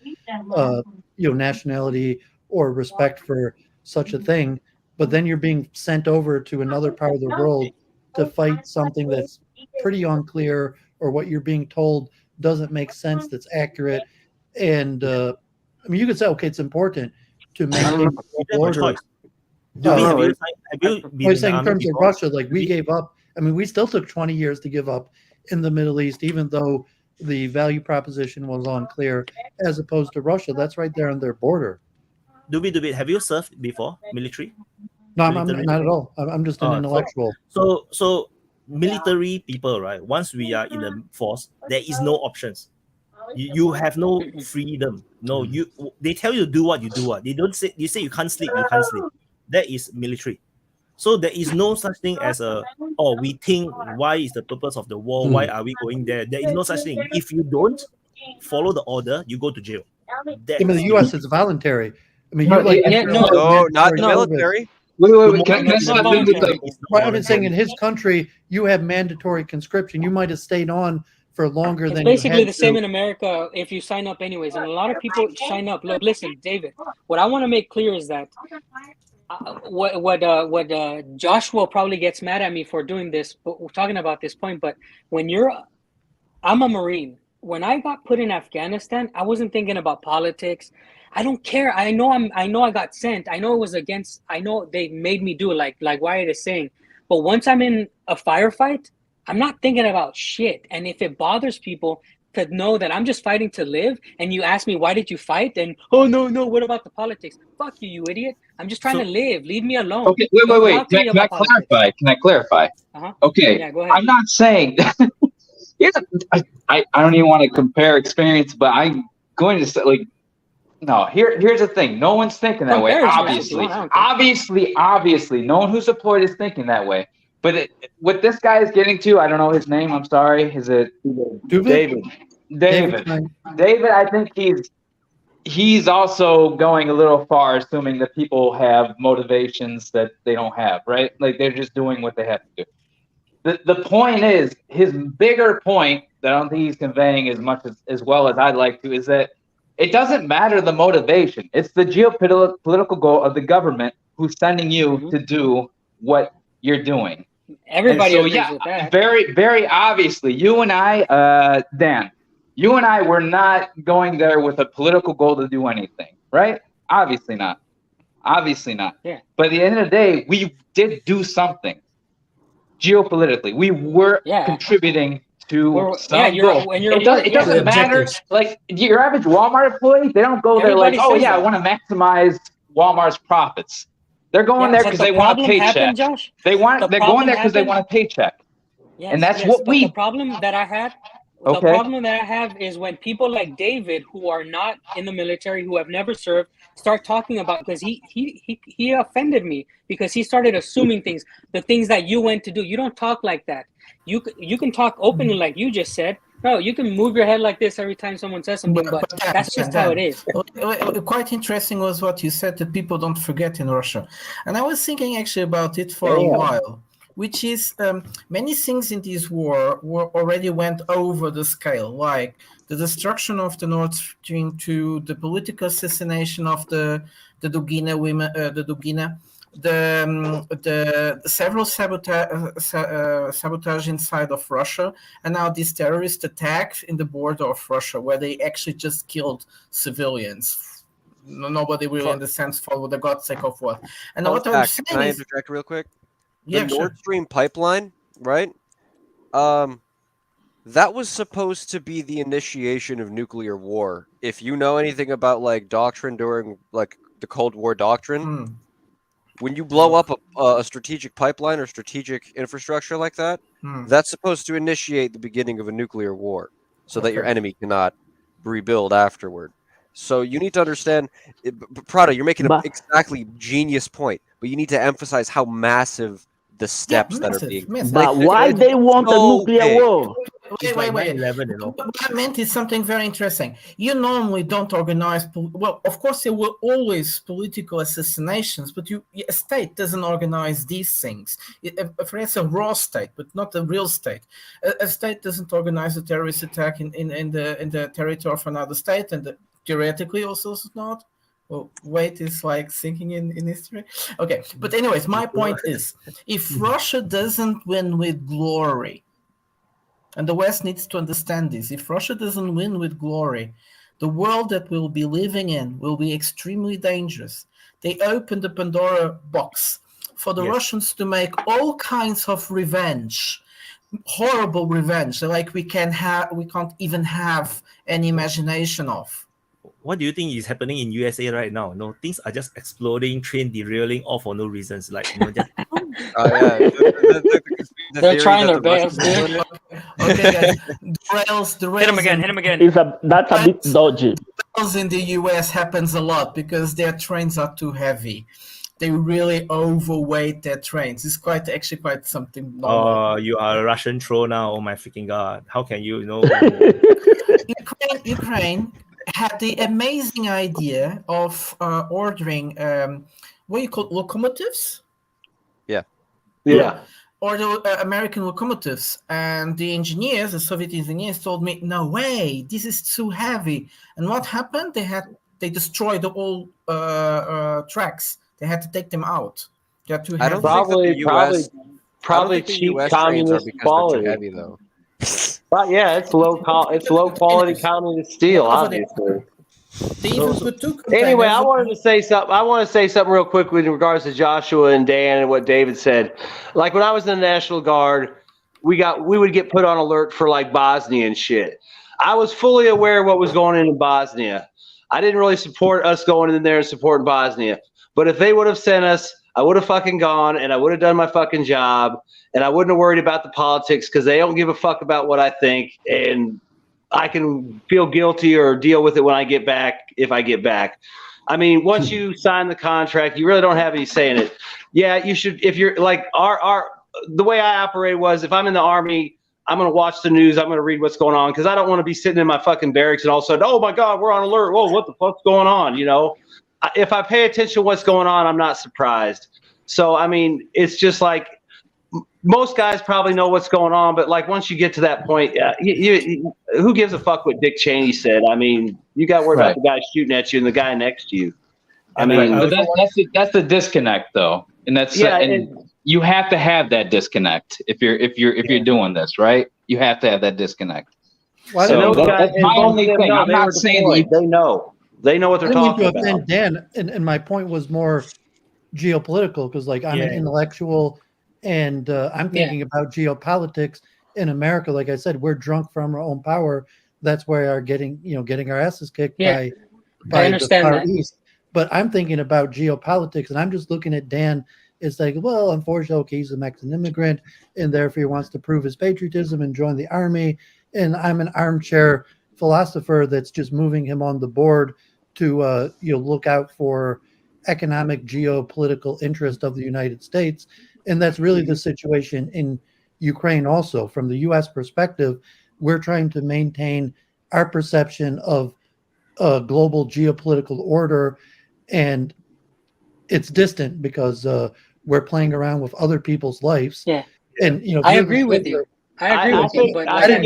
nationality or respect for such a thing. But then you're being sent over to another part of the world to fight something that's pretty unclear, or what you're being told doesn't make sense, that's accurate. And I mean, you could say, okay, it's important to maintain order. I was saying in terms of Russia, like we gave up. I mean, we still took 20 years to give up in the Middle East, even though the value proposition was unclear, as opposed to Russia. That's right there on their border. Have you served before military? No, I'm not at all. I'm just an intellectual. So military people, right? Once we are in the force, there is no options. You have no freedom. No, they tell you to do what you do. They don't say. You say you can't sleep. You can't sleep. That is military. So there is no such thing as we think, why is the purpose of the war? Why are we going there? There is no such thing. If you don't follow the order, you go to jail. In the U.S., it's voluntary. I mean, not the military. Wait. Can I stop in with the? I've been saying in his country, you have mandatory conscription. You might have stayed on for longer than basically the same in America if you sign up anyways, and a lot of people sign up. Look, listen, David, what I want to make clear is that what Joshua probably gets mad at me for doing this, but we're talking about this point. But I'm a Marine. When I got put in Afghanistan, I wasn't thinking about politics. I don't care. I know I got sent. I know it was against. I know they made me do it, like Wyatt is saying. But once I'm in a firefight, I'm not thinking about shit. And if it bothers people to know that I'm just fighting to live, and you ask me, why did you fight? And, oh, no, what about the politics? Fuck you, you idiot. I'm just trying to live. Leave me alone. Okay, wait. Can I clarify? Can I clarify? Okay, yeah, go ahead. I'm not saying... I don't even want to compare experience, but going to say, like, no, here's the thing. No one's thinking that way. Obviously, no one who's deployed is thinking that way. But what this guy is getting to, I don't know his name. I'm sorry. Is it David? David. I think he's also going a little far, assuming that people have motivations that they don't have, right? Like they're just doing what they have to do. The point is, his bigger point that I don't think he's conveying as well as I'd like to, is that it doesn't matter the motivation. It's the geopolitical goal of the government who's sending you to do what you're doing. Everybody agrees with that. Very, very obviously, you and I, Dan, you and I were not going there with a political goal to do anything, right? Obviously not. Yeah. But at the end of the day, we did do something geopolitically. We were contributing to some goal. It doesn't matter. Like your average Walmart employee, they don't go there like, oh yeah, I want to maximize Walmart's profits. They're going there because they want a paycheck. They're going there because they want a paycheck. Yes, and that's what the problem that I had. The problem that I have is when people like David, who are not in the military, who have never served, start talking about, because he offended me because he started assuming things, the things that you went to do. You don't talk like that. You can talk openly like you just said. No, you can move your head like this every time someone says something, but that's just how it is. Quite interesting was what you said, that people don't forget in Russia. And I was thinking actually about it for a while, which is many things in this war already went over the scale, like the destruction of the Nord Stream 2, the political assassination of the Dugina women, the Dugina, the several sabotage inside of Russia, and now this terrorist attack in the border of Russia, where they actually just killed civilians. Nobody really understands for the God's sake of what. And what I'm saying can I interject real quick? The Nord Stream pipeline, right? That was supposed to be the initiation of nuclear war. If you know anything about like doctrine during like the Cold War doctrine, when you blow up a strategic pipeline or strategic infrastructure like that, that's supposed to initiate the beginning of a nuclear war, so that your enemy cannot rebuild afterward. So you need to understand, Prada, you're making an exactly genius point, but you need to emphasize how massive the steps that are being. But why they want a nuclear war? Wait. What I meant is something very interesting. You normally don't organize. Well, of course, there were always political assassinations, but a state doesn't organize these things. For instance, a raw state, but not a real state. A state doesn't organize a terrorist attack in the territory of another state, and theoretically also not. Well, wait is like sinking in history. Okay, but anyways, my point is, if Russia doesn't win with glory, and the West needs to understand this, if Russia doesn't win with glory, the world that we'll be living in will be extremely dangerous. They opened the Pandora box for the Russians to make all kinds of revenge, horrible revenge, like we can't even have any imagination of. What do you think is happening in USA right now? No, things are just exploding, train derailing, all for no reasons. Like, just they're trying their best. Okay, guys. The rails. Hit him again. That's a bit dodgy. Rails in the US happens a lot because their trains are too heavy. They really overweight their trains. It's actually quite something normal. Oh, you are a Russian troll now. Oh my freaking God. How can you know? Ukraine had the amazing idea of ordering what you call locomotives. Or the American locomotives, and the engineers, the Soviet engineers, told me, "No way, this is too heavy." And what happened? They destroyed the old tracks. They had to take them out. They're too heavy. Probably cheap communist quality. Too heavy, though. But yeah, it's low quality communist steel, obviously. Anyway, I wanted to say something real quick with regards to Joshua and Dan and what David said. Like when I was in the National Guard, we would get put on alert for like Bosnia and shit. I was fully aware of what was going on in Bosnia. I didn't really support us going in there and supporting Bosnia. But if they would have sent us, I would have fucking gone and I would have done my fucking job and I wouldn't have worried about the politics because they don't give a fuck about what I think. And I can feel guilty or deal with it when I get back, if I get back. I mean, once you sign the contract, you really don't have any say in it. Yeah, you should. If you're like the way I operate was, if I'm in the Army, I'm going to watch the news. I'm going to read what's going on, because I don't want to be sitting in my fucking barracks and all of a sudden, oh my God, we're on alert. Whoa, what the fuck's going on? You know, if I pay attention to what's going on, I'm not surprised. So, I mean, it's just like, most guys probably know what's going on, but like once you get to that point, who gives a fuck what Dick Cheney said? I mean, you got to worry about the guy shooting at you and the guy next to you. I mean, but that's the disconnect, though, and that's and you have to have that disconnect if you're doing this, right? You have to have that disconnect. Well, so that's my only thing. I'm not saying that they know what they're talking about. Dan, and my point was more geopolitical, because like I'm an intellectual. And I'm thinking about geopolitics in America. Like I said, we're drunk from our own power. That's why we're getting our asses kicked by the Far East. But I'm thinking about geopolitics, and I'm just looking at Dan. It's like, well, unfortunately, okay, he's a Mexican immigrant, and therefore he wants to prove his patriotism and join the army. And I'm an armchair philosopher that's just moving him on the board to look out for economic geopolitical interest of the United States. And that's really the situation in Ukraine also. From the U.S. perspective, we're trying to maintain our perception of a global geopolitical order, and it's distant because we're playing around with other people's lives. Yeah. And I agree with you. I agree with you. But if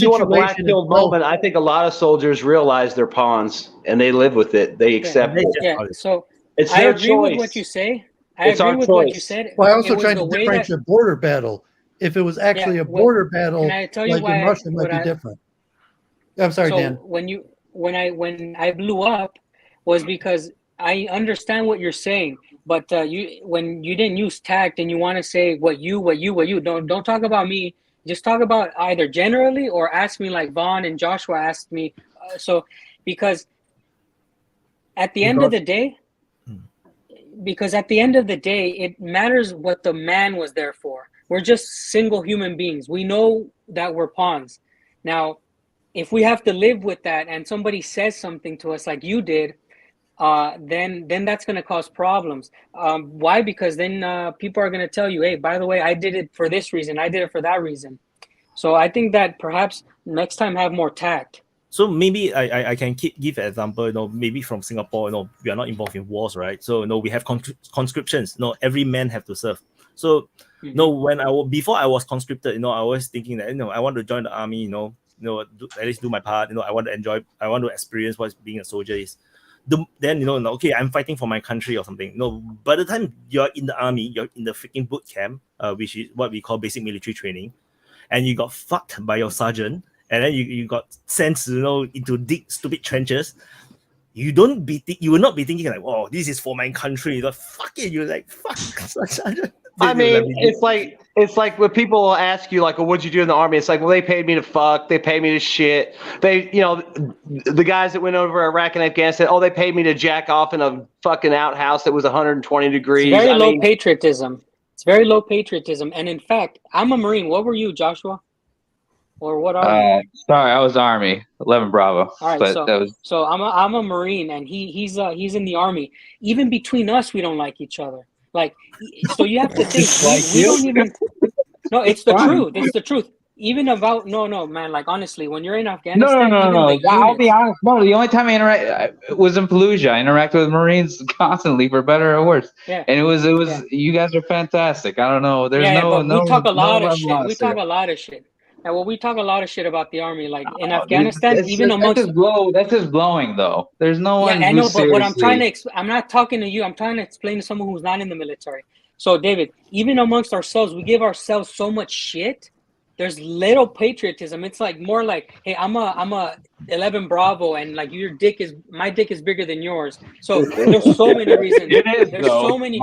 you want a black-pilled moment, I think a lot of soldiers realize they're pawns and they live with it. They accept it. Yeah. So it's I their agree choice. with what you say. I agree with what you said. Well, I also tried to differentiate a border battle. If it was actually a border battle, like in Russia, it might be different. I'm sorry, Dan. When I blew up was because I understand what you're saying, but when you didn't use tact and you want to say what you don't talk about me. Just talk about either generally or ask me like Vaughn and Joshua asked me. Because at the end of the day. Because at the end of the day, it matters what the man was there for. We're just single human beings. We know that we're pawns. Now, if we have to live with that and somebody says something to us like you did, then that's going to cause problems. Why? Because then people are going to tell you, hey, by the way, I did it for this reason. I did it for that reason. So I think that perhaps next time have more tact. So maybe I can give an example, maybe from Singapore, we are not involved in wars, right? So, we have conscriptions, every man have to serve. So, before I was conscripted, I was thinking that, I want to join the army, at least do my part, I want to experience what being a soldier is. Then, okay, I'm fighting for my country or something. By the time you're in the army, you're in the freaking boot camp, which is what we call basic military training, and you got fucked by your sergeant. And then you got sent, into deep, stupid trenches. You will not be thinking like, "Oh, this is for my country." Like, fuck it, you're like, "Fuck." I mean, it's like when people ask you like, "Well, what'd you do in the army?" It's like, "Well, they paid me to fuck. They paid me to shit. They, the guys that went over Iraq and Afghanistan, they paid me to jack off in a fucking outhouse that was 120 degrees." It's very low patriotism. It's very low patriotism. And in fact, I'm a Marine. What were you, Joshua? Or what are you? Sorry, I was Army, 11 Bravo. All right, so I'm a Marine, and he's in the Army. Even between us, we don't like each other. Like, so you have to think we don't even. No, it's the truth. It's the truth. Even about no, man. Like honestly, when you're in Afghanistan, no. I'll be honest. No, the only time I was in Fallujah. I interacted with Marines constantly, for better or worse. Yeah. And it was. You guys are fantastic. I don't know. There's we talk a lot of shit. We talk a lot of shit. And we talk a lot of shit about the army, like in Afghanistan, that's just blowing though. There's no one. I know, but what I'm trying to I'm not talking to you. I'm trying to explain to someone who's not in the military. So, David, even amongst ourselves, we give ourselves so much shit. There's little patriotism. It's like more like, hey, I'm a 11 Bravo, and like my dick is bigger than yours. So there's so many reasons. There's so many.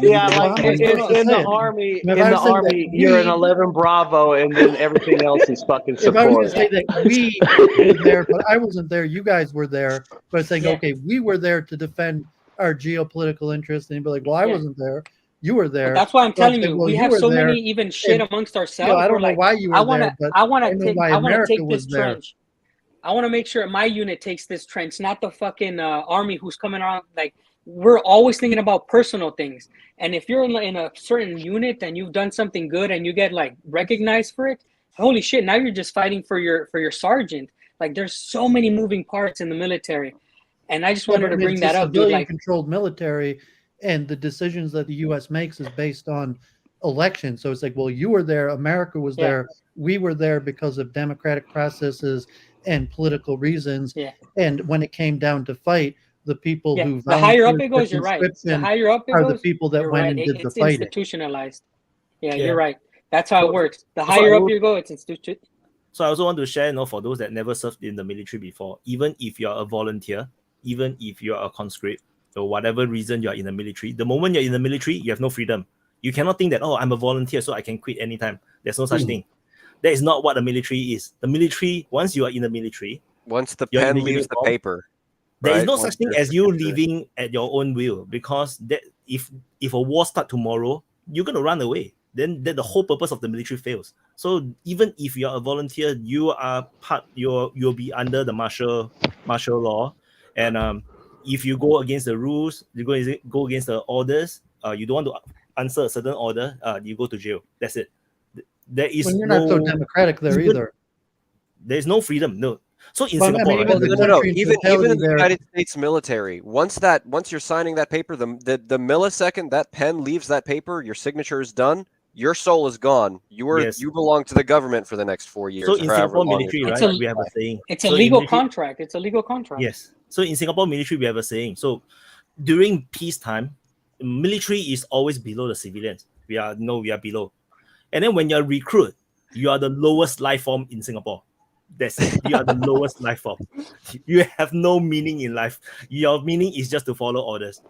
Yeah, like in the army, you're an 11 Bravo, and then everything else is fucking support. If I was to say that we were there, but I wasn't there, you guys were there, but saying, okay, we were there to defend our geopolitical interests, and you'd be like, well, I wasn't there. you were there. But that's why I'm So I'm telling saying, you, well, we you have were so there, many even shit and, amongst you know, ourselves. I We're don't know like, why you were there, but I want I to know take, why I want to America take was this there. trench. I want to make sure my unit takes this trench, not the fucking army who's coming around. Like, we're always thinking about personal things. And if you're in a certain unit and you've done something good and you get like recognized for it, holy shit! Now you're just fighting for your sergeant. Like, there's so many moving parts in the military, and I just wanted to bring that up, dude. Like, Civilian-controlled military, and the decisions that the U.S. makes is based on elections. So it's like, well, you were there, America was there, we were there because of democratic processes and political reasons. Yeah. And when it came down to fight, the people who the higher up volunteered it for goes, you're right. The conscription higher up it are goes, the people that you're went right. and did the It's fighting. institutionalized. Yeah, Yeah. you're right. That's how it works. The So higher I up would- you go, it's instituted. So I also want to share, for those that never served in the military before, even if you're a volunteer, even if you're a conscript, for whatever reason you're in the military, the moment you're in the military, you have no freedom. You cannot think that, oh, I'm a volunteer, so I can quit anytime. There's no such thing. That is not what the military is. The military, once you are in the military, once the you're in pen the leaves the uniform, paper, there is right? no Once such thing your as you signature- leaving at your own will, because that if a war starts tomorrow, you're gonna run away. Then the whole purpose of the military fails. So even if you're a volunteer, you are you'll be under the martial law, and if you go against the rules, you go against the orders, you don't want to answer a certain order, you go to jail. That's it. There is Well, you're not so democratic there either. There's no freedom. No. So in Well, I Singapore, mean, right, even in the there- United States military, once you're signing that paper, the millisecond that pen leaves that paper, your signature is done. Your soul is gone. You belong to the government for the next 4 years. So in or however Singapore long military, it's right, we have a saying. It's a So in legal military- contract. It's a legal contract. Yes. So in Singapore military, we have a saying. So during peacetime, military is always below the civilians. We are below. And then when you're a recruit, you are the lowest life form in Singapore. That's it. You are the lowest life form. You have no meaning in life. Your meaning is just to follow orders.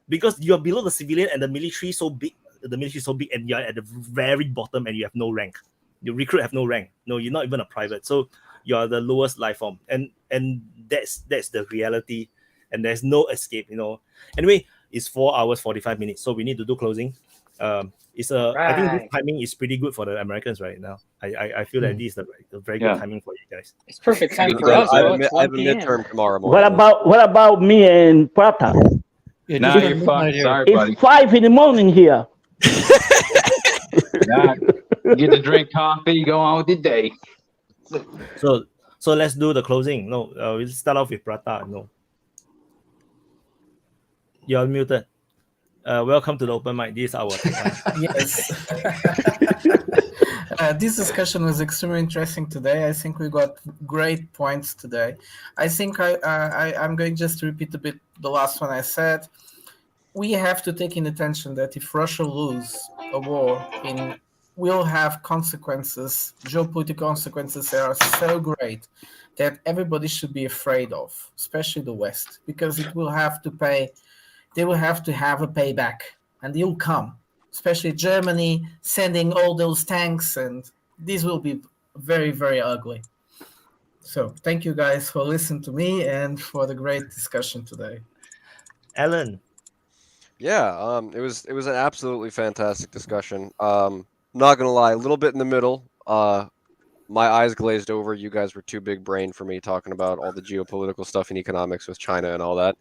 Because you're below the civilian and the military is so big. The military is so big and you're at the very bottom and you have no rank. The recruit have no rank. No, you're not even a private. So you're the lowest life form. And that's the reality. And there's no escape, Anyway, it's 4 hours, 45 minutes. So we need to do closing. I think this timing is pretty good for the Americans right now. I feel that this is a very good timing for you guys. It's perfect time for us. I have It's a 1 p.m. midterm tomorrow morning. What about me and Prata? Nah, you're fucked. Sorry, buddy. It's 5 in the morning here. Nah, get to drink coffee, go on with the day. So let's do the closing. No, we'll start off with Prata. No, you're muted. Welcome to the open mic. This is our Yes. This discussion was extremely interesting today. I think we got great points today. I think I'm going just to repeat a bit the last one I said. We have to take in attention that if Russia lose a war, will have consequences, geopolitical consequences that are so great that everybody should be afraid of, especially the West, because it will have to pay. They will have to have a payback, and it will come. Especially Germany sending all those tanks, and this will be very, very ugly. So thank you guys for listening to me and for the great discussion today. Alan. Yeah, it was an absolutely fantastic discussion. Not gonna lie, a little bit in the middle. My eyes glazed over. You guys were too big brain for me talking about all the geopolitical stuff and economics with China and all that.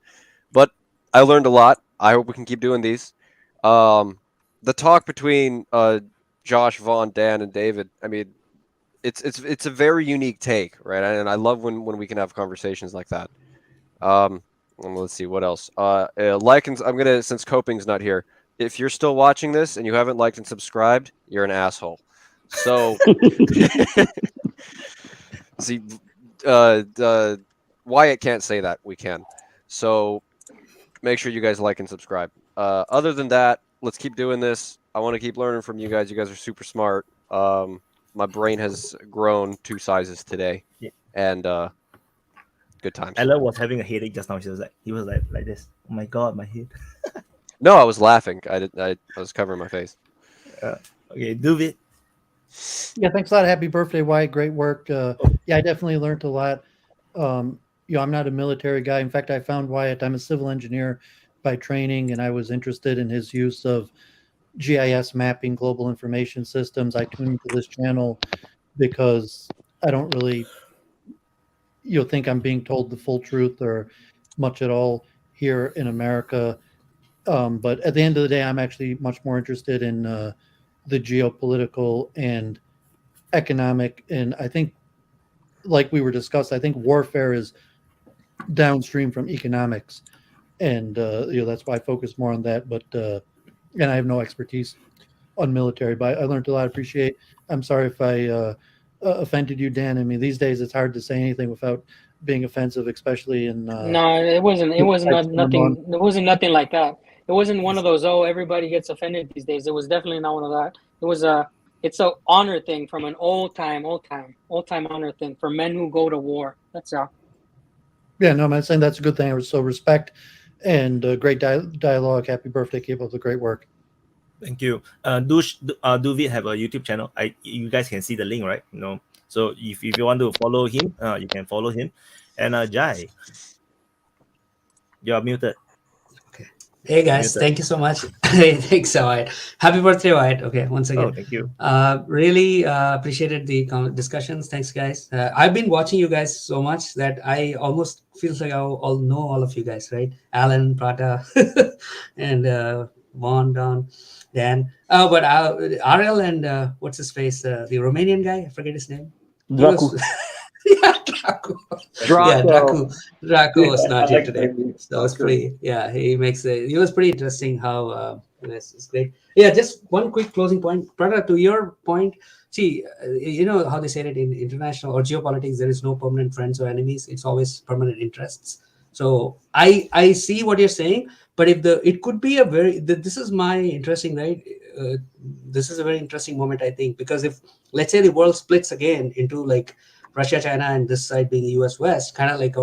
But I learned a lot. I hope we can keep doing these. The talk between Josh, Vaughn, Dan, and David, I mean, it's a very unique take, right? And I love when we can have conversations like that. Let's see what else. Since Coping's not here, if you're still watching this and you haven't liked and subscribed, you're an asshole. So, see, Wyatt can't say that. We can. So, make sure you guys like and subscribe. Other than that, let's keep doing this. I want to keep learning from you guys. You guys are super smart. My brain has grown 2 sizes today, and good times. Ella was having a headache just now. He was like this. Oh my god, my head. No, I was laughing. I was covering my face. Okay, do it. Yeah, thanks a lot. Happy birthday, Wyatt. Great work. Yeah, I definitely learned a lot. I'm not a military guy. In fact, I found Wyatt. I'm a civil engineer by training, and I was interested in his use of GIS mapping, global information systems. I tune into this channel because I don't really think I'm being told the full truth or much at all here in America. But at the end of the day, I'm actually much more interested in the geopolitical and economic. And I think, like we were discussed, I think warfare is downstream from economics. And that's why I focus more on that. But and I have no expertise on military, but I learned a lot. Appreciate. I'm sorry if I offended you, Dan. I mean, these days it's hard to say anything without being offensive, especially in. No, it wasn't. It was not nothing. It wasn't nothing like that. It wasn't one of those. Oh, everybody gets offended these days. It was definitely not one of that. It was It's a honor thing from an old time honor thing for men who go to war. That's all. Yeah, no, I'm saying that's a good thing. So respect and great dialogue. Happy birthday. Keep up the great work. Thank you. Do we have a YouTube channel? You guys can see the link, right? So if you want to follow him, you can follow him. And Jai, you're muted. Okay. Hey guys, thank you so much. Thanks, Wyatt. Happy birthday, Wyatt. Okay, once again. Oh, thank you. Really appreciated the discussions. Thanks, guys. I've been watching you guys so much that I almost feels like I all know all of you guys, right? Alan, Prata, and Vaughn, Don, Dan. But Ariel and what's his face? The Romanian guy, I forget his name. Dracu. Draco was not here today, so it's pretty. Yeah, he makes it. It was pretty interesting how it's great. Yeah, just one quick closing point, Prada. To your point, see, you know how they say it in international or geopolitics, there is no permanent friends or enemies. It's always permanent interests. So I see what you're saying, but if it could be a very this is my interesting, right? This is a very interesting moment, I think, because if let's say the world splits again into like Russia, China, and this side being the US West, kind of like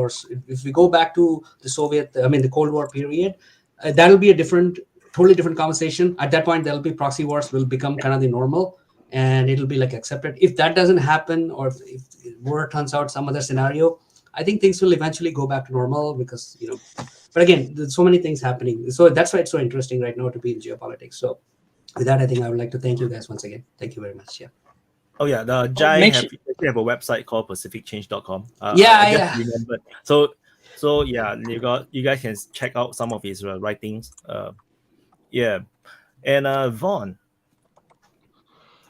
if we go back to the Cold War period, that'll be a totally different conversation. At that point, there'll be proxy wars will become kind of the normal, and it'll be like accepted. If that doesn't happen, or if war turns out some other scenario, I think things will eventually go back to normal because, but again, there's so many things happening. So that's why it's so interesting right now to be in geopolitics. So with that, I think I would like to thank you guys once again. Thank you very much. Yeah. Oh yeah, the Jai have a website called pacificchange.com. Yeah. Remembered. So yeah, you guys can check out some of his writings. Yeah, and Vaughn.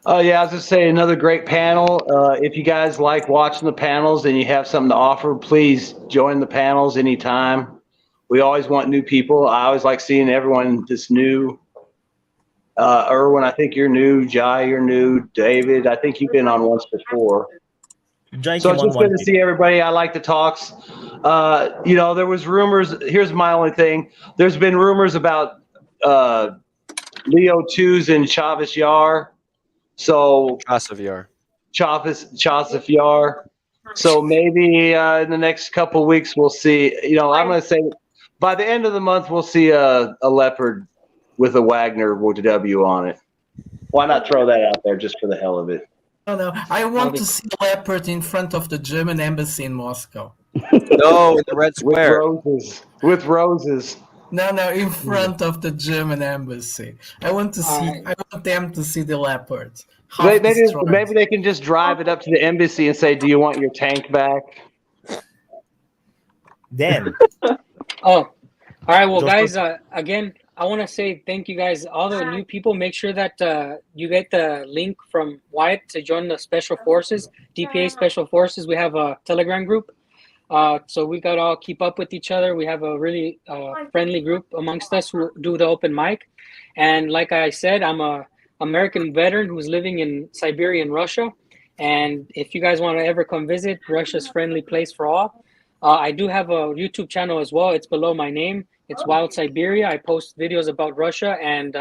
Yeah, I was just saying, another great panel. If you guys like watching the panels and you have something to offer, please join the panels anytime. We always want new people. I always like seeing everyone that's new. Erwin, I think you're new. Jai, you're new. David, I think you've been on once before. Jai So it's just good to see everybody. I like the talks. There was rumors. Here's my only thing. There's been rumors about Leo 2s in Chavez Yar. So Chasif Yar. So maybe in the next couple of weeks we'll see. I'm going to say by the end of the month we'll see a leopard with a Wagner W on it. Why not throw that out there just for the hell of it? No, I want to see a leopard in front of the German embassy in Moscow. No, in the Red Square. With roses. No, in front of the German embassy. I want them to see the leopard. Maybe they can just drive it up to the embassy and say, "Do you want your tank back?" Dan. All right. Well, guys, again, I want to say thank you guys. All the new people, make sure that you get the link from Wyatt to join the Special Forces, DPA Special Forces. We have a Telegram group. So we got to all keep up with each other. We have a really friendly group amongst us who do the open mic. And like I said, I'm a American veteran who's living in Siberia and Russia. And if you guys want to ever come visit, Russia's friendly place for all. I do have a YouTube channel as well. It's below my name. It's WildSiberian. I post videos about Russia. And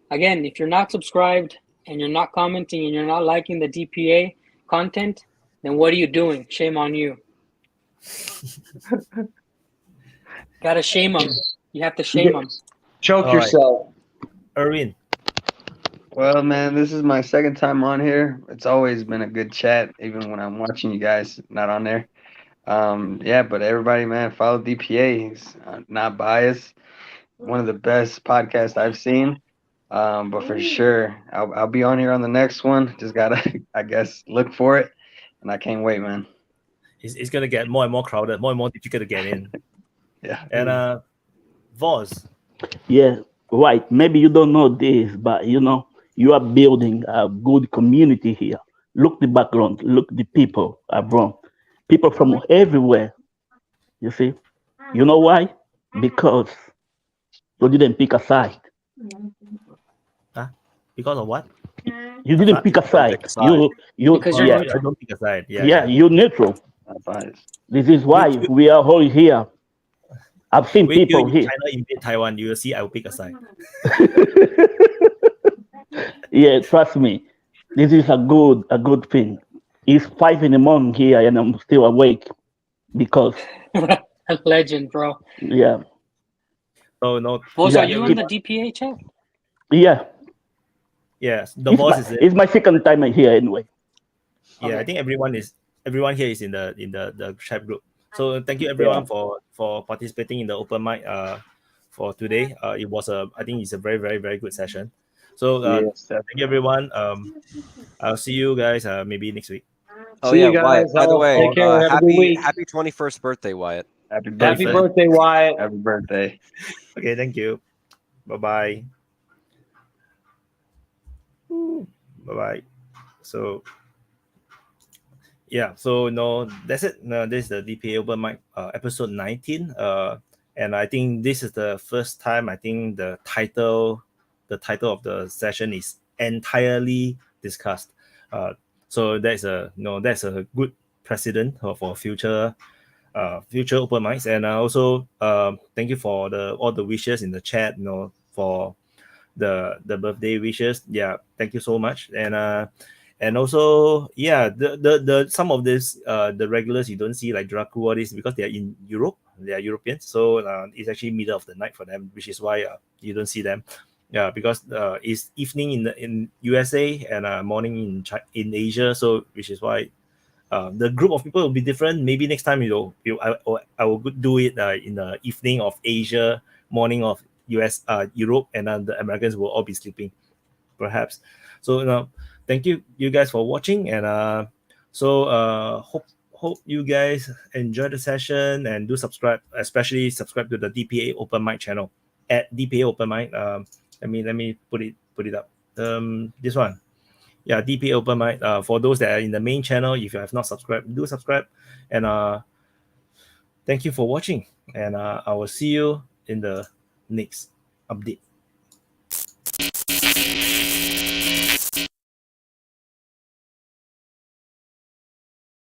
again, if you're not subscribed and you're not commenting and you're not liking the DPA content, then what are you doing? Shame on you. Gotta shame them. You have to shame them. Choke yourself. Erwin. Well, man, this is my second time on here. It's always been a good chat, even when I'm watching you guys not on there. But everybody, man, follow DPA. He's not biased. One of the best podcasts I've seen. But for sure, I'll be on here on the next one. Just gotta, I guess, look for it, and I can't wait, man. It's gonna get more and more crowded, more and more difficult to get in. Yeah. And Voz. Yeah, right. Maybe you don't know this, but you are building a good community here. Look the background, look the people around. People from everywhere. You see? You know why? Because you didn't pick a side. Because of what? You didn't pick a side. You because you're I neutral. don't pick a side. Yeah, you're neutral. This is why we are all here. I've seen people here. China invade Taiwan, you will see I will pick a side. Yeah, trust me. This is a good thing. It's 5 a.m. here and I'm still awake because Legend, bro. Yeah. Oh no. Voz, are you in the DPA chat? Yeah. Yes, the Voz is it's my second time here anyway. Yeah, I think everyone here is in the chat group. So thank you everyone for participating in the open mic for today. It was I think it's a very, very, very good session. So thank you everyone. I'll see you guys maybe next week. Oh See yeah, you guys. Wyatt. By the way, Take care. Have a good week. happy 21st birthday, Wyatt. Happy Happy birthday, Wyatt. Happy birthday. Okay, thank you. Bye bye. So yeah, so that's it. No, this is the DPA Open Mic episode 19. And I think this is the first time I think the title of the session is entirely discussed. So that's a good precedent for future open mics. And also thank you for all the wishes in the chat, for the birthday wishes. Yeah, thank you so much. And also, the some of this the regulars you don't see like Dracu, all this, because they are in Europe, they are Europeans, so it's actually middle of the night for them, which is why you don't see them. Yeah, because it's evening in USA and morning in Asia, so which is why the group of people will be different. Maybe next time I will do it in the evening of Asia, morning of US Europe, and then the Americans will all be sleeping, perhaps. So thank you guys for watching, and hope you guys enjoy the session and do subscribe, especially subscribe to the DPA Open Mic channel at DPA Open Mic. Let me put it up. This one. Yeah, DPA Open Mic. For those that are in the main channel, if you have not subscribed, do subscribe. And thank you for watching. And I will see you in the next update.